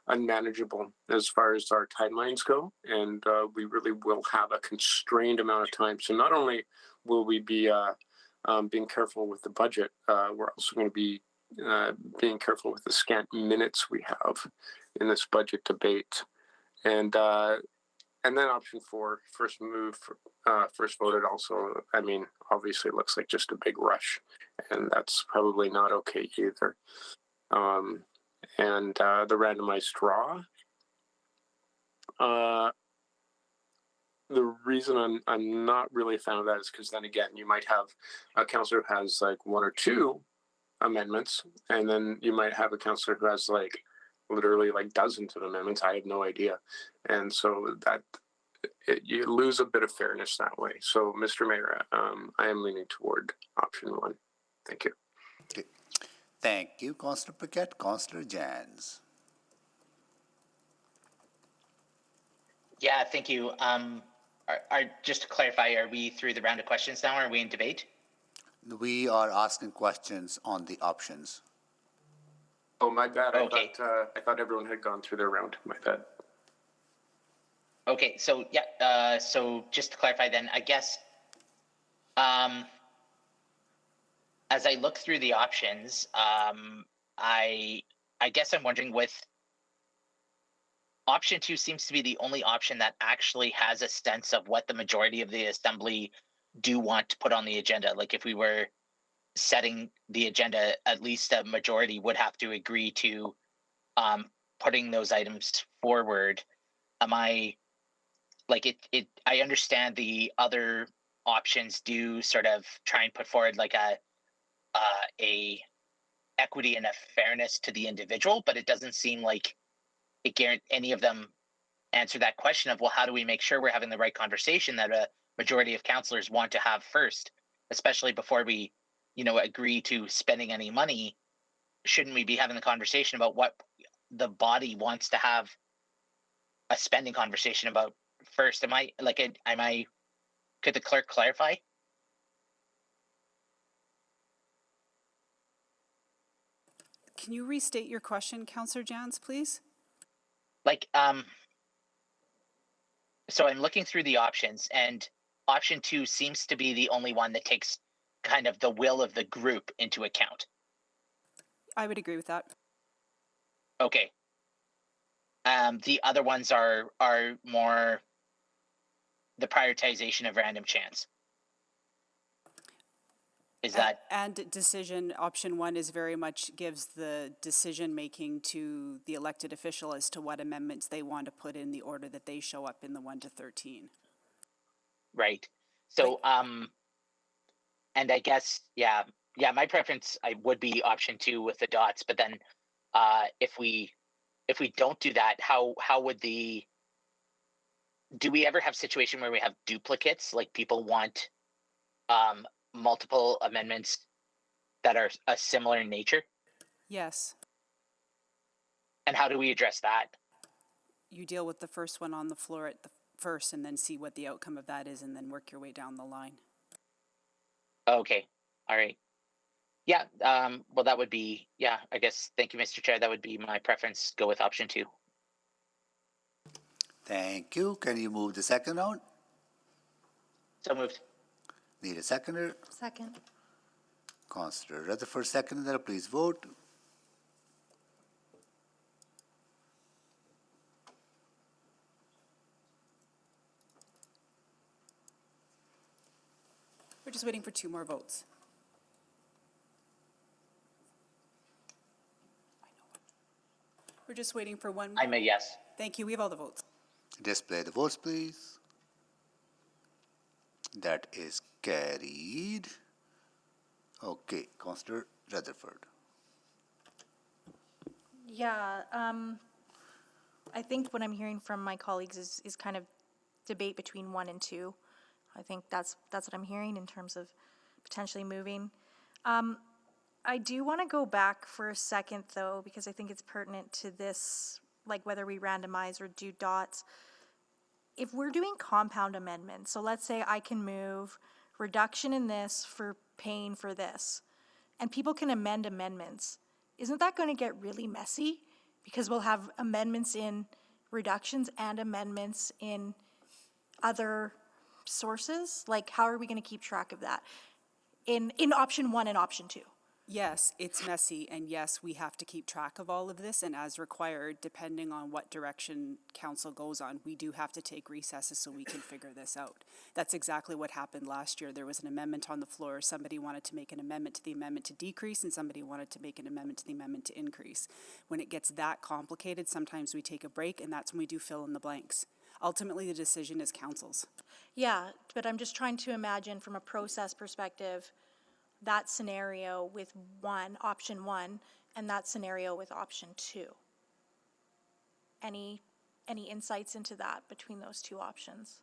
unmanageable as far as our timelines go, and we really will have a constrained amount of time. So not only will we be being careful with the budget, we're also going to be being careful with the scant minutes we have in this budget debate. And then option 4, first move, first voted also, I mean, obviously looks like just a big rush, and that's probably not okay either. And the randomized draw. The reason I'm not really a fan of that is because then again, you might have a councillor who has like 1 or 2 amendments, and then you might have a councillor who has like literally like dozens of amendments. I have no idea. And so that you lose a bit of fairness that way. So Mr. Mayor, I am leaning toward option 1. Thank you. Okay. Thank you, Councillor Paquette. Councillor Jans. Yeah, thank you. Just to clarify, are we through the round of questions now, or are we in debate? We are asking questions on the options. Oh, my bad. Okay. I thought everyone had gone through their round. My bad. Okay, so yeah, so just to clarify then, I guess, as I look through the options, I guess I'm wondering, with option 2 seems to be the only option that actually has a sense of what the majority of the assembly do want to put on the agenda. Like if we were setting the agenda, at least a majority would have to agree to putting those items forward. Am I like I understand the other options do sort of try and put forward like a equity and a fairness to the individual, but it doesn't seem like any of them answer that question of, well, how do we make sure we're having the right conversation that a majority of councillors want to have first, especially before we, agree to spending any money? Shouldn't we be having the conversation about what the body wants to have a spending conversation about first? Could the clerk clarify? Can you restate your question, Councillor Jans, please? So I'm looking through the options, and option 2 seems to be the only one that takes kind of the will of the group into account. I would agree with that. Okay. The other ones are more the prioritization of random chance. Is that? And decision, option 1 is very much gives the decision making to the elected official as to what amendments they want to put in the order that they show up in the 1 to 13. Right. So, and I guess, yeah, my preference would be option 2 with the dots, but then if we don't do that, how would do we ever have a situation where we have duplicates, like people want multiple amendments that are a similar nature? Yes. And how do we address that? You deal with the first one on the floor at the first and then see what the outcome of that is and then work your way down the line. Okay. All right. Yeah. Well, that would be, I guess, thank you, Mr. Chair. That would be my preference. Go with option 2. Thank you. Can you move the second round? So moved. Need a seconder? Second. Councillor Rutherford, seconder, please vote. We're just waiting for 2 more votes. We're just waiting for 1 more. I'm a yes. Thank you. We have all the votes. Display the votes, please. That is carried. Okay, Councillor Rutherford. Yeah, I think what I'm hearing from my colleagues is kind of debate between 1 and 2. I think that's what I'm hearing in terms of potentially moving. I do want to go back for a second, though, because I think it's pertinent to this, like whether we randomize or do dots. If we're doing compound amendments, so let's say I can move reduction in this for paying for this, and people can amend amendments, isn't that going to get really messy? Because we'll have amendments in reductions and amendments in other sources? Like, how are we going to keep track of that in option 1 and option 2? Yes, it's messy, and yes, we have to keep track of all of this, and as required, depending on what direction council goes on, we do have to take recesses so we can figure this out. That's exactly what happened last year. There was an amendment on the floor. Somebody wanted to make an amendment to the amendment to decrease, and somebody wanted to make an amendment to the amendment to increase. When it gets that complicated, sometimes we take a break, and that's when we do fill in the blanks. Ultimately, the decision is council's. Yeah, but I'm just trying to imagine from a process perspective, that scenario with option 1, and that scenario with option 2. Any insights into that between those 2 options?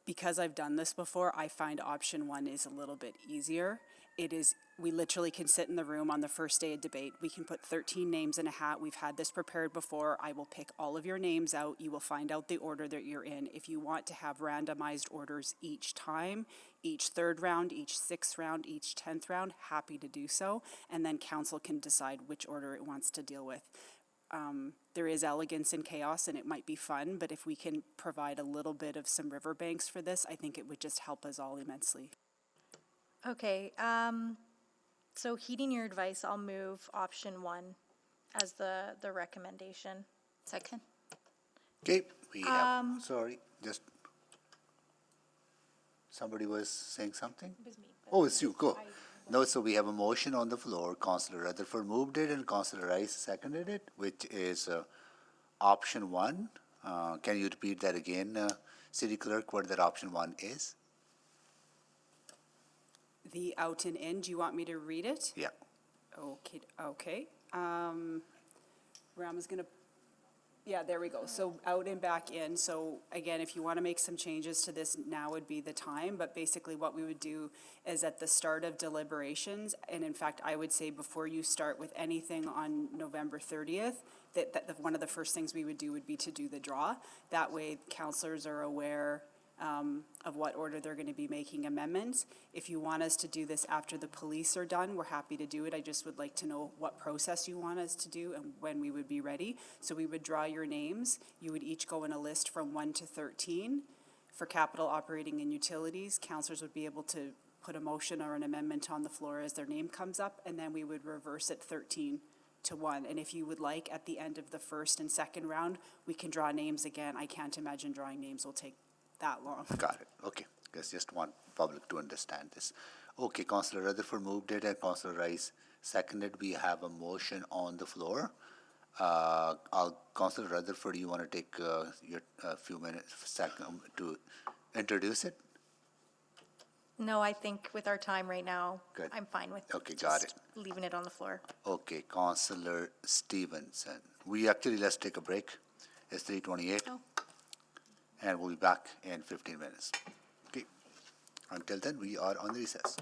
because I've done this before, I find option 1 is a little bit easier. It is, we literally can sit in the room on the first day of debate. We can put 13 names in a hat. We've had this prepared before. I will pick all of your names out. You will find out the order that you're in. If you want to have randomized orders each time, each 3rd round, each 6th round, each 10th round, happy to do so. And then council can decide which order it wants to deal with. There is elegance in chaos and it might be fun, but if we can provide a little bit of some riverbanks for this, I think it would just help us all immensely. Okay, so heeding your advice, I'll move option 1 as the recommendation. Second. Okay, we have, sorry, just, somebody was saying something? It was me. Oh, it's you, go. No, so we have a motion on the floor. Councillor Rutherford moved it and Councillor Rice seconded it, which is option 1. Can you repeat that again, City Clerk, what that option 1 is? The out and in, do you want me to read it? Yeah. Okay. Ram is gonna, yeah, there we go. So out and back in. So again, if you want to make some changes to this, now would be the time. But basically what we would do is at the start of deliberations, and in fact, I would say before you start with anything on November 30th, that one of the first things we would do would be to do the draw. That way councillors are aware of what order they're going to be making amendments. If you want us to do this after the police are done, we're happy to do it. I just would like to know what process you want us to do and when we would be ready. So we would draw your names. You would each go in a list from 1 to 13. For capital operating and utilities, councillors would be able to put a motion or an amendment on the floor as their name comes up, and then we would reverse it 13 to 1. And if you would like, at the end of the first and second round, we can draw names again. I can't imagine drawing names will take that long. Got it, okay. Guess just want public to understand this. Okay, Councillor Rutherford moved it and Councillor Rice seconded. We have a motion on the floor. Councillor Rutherford, you want to take your few minutes second to introduce it? No, I think with our time right now, Good. I'm fine with Okay, got it. leaving it on the floor. Okay, Councillor Stevenson. Let's take a break. It's 3:28. Oh. And we'll be back in 15 minutes. Okay. Until then, we are on recess.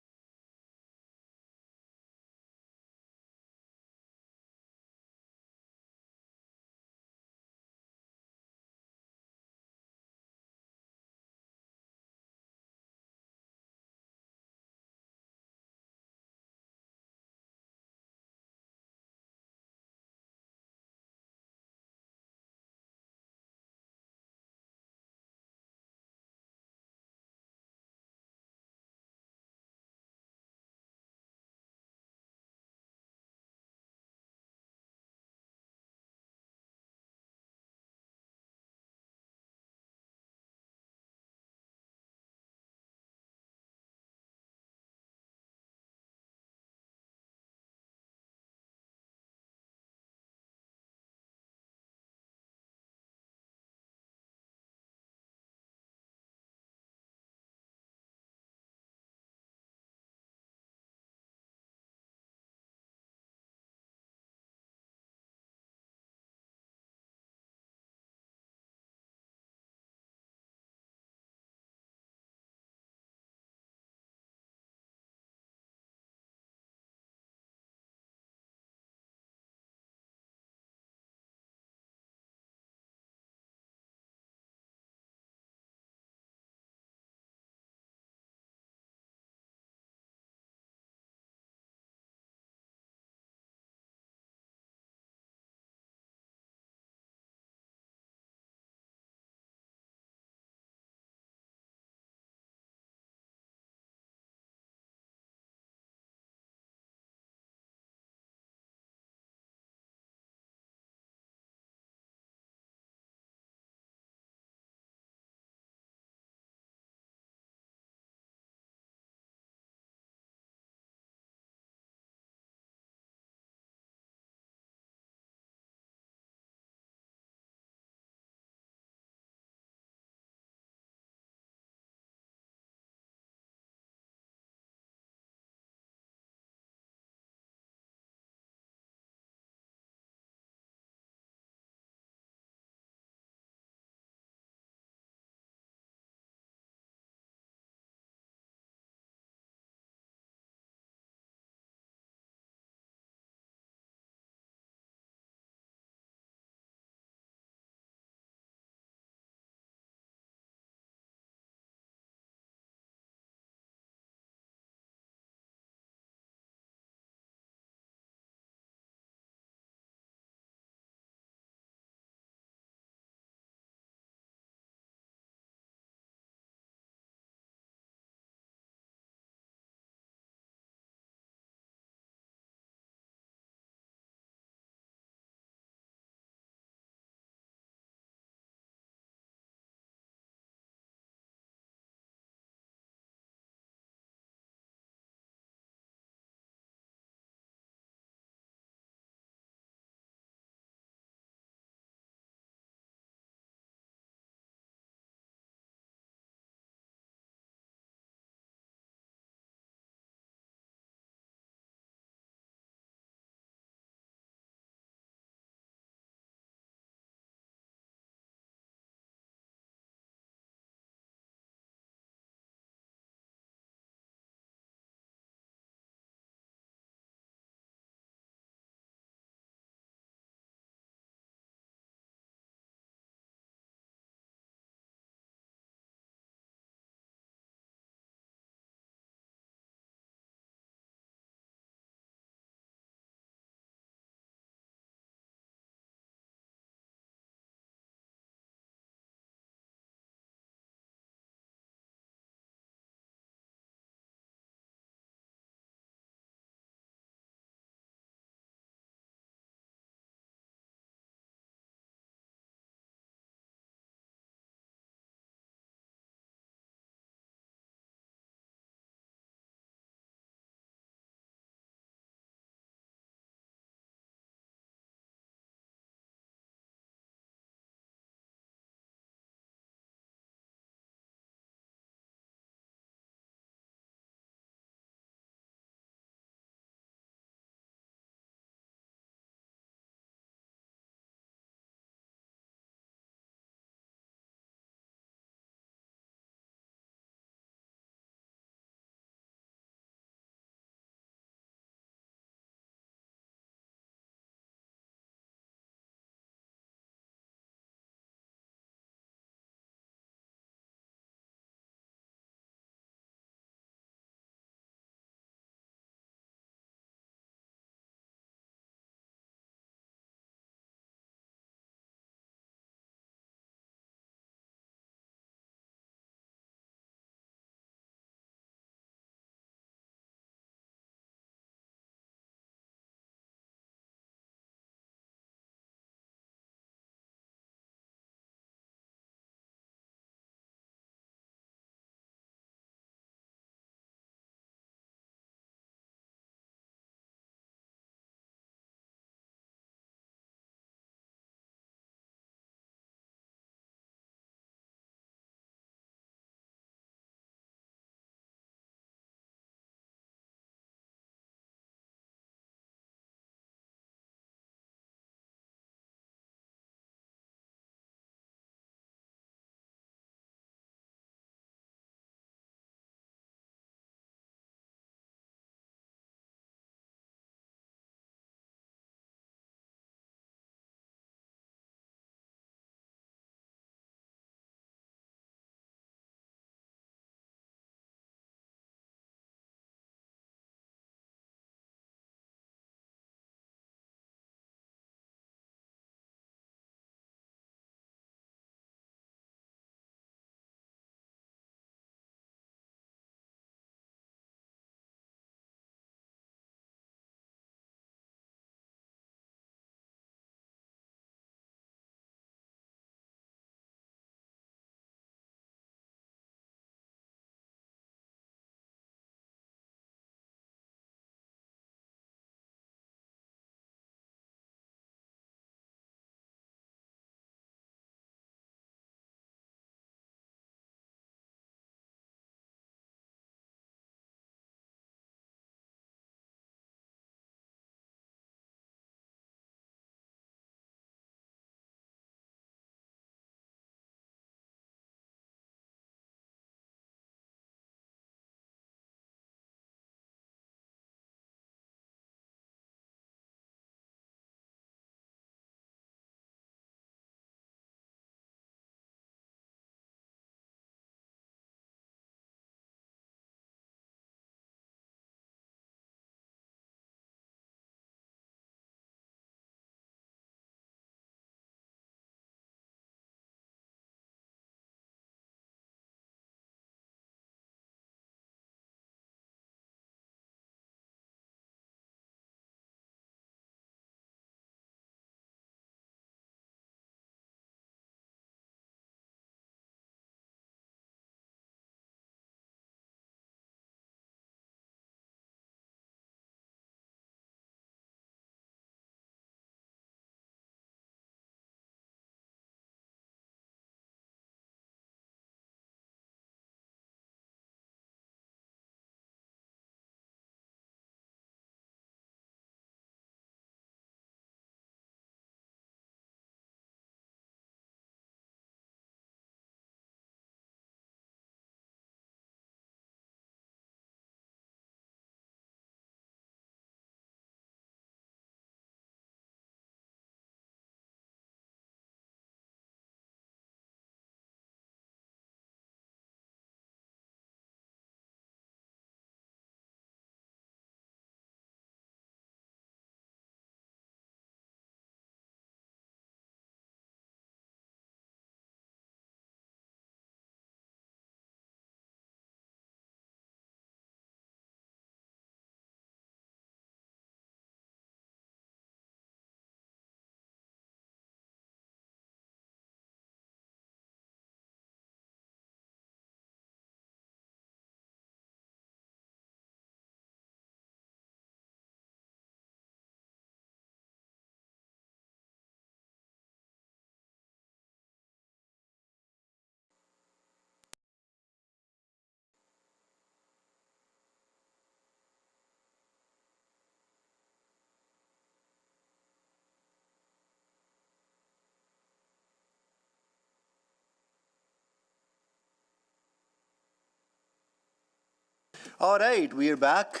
All right, we are back.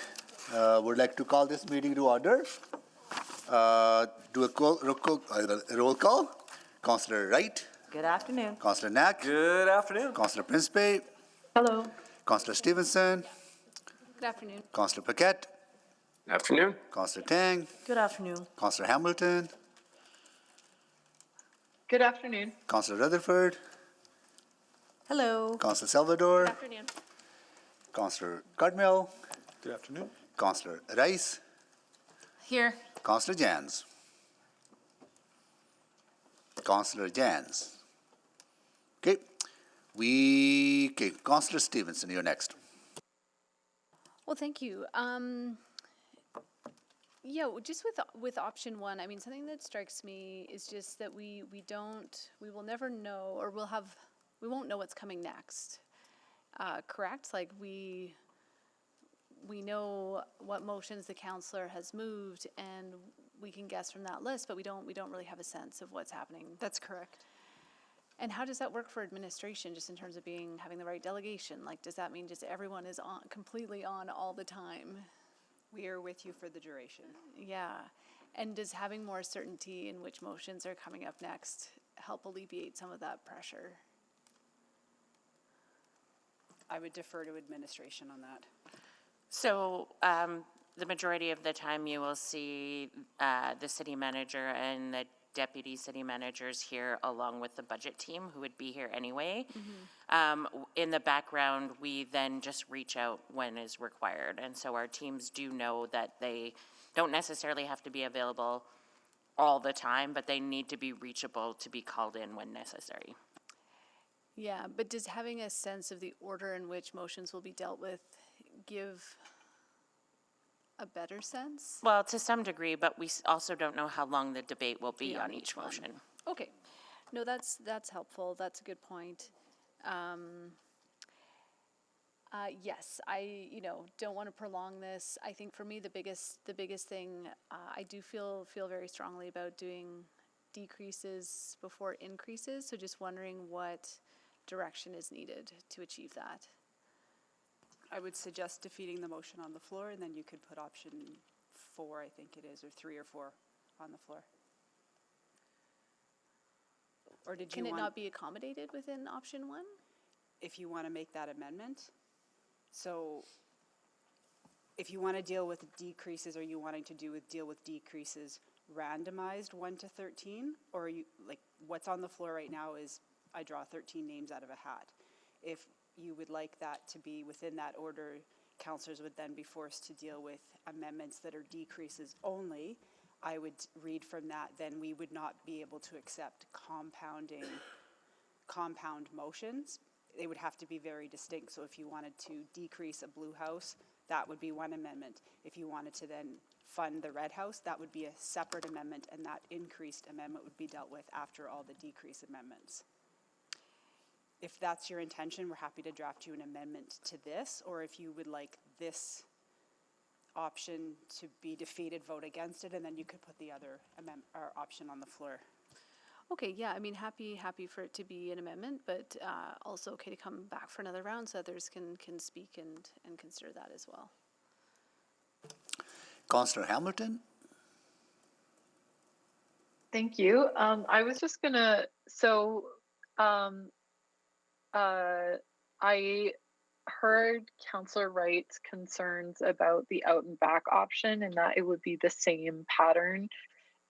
Would like to call this meeting to order. Do a roll call. Councillor Wright. Good afternoon. Councillor Knack. Good afternoon. Councillor Principe. Hello. Councillor Stevenson. Good afternoon. Councillor Paquette. Afternoon. Councillor Tang. Good afternoon. Councillor Hamilton. Good afternoon. Councillor Rutherford. Hello. Councillor Salvador. Good afternoon. Councillor Cardmill. Good afternoon. Councillor Rice. Here. Councillor Jans. Councillor Jans. Okay. Councillor Stevenson, you're next. Well, thank you. Yeah, just with option one, I mean, something that strikes me is just that we will never know, or we won't know what's coming next. Correct? Like we know what motions the councillor has moved, and we can guess from that list, but we don't really have a sense of what's happening. That's correct. And how does that work for administration, just in terms of having the right delegation? Like, does that mean just everyone is completely on all the time? We are with you for the duration. Yeah. And does having more certainty in which motions are coming up next help alleviate some of that pressure? I would defer to administration on that. So the majority of the time you will see the city manager and the deputy city managers here along with the budget team who would be here anyway. In the background, we then just reach out when is required. And so our teams do know that they don't necessarily have to be available all the time, but they need to be reachable to be called in when necessary. Yeah, but does having a sense of the order in which motions will be dealt with give a better sense? Well, to some degree, but we also don't know how long the debate will be on each motion. Okay. No, that's helpful. That's a good point. Yes, I don't want to prolong this. I think for me the biggest thing, I do feel very strongly about doing decreases before increases. So just wondering what direction is needed to achieve that. I would suggest defeating the motion on the floor, and then you could put option 4, I think it is, or 3 or 4 on the floor. Or did you Can it not be accommodated within option 1? If you want to make that amendment. So if you want to deal with decreases, are you wanting to deal with decreases randomized 1 to 13? Or are you, like, what's on the floor right now is I draw 13 names out of a hat. If you would like that to be within that order, councillors would then be forced to deal with amendments that are decreases only. I would read from that, then we would not be able to accept compound motions. They would have to be very distinct. So if you wanted to decrease a blue house, that would be one amendment. If you wanted to then fund the red house, that would be a separate amendment, and that increased amendment would be dealt with after all the decrease amendments. If that's your intention, we're happy to draft you an amendment to this, or if you would like this option to be defeated, vote against it, and then you could put the other option on the floor. Okay, yeah, I mean, happy for it to be an amendment, but also okay to come back for another round so others can speak and consider that as well. Councillor Hamilton. Thank you. I was just gonna, I heard Councillor Wright's concerns about the out and back option and that it would be the same pattern.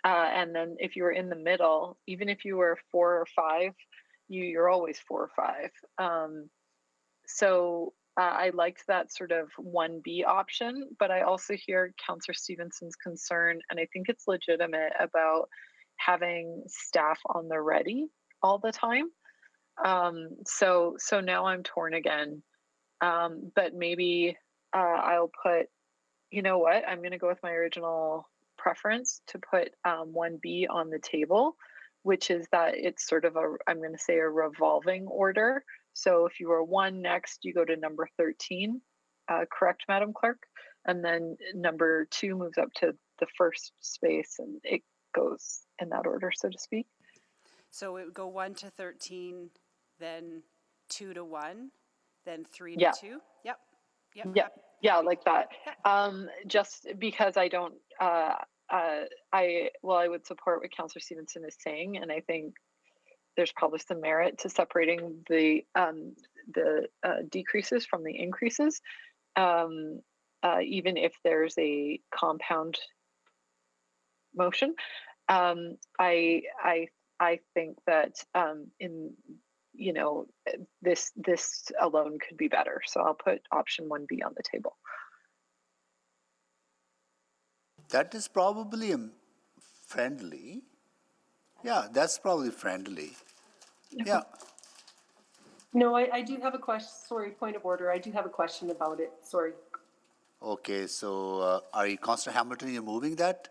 And then if you were in the middle, even if you were 4 or 5, you're always 4 or 5. I liked that sort of 1B option, but I also hear Councillor Stevenson's concern, and I think it's legitimate, about having staff on the ready all the time. So now I'm torn again. But maybe I'll put, you know what, I'm going to go with my original preference to put 1B on the table, which is that it's sort of I'm going to say a revolving order. So if you are 1 next, you go to number 13, correct, Madam Clerk? And then number 2 moves up to the first space, and it goes in that order, so to speak. So it would go 1 to 13, then 2 to 1, then 3 to 2? Yep. Yeah, like that. Just because I don't, I would support what Councillor Stevenson is saying, and I think there's probably some merit to separating the decreases from the increases, even if there's a compound motion. I think that this alone could be better. So I'll put option 1B on the table. That is probably friendly. Yeah, that's probably friendly. Yeah. No, I do have a question. Sorry, point of order. I do have a question about it. Sorry. Okay, so are you, Councillor Hamilton, you're moving that?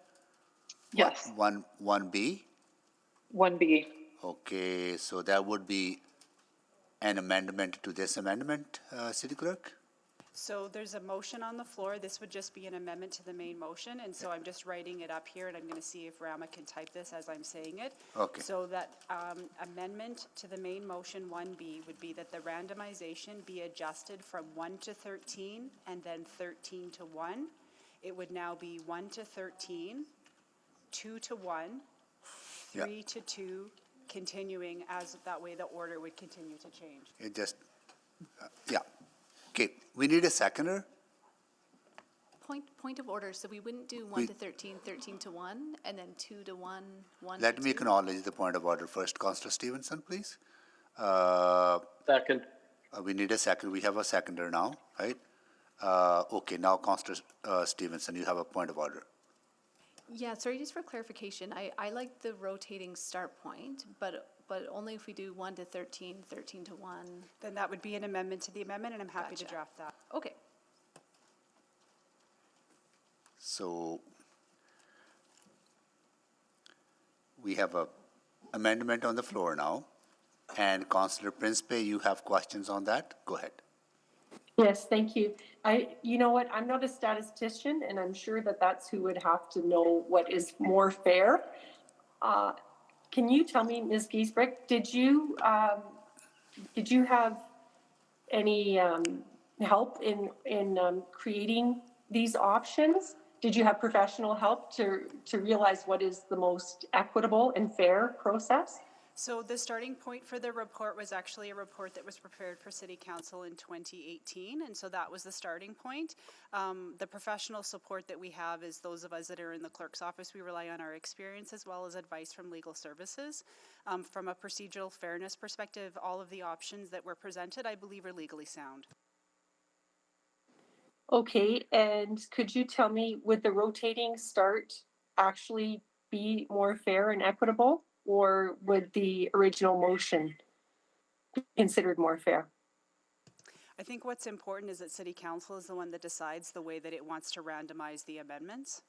Yes. 1B? 1B. Okay, so that would be an amendment to this amendment, City Clerk? So there's a motion on the floor. This would just be an amendment to the main motion, and so I'm just writing it up here, and I'm going to see if Rama can type this as I'm saying it. Okay. So that amendment to the main motion 1B would be that the randomization be adjusted from 1 to 13 and then 13 to 1. It would now be 1 to 13, 2 to 1, 3 to 2, continuing as that way the order would continue to change. It just, yeah. Okay, we need a seconder. Point of order, so we wouldn't do 1 to 13, 13 to 1, and then 2 to 1, 1 to 2? Let me acknowledge the point of order first. Councillor Stevenson, please. Second. We need a second. We have a seconder now, right? Okay, now Councillor Stevenson, you have a point of order. Yeah, sorry, just for clarification, I like the rotating start point, but only if we do 1 to 13, 13 to 1. Then that would be an amendment to the amendment, and I'm happy to draft that. Okay. So we have a amendment on the floor now. And Councillor Principe, you have questions on that? Go ahead. Yes, thank you. You know what, I'm not a statistician, and I'm sure that that's who would have to know what is more fair. Can you tell me, Ms. Giesbrecht, did you have any help in creating these options? Did you have professional help to realize what is the most equitable and fair process? So the starting point for the report was actually a report that was prepared for City Council in 2018, and so that was the starting point. The professional support that we have is those of us that are in the clerk's office. We rely on our experience as well as advice from legal services. From a procedural fairness perspective, all of the options that were presented, I believe, are legally sound. Okay, and could you tell me, would the rotating start actually be more fair and equitable? Or would the original motion be considered more fair? I think what's important is that City Council is the one that decides the way that it wants to randomize the amendments.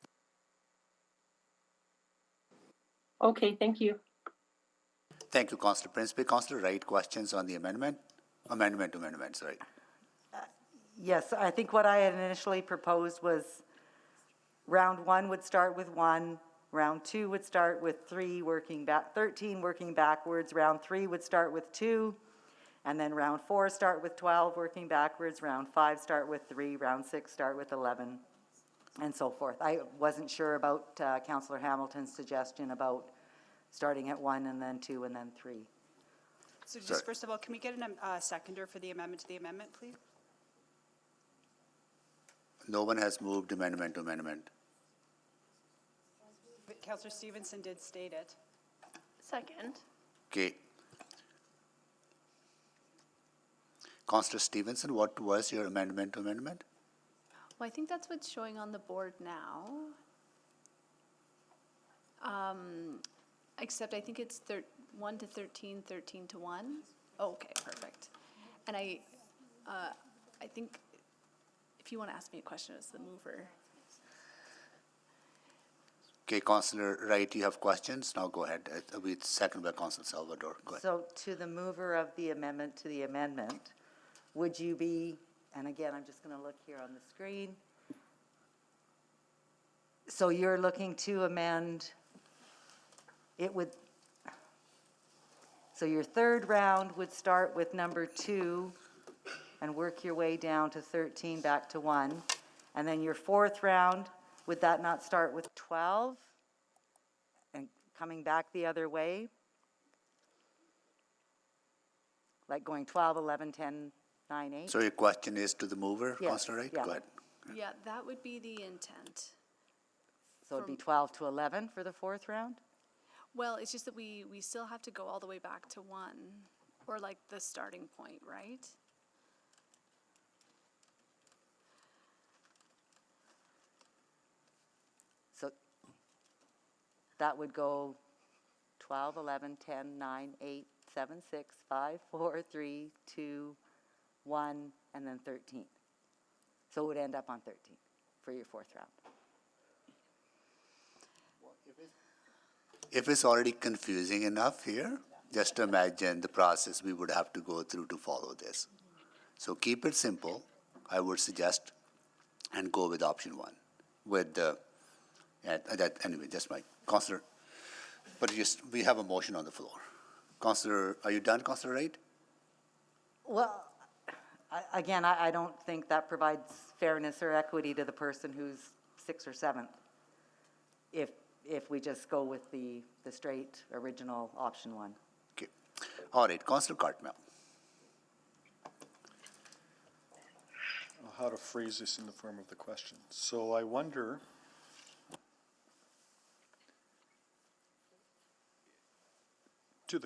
Okay, thank you. Thank you, Councillor Principe. Councillor Wright, questions on the amendment? Amendment to amendments, right? Yes, I think what I had initially proposed was round 1 would start with 1. Round 2 would start with 3 working back, 13 working backwards. Round 3 would start with 2, and then round 4 start with 12 working backwards. Round 5 start with 3. Round 6 start with 11, and so forth. I wasn't sure about Councillor Hamilton's suggestion about starting at 1 and then 2 and then 3. So just first of all, can we get a seconder for the amendment to the amendment, please? No one has moved amendment to amendment. But Councillor Stevenson did state it. Second. Okay. Councillor Stevenson, what was your amendment to amendment? Well, I think that's what's showing on the board now. Except I think it's 1 to 13, 13 to 1. Oh, okay, perfect. And I think if you want to ask me a question as the mover. Okay, Councillor Wright, you have questions? Now go ahead. We second by Councillor Salvador. Go ahead. So to the mover of the amendment to the amendment, would you be, and again, I'm just going to look here on the screen. So you're looking to amend, it would, so your third round would start with number 2 and work your way down to 13 back to 1. And then your fourth round, would that not start with 12 and coming back the other way? Like going 12, 11, 10, 9, 8? So your question is to the mover, Yes, Councillor Wright? yeah. Go ahead. Yeah, that would be the intent. So it'd be 12 to 11 for the fourth round? Well, it's just that we still have to go all the way back to 1, or like the starting point, right? So that would go 12, 11, 10, 9, 8, 7, 6, 5, 4, 3, 2, 1, and then 13. So it would end up on 13 for your fourth round. If it's already confusing enough here, just imagine the process we would have to go through to follow this. So keep it simple, I would suggest, and go with option 1. With the, anyway, just my, Councillor, but we have a motion on the floor. Councillor, are you done, Councillor Wright? Well, I don't think that provides fairness or equity to the person who's 6th or 7th. If we just go with the straight original option 1. Okay. All right, Councillor Cartmel. How to phrase this in the form of the question. So I wonder, to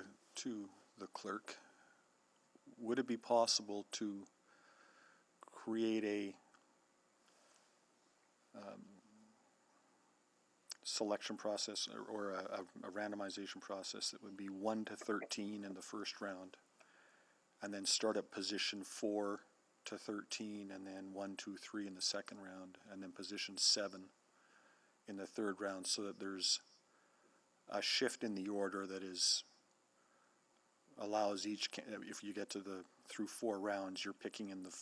the clerk, would it be possible to create a selection process or a randomization process that would be 1 to 13 in the first round, and then start at position 4 to 13, and then 1, 2, 3 in the second round, and then position 7 in the third round, so that there's a shift in the order that is allows each, if you get to through 4 rounds, you're picking in the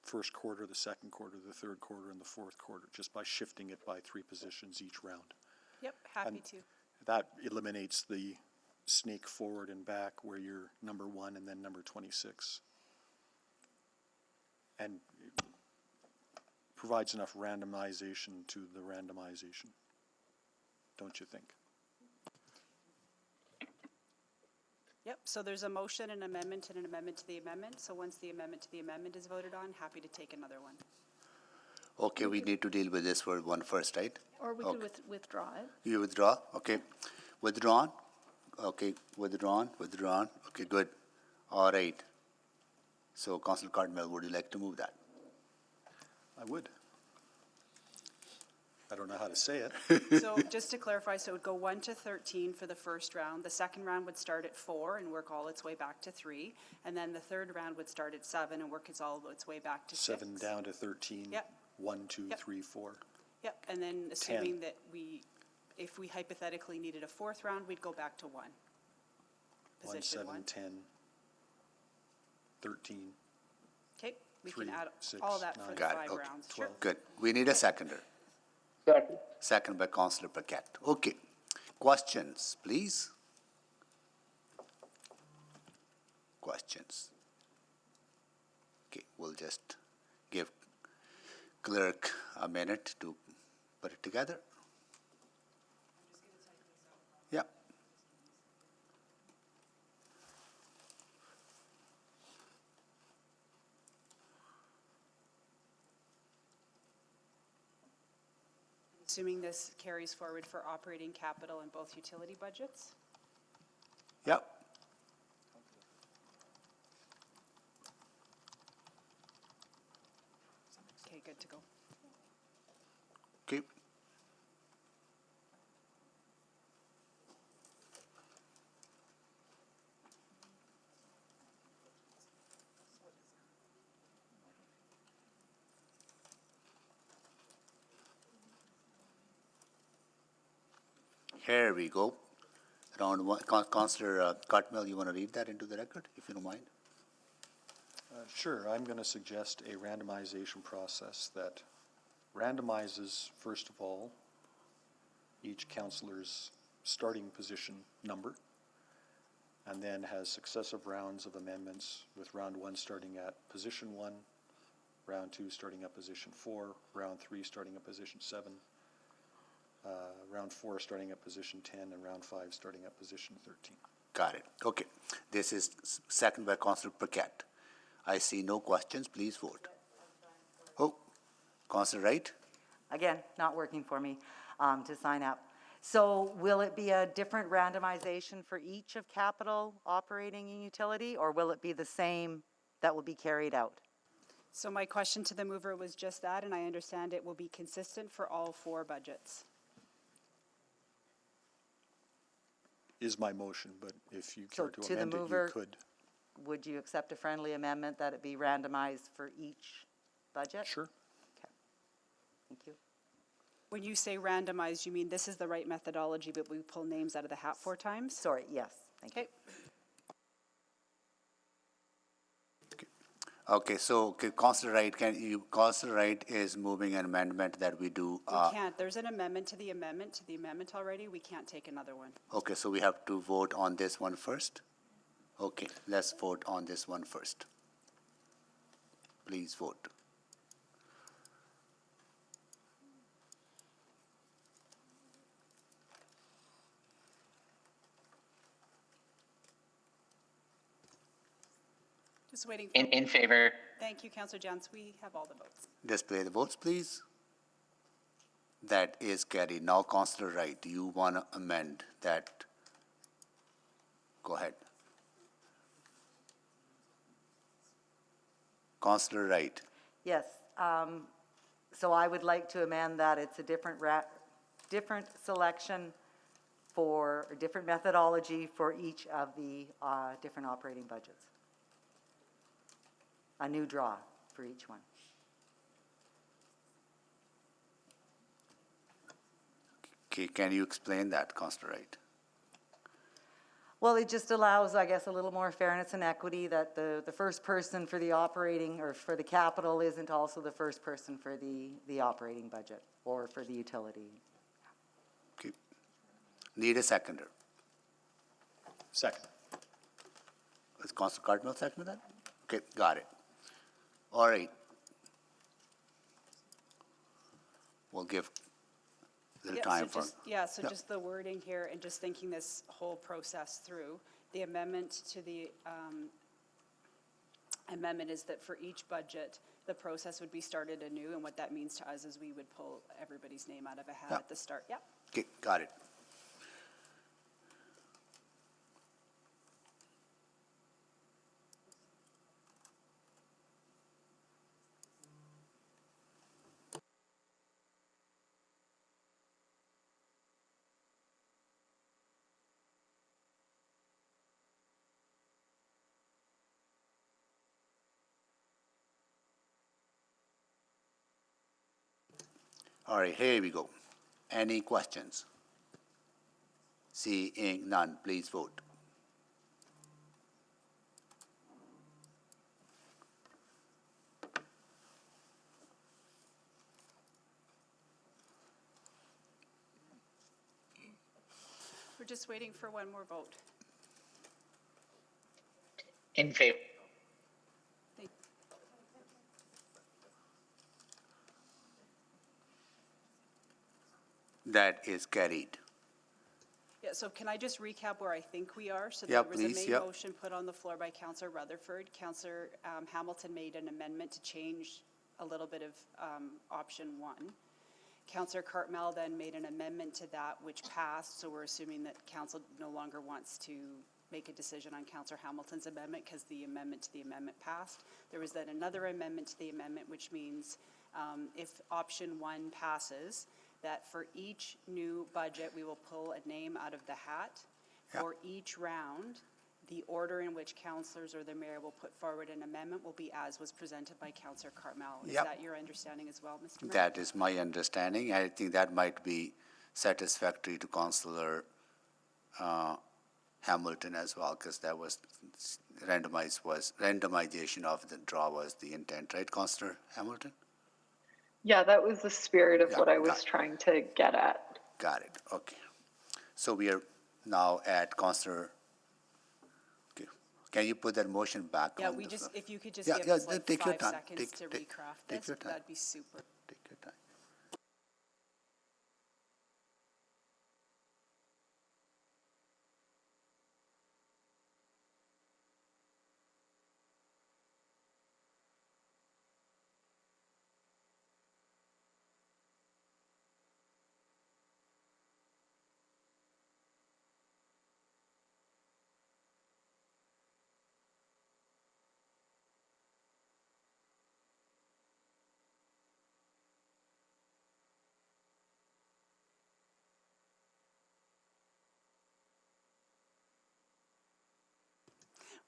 first quarter, the second quarter, the third quarter, and the fourth quarter, just by shifting it by 3 positions each round. Yep, happy And to. that eliminates the snake forward and back where you're number 1 and then number 26. And it provides enough randomization to the randomization, don't you think? Yep, so there's a motion, an amendment, and an amendment to the amendment. So once the amendment to the amendment is voted on, happy to take another one. Okay, we need to deal with this for one first, right? Or we could withdraw it. You withdraw? Okay. Withdrawn? Okay, withdrawn. Okay, good. All right. So, Councillor Cardinal, would you like to move that? I would. I don't know how to say it. So just to clarify, so it would go 1 to 13 for the first round. The second round would start at 4 and work all its way back to 3. And then the third round would start at 7 and work all its way back to 6. 7 down to 13. Yep. 1, 2, Yep. 3, 4. Yep, and then assuming that if we hypothetically needed a fourth round, we'd go back to 1. 1, Position 7, 1. 10, 13. Okay, we 3, can add 6, all that for 9, the Got it. 5 Okay. rounds. Sure. Good. We need a seconder. Second. Second by Councillor Paquette. Okay. Questions, please? Questions? Okay, we'll just give clerk a minute to put it together. Yeah. Assuming this carries forward for operating capital in both utility budgets? Yep. Okay, good to go. Okay. Here we go. Round 1. Councillor Cartmel, you want to read that into the record, if you don't mind? Sure, I'm going to suggest a randomization process that randomizes, first of all, each councillor's starting position number, and then has successive rounds of amendments, with round 1 starting at position 1, round 2 starting at position 4, round 3 starting at position 7, round 4 starting at position 10, and round 5 starting at position 13. Got it. Okay. This is second by Councillor Paquette. I see no questions. Please vote. Oh, Councillor Wright? Again, not working for me to sign up. So will it be a different randomization for each of capital, operating, and utility, or will it be the same that will be carried out? So my question to the mover was just that, and I understand it will be consistent for all 4 budgets. Is my motion, but if you So care to to the amend it, you mover, could. would you accept a friendly amendment that it be randomized for each budget? Sure. Okay. Thank you. When you say randomized, you mean this is the right methodology, but we pull names out of the hat 4 times? Sorry, yes. Thank you. Okay. Okay, so Councillor Wright, Councillor Wright is moving an amendment that we do. We can't. There's an amendment to the amendment already. We can't take another one. Okay, so we have to vote on this one first? Okay, let's vote on this one first. Please vote. Just waiting for. In favor. Thank you, Councillor Jones. We have all the votes. Display the votes, please. That is carried. Now, Councillor Wright, do you want to amend that? Go ahead. Councillor Wright. Yes. So I would like to amend that it's a different selection for, a different methodology for each of the different operating budgets. A new draw for each one. Okay, can you explain that, Councillor Wright? Well, it just allows, I guess, a little more fairness and equity that the first person for the operating or for the capital isn't also the first person for the operating budget or for the utility. Okay. Need a seconder. Second. Is Councillor Cardinal second that? Okay, got it. All right. We'll give a little time for. Just the wording here and just thinking this whole process through. The amendment to the amendment is that for each budget, the process would be started anew, and what that means to us is we would pull everybody's name out of a hat at the start. Yep. Okay, got it. All right, here we go. Any questions? Seeing none, please vote. We're just waiting for one more vote. In favor. That is carried. Yeah, so can I just recap where I think we are? So Yeah, there was a please, main yeah. motion put on the floor by Councillor Rutherford. Councillor Hamilton made an amendment to change a little bit of option 1. Councillor Cartmel then made an amendment to that, which passed, so we're assuming that council no longer wants to make a decision on Councillor Hamilton's amendment because the amendment to the amendment passed. There was then another amendment to the amendment, which means if option 1 passes, that for each new budget, we will pull a name out of the hat. Yeah. For each round, the order in which councillors or the mayor will put forward an amendment will be as was presented by Councillor Cartmel. Is Yep. that your understanding as well, Mr. Mayor? That is my understanding. I think that might be satisfactory to Councillor Hamilton as well, because that was randomization of the draw was the intent, right, Councillor Hamilton? Yeah, that was the spirit of Yeah, what I got was it. trying to get at. Got it, okay. So we are now at Councillor Can you put that motion back on Yeah, the we just, floor? if you could just Yeah, give yeah, us like take your 5 time. seconds to Take recraft your this, time. that'd be super. Take your time.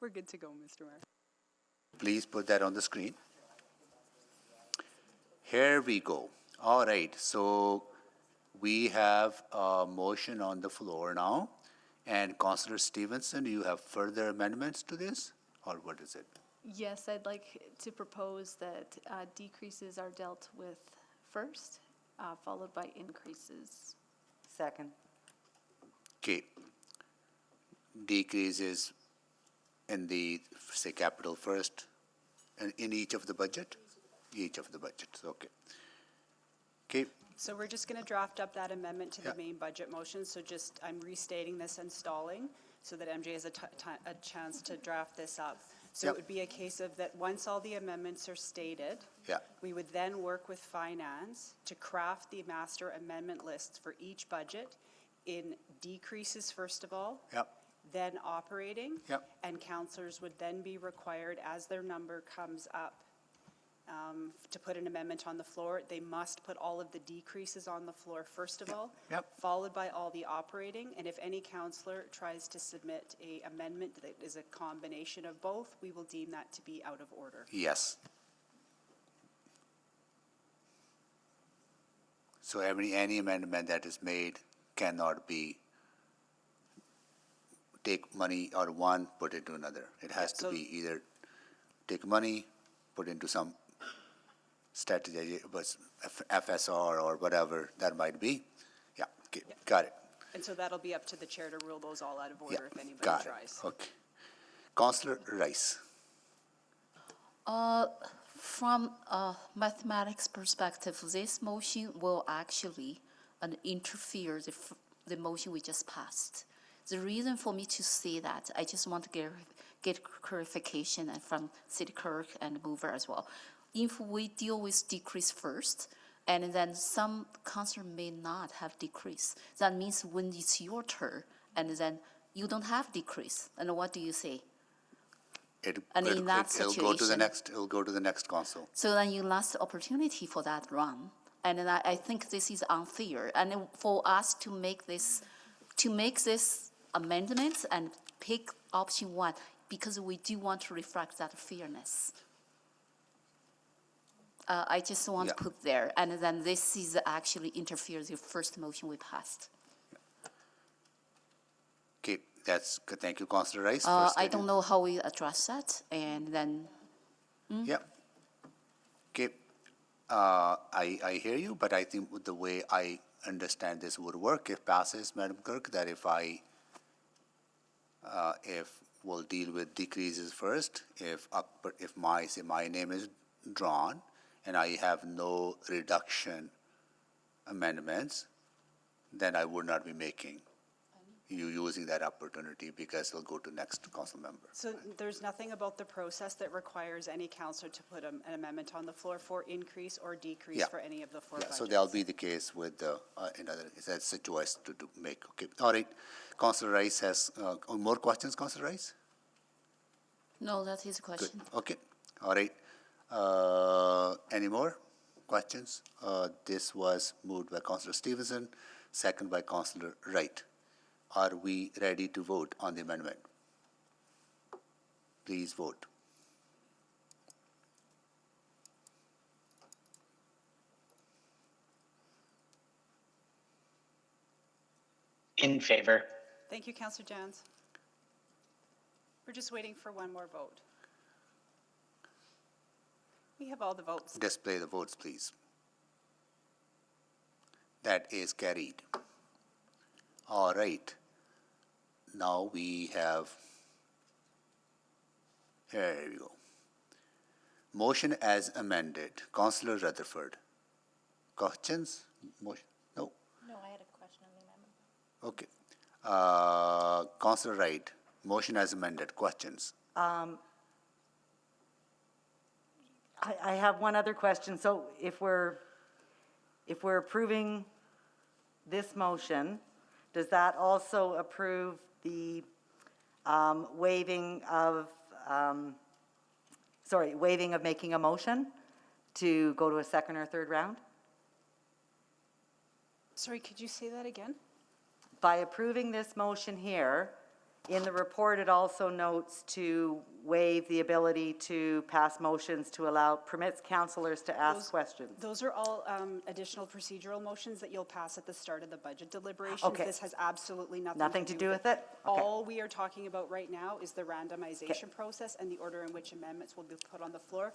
We're good to go, Mr. Mayor. Please put that on the screen. Here we go. All right, so we have a motion on the floor now. And Councillor Stevenson, you have further amendments to this, or what is it? Yes, I'd like to propose that decreases are dealt with first, followed by increases. Second. Okay. Decreases in the, say, capital first, and in each of the budget? Each of the budgets, okay. Okay, So we're just going to draft up that amendment to the Yeah. main budget motion, so just, I'm restating this and stalling, so that MJ has a chance to draft this up. So Yep. it would be a case of that, once all the amendments are stated, yeah, we would then work with finance to craft the master amendment lists for each budget in decreases first of all, yeah, then operating. Yep. And counselors would then be required, as their number comes up, to put an amendment on the floor. They must put all of the decreases on the floor first of all. Yep. Followed by all the operating. And if any counselor tries to submit a amendment that is a combination of both, we will deem that to be out of order. yes. So any amendment that is made cannot be take money out of one, put it to another. It has to so- be either take money, put into some strategy, was FSR or whatever that might be. Yeah, okay, got it. And so that'll be up to the chair to rule those all out of Yeah, order if anybody got tries. it. Okay. Councillor Rice. From a mathematics perspective, this motion will actually interfere the motion we just passed. The reason for me to say that, I just want to get clarification from City Clerk and Mover as well. If we deal with decrease first, and then some councillor may not have decrease, that means when it's your turn, and then you don't have decrease, and what do you say? And in that It'll go to the situation- next, it'll go to the next council. So then you lost the opportunity for that run. And then I think this is unfair. And for us to make this amendment and pick option one, because we do want to reflect that fairness. I just want to Yeah. put there, and then this is actually interferes with the first motion we passed. Okay, that's good. Thank you, Councillor Rice. for I stating- don't know how we address that, and then, Yeah. Okay, I hear you, but I think with the way I understand this would work, if passes, Madam Clerk, that if we'll deal with decreases first, if my name is drawn and I have no reduction amendments, then I would not be making you using that opportunity because it'll go to next council member. So there's nothing about the process that requires any counselor to put an amendment on the floor for increase or decrease Yeah. for any of the four Yeah, budgets. so that'll be the case with the, that's a choice to make, okay. All right, Councillor Rice has, more questions, Councillor Rice? no, that is a Good, question. okay, all right. Any more questions? This was moved by Councillor Stevenson, second by Councillor Wright. Are we ready to vote on the amendment? Please vote. In favor. Thank you, Councillor Jans. We're just waiting for one more vote. We have all the votes. Display the votes, please. That is carried. All right. Now we have Here we go. Motion as amended. Councillor Rutherford. Questions? Motion? No? No, I had a question on the amendment. Okay. Councillor Wright. Motion as amended. Questions? I have one other question. So if we're approving this motion, does that also approve the waiving of making a motion to go to a second or third round? Sorry, could you say that again? By approving this motion here, in the report, it also notes to waive the ability to pass motions to permits councillors to ask questions. Those are all additional procedural motions that you'll pass at the start of the budget deliberations. Okay. This has absolutely Nothing to do with it? Okay. All we are talking about right now is the randomization process and the order in which amendments will be put on the floor.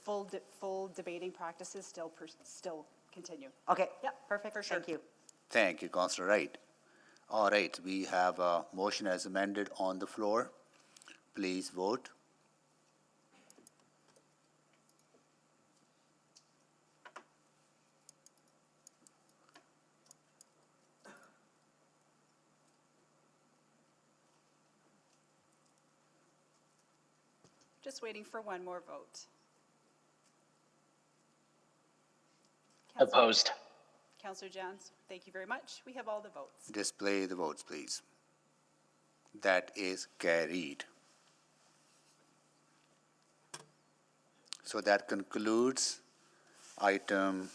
Full debating practices still continue. Okay. Yep. Perfect. For sure. Thank you. Thank you, Councillor Wright. All right, we have a motion as amended on the floor. Please vote. Just waiting for one more vote. Opposed. Councillor Jans, thank you very much. We have all the votes. Display the votes, please. That is carried. So that concludes item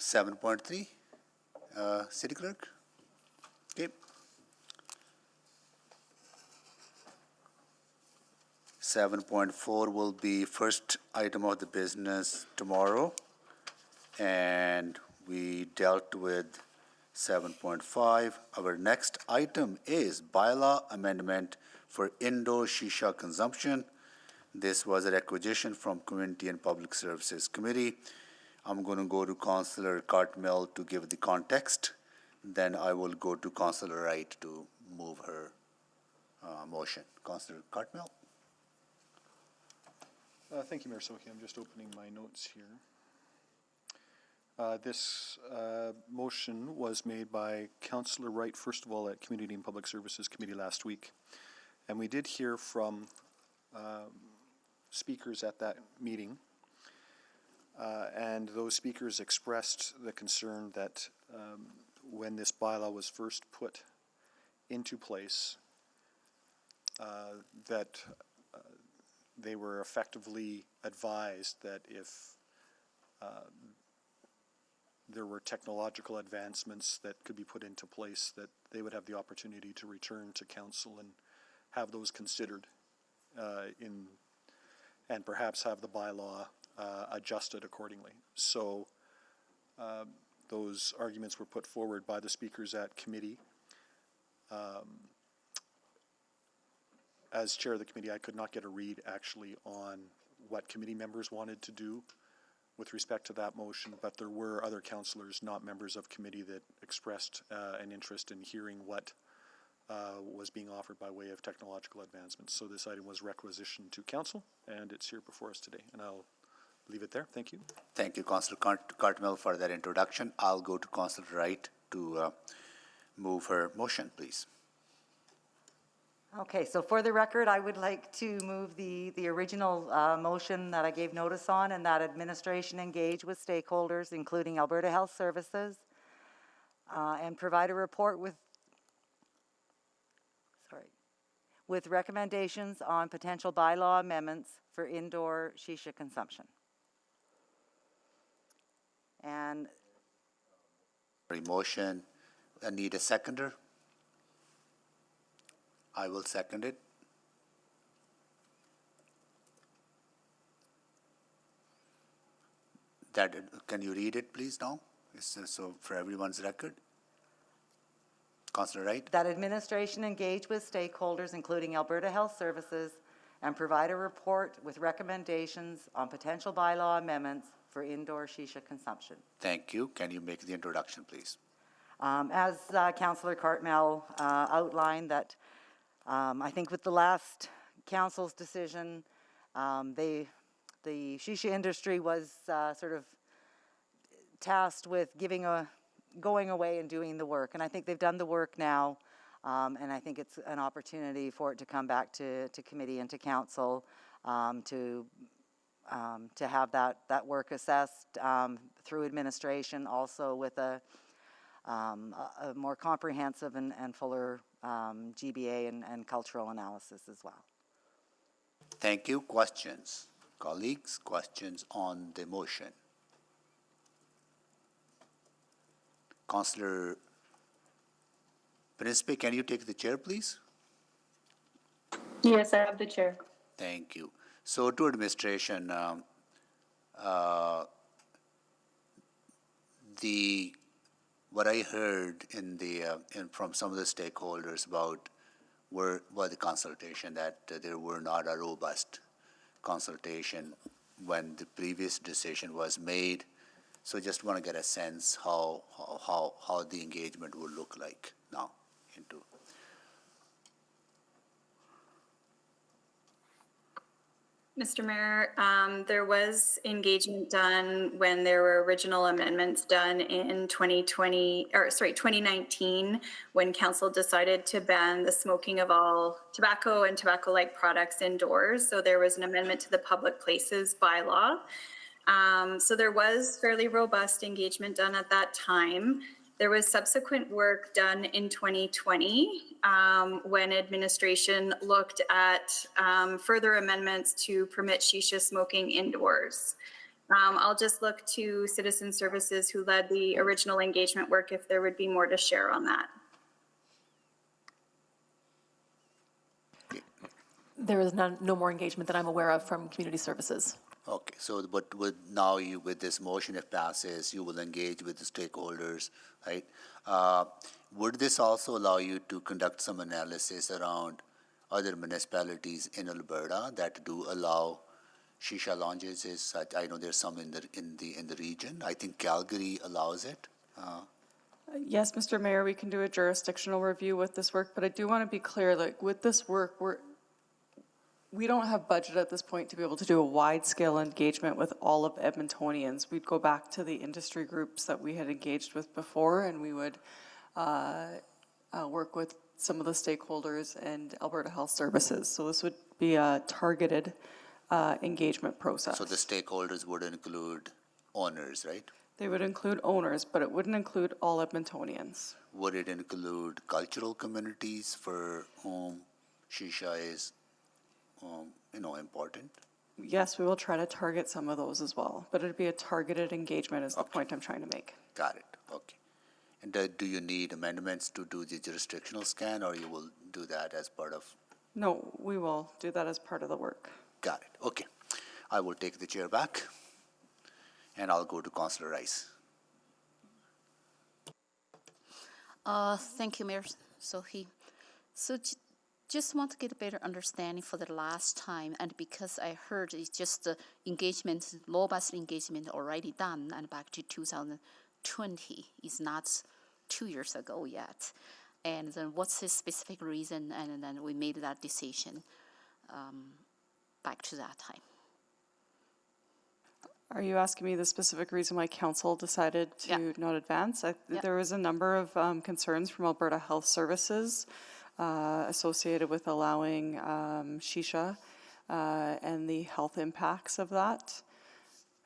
7.3. City Clerk? Okay. 7.4 will be first item of the business tomorrow. And we dealt with 7.5. Our next item is bylaw amendment for indoor shisha consumption. This was a requisition from Community and Public Services Committee. I'm going to go to Councillor Cartmel to give the context. Then I will go to Councillor Wright to move her motion. Councillor Cartmel. Thank you, Mayor Sohi. I'm just opening my notes here. This motion was made by Councillor Wright, first of all, at Community and Public Services Committee last week. And we did hear from speakers at that meeting. And those speakers expressed the concern that when this bylaw was first put into place, that they were effectively advised that if there were technological advancements that could be put into place, that they would have the opportunity to return to council and have those considered and perhaps have the bylaw adjusted accordingly. So those arguments were put forward by the speakers at committee. As chair of the committee, I could not get a read actually on what committee members wanted to do with respect to that motion, but there were other councillors, not members of committee, that expressed an interest in hearing what was being offered by way of technological advancements. So this item was requisitioned to council, and it's here before us today. And I'll leave it there. Thank you. Thank you, Councillor Cartmel, for that introduction. I'll go to Councillor Wright to move her motion, please. Okay, so for the record, I would like to move the original motion that I gave notice on, and that administration engage with stakeholders, including Alberta Health Services, and provide a report with recommendations on potential bylaw amendments for indoor shisha consumption. And Motion. I need a seconder. I will second it. Can you read it, please, now? So for everyone's record. Councillor Wright. that administration engage with stakeholders, including Alberta Health Services, and provide a report with recommendations on potential bylaw amendments for indoor shisha consumption. Thank you. Can you make the introduction, please? As Councillor Cartmel outlined, that I think with the last council's decision, the Shisha industry was sort of tasked with going away and doing the work. And I think they've done the work now, and I think it's an opportunity for it to come back to committee and to council to have that work assessed through administration, also with a more comprehensive and fuller GBA and cultural analysis as well. Thank you. Questions? Colleagues, questions on the motion? Councillor Principe, can you take the chair, please? Yes, I have the chair. Thank you. So to administration, what I heard from some of the stakeholders about the consultation, that there were not a robust consultation when the previous decision was made. So just want to get a sense how the engagement will look like now into. Mr. Mayor, there was engagement done when there were original amendments done in 2019, when council decided to ban the smoking of all tobacco and tobacco-like products indoors. So there was an amendment to the public places bylaw. So there was fairly robust engagement done at that time. There was subsequent work done in 2020 when administration looked at further amendments to permit shisha smoking indoors. I'll just look to Citizen Services, who led the original engagement work, if there would be more to share on that. There is no more engagement that I'm aware of from Community Services. Okay, so but with this motion, if passes, you will engage with the stakeholders, right? Would this also allow you to conduct some analysis around other municipalities in Alberta that do allow shisha lounges? I know there's some in the region. I think Calgary allows it. Yes, Mr. Mayor, we can do a jurisdictional review with this work, but I do want to be clear, like with this work, we don't have budget at this point to be able to do a wide-scale engagement with all of Edmontonians. We'd go back to the industry groups that we had engaged with before, and we would work with some of the stakeholders and Alberta Health Services. So this would be a targeted engagement process. So the stakeholders would include owners, right? They would include owners, but it wouldn't include all Edmontonians. Would it include cultural communities for whom shisha is important? Yes, we will try to target some of those as well, but it'd be a targeted engagement is the point I'm trying to make. Got it, okay. And do you need amendments to do the jurisdictional scan, or you will do that as part of? No, we will do that as part of the work. Got it, okay. I will take the chair back, and I'll go to Councillor Rice. Thank you, Mayor Sohi. So just want to get a better understanding for the last time, and because I heard it's just the engagement, robust engagement already done, and back to 2020 is not 2 years ago yet. And then what's the specific reason, and then we made that decision back to that time? Are you asking me the specific reason why council decided to not advance? There was a number of concerns from Alberta Health Services associated with allowing shisha and the health impacts of that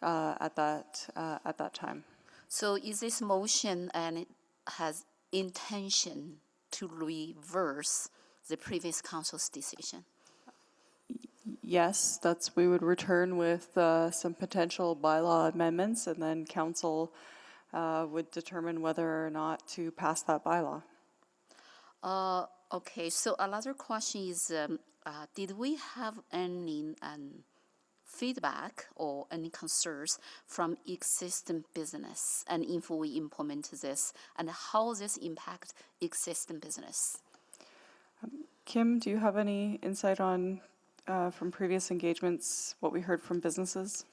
at that time. So is this motion and it has intention to reverse the previous council's decision? Yes, we would return with some potential bylaw amendments, and then council would determine whether or not to pass that bylaw. Okay, so another question is, did we have any feedback or any concerns from existing business, and if we implement this, and how this impact existing business? Kim, do you have any insight on, from previous engagements, what we heard from businesses?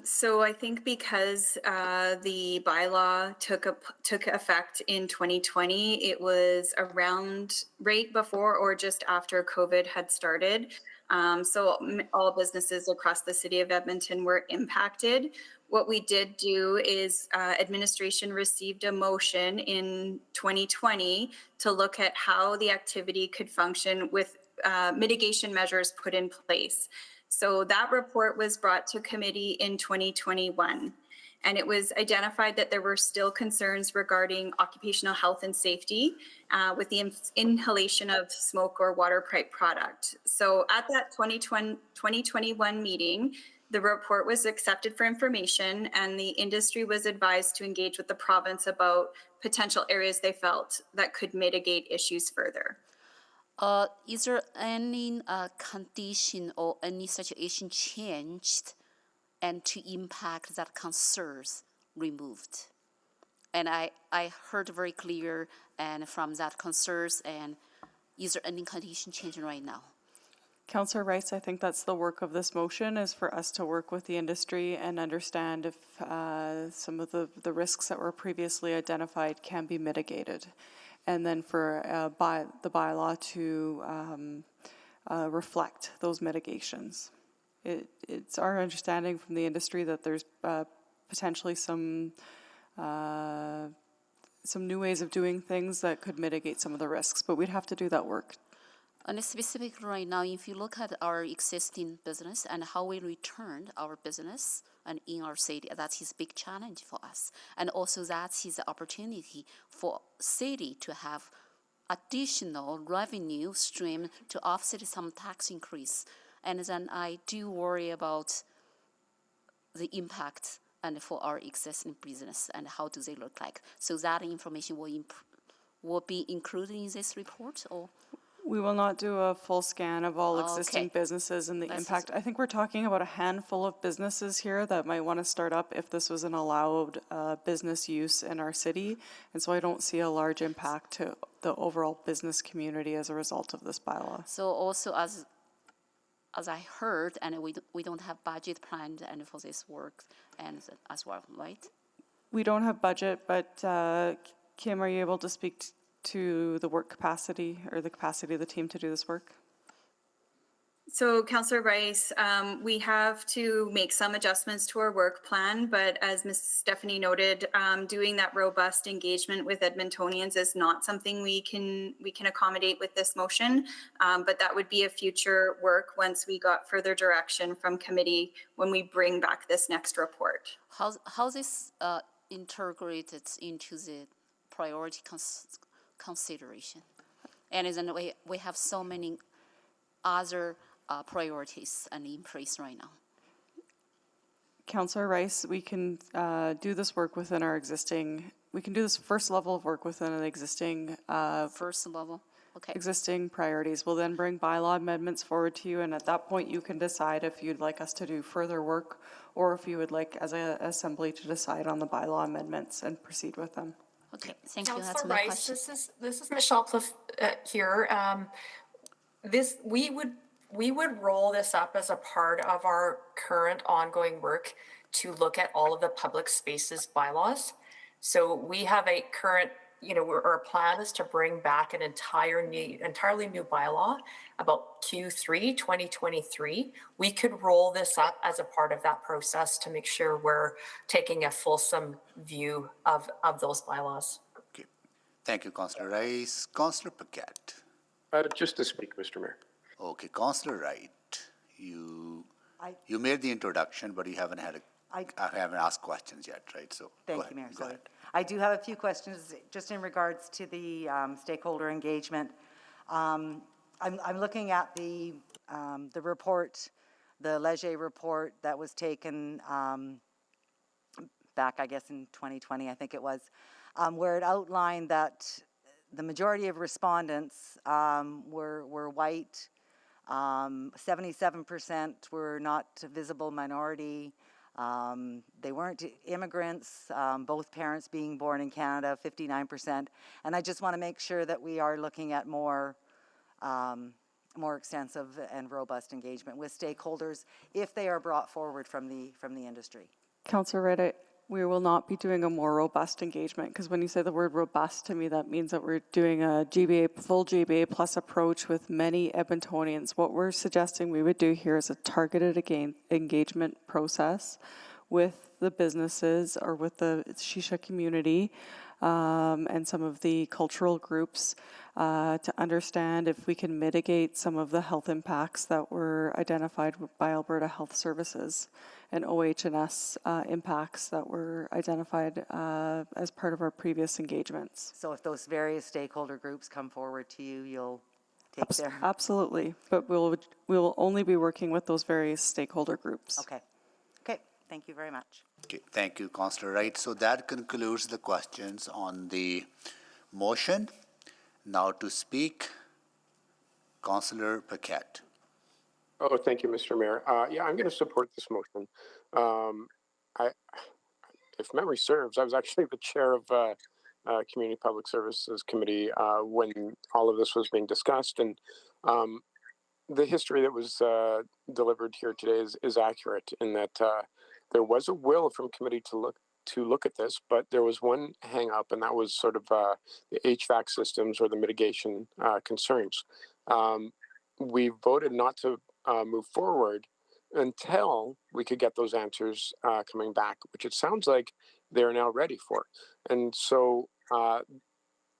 So I think because the bylaw took effect in 2020, it was around right before or just after COVID had started. So all businesses across the city of Edmonton were impacted. What we did do is administration received a motion in 2020 to look at how the activity could function with mitigation measures put in place. So that report was brought to committee in 2021, and it was identified that there were still concerns regarding occupational health and safety with the inhalation of smoke or water pipe product. So at that 2021 meeting, the report was accepted for information, and the industry was advised to engage with the province about potential areas they felt that could mitigate issues further. Is there any condition or any situation changed and to impact that concerns removed? And I heard very clear and from that concerns, and is there any condition changing right now? Councillor Rice, I think that's the work of this motion, is for us to work with the industry and understand if some of the risks that were previously identified can be mitigated. And then for the bylaw to reflect those mitigations. It's our understanding from the industry that there's potentially some new ways of doing things that could mitigate some of the risks, but we'd have to do that work. And specifically right now, if you look at our existing business and how we returned our business and in our city, that is a big challenge for us. And also that is an opportunity for city to have additional revenue stream to offset some tax increase. And then I do worry about the impact and for our existing business and how do they look like. So that information will be included in this report, or? We will not do a full scan of all existing businesses and the impact. I think we're talking about a handful of businesses here that might want to start up if this was an allowed business use in our city. And so I don't see a large impact to the overall business community as a result of this bylaw. So also as I heard, and we don't have budget planned and for this work and as well, right? We don't have budget, but Kim, are you able to speak to the work capacity or the capacity of the team to do this work? So Councillor Rice, we have to make some adjustments to our work plan, but as Ms. Stephanie noted, doing that robust engagement with Edmontonians is not something we can accommodate with this motion, but that would be a future work once we got further direction from committee when we bring back this next report. How this integrated into the priority consideration? And then we have so many other priorities and in place right now. Councillor Rice, we can do this work within our existing, we can do this first level of work within an existing first level, okay. Existing priorities. We'll then bring bylaw amendments forward to you, and at that point you can decide if you'd like us to do further work or if you would like as an assembly to decide on the bylaw amendments and proceed with them. Okay, thank you. That's Councillor my Rice, question. this is Michelle Cliff here. We would roll this up as a part of our current ongoing work to look at all of the public spaces bylaws. So we have a current, our plan is to bring back an entirely new bylaw about Q3 2023. We could roll this up as a part of that process to make sure we're taking a fulsome view of those bylaws. Okay. Thank you, Councillor Rice. Councillor Paquette. Just to speak, Mr. Mayor. Okay, Councillor Wright, you made the introduction, but you haven't I haven't asked questions yet, right? So thank you, Mayor. Sorry. I do have a few questions just in regards to the stakeholder engagement. I'm looking at the report, the Leger report that was taken back, I guess, in 2020, I think it was, where it outlined that the majority of respondents were white. 77% were not visible minority. They weren't immigrants, both parents being born in Canada, 59%. And I just want to make sure that we are looking at more more extensive and robust engagement with stakeholders if they are brought forward from the industry. Councillor Wright, we will not be doing a more robust engagement, because when you say the word robust, to me that means that we're doing a full GBA plus approach with many Edmontonians. What we're suggesting we would do here is a targeted engagement process with the businesses or with the Shisha community and some of the cultural groups to understand if we can mitigate some of the health impacts that were identified by Alberta Health Services and OH&S impacts that were identified as part of our previous engagements. So if those various stakeholder groups come forward to you, you'll take their... Absolutely, but we'll only be working with those various stakeholder groups. Okay. Okay, thank you very much. Okay, thank you, Councillor Wright. So that concludes the questions on the motion. Now to speak, Councillor Paquette. Oh, thank you, Mr. Mayor. Yeah, I'm going to support this motion. If memory serves, I was actually the chair of Community Public Services Committee when all of this was being discussed, and the history that was delivered here today is accurate in that there was a will from committee to look at this, but there was one hang up, and that was sort of the HVAC systems or the mitigation concerns. We voted not to move forward until we could get those answers coming back, which it sounds like they're now ready for. And so,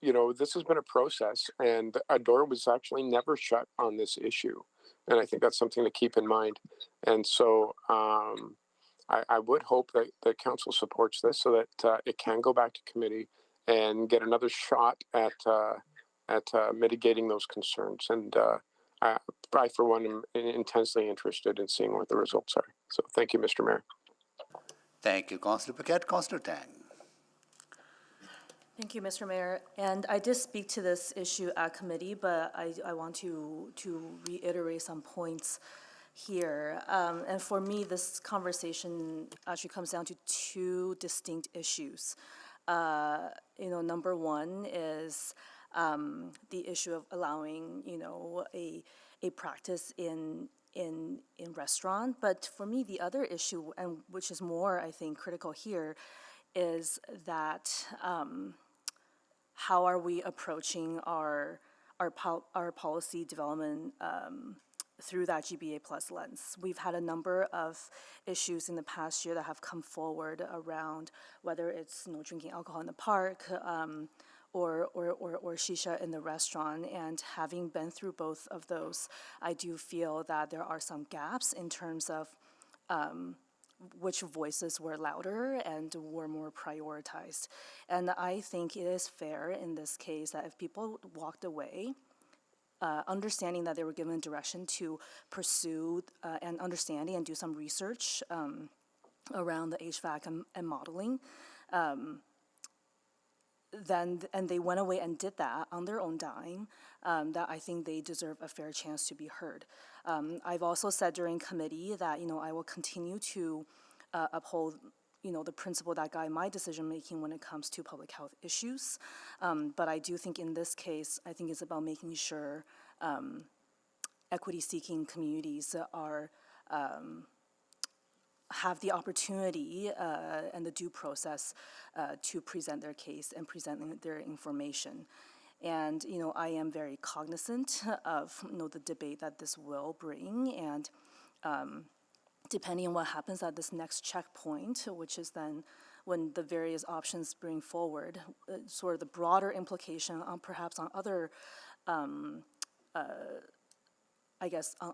you know, this has been a process, and a door was actually never shut on this issue. And I think that's something to keep in mind. And so I would hope that the council supports this so that it can go back to committee and get another shot at mitigating those concerns. And I, for one, am intensely interested in seeing what the results are. So thank you, Mr. Mayor. Thank you, Councillor Paquette. Councillor Tang. Thank you, Mr. Mayor. And I did speak to this issue at committee, but I want to reiterate some points here. And for me, this conversation actually comes down to two distinct issues. You know, number one is the issue of allowing, you know, a practice in restaurant. But for me, the other issue, and which is more, I think, critical here, is that how are we approaching our policy development through that GBA plus lens. We've had a number of issues in the past year that have come forward around whether it's drinking alcohol in the park or shisha in the restaurant. And having been through both of those, I do feel that there are some gaps in terms of which voices were louder and were more prioritized. And I think it is fair in this case that if people walked away understanding that they were given direction to pursue and understanding and do some research around the HVAC and modeling, then and they went away and did that on their own dime, that I think they deserve a fair chance to be heard. I've also said during committee that I will continue to uphold the principle that guide my decision making when it comes to public health issues. But I do think in this case, I think it's about making sure equity-seeking communities are have the opportunity and the due process to present their case and present their information. And I am very cognizant of the debate that this will bring, and depending on what happens at this next checkpoint, which is then when the various options bring forward, sort of the broader implication on perhaps on other, on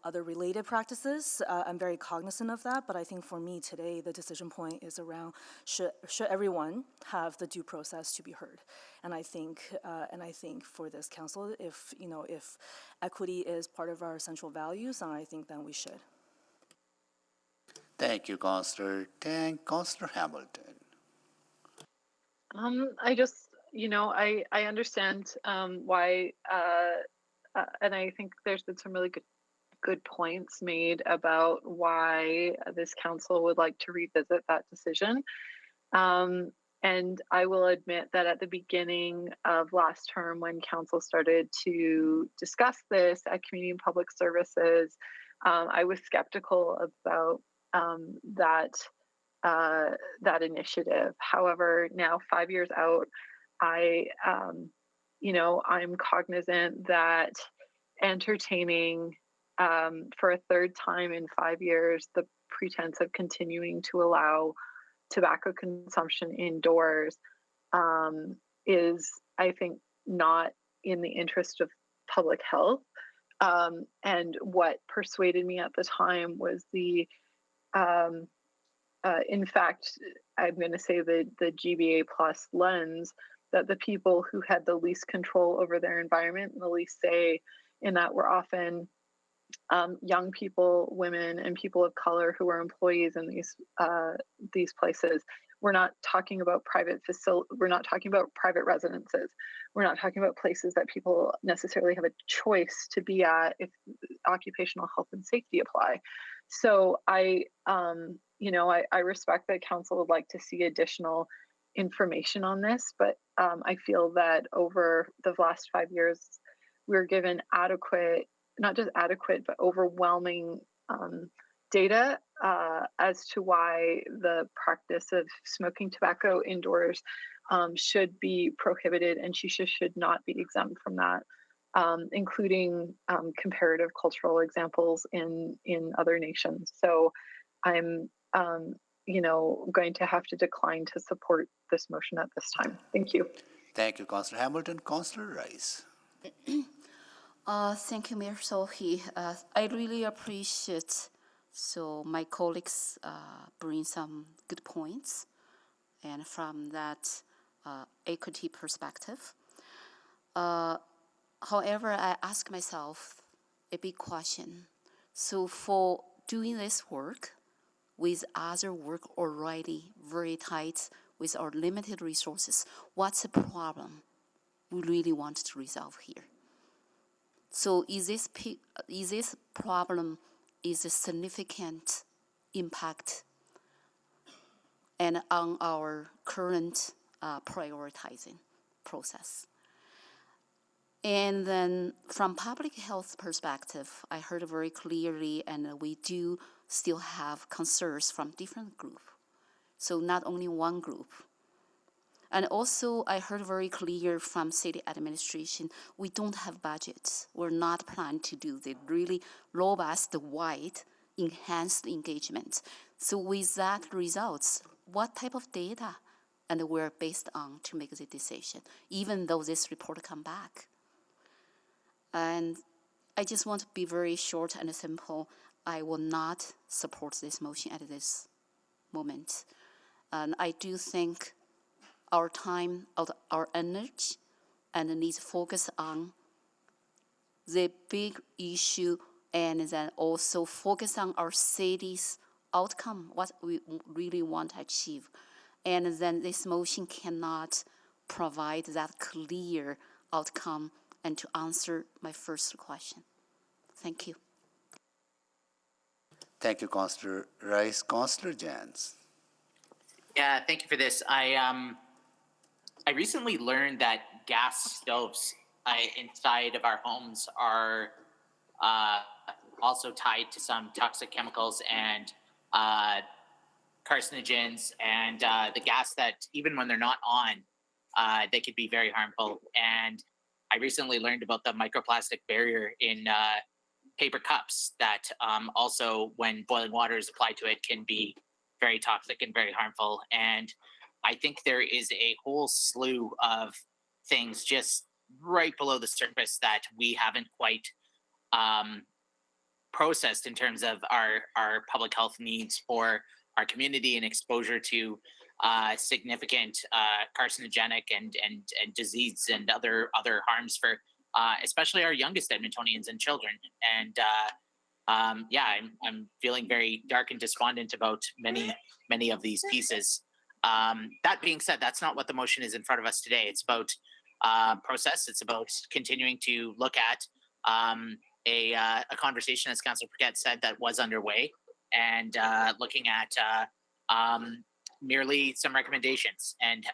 other related practices. I'm very cognizant of that, but I think for me today, the decision point is around should everyone have the due process to be heard. And I think for this council, if equity is part of our central values, then I think then we should. Thank you, Councillor Tang. Councillor Hamilton. I just, I understand why, and I think there's been some really good points made about why this council would like to revisit that decision. And I will admit that at the beginning of last term, when council started to discuss this at Community and Public Services, I was skeptical about that initiative. However, now 5 years out, I'm cognizant that entertaining for a third time in 5 years the pretense of continuing to allow tobacco consumption indoors is, I think, not in the interest of public health. And what persuaded me at the time was in fact, I'm going to say the GBA plus lens, that the people who had the least control over their environment and the least say in that were often young people, women, and people of color who were employees in these places. We're not talking about we're not talking about private residences. We're not talking about places that people necessarily have a choice to be at if occupational health and safety apply. So I respect that council would like to see additional information on this, but I feel that over the last 5 years, we're given adequate, not just adequate, but overwhelming data as to why the practice of smoking tobacco indoors should be prohibited, and Shisha should not be exempt from that, including comparative cultural examples in other nations. So I'm going to have to decline to support this motion at this time. Thank you. Thank you, Councillor Hamilton. Councillor Rice. Thank you, Mayor Sohi. I really appreciate my colleagues bring some good points, and from that equity perspective. However, I ask myself a big question. So for doing this work with other work already very tight with our limited resources, what's the problem we really want to resolve here? So is this problem is a significant impact and on our current prioritizing process? And then from public health perspective, I heard very clearly, and we do still have concerns from different groups. So not only one group. And also, I heard very clear from city administration, we don't have budgets. We're not planning to do the really robust, wide, enhanced engagement. So with that results, what type of data and we're based on to make the decision, even though this report come back? And I just want to be very short and simple. I will not support this motion at this moment. And I do think our time, our energy, and needs to focus on the big issue, and then also focus on our city's outcome, what we really want to achieve. And then this motion cannot provide that clear outcome and to answer my first question. Thank you. Thank you, Councillor Rice. Councillor Jans. Yeah, thank you for this. I recently learned that gas stoves inside of our homes are also tied to some toxic chemicals and carcinogens, and the gas that even when they're not on, they could be very harmful. And I recently learned about the microplastic barrier in paper cups that also, when boiling water is applied to it, can be very toxic and very harmful. And I think there is a whole slew of things just right below the surface that we haven't quite processed in terms of our public health needs for our community and exposure to significant carcinogenic and disease and other harms for especially our youngest Edmontonians and children. And I'm feeling very dark and despondent about many of these pieces. That being said, that's not what the motion is in front of us today. It's about process. It's about continuing to look at a conversation, as Councillor Paquette said, that was underway, and looking at merely some recommendations and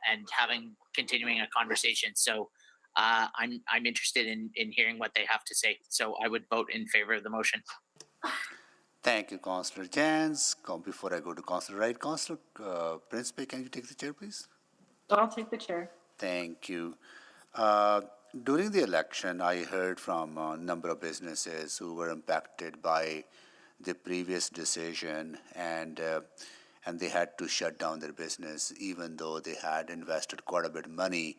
continuing a conversation. So I'm interested in hearing what they have to say. So I would vote in favor of the motion. Thank you, Councillor Jans. Before I go to Councillor Wright, Councillor Principe, can you take the chair, please? I'll take the chair. Thank you. During the election, I heard from a number of businesses who were impacted by the previous decision, and they had to shut down their business, even though they had invested quite a bit of money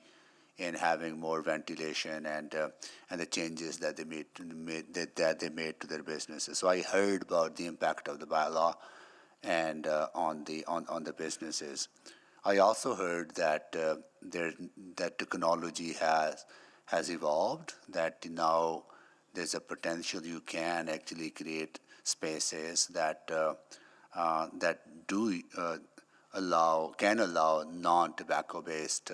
in having more ventilation and the changes that they made to their businesses. So I heard about the impact of the bylaw and on the businesses. I also heard that that technology has evolved. That now there's a potential you can actually create spaces that can allow non-tobacco based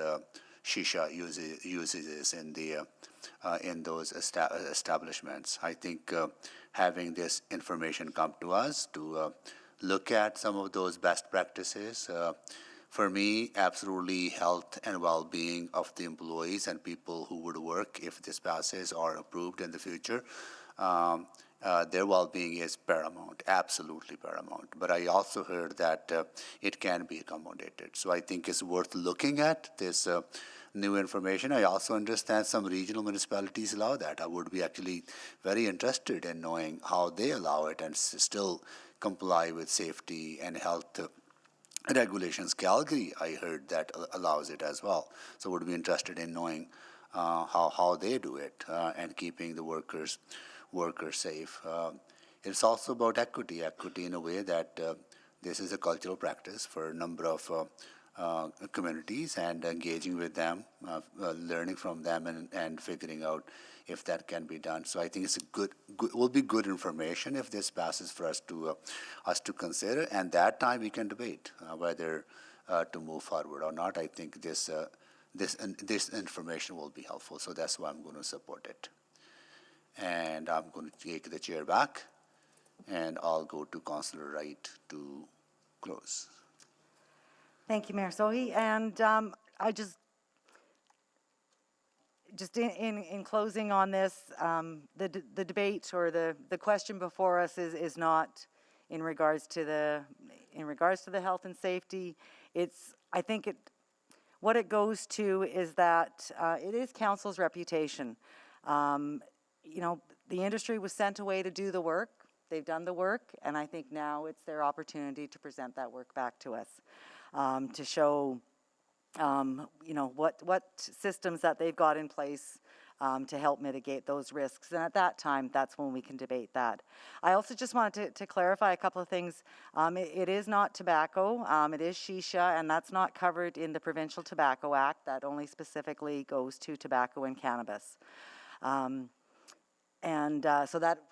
Shisha usages in those establishments. I think having this information come to us to look at some of those best practices, for me, absolutely health and well-being of the employees and people who would work if this passes or approved in the future. Their well-being is paramount, absolutely paramount. But I also heard that it can be accommodated. So I think it's worth looking at this new information. I also understand some regional municipalities allow that. I would be actually very interested in knowing how they allow it and still comply with safety and health regulations. Calgary, I heard that allows it as well. So would be interested in knowing how they do it and keeping the workers safe. It's also about equity in a way that this is a cultural practice for a number of communities, and engaging with them, learning from them, and figuring out if that can be done. So I think it's will be good information if this passes for us to consider, and that time we can debate whether to move forward or not. I think this information will be helpful, so that's why I'm going to support it. And I'm going to take the chair back, and I'll go to Councillor Wright to close. Thank you, Mayor Sohi. And I just in closing on this, the debate or the question before us is not in regards to the health and safety. I think what it goes to is that it is council's reputation. The industry was sent away to do the work. They've done the work, and I think now it's their opportunity to present that work back to us, to show, what systems that they've got in place to help mitigate those risks. And at that time, that's when we can debate that. I also just wanted to clarify a couple of things. It is not tobacco. It is Shisha, and that's not covered in the Provincial Tobacco Act. That only specifically goes to tobacco and cannabis. So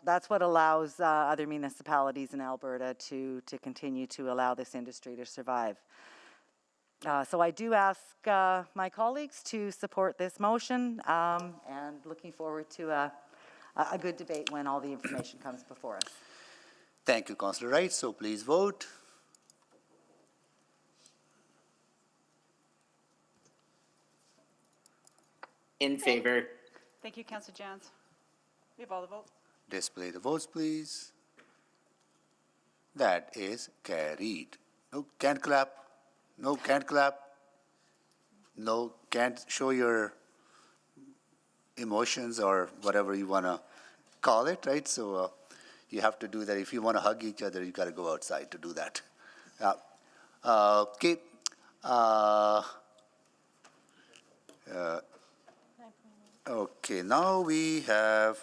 that's what allows other municipalities in Alberta to continue to allow this industry to survive. So I do ask my colleagues to support this motion, and looking forward to a good debate when all the information comes before us. Thank you, Councillor Wright. So please vote. In favor. Thank you, Councillor Jans. We have all the votes. Display the votes, please. That is carried. No, can't clap. No, can't clap. No, can't show your emotions or whatever you want to call it, right? So you have to do that. If you want to hug each other, you got to go outside to do that. Okay. Okay, now we have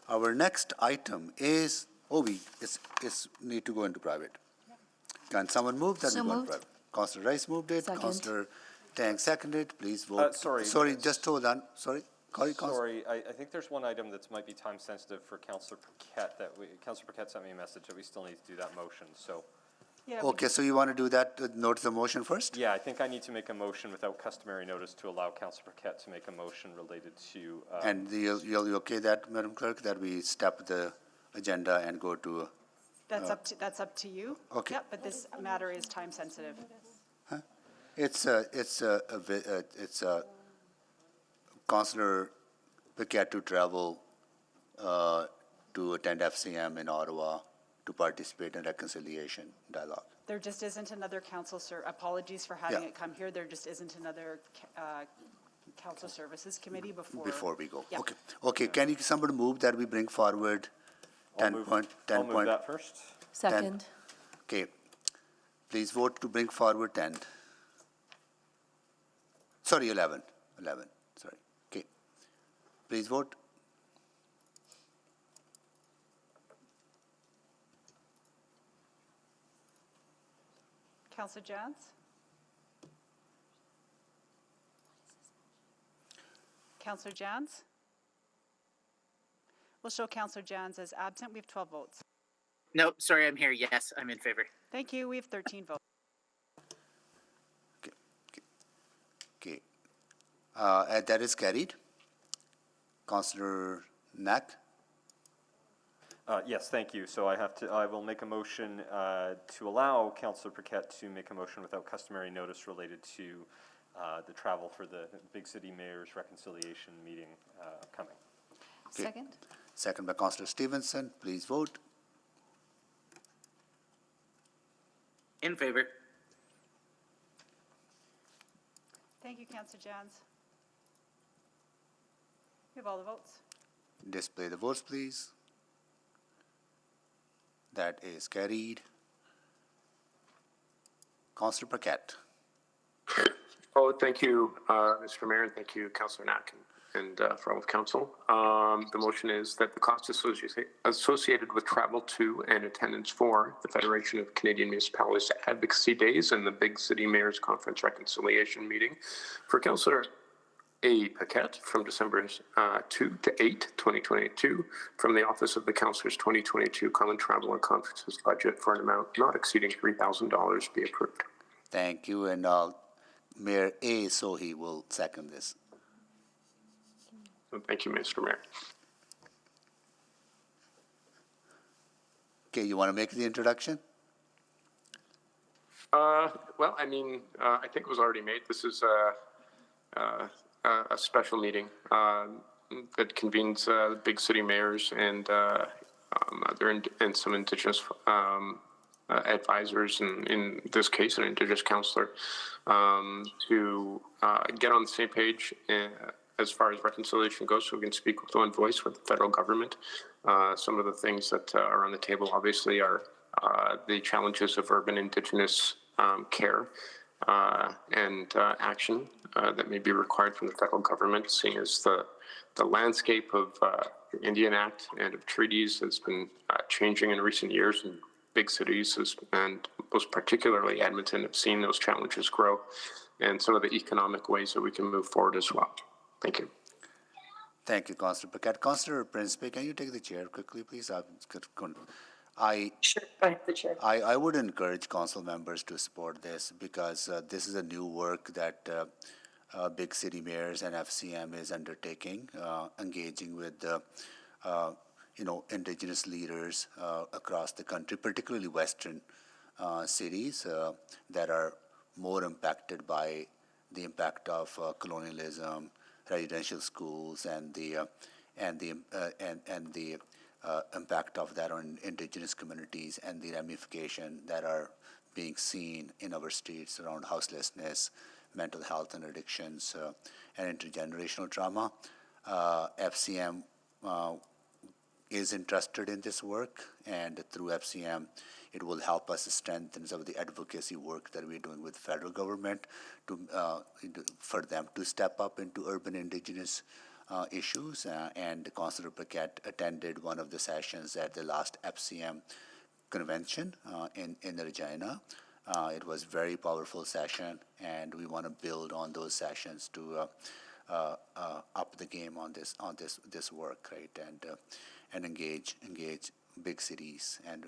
our next item is, it's need to go into private. Can someone move that? So we go into moved. private. Councillor Rice moved it. Second. Councillor Tang seconded. Please vote. Sorry. Just hold on. Sorry. Sorry, I think there's one item that might be time sensitive for Councillor Paquette Councillor Paquette sent me a message that we still need to do that motion, so. Yeah, Okay, so you want to do that, notice the motion first? Yeah, I think I need to make a motion without customary notice to allow Councillor Paquette to make a motion related to. And you'll okay that, Madam Clerk, that we step the agenda and go to? That's up to you. Okay. Yep, but this matter is time sensitive. It's a Councillor Paquette to travel to attend FCM in Ottawa to participate in reconciliation dialogue. There just isn't another council, apologies for having Yeah. it come here. There just isn't another council services committee before. Before we go. Yeah. Okay. Okay. Can somebody move that we bring forward 10 point? I'll move that first. Second. Okay. Please vote to bring forward 10. Sorry, 11. 11. Sorry. Okay. Please vote. Councillor Jans? Councillor Jans? We'll show Councillor Jans as absent. We have 12 votes. No, sorry, I'm here. Yes, I'm in favor. Thank you. We have 13 votes. Okay. That is carried. Councillor Knack? Yes, thank you. So I will make a motion to allow Councillor Paquette to make a motion without customary notice related to the travel for the Big City Mayor's reconciliation meeting upcoming. Okay. Second? Second by Councillor Stevenson. Please vote. In favor. Thank you, Councillor Jans. We have all the votes. Display the votes, please. That is carried. Councillor Paquette. Oh, thank you, Mr. Mayor, and thank you, Councillor Knack and for all of council. The motion is that the costs associated with travel to and attendance for the Federation of Canadian Municipalities Advocacy Days and the Big City Mayor's Conference Reconciliation Meeting for Councillor A. Paquette from December 2 to 8, 2022, from the Office of the Councillor's 2022 Common Travel and Conferences budget for an amount not exceeding $3,000 be approved. Thank you, and Mayor A. Sohi will second this. Thank you, Mr. Mayor. Okay, you want to make the introduction? Well, I mean, I think it was already made. This is a special meeting that convenes big city mayors and and some Indigenous advisors, and in this case, an Indigenous councillor, to get on the same page as far as reconciliation goes, so we can speak with one voice with the federal government. Some of the things that are on the table, obviously, are the challenges of urban Indigenous care and action that may be required from the federal government, seeing as the landscape of the Indian Act and of treaties has been changing in recent years, and big cities, and most particularly Edmonton, have seen those challenges grow, and some of the economic ways that we can move forward as well. Thank you. Thank you, Councillor Paquette. Councillor Principe, can you take the chair quickly, please? Sure, I have the chair. I would encourage council members to support this, because this is a new work that Big City Mayors and FCM is undertaking, engaging with Indigenous leaders across the country, particularly Western cities that are more impacted by the impact of colonialism, residential schools, and the impact of that on Indigenous communities, and the ramification that are being seen in our streets around houselessness, mental health and addictions, and intergenerational trauma. FCM is interested in this work, and through FCM, it will help us strengthen some of the advocacy work that we're doing with federal government for them to step up into urban Indigenous issues. And Councillor Paquette attended one of the sessions at the last FCM convention in Regina. It was a very powerful session, and we want to build on those sessions to up the game on this work, right? And engage big cities and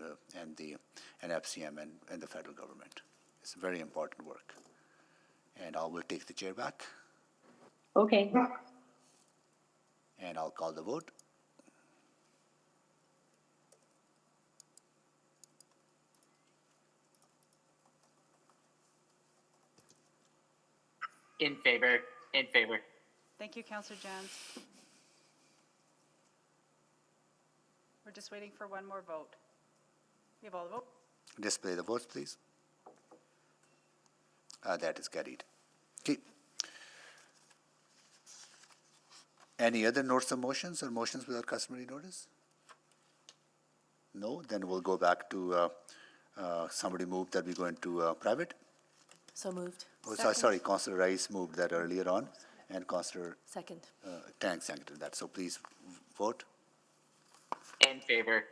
FCM and the federal government. It's very important work. And I will take the chair back. Okay. And I'll call the vote. In favor. In favor. Thank you, Councillor Jans. We're just waiting for one more vote. We have all the vote. Display the votes, please. That is carried. Okay. Any other notes of motions or motions without customary notice? No, then we'll go back to, somebody moved that we go into private. So moved. Oh, sorry, Councillor Rice moved that earlier on, and Councillor Second. Tang seconded that. So please vote. In favor.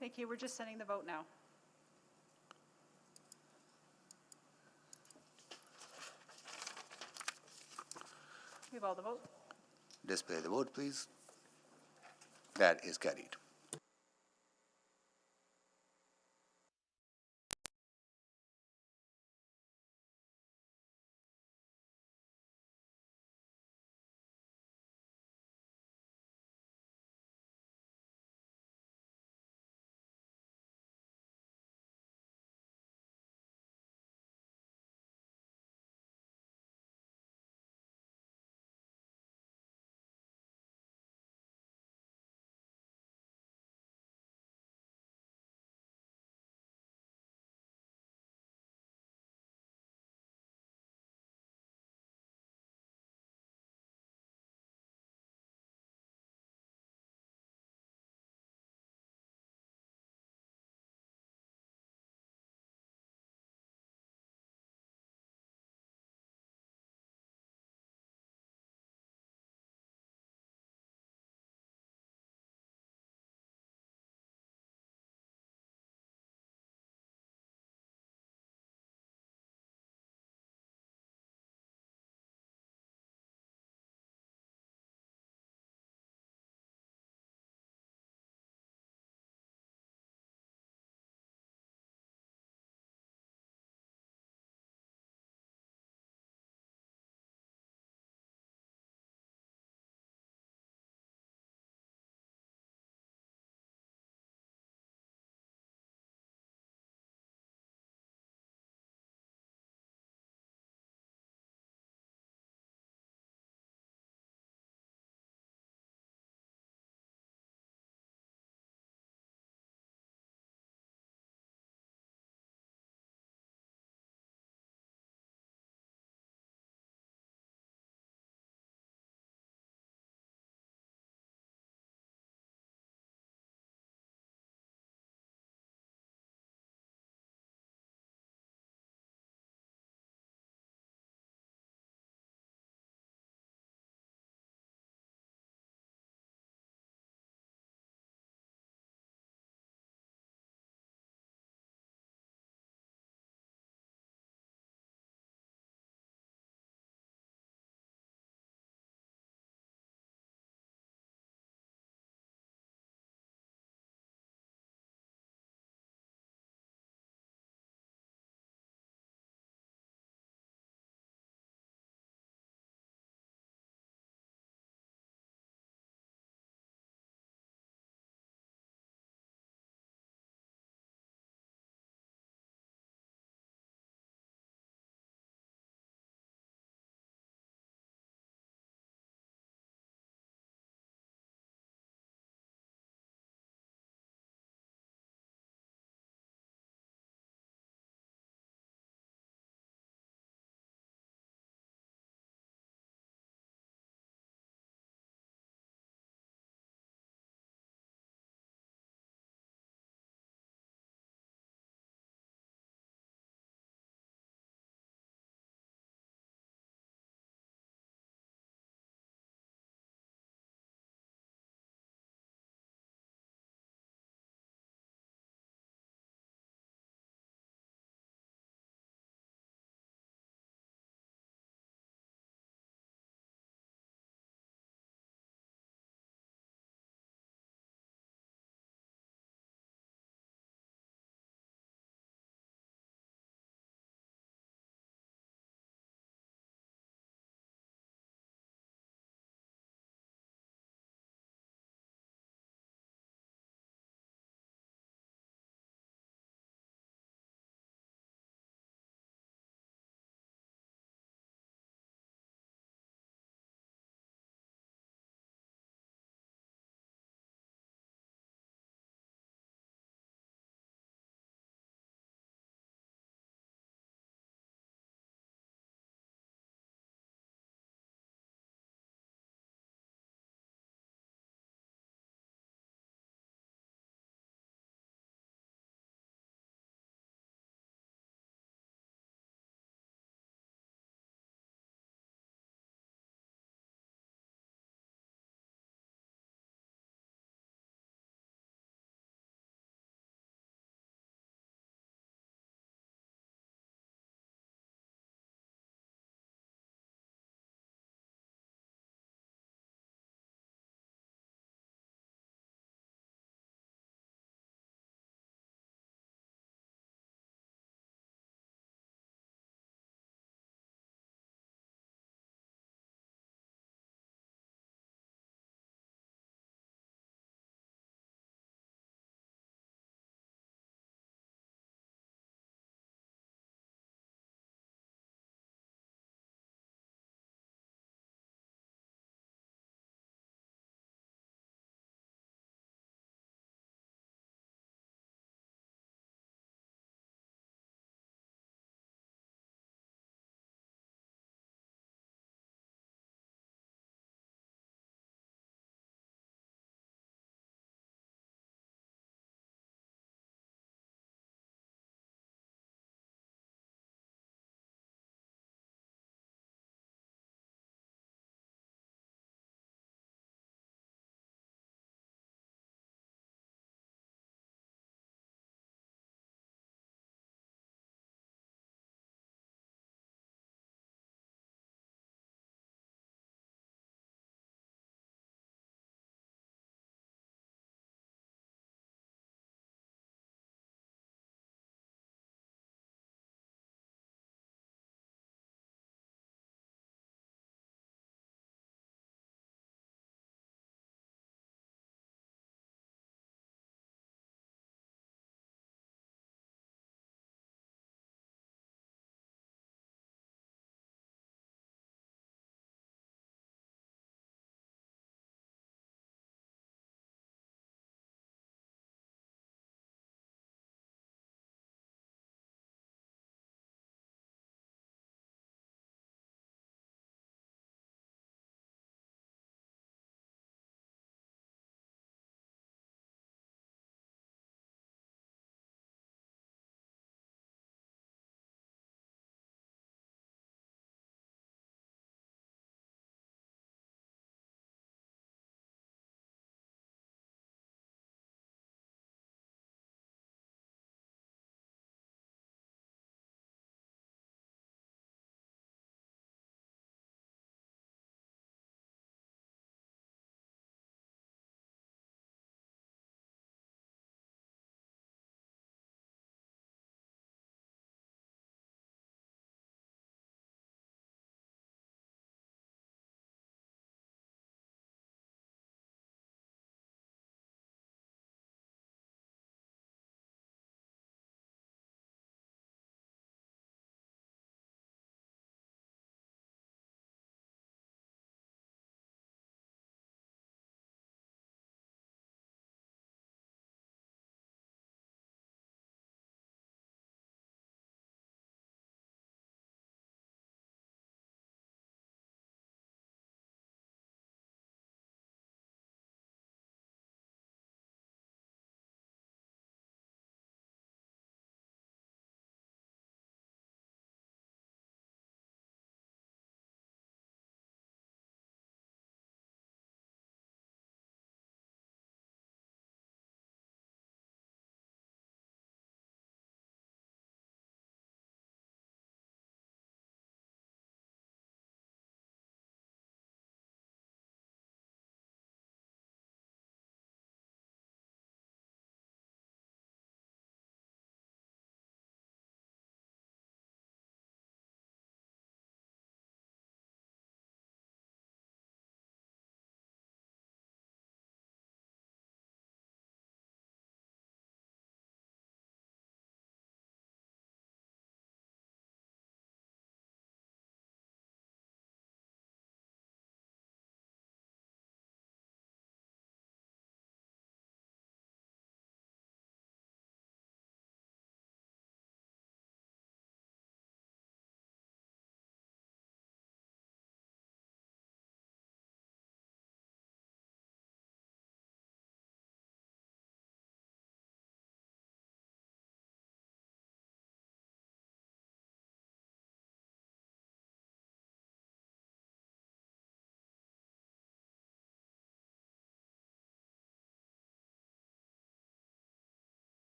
Thank you. We're just sending the vote now. We have all the vote. Display the vote, please. That is carried.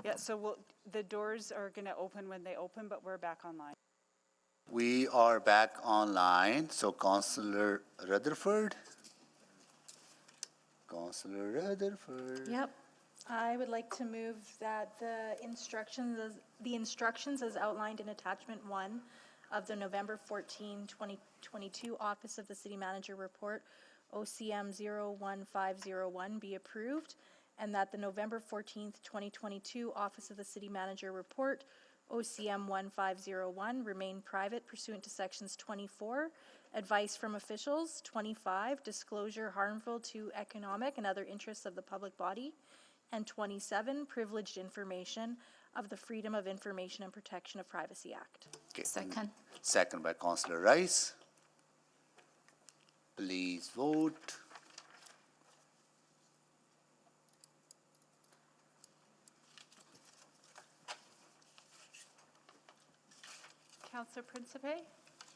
Yeah, so the doors are going to open when they open, but we're back online. We are back online, so Councillor Rutherford. Councillor Rutherford. Yep. I would like to move that the instructions as outlined in attachment 1 of the November 14, 2022 Office of the City Manager Report, OCM 01501, be approved, and that the November 14th, 2022 Office of the City Manager Report, OCM 1501, remain private pursuant to sections 24, advice from officials, 25, disclosure harmful to economic and other interests of the public body, and 27, privileged information of the Freedom of Information and Protection of Privacy Act. Okay. Second. Second by Councillor Rice. Please vote. Councillor Principe?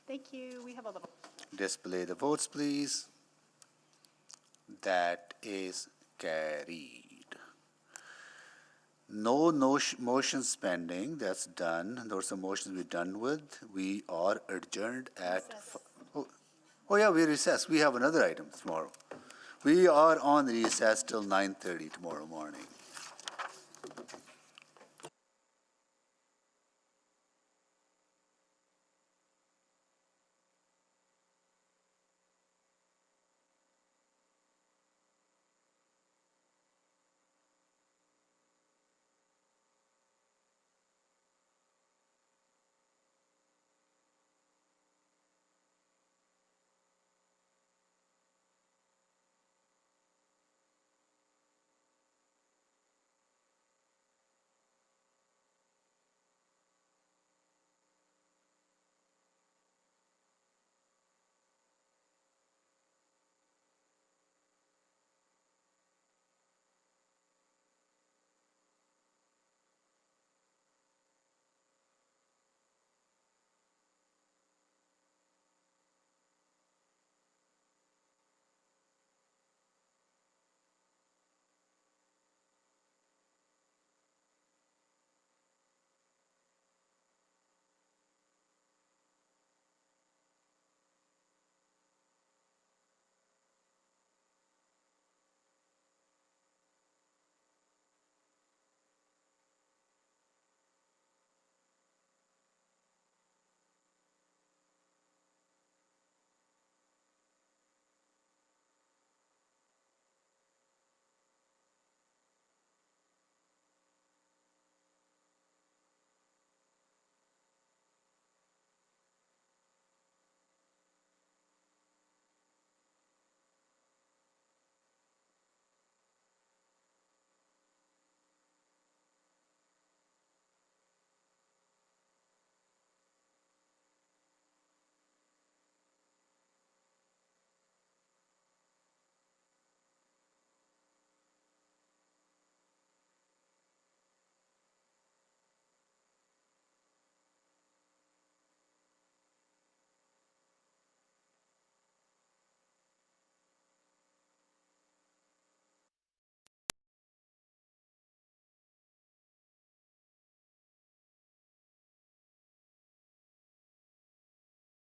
Thank you. We have all the votes. Display the votes, please. That is carried. No motions pending. That's done. Those are motions we're done with. We are adjourned at. Oh yeah, we recess. We have another item tomorrow. We are on recess till 9:30 tomorrow morning.